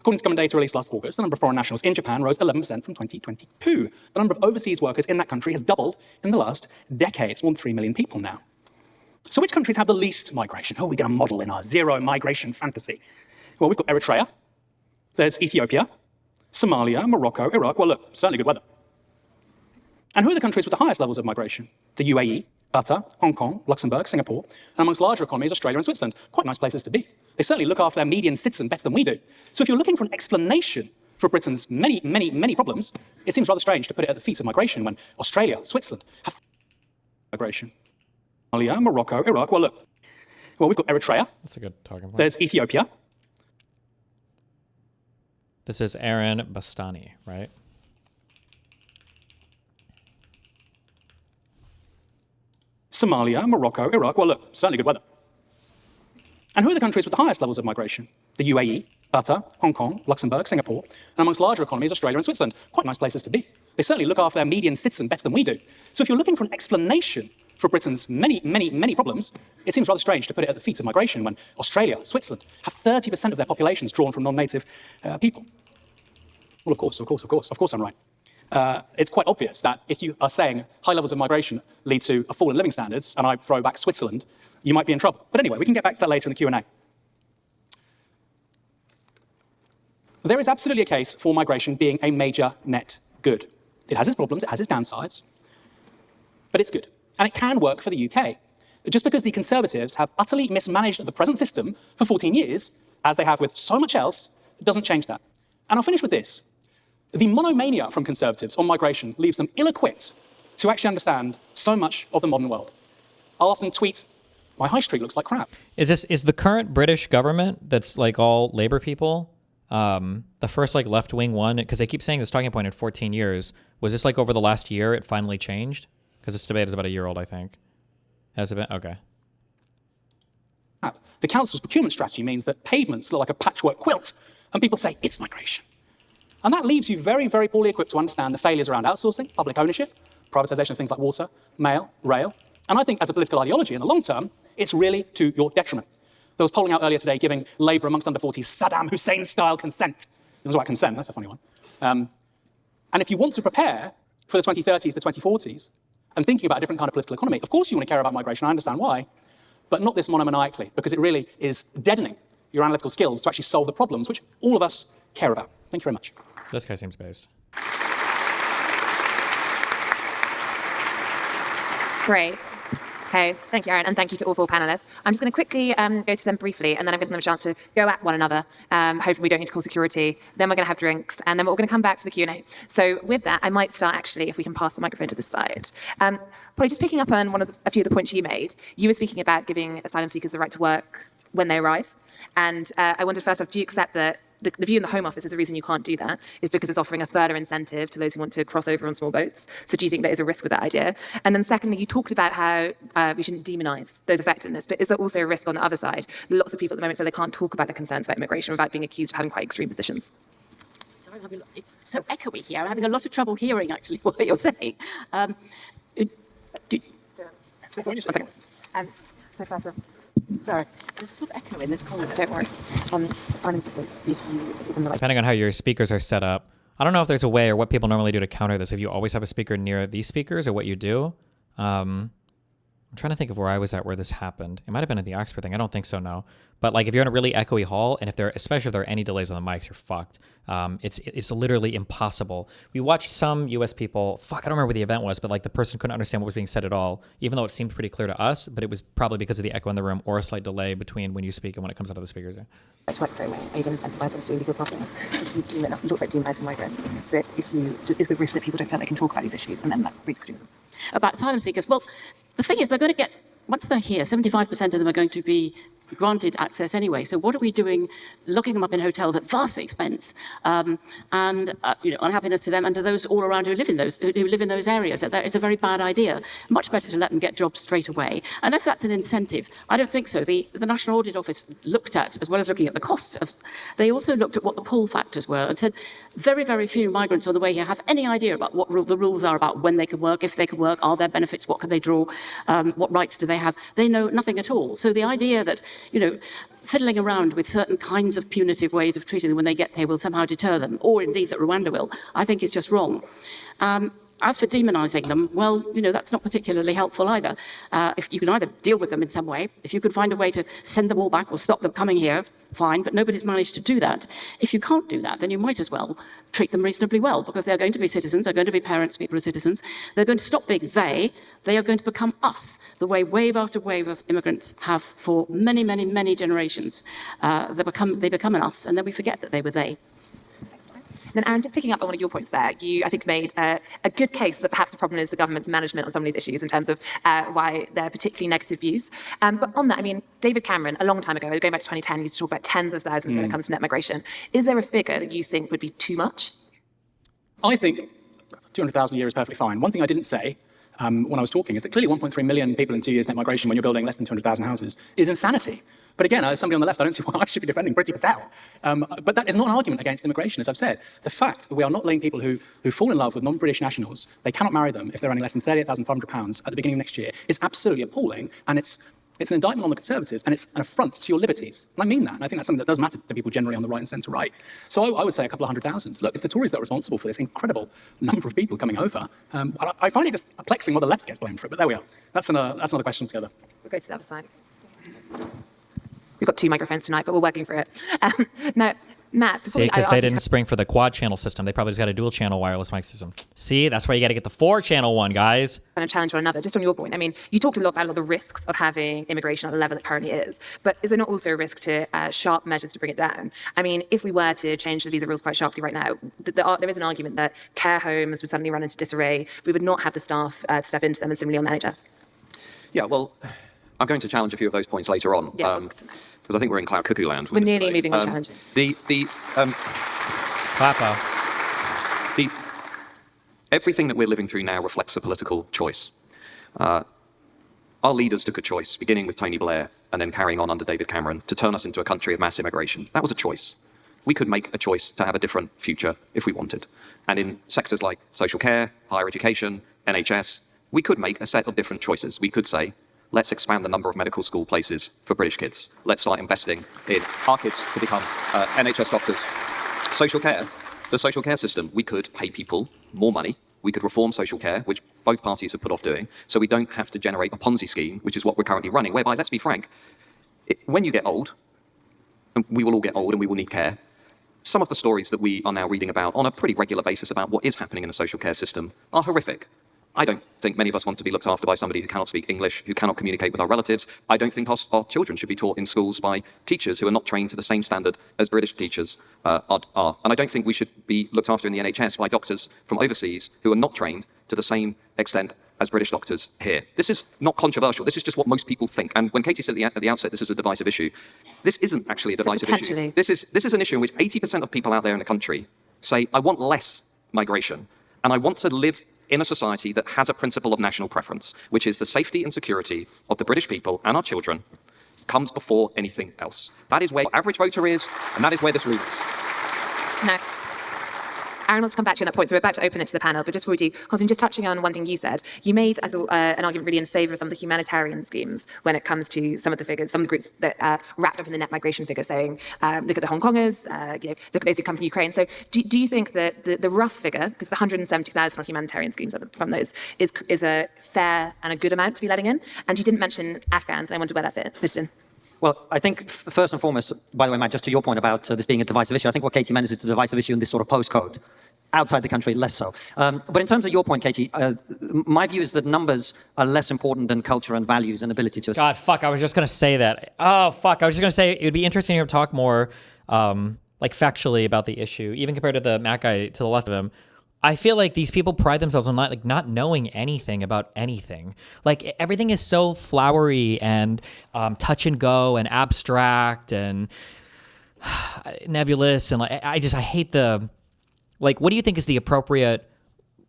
According to government data released last August, the number of foreign nationals in Japan rose 11% from 2022. The number of overseas workers in that country has doubled in the last decade. It's more than 3 million people now. So which countries have the least migration? Who are we going to model in our zero migration fantasy? Well, we've got Eritrea, there's Ethiopia, Somalia, Morocco, Iraq. Well, look, certainly good weather. And who are the countries with the highest levels of migration? The UAE, Qatar, Hong Kong, Luxembourg, Singapore, and amongst larger economies, Australia and Switzerland. Quite nice places to be. They certainly look after their median citizen better than we do. So if you're looking for an explanation for Britain's many, many, many problems, it seems rather strange to put it at the feet of migration when Australia, Switzerland have migration. Somalia, Morocco, Iraq. Well, look, we've got Eritrea. That's a good talking point. There's Ethiopia. This is Aaron Bastani, right? Somalia, Morocco, Iraq. Well, look, certainly good weather. And who are the countries with the highest levels of migration? The UAE, Qatar, Hong Kong, Luxembourg, Singapore, and amongst larger economies, Australia and Switzerland. Quite nice places to be. They certainly look after their median citizen better than we do. So if you're looking for an explanation for Britain's many, many, many problems, it seems rather strange to put it at the feet of migration when Australia, Switzerland have 30% of their populations drawn from non-native people. Well, of course I'm right. It's quite obvious that if you are saying high levels of migration lead to a fall in living standards, and I throw back Switzerland, you might be in trouble. But anyway, we can get back to that later in the Q&A. There is absolutely a case for migration being a major net good. It has its problems, it has its downsides, but it's good. And it can work for the UK. Just because the Conservatives have utterly mismanaged the present system for 14 years, as they have with so much else, it doesn't change that. And I'll finish with this. The monomania from Conservatives on migration leaves them ill-equipped to actually understand so much of the modern world. I'll often tweet, my high street looks like crap. Is the current British government that's like all Labour people, the first like left-wing one, because they keep saying this talking point in 14 years, was this like over the last year it finally changed? Because this debate is about a year old, I think. Has it been? Okay. The council's procurement strategy means that pavements look like a patchwork quilt, and people say, it's migration. And that leaves you very, very poorly equipped to understand the failures around outsourcing, public ownership, privatization of things like water, mail, rail. And I think as a political ideology in the long term, it's really to your detriment. There was polling out earlier today giving Labour amongst under 40s Saddam Hussein-style consent. It was about consent, that's a funny one. And if you want to prepare for the 2030s, the 2040s, and thinking about a different kind of political economy, of course you want to care about migration, I understand why, but not this monomaniacally, because it really is deadening your analytical skills to actually solve the problems which all of us care about. Thank you very much. This guy seems based. Great. Okay, thank you, Aaron, and thank you to all four panelists. I'm just going to quickly go to them briefly, and then I'm going to give them a chance to go at one another, hoping we don't need to call security. Then we're going to have drinks, and then we're all going to come back for the Q&A. So with that, I might start, actually, if we can pass the microphone to this side. Polly, just picking up on a few of the points you made, you were speaking about giving asylum seekers the right to work when they arrive. And I wondered, first off, do you accept that the view in the Home Office is the reason you can't do that is because it's offering a further incentive to those who want to cross over on small boats. So do you think there is a risk with that idea? And then secondly, you talked about how we shouldn't demonise those affected in this, but is there also a risk on the other side? Lots of people at the moment feel they can't talk about their concerns about immigration without being accused of having quite extreme positions. Sorry, it's so echoey here. I'm having a lot of trouble hearing, actually, what you're saying. One second. So first off, sorry, there's a sort of echo in this corner. Don't worry. Asylum seekers, if you give them the right. Depending on how your speakers are set up, I don't know if there's a way or what people normally do to counter this. If you always have a speaker near these speakers or what you do. I'm trying to think of where I was at where this happened. It might have been at the Oxford thing. I don't think so, no. But like if you're in a really echoey hall, and especially if there are any delays on the mics, you're fucked. It's literally impossible. We watched some US people, I don't remember what the event was, but like the person couldn't understand what was being said at all, even though it seemed pretty clear to us, but it was probably because of the echo in the room or a slight delay between when you speak and when it comes out of the speakers. It works very well. Are you going to incentivize them to do illegal crossings? If you do enough, you talk about demonising migrants, but is the risk that people don't feel they can talk about these issues, and then that breeds extremism? About asylum seekers, well, the thing is they're going to get, once they're here, 75% of them are going to be granted access anyway. So what are we doing, locking them up in hotels at vast expense, and unhappiness to them and to those all around who live in those areas? It's a very bad idea. Much better to let them get jobs straight away. And if that's an incentive, I don't think so. The National Audit Office looked at, as well as looking at the cost, they also looked at what the pull factors were and said very, very few migrants on the way here have any idea about what the rules are about when they can work, if they can work, are there benefits, what can they draw, what rights do they have. They know nothing at all. So the idea that fiddling around with certain kinds of punitive ways of treating them when they get here will somehow deter them, or indeed that Rwanda will, I think is just wrong. As for demonising them, well, that's not particularly helpful either. If you can either deal with them in some way, if you could find a way to send them all back or stop them coming here, fine, but nobody's managed to do that. If you can't do that, then you might as well treat them reasonably well, because they're going to be citizens, they're going to be parents, people are citizens. They're going to stop being they are going to become us, the way wave after wave of immigrants have for many, many, many generations. They become an us, and then we forget that they were they. Then, Aaron, just picking up on one of your points there, you, I think, made a good case that perhaps the problem is the government's management on some of these issues in terms of why they're particularly negative views. But on that, I mean, David Cameron, a long time ago, going back to 2010, used to talk about tens of thousands when it comes to net migration. Is there a figure that you think would be too much? I think 200,000 a year is perfectly fine. One thing I didn't say when I was talking is that clearly 1.3 million people in 2 years net migration when you're building less than 200,000 houses is insanity. But again, as somebody on the left, I don't see why I should be defending Priti Patel. But that is not an argument against immigration, as I've said. The fact that we are not letting people who fall in love with non-British nationals, they cannot marry them if they're earning less than £38,500 at the beginning of next year, is absolutely appalling. And it's an indictment on the Conservatives, and it's an affront to your liberties. And I mean that, and I think that's something that does matter to people generally on the right and centre-right. So I would say a couple of 100,000. Look, it's the Tories that are responsible for this incredible number of people coming over. I find it just perplexing why the left gets blamed for it, but there we are. That's another question together. We'll go to the other side. We've got two microphones tonight, but we're working for it. Now, Matt, because they didn't spring for the quad channel system. They probably just got a dual channel wireless mic system. See, that's why you got to get the 4-channel one, guys. And challenge one another. Just on your point, I mean, you talked a lot about the risks of having immigration at the level it currently is, but is there not also a risk to sharp measures to bring it down? I mean, if we were to change the visa rules quite sharply right now, there is an argument that care homes would suddenly run into disarray. We would not have the staff to step into them, and similarly on the NHS. Yeah, well, I'm going to challenge a few of those points later on. Yeah, because I think we're in cloud cuckoo land. We're nearly moving on challenging. Everything that we're living through now reflects a political choice. I Our leaders took a choice, beginning with Tony Blair and then carrying on under David Cameron, to turn us into a country of mass immigration. That was a choice. We could make a choice to have a different future if we wanted. And in sectors like social care, higher education, NHS, we could make a set of different choices. We could say, let's expand the number of medical school places for British kids. Let's start investing in our kids to become NHS doctors. Social care, the social care system, we could pay people more money. We could reform social care, which both parties have put off doing, so we don't have to generate a Ponzi scheme, which is what we're currently running, whereby, let's be frank, when you get old, and we will all get old and we will need care, some of the stories that we are now reading about on a pretty regular basis about what is happening in the social care system are horrific. I don't think many of us want to be looked after by somebody who cannot speak English, who cannot communicate with our relatives. I don't think our children should be taught in schools by teachers who are not trained to the same standard as British teachers are. And I don't think we should be looked after in the NHS by doctors from overseas who are not trained to the same extent as British doctors here. This is not controversial. This is just what most people think. And when Katie said at the outset this is a divisive issue, this isn't actually a divisive issue. This is an issue in which 80% of people out there in the country say, I want less migration, and I want to live in a society that has a principle of national preference, which is the safety and security of the British people and our children comes before anything else. That is where the average voter is, and that is where this room is. No. Aaron wants to come back to you on that point, so we're about to open it to the panel, but just before we do, Konstantin, just touching on one thing you said, you made, I thought, an argument really in favour of some of the humanitarian schemes when it comes to some of the figures, some of the groups that wrapped up in the net migration figure, saying, look at the Hong Kongers, look at those who come from Ukraine. So do you think that the rough figure, because 170,000 on humanitarian schemes from those, is a fair and a good amount to be letting in? And you didn't mention Afghans, and I wonder where that fits in. Well, I think first and foremost, by the way, Matt, just to your point about this being a divisive issue, I think what Katie meant is it's a divisive issue in this sort of postcode. Outside the country, less so. But in terms of your point, Katie, my view is that numbers are less important than culture and values and ability to... God, fuck, I was just going to say that. Oh, fuck, I was just going to say it would be interesting to talk more like factually about the issue, even compared to the Mac guy to the left of him. I feel like these people pride themselves on not knowing anything about anything. Like, everything is so flowery and touch and go and abstract and nebulous, and I hate the... Like, what do you think is the appropriate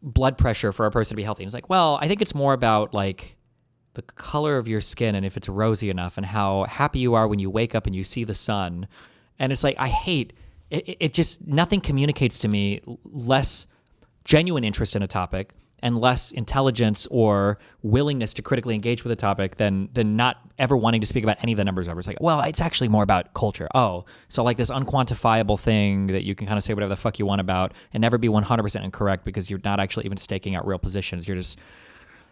blood pressure for a person to be healthy? And it's like, well, I think it's more about, like, the color of your skin and if it's rosy enough and how happy you are when you wake up and you see the sun. And it's like, I hate... It just... Nothing communicates to me less genuine interest in a topic and less intelligence or willingness to critically engage with a topic than not ever wanting to speak about any of the numbers ever. It's like, well, it's actually more about culture. Oh, so like this unquantifiable thing that you can kind of say whatever the fuck you want about and never be 100% incorrect because you're not actually even staking out real positions. You're just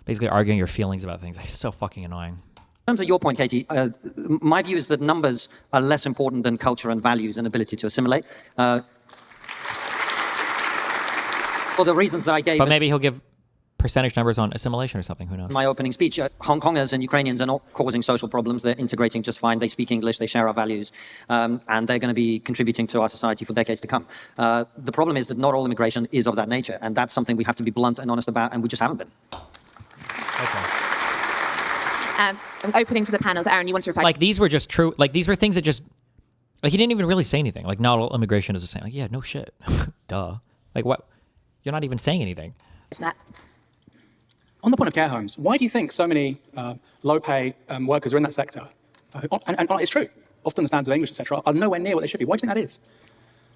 basically arguing your feelings about things. It's so fucking annoying. In terms of your point, Katie, my view is that numbers are less important than culture and values and ability to assimilate. For the reasons that I gave... But maybe he'll give percentage numbers on assimilation or something, who knows? My opening speech, Hong Kongers and Ukrainians are not causing social problems. They're integrating just fine. They speak English, they share our values, and they're going to be contributing to our society for decades to come. The problem is that not all immigration is of that nature, and that's something we have to be blunt and honest about, and we just haven't been. Okay. I'm opening to the panels. Aaron, you want to reply? Like, these were just true, like, these were things that just, like, he didn't even really say anything. Like, not all immigration is the same. Like, yeah, no shit. Duh. Like, what? You're not even saying anything. It's Matt. On the point of care homes, why do you think so many low-pay workers are in that sector? And it's true. Often the standards of English, etc., are nowhere near what they should be. Why do you think that is?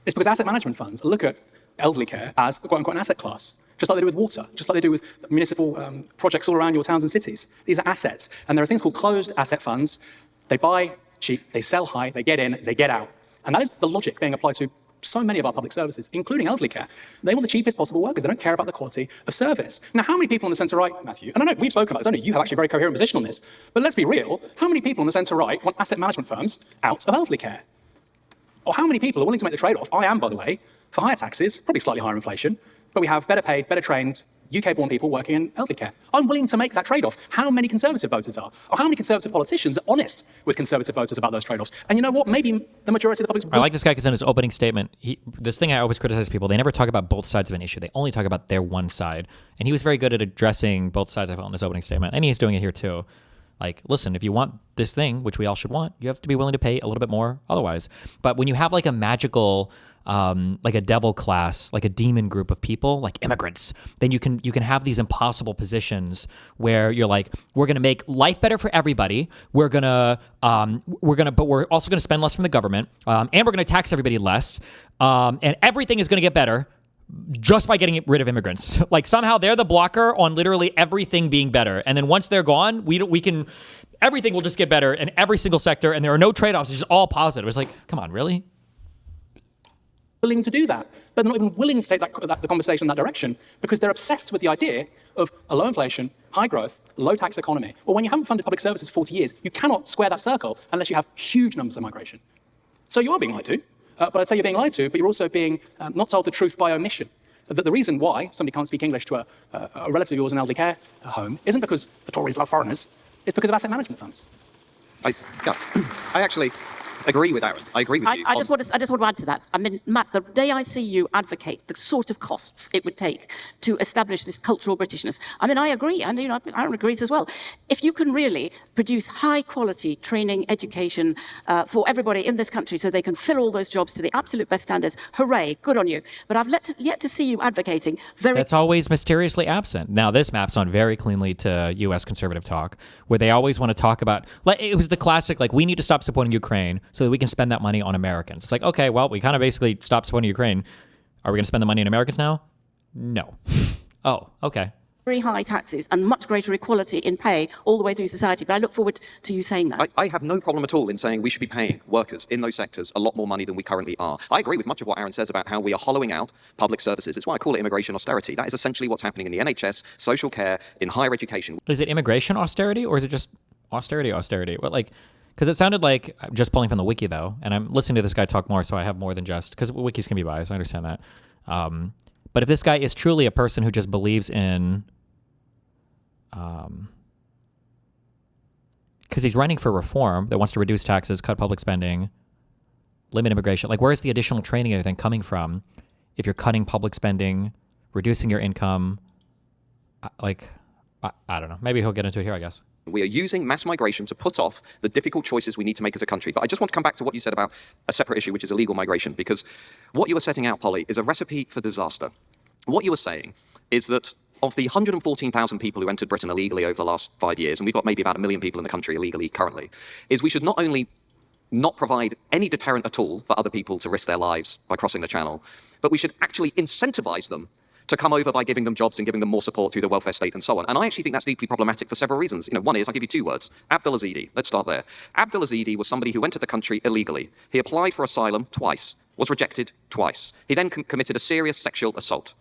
It's because asset management funds look at elderly care as quote-unquote an asset class, just like they do with water, just like they do with municipal projects all around your towns and cities. These are assets. And there are things called closed asset funds. They buy cheap, they sell high, they get in, they get out. And that is the logic being applied to so many of our public services, including elderly care. They want the cheapest possible workers. They don't care about the quality of service. Now, how many people on the centre-right, Matthew, and I know we've spoken about this, only you have actually a very coherent position on this, but let's be real, how many people on the centre-right want asset management firms out of elderly care? Or how many people are willing to make the trade-off? I am, by the way, for higher taxes, probably slightly higher inflation, but we have better paid, better trained, UK-born people working in elderly care. I'm willing to make that trade-off. How many Conservative voters are? Or how many Conservative politicians are honest with Conservative voters about those trade-offs? And you know what? Maybe the majority of the public... I like this guy because in his opening statement, this thing I always criticize people, they never talk about both sides of an issue. They only talk about their one side. And he was very good at addressing both sides, I felt, in this opening statement. And he's doing it here too. Like, listen, if you want this thing, which we all should want, you have to be willing to pay a little bit more otherwise. But when you have like a magical, like a devil class, like a demon group of people, like immigrants, then you can have these impossible positions where you're like, we're going to make life better for everybody. But we're also going to spend less from the government, and we're going to tax everybody less, and everything is going to get better just by getting rid of immigrants. Like somehow they're the blocker on literally everything being better. And then once they're gone, everything will just get better in every single sector, and there are no trade-offs. It's just all positive. It's like, come on, really? Willing to do that, but they're not even willing to take the conversation in that direction because they're obsessed with the idea of a low inflation, high growth, low tax economy. Well, when you haven't funded public services for 40 years, you cannot square that circle unless you have huge numbers of migration. So you are being lied to. But I'd say you're being lied to, but you're also being not told the truth by omission. That the reason why somebody can't speak English to a relative of yours in an elderly care home isn't because the Tories love foreigners, it's because of asset management funds. I actually agree with Aaron. I agree with you. I just want to add to that. I mean, Matt, the day I see you advocate the sort of costs it would take to establish this cultural Britishness, I mean, I agree, and Aaron agrees as well. If you can really produce high-quality training, education for everybody in this country so they can fill all those jobs to the absolute best standards, hooray, good on you. But I've yet to see you advocating That's always mysteriously absent. Now, this maps on very cleanly to U.S. conservative talk, where they always want to talk about, like, it was the classic, like, we need to stop supporting Ukraine so that we can spend that money on Americans. It's like, okay, well, we kind of basically stopped supporting Ukraine. Are we going to spend the money on Americans now? No. Oh, okay. very high taxes and much greater equality in pay all the way through society. But I look forward to you saying that. I have no problem at all in saying we should be paying workers in those sectors a lot more money than we currently are. I agree with much of what Aaron says about how we are hollowing out public services. It's why I call it immigration austerity. That is essentially what's happening in the NHS, social care, in higher education. Is it immigration austerity or is it just austerity? What, like, because it sounded like, just pulling from the wiki though, and I'm listening to this guy talk more, so I have more than just, because wikis can be biased, I understand that. But if this guy is truly a person who just believes in, because he's running for reform that wants to reduce taxes, cut public spending, limit immigration, like where's the additional training and everything coming from if you're cutting public spending, reducing your income? Like, I don't know. Maybe he'll get into it here, I guess. We are using mass migration to put off the difficult choices we need to make as a country. But I just want to come back to what you said about a separate issue, which is illegal migration, because what you were setting out, Polly, is a recipe for disaster. What you were saying is that of the 114,000 people who entered Britain illegally over the last 5 years, and we've got maybe about 1 million people in the country illegally currently, is we should not only not provide any deterrent at all for other people to risk their lives by crossing the channel, but we should actually incentivize them to come over by giving them jobs and giving them more support through the welfare state and so on. And I actually think that's deeply problematic for several reasons. One is, I'll give you 2 words, Abdelaziz. Let's start there. Abdelaziz was somebody who entered the country illegally. He applied for asylum twice, was rejected twice. He then committed a serious sexual assault.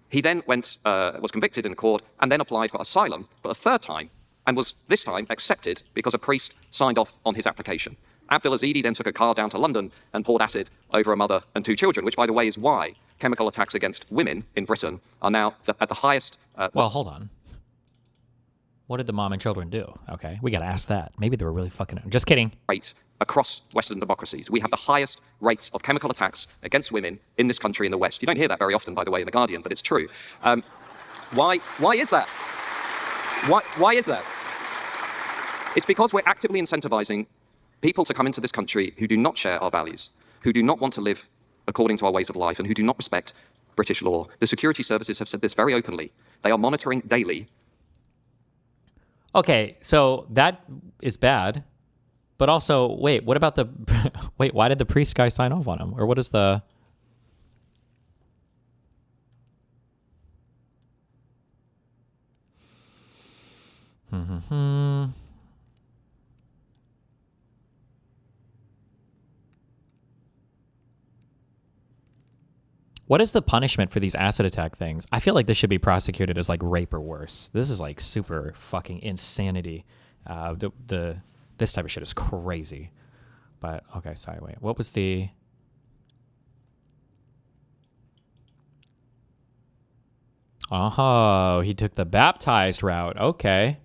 He then was convicted in court and then applied for asylum for a 3rd time and was this time accepted because a priest signed off on his application. Abdelaziz then took a car down to London and poured acid over a mother and 2 children, which, by the way, is why chemical attacks against women in Britain are now at the highest... Well, hold on. What did the mom and children do? Okay, we got to ask that. Maybe they were really fucking... Just kidding. ...rate across Western democracies. We have the highest rates of chemical attacks against women in this country in the West. You don't hear that very often, by the way, in The Guardian, but it's true. Why is that? Why is that? It's because we're actively incentivizing people to come into this country who do not share our values, who do not want to live according to our ways of life, and who do not respect British law. The security services have said this very openly. They are monitoring daily. Okay, so that is bad. But also, wait, what about the... wait, why did the priest guy sign off on him? Or what is the... What is the punishment for these acid attack things? I feel like this should be prosecuted as like rape or worse. This is like super fucking insanity. This type of shit is crazy. But okay, sorry, wait. What was the... Oh, he took the baptized route. Okay.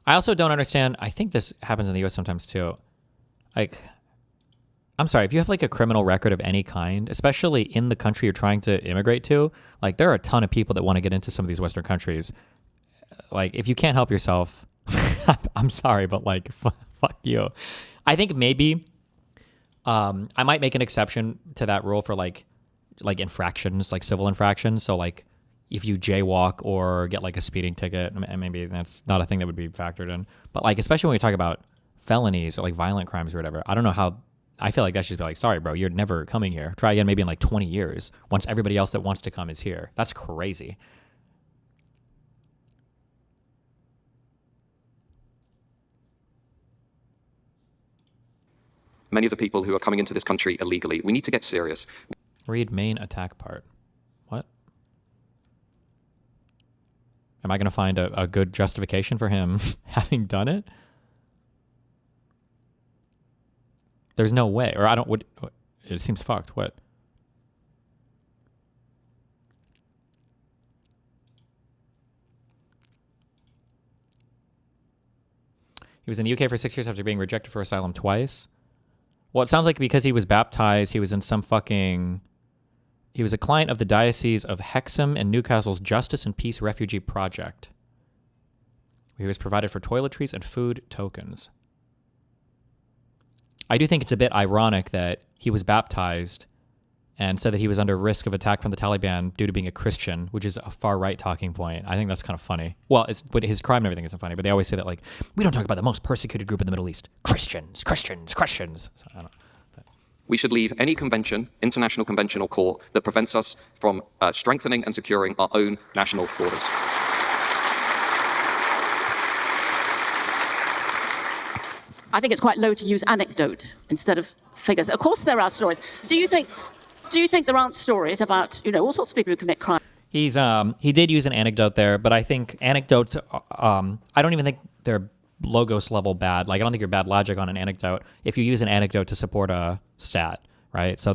I also don't understand. I think this happens in the US sometimes too. Like, I'm sorry, if you have like a criminal record of any kind, especially in the country you're trying to immigrate to, like there are a ton of people that want to get into some of these Western countries. Like, if you can't help yourself, I'm sorry, but like, fuck you. I think maybe I might make an exception to that rule for like infractions, like civil infractions. So like, if you jaywalk or get like a speeding ticket, and maybe that's not a thing that would be factored in. But like, especially when we talk about felonies or like violent crimes or whatever, I don't know how, I feel like that should be like, sorry, bro, you're never coming here. Try again maybe in like 20 years once everybody else that wants to come is here. That's crazy. Many of the people who are coming into this country illegally, we need to get serious. Read main attack part. What? Am I going to find a good justification for him having done it? There's no way. Or I don't... It seems fucked. What? He was in the UK for 6 years after being rejected for asylum twice. Well, it sounds like because he was baptized, he was in some fucking... He was a client of the Diocese of Hexham and Newcastle's Justice and Peace Refugee Project. He was provided for toiletries and food tokens. I do think it's a bit ironic that he was baptized and said that he was under risk of attack from the Taliban due to being a Christian, which is a far-right talking point. I think that's kind of funny. Well, but his crime and everything isn't funny, but they always say that, like, we don't talk about the most persecuted group in the Middle East. Christians. So, I don't know. We should leave any convention, international convention or court that prevents us from strengthening and securing our own national borders. I think it's quite low to use anecdote instead of figures. Of course there are stories. Do you think there aren't stories about, all sorts of people who commit crime? He did use an anecdote there, but I think anecdotes, I don't even think they're Logos level bad. Like, I don't think you're bad logic on an anecdote if you use an anecdote to support a stat, right? So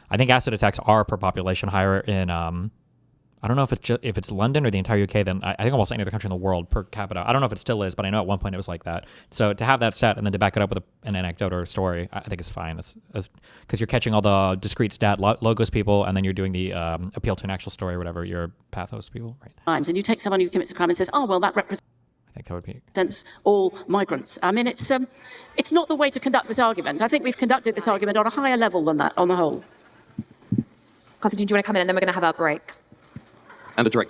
I think acid attacks are per population higher in I don't know if it's London or the entire UK than I think almost any other country in the world per capita. I don't know if it still is, but I know at one point it was like that. So to have that stat and then to back it up with an anecdote or a story, I think it's fine. It's because you're catching all the discrete stat Logos people, and then you're doing the appeal to an actual story or whatever. You're pathos people, right? And you take someone who commits a crime and says, oh, well, that represents... I think that would be... all migrants. I mean, it's not the way to conduct this argument. I think we've conducted this argument on a higher level than that, on the whole. Konstantin, do you want to come in, and then we're going to have our break? And a drink.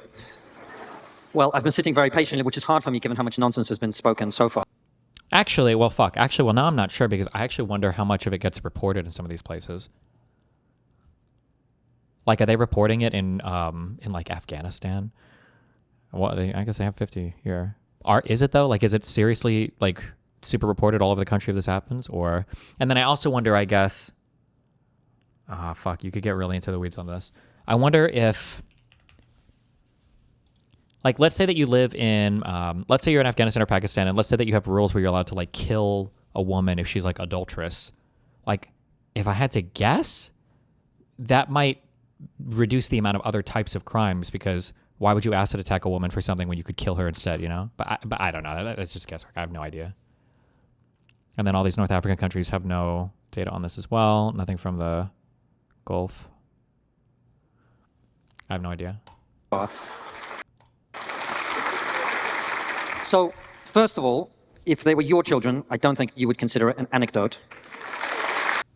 Well, I've been sitting very patiently, which is hard for me given how much nonsense has been spoken so far. Actually, well, now I'm not sure, because I actually wonder how much of it gets reported in some of these places. Like, are they reporting it in like Afghanistan? Well, I guess they have 50 here. Is it though? Like, is it seriously like super reported all over the country if this happens? Or, and then I also wonder, I guess, you could get really into the weeds on this. I wonder if, like, let's say that you live in, let's say you're in Afghanistan or Pakistan, and let's say that you have rules where you're allowed to like kill a woman if she's like adulterous. Like, if I had to guess, that might reduce the amount of other types of crimes, because why would you acid attack a woman for something when you could kill her instead, But I don't know. That's just guesswork. I have no idea. And then all these North African countries have no data on this as well. Nothing from the Gulf. I have no idea. So, first of all, if they were your children, I don't think you would consider it an anecdote.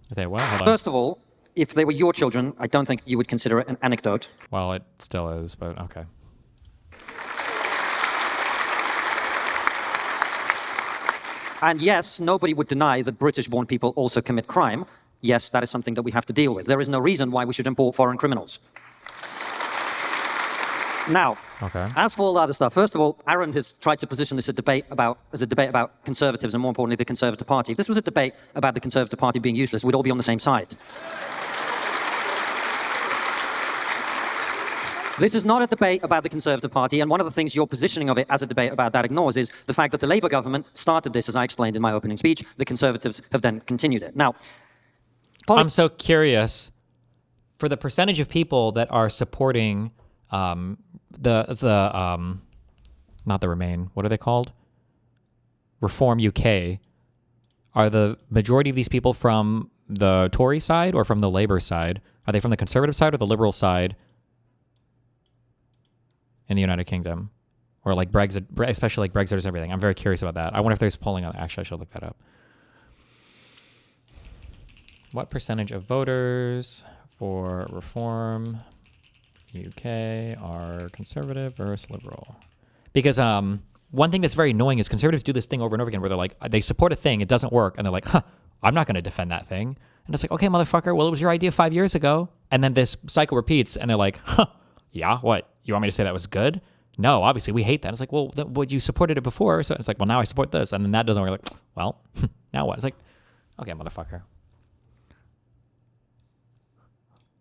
If they what? Hold on. First of all, if they were your children, I don't think you would consider it an anecdote. Well, it still is, but okay. And yes, nobody would deny that British-born people also commit crime. Yes, that is something that we have to deal with. There is no reason why we should import foreign criminals. Now, as for all the other stuff, first of all, Aaron has tried to position this as a debate about conservatives and, more importantly, the Conservative Party. If this was a debate about the Conservative Party being useless, we'd all be on the same side. This is not a debate about the Conservative Party, and one of the things your positioning of it as a debate about that ignores is the fact that the Labour government started this, as I explained in my opening speech. The Conservatives have then continued it. Now, I'm so curious for the percentage of people that are supporting not the Remain, what are they called? Reform UK. Are the majority of these people from the Tory side or from the Labour side? Are they from the Conservative side or the Liberal side in the United Kingdom? Or like Brexit, especially like Brexit is everything. I'm very curious about that. I wonder if there's polling on. Actually, I should look that up. What percentage of voters for Reform UK are Conservative versus Liberal? Because one thing that's very annoying is Conservatives do this thing over and over again where they're like, they support a thing, it doesn't work, and they're like, I'm not going to defend that thing. And it's like, okay, motherfucker, well, it was your idea 5 years ago. And then this cycle repeats, and they're like, yeah, what? You want me to say that was good? No, obviously, we hate that. It's like, well, you supported it before. So it's like, well, now I support this. And then that doesn't work. Like, well, now what? It's like, okay, motherfucker.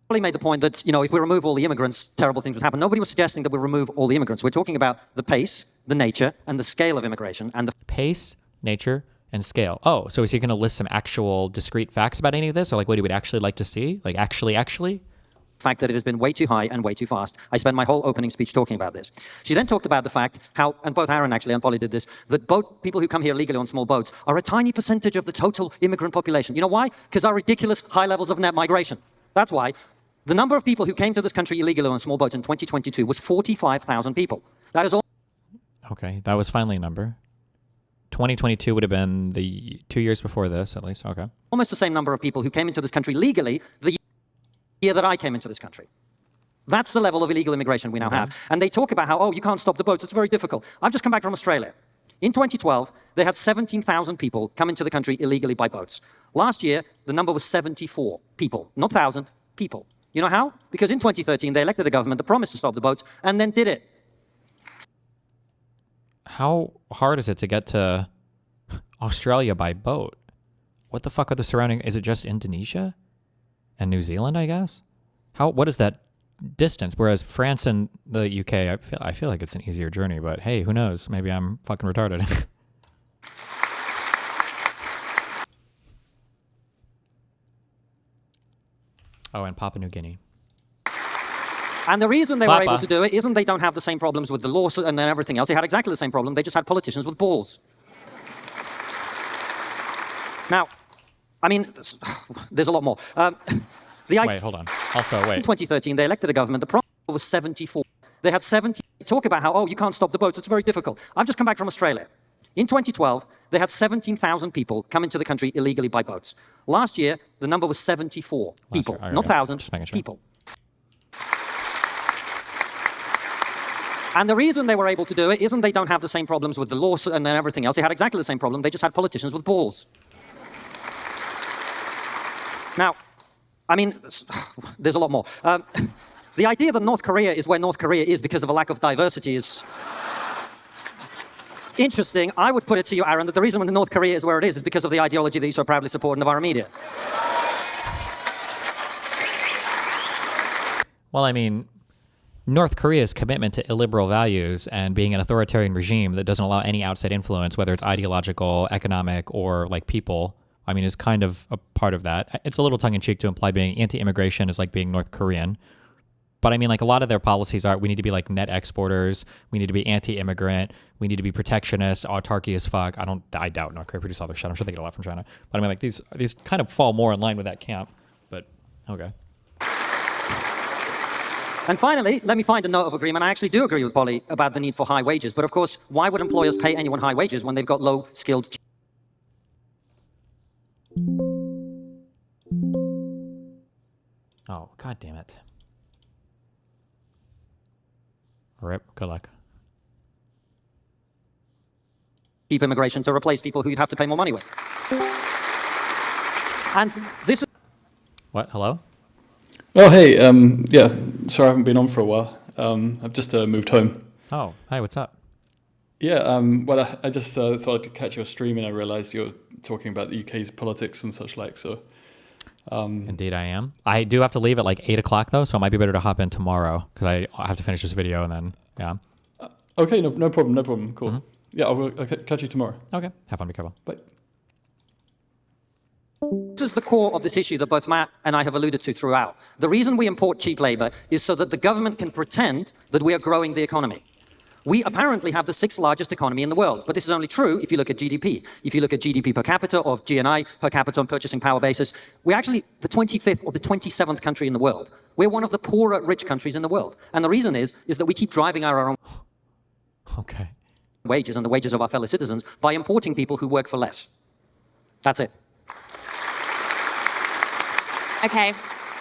Polly made the point that, you know, if we remove all the immigrants, terrible things would happen. Nobody was suggesting that we remove all the immigrants. We're talking about the pace, the nature, and the scale of immigration. And the pace, nature, and scale. Oh, so is he going to list some actual discrete facts about any of this? Or like what he would actually like to see? Like actually? Fact that it has been way too high and way too fast. I spent my whole opening speech talking about this. She then talked about the fact how, and both Aaron actually and Polly did this, that boat people who come here legally on small boats are a tiny percentage of the total immigrant population. You know why? Because our ridiculous high levels of net migration. That's why. The number of people who came to this country illegally on small boats in 2022 was 45,000 people. That is all. Okay, that was finally a number. 2022 would have been the 2 years before this, at least. Okay. Almost the same number of people who came into this country legally the year that I came into this country. That's the level of illegal immigration we now have. And they talk about how, oh, you can't stop the boats. It's very difficult. I've just come back from Australia. In 2012, they had 17,000 people come into the country illegally by boats. Last year, the number was 74 people, not 1,000 people. You know how? Because in 2013, they elected a government that promised to stop the boats and then did it. How hard is it to get to Australia by boat? What the fuck are the surrounding? Is it just Indonesia and New Zealand, I guess? What is that distance? Whereas France and the UK, I feel like it's an easier journey, but hey, who knows? Maybe I'm fucking retarded. Oh, and Papua New Guinea. And the reason they were able to do it isn't they don't have the same problems with the law and everything else. They had exactly the same problem. They just had politicians with balls. Now, I mean, there's a lot more. Wait, hold on. Also, wait. In 2013, they elected a government. The problem was 74. They had 70. Talk about how, oh, you can't stop the boats. It's very difficult. I've just come back from Australia. In 2012, they had 17,000 people come into the country illegally by boats. Last year, the number was 74 people, not 1,000 people. And the reason they were able to do it isn't they don't have the same problems with the law and everything else. They had exactly the same problem. They just had politicians with balls. Now, I mean, there's a lot more. The idea that North Korea is where North Korea is because of a lack of diversity is interesting. I would put it to you, Aaron, that the reason when North Korea is where it is because of the ideology that you so proudly support in the Navarra media. Well, I mean, North Korea's commitment to illiberal values and being an authoritarian regime that doesn't allow any outside influence, whether it's ideological, economic, or like people, I mean, is kind of a part of that. It's a little tongue-in-cheek to imply being anti-immigration is like being North Korean. But I mean, like a lot of their policies are, we need to be like net exporters, we need to be anti-immigrant, we need to be protectionist, autarky as fuck. I doubt North Korea produces all their shit. I'm sure they get a lot from China. But I mean, like these kind of fall more in line with that camp. But okay. And finally, let me find a note of agreement. I actually do agree with Polly about the need for high wages. But of course, why would employers pay anyone high wages when they've got low-skilled? Oh, god damn it. Rip, good luck. Cheap immigration to replace people who you'd have to pay more money with. And this is... What, hello? Oh, hey, yeah, sorry I haven't been on for a while. I've just moved home. Oh, hi, what's up? Yeah, well, I just thought I could catch your stream and I realised you were talking about the UK's politics and such like, so... Indeed, I am. I do have to leave at like 8 o'clock though, so it might be better to hop in tomorrow because I have to finish this video and then, yeah. Okay, no problem. Cool. Yeah, I'll catch you tomorrow. Okay. Have fun, be careful. Bye. This is the core of this issue that both Matt and I have alluded to throughout. The reason we import cheap labor is so that the government can pretend that we are growing the economy. We apparently have the 6th largest economy in the world, but this is only true if you look at GDP. If you look at GDP per capita or GNI per capita on purchasing power basis, we're actually the 25th or the 27th country in the world. We're one of the poorer rich countries in the world. And the reason is that we keep driving our own wages and the wages of our fellow citizens by importing people who work for less. That's it. Okay.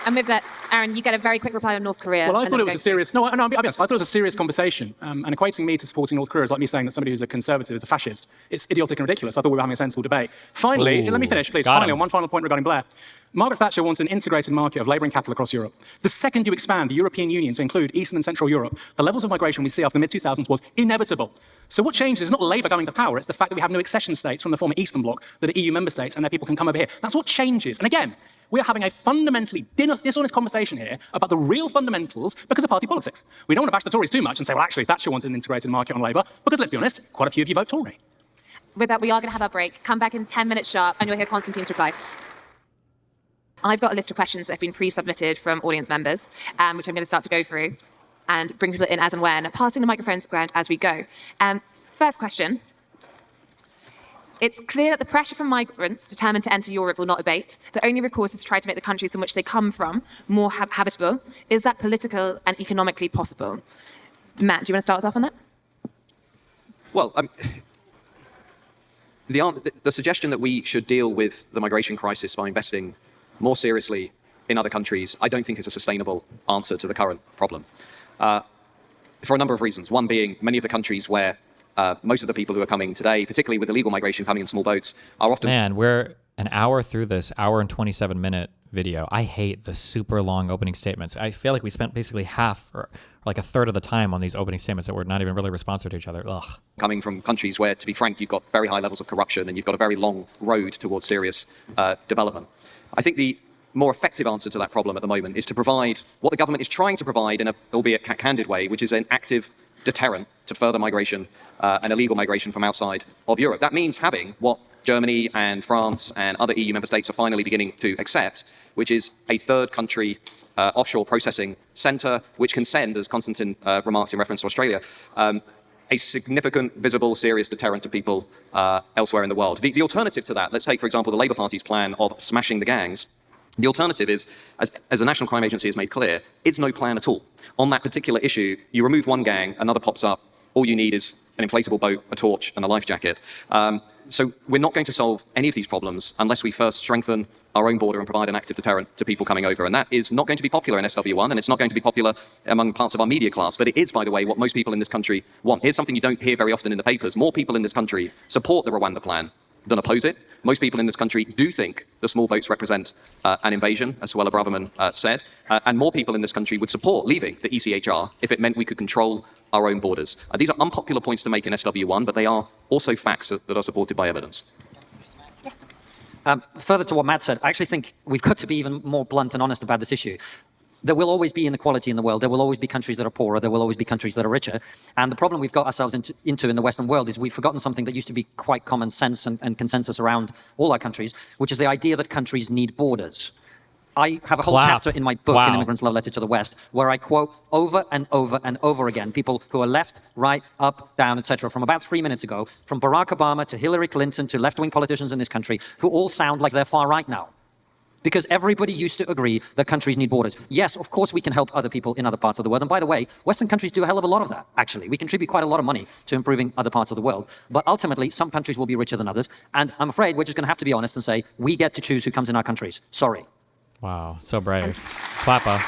And with that, Aaron, you get a very quick reply on North Korea. Well, I thought it was a serious. No, I'll be honest. I thought it was a serious conversation, and equating me to supporting North Korea is like me saying that somebody who's a conservative is a fascist. It's idiotic and ridiculous. I thought we were having a sensible debate. Finally, let me finish, please. Finally, on one final point regarding Blair. Margaret Thatcher wants an integrated market of labour and capital across Europe. The second you expand the European Union to include Eastern and Central Europe, the levels of migration we see after the mid-2000s was inevitable. So what changes is not Labour going to power, it's the fact that we have no accession states from the former Eastern Bloc that are EU member states and their people can come over here. That's what changes. And again, we are having a fundamentally dishonest conversation here about the real fundamentals because of party politics. We don't want to bash the Tories too much and say, well, actually, Thatcher wanted an integrated market on Labour, because let's be honest, quite a few of you vote Tory. With that, we are going to have a break. Come back in 10 minutes sharp, and you'll hear Konstantin's reply. I've got a list of questions that have been pre-submitted from audience members, which I'm going to start to go through and bring people in as and when, passing the microphones around as we go. First question. It's clear that the pressure from migrants determined to enter Europe will not abate. The only recourse is to try to make the countries in which they come from more habitable. Is that political and economically possible? Matt, do you want to start us off on that? Well, the suggestion that we should deal with the migration crisis by investing more seriously in other countries, I don't think is a sustainable answer to the current problem. For a number of reasons. One being many of the countries where most of the people who are coming today, particularly with illegal migration coming in small boats, are often... Man, we're an hour through this, hour and 27-minute video. I hate the super long opening statements. I feel like we spent basically half or like a third of the time on these opening statements that were not even really responsive to each other. Ugh. Coming from countries where, to be frank, you've got very high levels of corruption and you've got a very long road towards serious development. I think the more effective answer to that problem at the moment is to provide what the government is trying to provide in a, albeit candid way, which is an active deterrent to further migration and illegal migration from outside of Europe. That means having what Germany and France and other EU member states are finally beginning to accept, which is a third country offshore processing centre, which can send, as Konstantin remarked in reference to Australia, a significant, visible, serious deterrent to people elsewhere in the world. The alternative to that, let's take, for example, the Labour Party's plan of smashing the gangs. The alternative is, as the National Crime Agency has made clear, it's no plan at all. On that particular issue, you remove one gang, another pops up. All you need is an inflatable boat, a torch, and a life jacket. So we're not going to solve any of these problems unless we first strengthen our own border and provide an active deterrent to people coming over. And that is not going to be popular in SW1, and it's not going to be popular among parts of our media class, but it is, by the way, what most people in this country want. Here's something you don't hear very often in the papers. More people in this country support the Rwanda plan than oppose it. Most people in this country do think the small boats represent an invasion, as Suella Braverman said, and more people in this country would support leaving the ECHR if it meant we could control our own borders. These are unpopular points to make in SW1, but they are also facts that are supported by evidence. Further to what Matt said, I actually think we've got to be even more blunt and honest about this issue. There will always be inequality in the world. There will always be countries that are poorer. There will always be countries that are richer. And the problem we've got ourselves into in the Western world is we've forgotten something that used to be quite common sense and consensus around all our countries, which is the idea that countries need borders. I have a whole chapter in my book, An Immigrant's Love Letter to the West, where I quote over and over and over again people who are left, right, up, down, etc., from about 3 minutes ago, from Barack Obama to Hillary Clinton to left-wing politicians in this country, who all sound like they're far right now. Because everybody used to agree that countries need borders. Yes, of course we can help other people in other parts of the world. And by the way, Western countries do a hell of a lot of that, actually. We contribute quite a lot of money to improving other parts of the world. But ultimately, some countries will be richer than others. And I'm afraid we're just going to have to be honest and say, we get to choose who comes in our countries. Sorry. Wow, so brave. Clapper.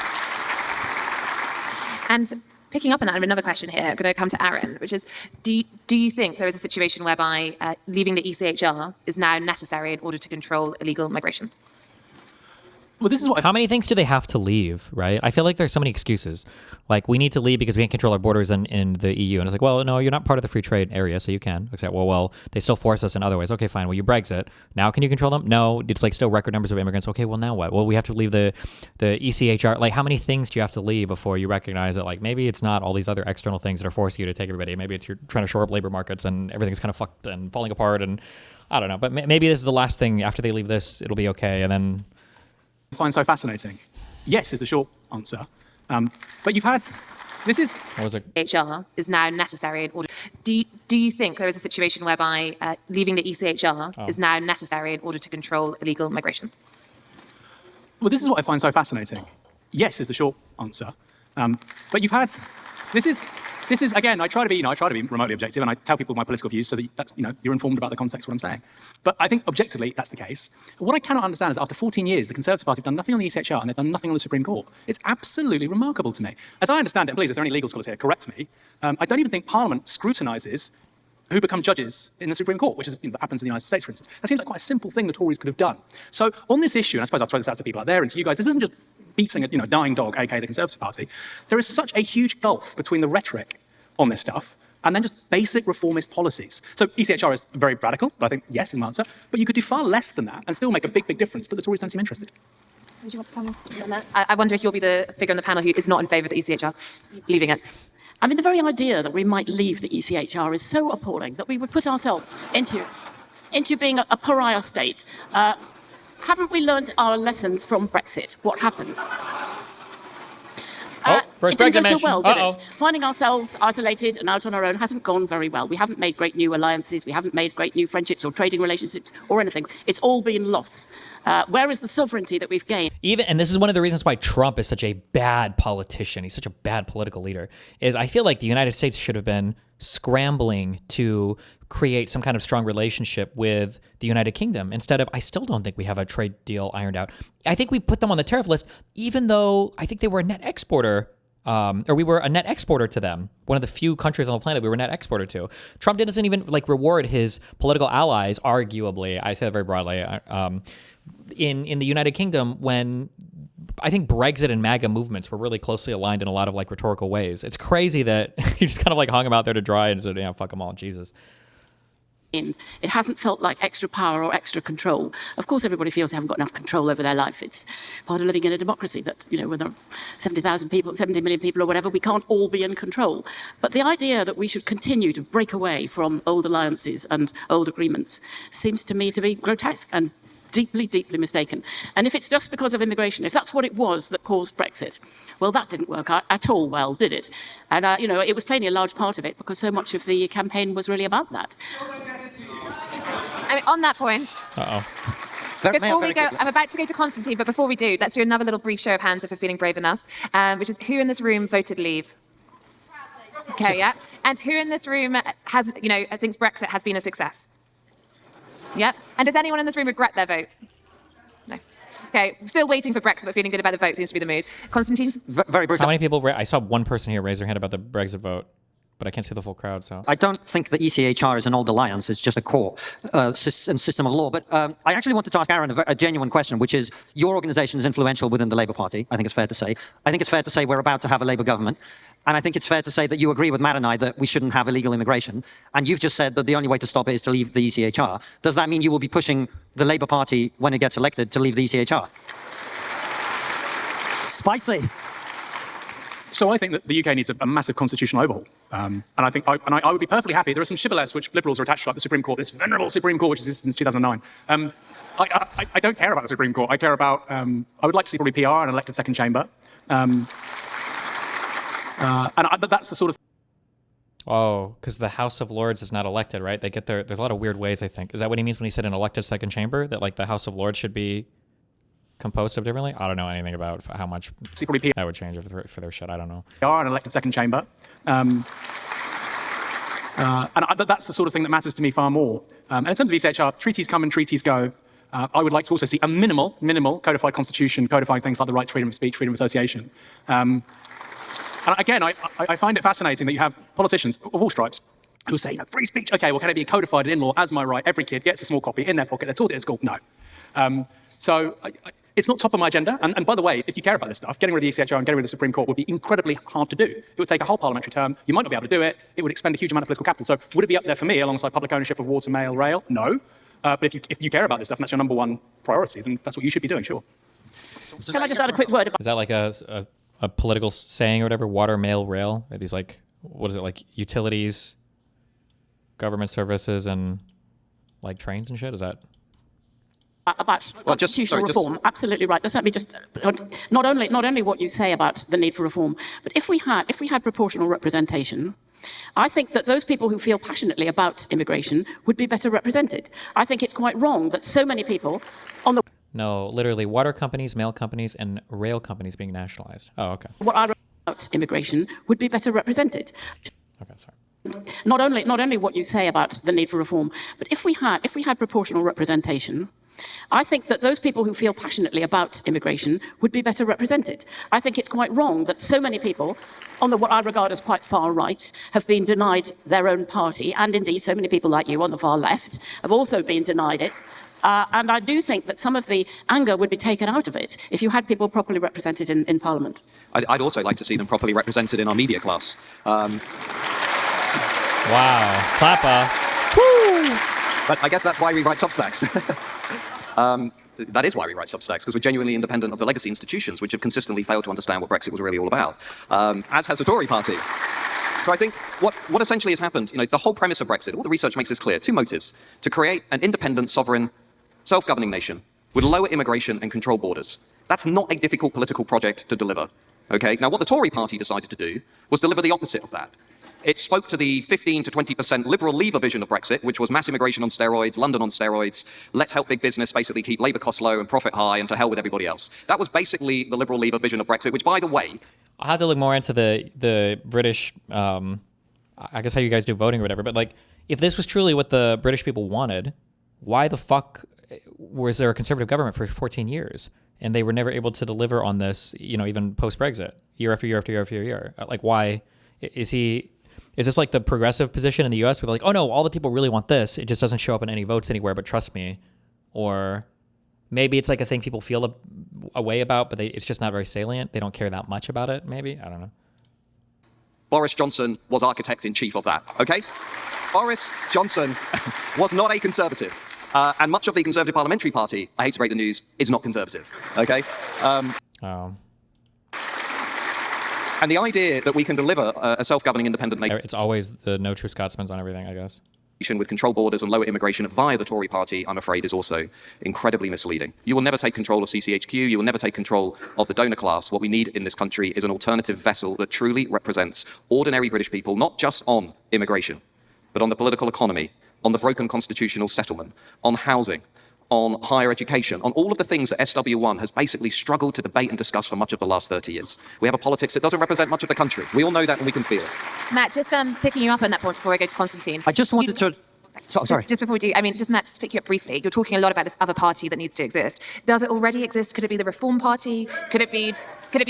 And picking up on that, I have another question here. I'm going to come to Aaron, which is, do you think there is a situation whereby leaving the ECHR is now necessary in order to control illegal migration? Well, this is what How many things do they have to leave, right? I feel like there's so many excuses. Like, we need to leave because we can't control our borders in the EU. And it's like, well, no, you're not part of the free trade area, so you can. Except, well, they still force us in other ways. Okay, fine. Well, you Brexit. Now can you control them? No, it's like still record numbers of immigrants. Okay, well, now what? Well, we have to leave the ECHR. Like, how many things do you have to leave before you recognize that, like, maybe it's not all these other external things that are forcing you to take everybody. Maybe it's you're trying to shore up labor markets and everything's kind of fucked and falling apart. And I don't know. But maybe this is the last thing. After they leave this, it'll be okay. And then... I find so fascinating. Yes is the short answer. But you've had, this is... What was it? ECHR is now necessary in order... Do you think there is a situation whereby leaving the ECHR is now necessary in order to control illegal migration? Well, this is what I find so fascinating. Yes is the short answer. But you've had, this is again, I try to be remotely objective, and I tell people my political views so that that's, you're informed about the context of what I'm saying. But I think objectively that's the case. What I cannot understand is after 14 years, the Conservative Party have done nothing on the ECHR and they've done nothing on the Supreme Court. It's absolutely remarkable to me. As I understand it, and please, if there are any legal scholars here, correct me. I don't even think Parliament scrutinises who become judges in the Supreme Court, which is, that happens in the United States, for instance. That seems like quite a simple thing the Tories could have done. So on this issue, and I suppose I'll throw this out to people out there and to you guys, this isn't just beating a dying dog, aka the Conservative Party. There is such a huge gulf between the rhetoric on this stuff and then just basic reformist policies. So ECHR is very radical, but I think yes is my answer. But you could do far less than that and still make a big, big difference, but the Tories don't seem interested. Would you want to come on that? I wonder if you'll be the figure on the panel who is not in favour of the ECHR leaving it. I mean, the very idea that we might leave the ECHR is so appalling that we would put ourselves into being a pariah state. Haven't we learned our lessons from Brexit? What happens? First it didn't go Brexit so well, did mention. it? Finding ourselves isolated and out on our own hasn't gone very well. We haven't made great new alliances, we haven't made great new friendships or trading relationships or anything. It's all been lost. Where is the sovereignty that we've gained? And this is one of the reasons why Trump is such a bad politician. He's such a bad political leader. Is I feel like the United States should have been scrambling to create some kind of strong relationship with the United Kingdom instead of, I still don't think we have a trade deal ironed out. I think we put them on the tariff list, even though I think they were a net exporter, or we were a net exporter to them. One of the few countries on the planet we were a net exporter to. Trump doesn't even reward his political allies, arguably, I say that very broadly, in the United Kingdom when I think Brexit and MAGA movements were really closely aligned in a lot of rhetorical ways. It's crazy that he just kind of hung them out there to dry and said, yeah, fuck them all, Jesus. It hasn't felt like extra power or extra control. Of course, everybody feels they haven't got enough control over their life. It's part of living in a democracy that, when there are 70,000 people, 70 million people or whatever, we can't all be in control. But the idea that we should continue to break away from old alliances and old agreements seems to me to be grotesque and deeply, deeply mistaken. And if it's just because of immigration, if that's what it was that caused Brexit, well, that didn't work at all well, did it? And, it was plainly a large part of it because so much of the campaign was really about that. I mean, on that point, before we go, quickly. I'm about to go to Konstantin, but before we do, let's do another little brief show of hands if we're feeling brave enough, which is who in this room voted leave? Okay, yeah. And who in this room has, thinks Brexit has been a success? Yeah. And does anyone in this room regret their vote? No. Okay, still waiting for Brexit, but feeling good about the vote seems to be the mood. Konstantin? Very briefly. How many people? I saw one person here raise their hand about the Brexit vote, but I can't see the full crowd. So I don't think the ECHR is an old alliance. It's just a core system of law. But I actually wanted to ask Aaron a genuine question, which is your organization is influential within the Labour Party. I think it's fair to say. I think it's fair to say we're about to have a Labour government. And I think it's fair to say that you agree with Matt and I that we shouldn't have illegal immigration. And you've just said that the only way to stop it is to leave the ECHR. Does that mean you will be pushing the Labour Party, when it gets elected, to leave the ECHR? Spicy. So I think that the UK needs a massive constitutional overhaul. And I think I would be perfectly happy. There are some shibboleths which liberals are attached to, like the Supreme Court, this venerable Supreme Court, which has existed since 2009. I don't care about the Supreme Court. I care about, I would like to see probably PR and an elected second chamber. That's the sort of... Oh, because the House of Lords is not elected, right? They get there's a lot of weird ways, I think. Is that what he means when he said an elected second chamber? That the House of Lords should be composed of differently? I don't know anything about how much that would change for their shit. I don't know. PR and an elected second chamber. That's the sort of thing that matters to me far more. And in terms of ECHR, treaties come and treaties go. I would like to also see a minimal codified constitution, codifying things like the right to freedom of speech, freedom of association. And again, I find it fascinating that you have politicians of all stripes who say, free speech, okay, well, can it be codified in law as my right? Every kid gets a small copy in their pocket. They're taught it at school. No. So It's not top of my agenda. And by the way, if you care about this stuff, getting rid of the ECHR and getting rid of the Supreme Court would be incredibly hard to do. It would take a whole parliamentary term. You might not be able to do it. It would expend a huge amount of political capital. So would it be up there for me alongside public ownership of water, mail, rail? No. But if you care about this stuff and that's your number one priority, then that's what you should be doing, sure. Can I just add a quick word about... Is that like a political saying or whatever? Water, mail, rail? Are these like, what is it, like utilities, government services, and like trains and shit? Is that... About constitutional reform, absolutely right. Let me just not only what you say about the need for reform, but if we had proportional representation, I think that those people who feel passionately about immigration would be better represented. I think it's quite wrong that so many people on the... No, literally water companies, mail companies, and rail companies being nationalized. Oh, okay. What I about immigration would be better represented. Okay, sorry. Not only what you say about the need for reform, but if we had proportional representation, I think that those people who feel passionately about immigration would be better represented. I think it's quite wrong that so many people on what I regard as quite far right have been denied their own party, and indeed so many people like you on the far left have also been denied it. And I do think that some of the anger would be taken out of it if you had people properly represented in Parliament. I'd also like to see them properly represented in our media class. Wow. Clapper. Woo! But I guess that's why we write Substacks. That is why we write Substacks, because we're genuinely independent of the legacy institutions, which have consistently failed to understand what Brexit was really all about, as has the Tory party. So I think what essentially has happened, the whole premise of Brexit, all the research makes this clear, two motives: to create an independent, sovereign, self-governing nation with lower immigration and control borders. That's not a difficult political project to deliver. Okay? Now, what the Tory party decided to do was deliver the opposite of that. It spoke to the 15 to 20% liberal leaver vision of Brexit, which was mass immigration on steroids, London on steroids, let's help big business basically keep labour costs low and profit high, and to hell with everybody else. That was basically the liberal leaver vision of Brexit, which, by the way... I'll have to look more into the British, I guess how you guys do voting or whatever, but like, if this was truly what the British people wanted, why the fuck was there a conservative government for 14 years? And they were never able to deliver on this, even post-Brexit, year after year after year after year. Like, why is this like the progressive position in the US where they're like, oh no, all the people really want this, it just doesn't show up in any votes anywhere, but trust me? Or maybe it's like a thing people feel a way about, but it's just not very salient. They don't care that much about it, maybe? I don't know. Boris Johnson was architect-in-chief of that, okay? Boris Johnson was not a conservative. And much of the Conservative Parliamentary Party, I hate to break the news, is not conservative, okay? And the idea that we can deliver a self-governing independent nation... It's always the no true Scotsman's on everything, I guess. ...with control borders and lower immigration via the Tory party, I'm afraid, is also incredibly misleading. You will never take control of CCHQ. You will never take control of the donor class. What we need in this country is an alternative vessel that truly represents ordinary British people, not just on immigration, but on the political economy, on the broken constitutional settlement, on housing, on higher education, on all of the things that SW1 has basically struggled to debate and discuss for much of the last 30 years. We have a politics that doesn't represent much of the country. We all know that and we can feel it. Matt, just picking you up on that point before I go to Konstantin. I just wanted to... Sorry. Just before we do, Matt, just to pick you up briefly, you're talking a lot about this other party that needs to exist. Does it already exist? Could it be the Reform Party? Could it be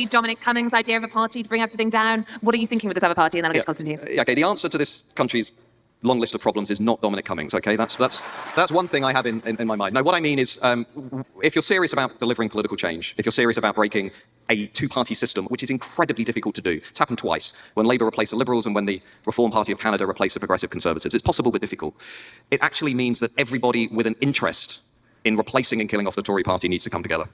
Dominic Cummings' idea of a party to bring everything down? What are you thinking with this other party? And then I'll get to Konstantin. Okay, the answer to this country's long list of problems is not Dominic Cummings, okay? That's one thing I have in my mind. No, what I mean is, if you're serious about delivering political change, if you're serious about breaking a two-party system, which is incredibly difficult to do, it's happened twice, when Labour replaced the Liberals and when the Reform Party of Canada replaced the Progressive Conservatives. It's possible but difficult. It actually means that everybody with an interest in replacing and killing off the Tory party needs to come together.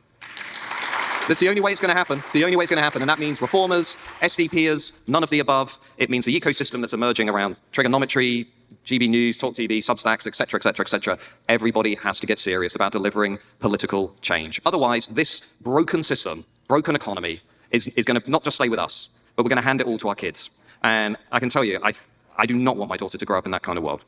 That's the only way it's going to happen. It's the only way it's going to happen. And that means reformers, SDPers, none of the above. It means the ecosystem that's emerging around trigonometry, GB News, Talk TV, Substacks, etc., etc., etc. Everybody has to get serious about delivering political change. Otherwise, this broken system, broken economy, is going to not just stay with us, but we're going to hand it all to our kids. And I can tell you, I do not want my daughter to grow up in that kind of world.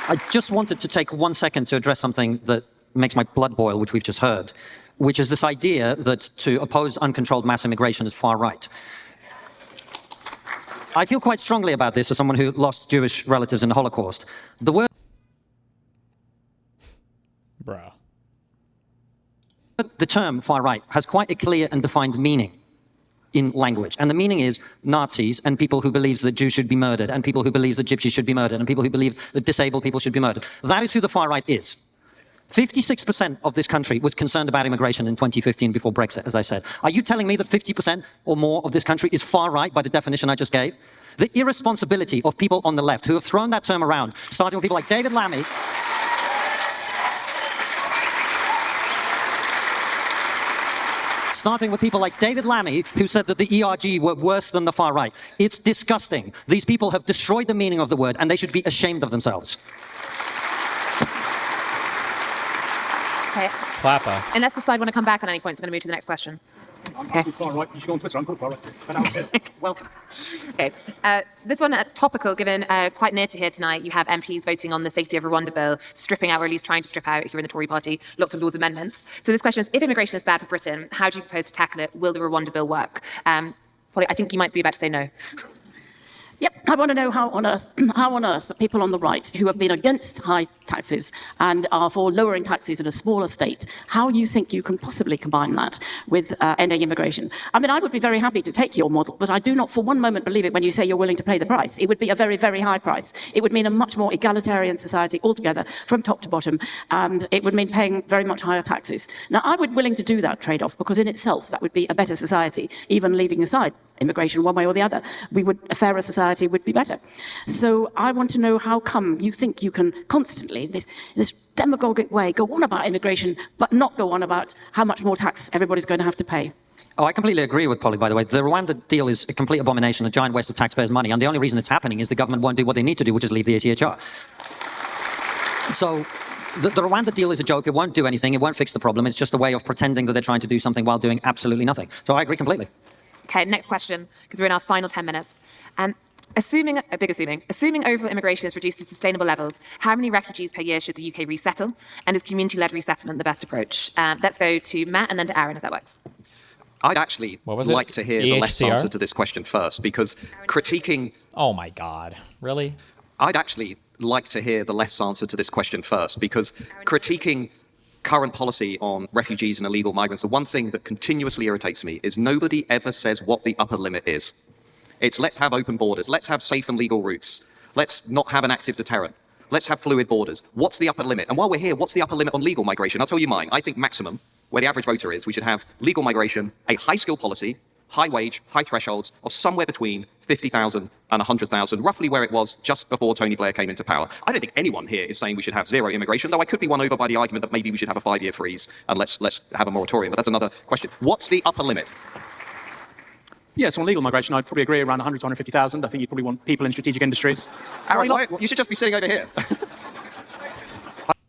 I just wanted to take 1 second to address something that makes my blood boil, which we've just heard, which is this idea that to oppose uncontrolled mass immigration is far right. I feel quite strongly about this as someone who lost Jewish relatives in the Holocaust. The word... Bruh. The term far right has quite a clear and defined meaning in language. And the meaning is Nazis and people who believe that Jews should be murdered and people who believe that Gypsies should be murdered and people who believe that disabled people should be murdered. That is who the far right is. 56% of this country was concerned about immigration in 2015 before Brexit, as I said. Are you telling me that 50% or more of this country is far right by the definition I just gave? The irresponsibility of people on the left who have thrown that term around, starting with people like David Lammy, who said that the ERG were worse than the far right. It's disgusting. These people have destroyed the meaning of the word, and they should be ashamed of themselves. Okay. Clapper. Unless the side want to come back on any points, I'm going to move to the next question. I'm far right. You should go on Twitter. I'm far right. Welcome. Okay. This one, topical, given quite near to here tonight, you have MPs voting on the Safety of Rwanda bill, stripping out, or at least trying to strip out, if you're in the Tory party, lots of laws amendments. So this question is, if immigration is bad for Britain, how do you propose to tackle it? Will the Rwanda bill work? Polly, I think you might be about to say no. Yep, I want to know how on earth the people on the right who have been against high taxes and are for lowering taxes in a smaller state, how you think you can possibly combine that with ending immigration. I mean, I would be very happy to take your model, but I do not for one moment believe it when you say you're willing to pay the price. It would be a very, very high price. It would mean a much more egalitarian society altogether, from top to bottom, and it would mean paying very much higher taxes. Now, I would be willing to do that trade-off, because in itself that would be a better society, even leaving aside immigration one way or the other. A fairer society would be better. So I want to know how come you think you can constantly, this demagogic way, go on about immigration, but not go on about how much more tax everybody's going to have to pay. Oh, I completely agree with Polly, by the way. The Rwanda deal is a complete abomination, a giant waste of taxpayers' money, and the only reason it's happening is the government won't do what they need to do, which is leave the ACHR. So the Rwanda deal is a joke. It won't do anything. It won't fix the problem. It's just a way of pretending that they're trying to do something while doing absolutely nothing. So I agree completely. Okay, next question, because we're in our final 10 minutes. Assuming overall immigration is reduced to sustainable levels, how many refugees per year should the UK resettle? And is community-led resettlement the best approach? Let's go to Matt and then to Aaron, if that works. I'd actually like to hear the left's answer to this question first, because critiquing... Oh my God, really? I'd actually like to hear the left's answer to this question first, because critiquing current policy on refugees and illegal migrants, the one thing that continuously irritates me is nobody ever says what the upper limit is. It's let's have open borders, let's have safe and legal routes, let's not have an active deterrent, let's have fluid borders. What's the upper limit? And while we're here, what's the upper limit on legal migration? I'll tell you mine. I think maximum, where the average voter is, we should have legal migration, a high skill policy, high wage, high thresholds of somewhere between 50,000 and 100,000, roughly where it was just before Tony Blair came into power. I don't think anyone here is saying we should have zero immigration, though I could be won over by the argument that maybe we should have a 5-year freeze and let's have a moratorium, but that's another question. What's the upper limit? Yes, on legal migration, I'd probably agree around 100 to 150,000. I think you'd probably want people in strategic industries. Aaron, you should just be sitting over here.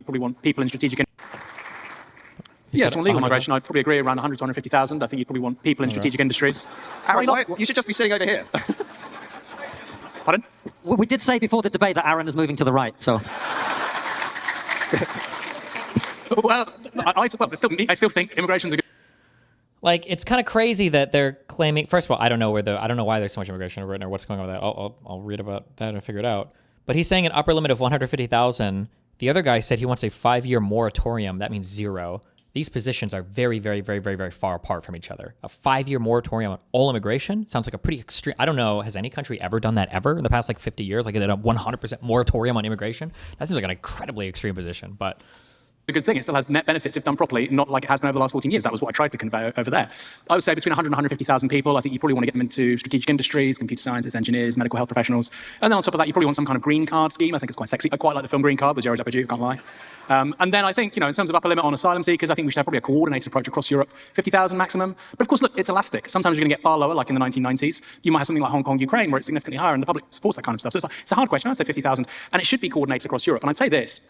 Probably want people in strategic Yes, on legal migration, I'd probably agree around 100 to 150,000. I think you'd probably want people in strategic industries. Aaron, you should just be sitting over here. Pardon? We did say before the debate that Aaron is moving to the right, so... Well, I still think immigration's a good... Like, it's kind of crazy that they're claiming. First of all, I don't know why there's so much immigration in Britain or what's going on with that. I'll read about that and figure it out. But he's saying an upper limit of 150,000. The other guy said he wants a 5-year moratorium. That means zero. These positions are very, very, very, very, very far apart from each other. A 5-year moratorium on all immigration sounds like a pretty extreme. I don't know. Has any country ever done that ever in the past 50 years? Like a 100% moratorium on immigration? That seems like an incredibly extreme position, but. A good thing. It still has net benefits if done properly, not like it has been over the last 14 years. That was what I tried to convey over there. I would say between 100 and 150,000 people. I think you probably want to get them into strategic industries, computer scientists, engineers, medical health professionals. And then on top of that, you probably want some kind of green card scheme. I think it's quite sexy. I quite like the film Green Card with Gerard Depardieu, can't lie. And then I think, in terms of upper limit on asylum seekers, I think we should have probably a coordinated approach across Europe, 50,000 maximum. But of course, look, it's elastic. Sometimes you're going to get far lower, like in the 1990s. You might have something like Hong Kong, Ukraine, where it's significantly higher, and the public supports that kind of stuff. So it's a hard question. I'd say 50,000. And it should be coordinated across Europe. And I'd say this.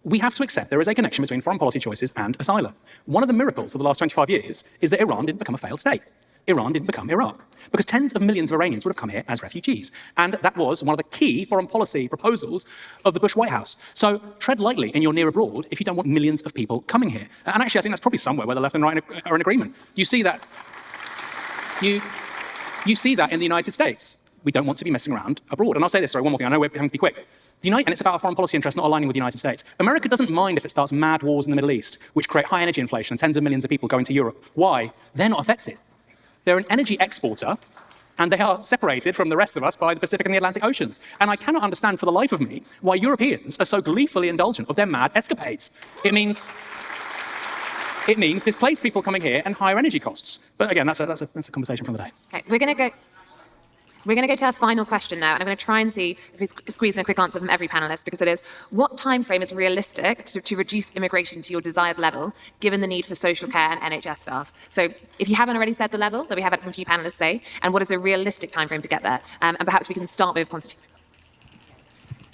We have to accept there is a connection between foreign policy choices and asylum. One of the miracles of the last 25 years is that Iran didn't become a failed state. Iran didn't become Iraq, because tens of millions of Iranians would have come here as refugees. And that was one of the key foreign policy proposals of the Bush White House. So tread lightly in your near abroad if you don't want millions of people coming here. And actually, I think that's probably somewhere where the left and right are in agreement. You see that. You see that in the United States. We don't want to be messing around abroad. And I'll say this, sorry, one more thing. I know we're having to be quick. And it's about our foreign policy interests not aligning with the United States. America doesn't mind if it starts mad wars in the Middle East, which create high energy inflation and tens of millions of people going to Europe. Why? They're not affected. They're an energy exporter and they are separated from the rest of us by the Pacific and the Atlantic Oceans. And I cannot understand for the life of me why Europeans are so gleefully indulgent of their mad escapades. It means displaced people coming here and higher energy costs. But again, that's a conversation for the day. Okay, we're going to go to our final question now, and I'm going to try and see if we squeeze in a quick answer from every panelist, because it is, what time frame is realistic to reduce immigration to your desired level, given the need for social care and NHS staff? So if you haven't already said the level, that we have had from a few panelists say, and what is a realistic time frame to get there? And perhaps we can start with Konstantin.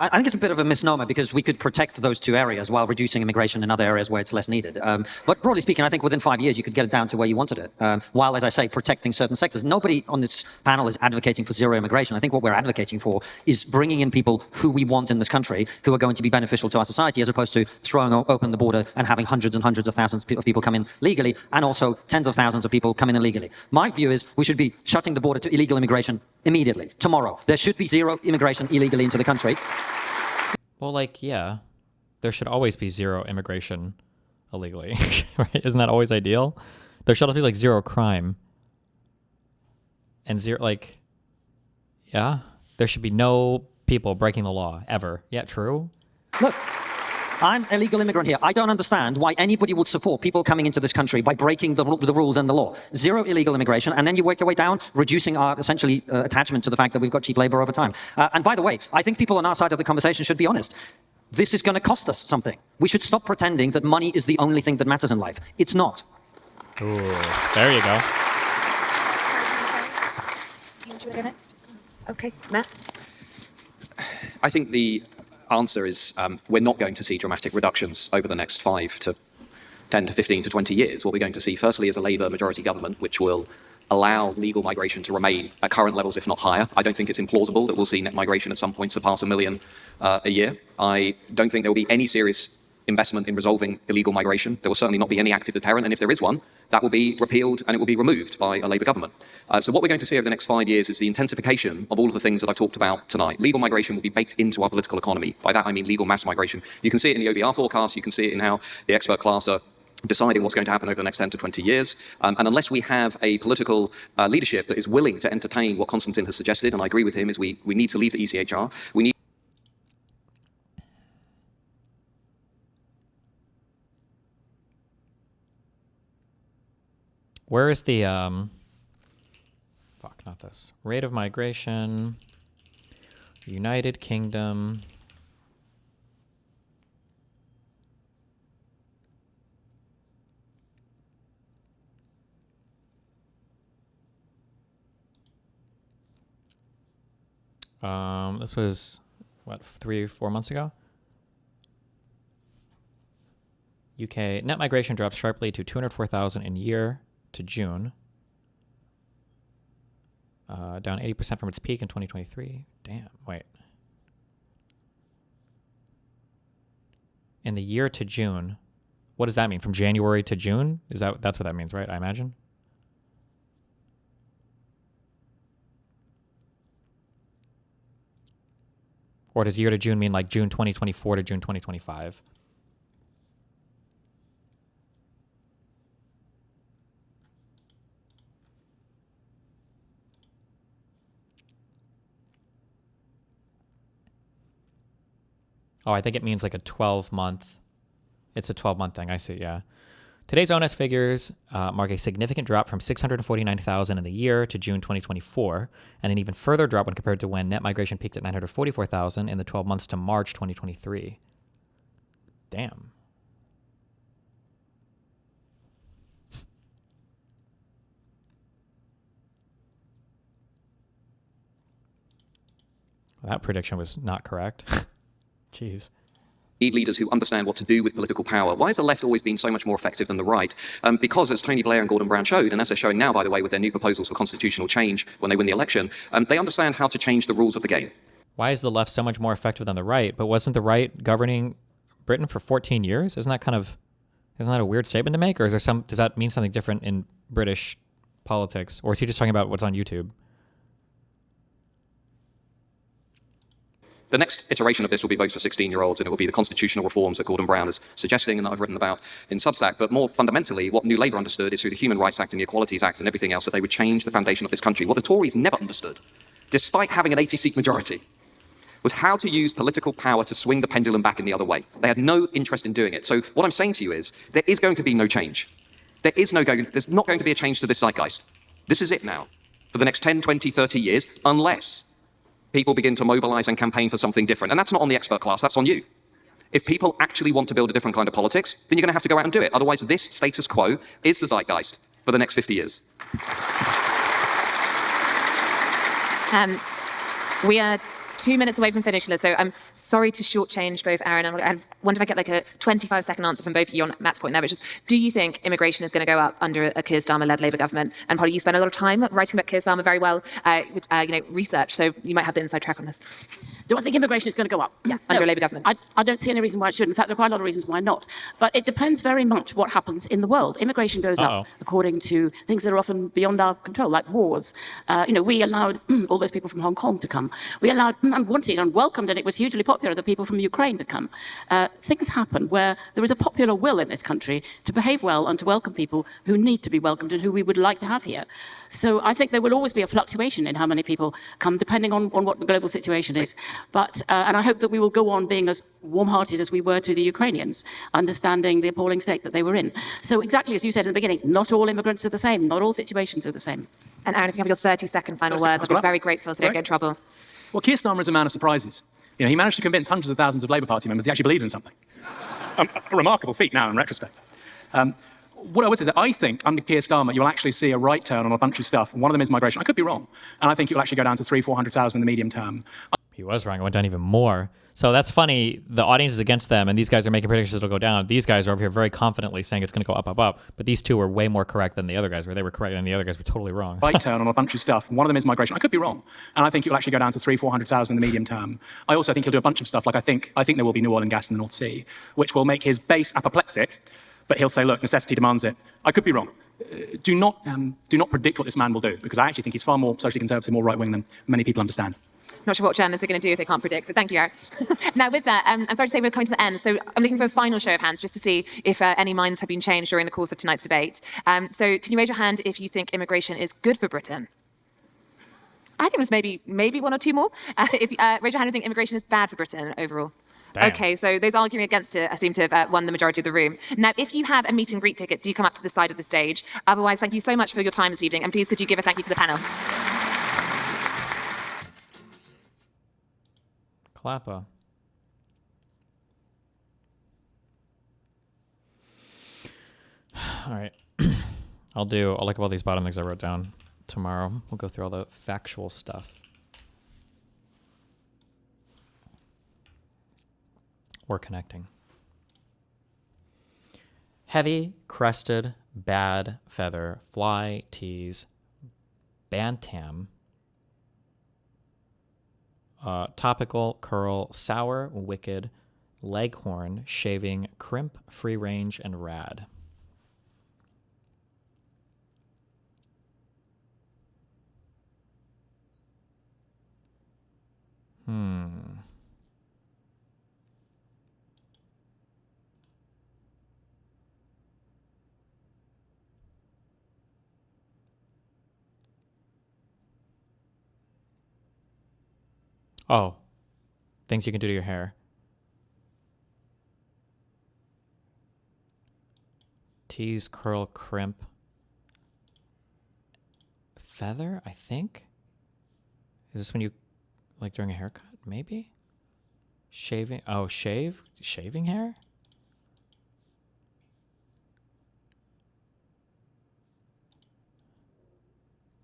I think it's a bit of a misnomer because we could protect those two areas while reducing immigration in other areas where it's less needed. But broadly speaking, I think within 5 years you could get it down to where you wanted it, while, as I say, protecting certain sectors. Nobody on this panel is advocating for zero immigration. I think what we're advocating for is bringing in people who we want in this country, who are going to be beneficial to our society, as opposed to throwing open the border and having hundreds and hundreds of thousands of people come in legally, and also tens of thousands of people come in illegally. My view is we should be shutting the border to illegal immigration immediately, tomorrow. There should be zero immigration illegally into the country. Well, like, yeah, there should always be zero immigration illegally, right? Isn't that always ideal? There should always be like zero crime and zero, like, yeah, there should be no people breaking the law ever. Yeah, true. Look, I'm a legal immigrant here. I don't understand why anybody would support people coming into this country by breaking the rules and the law. Zero illegal immigration, and then you work your way down, reducing our, essentially, attachment to the fact that we've got cheap labor over time. And by the way, I think people on our side of the conversation should be honest. This is going to cost us something. We should stop pretending that money is the only thing that matters in life. It's not. Ooh, there you go. Do you want to go next? Okay, Matt? I think the answer is we're not going to see dramatic reductions over the next 5 to 10 to 15 to 20 years. What we're going to see, firstly, is a Labour majority government, which will allow legal migration to remain at current levels, if not higher. I don't think it's implausible that we'll see net migration at some point surpass 1 million a year. I don't think there will be any serious investment in resolving illegal migration. There will certainly not be any active deterrent, and if there is one, that will be repealed and it will be removed by a Labour government. So what we're going to see over the next 5 years is the intensification of all of the things that I've talked about tonight. Legal migration will be baked into our political economy. By that I mean legal mass migration. You can see it in the OBR forecast, you can see it in how the expert class are deciding what's going to happen over the next 10 to 20 years. And unless we have a political leadership that is willing to entertain what Konstantin has suggested, and I agree with him, is we need to leave the ECHR. We need Where is the, fuck, not this. Rate of migration, United Kingdom. This was, what, 3 or 4 months ago? UK net migration dropped sharply to 204,000 in year to June, down 80% from its peak in 2023. Damn, wait. In the year to June, what does that mean? From January to June? That's what that means, right? I imagine. Or does year to June mean like June 2024 to June 2025? Oh, I think it means like a 12-month. It's a 12-month thing. I see, yeah. Today's ONS figures mark a significant drop from 649,000 in the year to June 2024, and an even further drop when compared to when net migration peaked at 944,000 in the 12 months to March 2023. Damn. Well, that prediction was not correct. Jeez. Need leaders who understand what to do with political power. Why has the left always been so much more effective than the right? Because, as Tony Blair and Gordon Brown showed, and as they're showing now, by the way, with their new proposals for constitutional change when they win the election, they understand how to change the rules of the game. Why is the left so much more effective than the right? But wasn't the right governing Britain for 14 years? Isn't that a weird statement to make? Or is there does that mean something different in British politics? Or is he just talking about what's on YouTube? The next iteration of this will be votes for 16-year-olds, and it will be the constitutional reforms that Gordon Brown is suggesting and that I've written about in Substack. But more fundamentally, what New Labour understood is through the Human Rights Act and the Equalities Act and everything else that they would change the foundation of this country. What the Tories never understood, despite having an 80-seat majority, was how to use political power to swing the pendulum back in the other way. They had no interest in doing it. So what I'm saying to you is there is going to be no change. There's not going to be a change to this zeitgeist. This is it now for the next 10, 20, 30 years, unless people begin to mobilize and campaign for something different. And that's not on the expert class, that's on you. If people actually want to build a different kind of politics, then you're going to have to go out and do it. Otherwise, this status quo is the zeitgeist for the next 50 years. We are 2 minutes away from finishing this, so I'm sorry to shortchange both Aaron and I wonder if I get like a 25-second answer from both of you on Matt's point there, which is, do you think immigration is going to go up under a Keir Starmer-led Labour government? And Polly, you spend a lot of time writing about Keir Starmer, very well research, so you might have the inside track on this. Do I think immigration is going to go up? Yeah, under a Labour government. I don't see any reason why it shouldn't. In fact, there are quite a lot of reasons why not. But it depends very much what happens in the world. Immigration goes up according to things that are often beyond our control, like wars. We allowed all those people from Hong Kong to come. We allowed and wanted and welcomed, and it was hugely popular, the people from Ukraine to come. Things happen where there is a popular will in this country to behave well and to welcome people who need to be welcomed and who we would like to have here. So I think there will always be a fluctuation in how many people come, depending on what the global situation is. But and I hope that we will go on being as warm-hearted as we were to the Ukrainians, understanding the appalling state that they were in. So exactly as you said in the beginning, not all immigrants are the same, not all situations are the same. And Aaron, if you have your 30-second final words, I'd be very grateful so I don't get in trouble. Well, Keir Starmer is a man of surprises. He managed to convince hundreds of thousands of Labour Party members he actually believed in something. A remarkable feat now in retrospect. What I would say is that I think under Keir Starmer you'll actually see a right turn on a bunch of stuff. One of them is migration. I could be wrong. And I think it will actually go down to 300,000-400,000 in the medium term. He was wrong. It went down even more. So that's funny. The audience is against them, and these guys are making predictions it'll go down. These guys are over here very confidently saying it's going to go up, up, up. But these two were way more correct than the other guys were. They were correct, and the other guys were totally wrong. Right turn on a bunch of stuff. One of them is migration. I could be wrong. And I think it will actually go down to 300,000-400,000 in the medium term. I also think he'll do a bunch of stuff. Like I think there will be new oil and gas in the North Sea, which will make his base apoplectic. But he'll say, look, necessity demands it. I could be wrong. Do not predict what this man will do, because I actually think he's far more socially conservative, more right-wing than many people understand. Not sure what journalists are going to do if they can't predict, but thank you, Aaron. Now, with that, I'm sorry to say we're coming to the end, so I'm looking for a final show of hands just to see if any minds have been changed during the course of tonight's debate. So can you raise your hand if you think immigration is good for Britain? I think it was maybe one or two more. Raise your hand if you think immigration is bad for Britain overall. Damn. Okay, so those arguing against it seem to have won the majority of the room. Now, if you have a meet and greet ticket, do come up to the side of the stage. Otherwise, thank you so much for your time this evening, and please could you give a thank you to the panel. Clapper. All right. I'll look up all these bottom things I wrote down tomorrow. We'll go through all the factual stuff. We're connecting. Heavy, crested, bad, feather, fly, tease, bantam, topical, curl, sour, wicked, leghorn, shaving, crimp, free range, and rad. Oh, things you can do to your hair. Tease, curl, crimp. Feather, I think? Is this when you, like during a haircut? Maybe? Shaving, oh, shaving hair?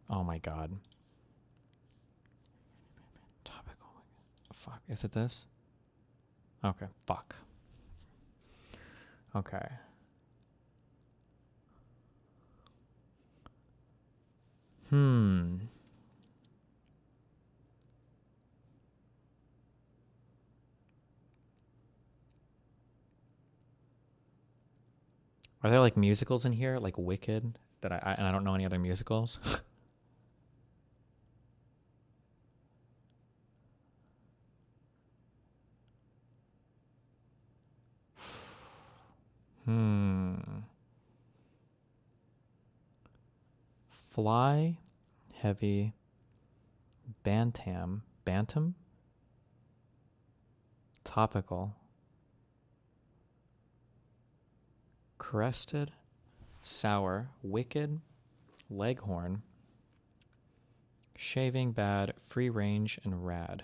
Oh my God. Fuck, is it this? Okay, fuck. Okay. Are there like musicals in here, like Wicked, that and I don't know any other musicals? Fly, heavy, bantam, topical, crested, sour, wicked, leghorn, shaving, bad, free range, and rad.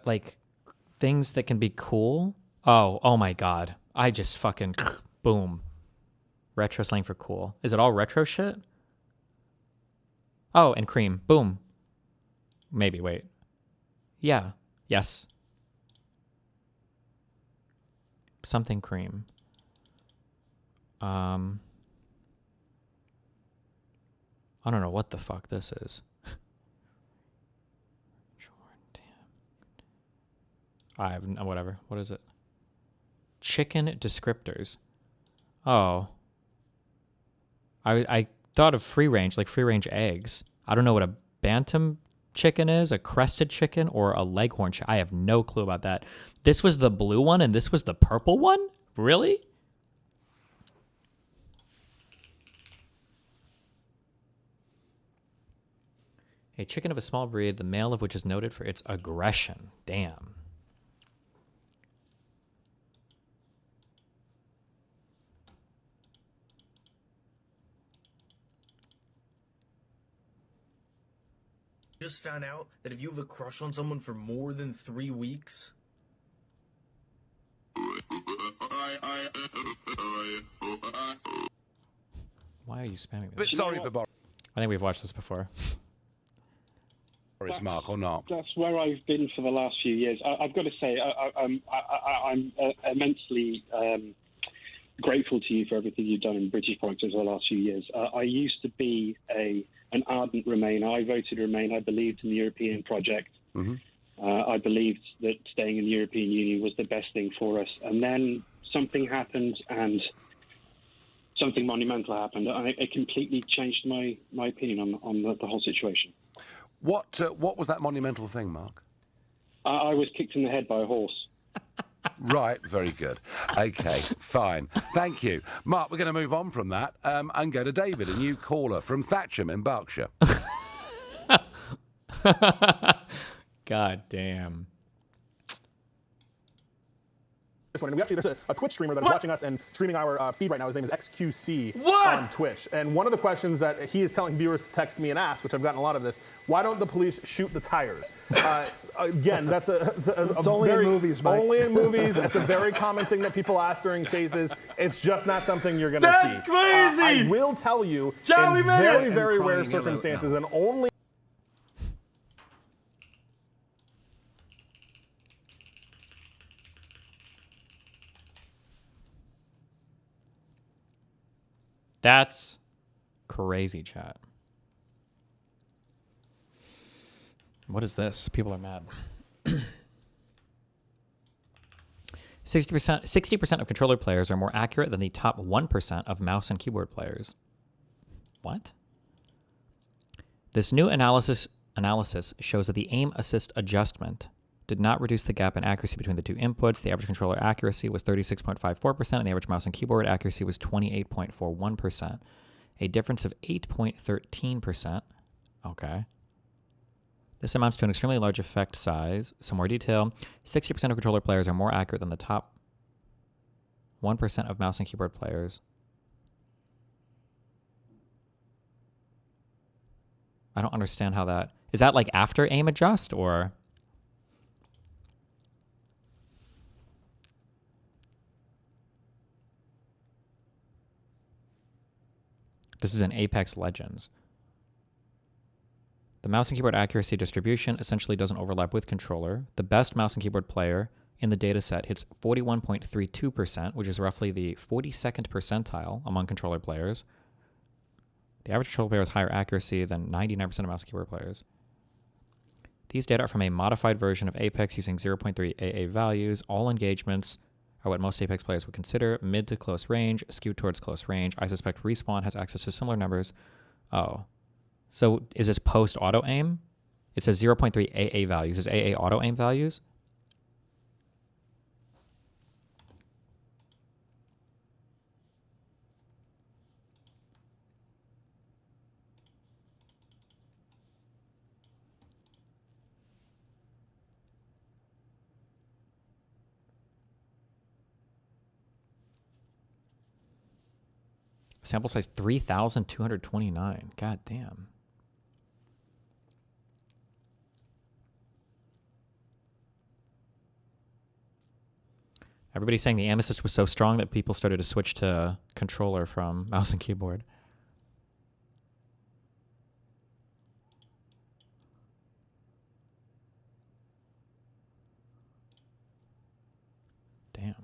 Like things that can be cool. Oh my god. I just fucking boom. Retro slang for cool. Is it all retro shit? Oh, and cream. Boom. Maybe, wait. Yeah. Yes. Something cream. I don't know what the fuck this is. I have no, whatever. What is it? Chicken descriptors. Oh. I thought of free range, like free range eggs. I don't know what a bantam chicken is, a crested chicken, or a leghorn chicken. I have no clue about that. This was the blue one and this was the purple one? Really? A chicken of a small breed, the male of which is noted for its aggression. Damn. Just found out that if you have a crush on someone for more than 3 weeks. Why are you spamming me? But sorry for I think we've watched this before. Boris, Mark, or not? That's where I've been for the last few years. I've got to say, I'm immensely grateful to you for everything you've done in British politics over the last few years. I used to be an ardent Remainer. I voted Remain. I believed in the European project. I believed that staying in the European Union was the best thing for us. And then something happened, and something monumental happened. It completely changed my opinion on the whole situation. What was that monumental thing, Mark? I was kicked in the head by a horse. Right, very good. Okay, fine. Thank you. Mark, we're going to move on from that and go to David, a new caller from Thatcham in Berkshire. God damn. This one. And there's a Twitch streamer that is watching us and streaming our feed right now. His name is XQC on Twitch. And one of the questions that he is telling viewers to text me and ask, which I've gotten a lot of this, why don't the police shoot the tires? Again, that's it's only in movies, Mike. Only in movies. It's a very common thing that people ask during chases. It's just not something you're going to see. That's crazy! I will tell you, in very, very rare circumstances, and only... That's crazy, chat. What is this? People are mad. 60% of controller players are more accurate than the top 1% of mouse and keyboard players. What? This new analysis shows that the aim assist adjustment did not reduce the gap in accuracy between the two inputs. The average controller accuracy was 36.54%, and the average mouse and keyboard accuracy was 28.41%. A difference of 8.13%. Okay. This amounts to an extremely large effect size. Some more detail. 60% of controller players are more accurate than the top 1% of mouse and keyboard players. I don't understand how that... Is that like after aim adjust, or... This is in Apex Legends. The mouse and keyboard accuracy distribution essentially doesn't overlap with controller. The best mouse and keyboard player in the dataset hits 41.32%, which is roughly the 42nd percentile among controller players. The average controller player has higher accuracy than 99% of mouse and keyboard players. These data are from a modified version of Apex using 0.3 AA values. All engagements are what most Apex players would consider mid to close range, skewed towards close range. I suspect Respawn has access to similar numbers Oh. So is this post auto aim? It says 0.3 AA values. Is AA auto aim values? Sample size 3,229. God damn. Everybody's saying the aim assist was so strong that people started to switch to controller from mouse and keyboard. Damn.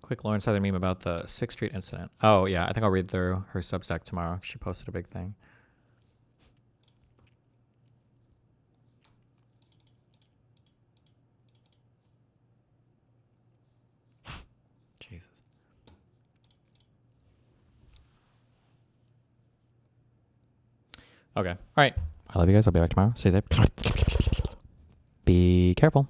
Quick Lauren Southern meme about the 6th Street incident. Oh, yeah. I think I'll read through her Substack tomorrow. She posted a big thing. Jesus. Okay. All right. I love you guys. I'll be back tomorrow. Stay safe. Be careful.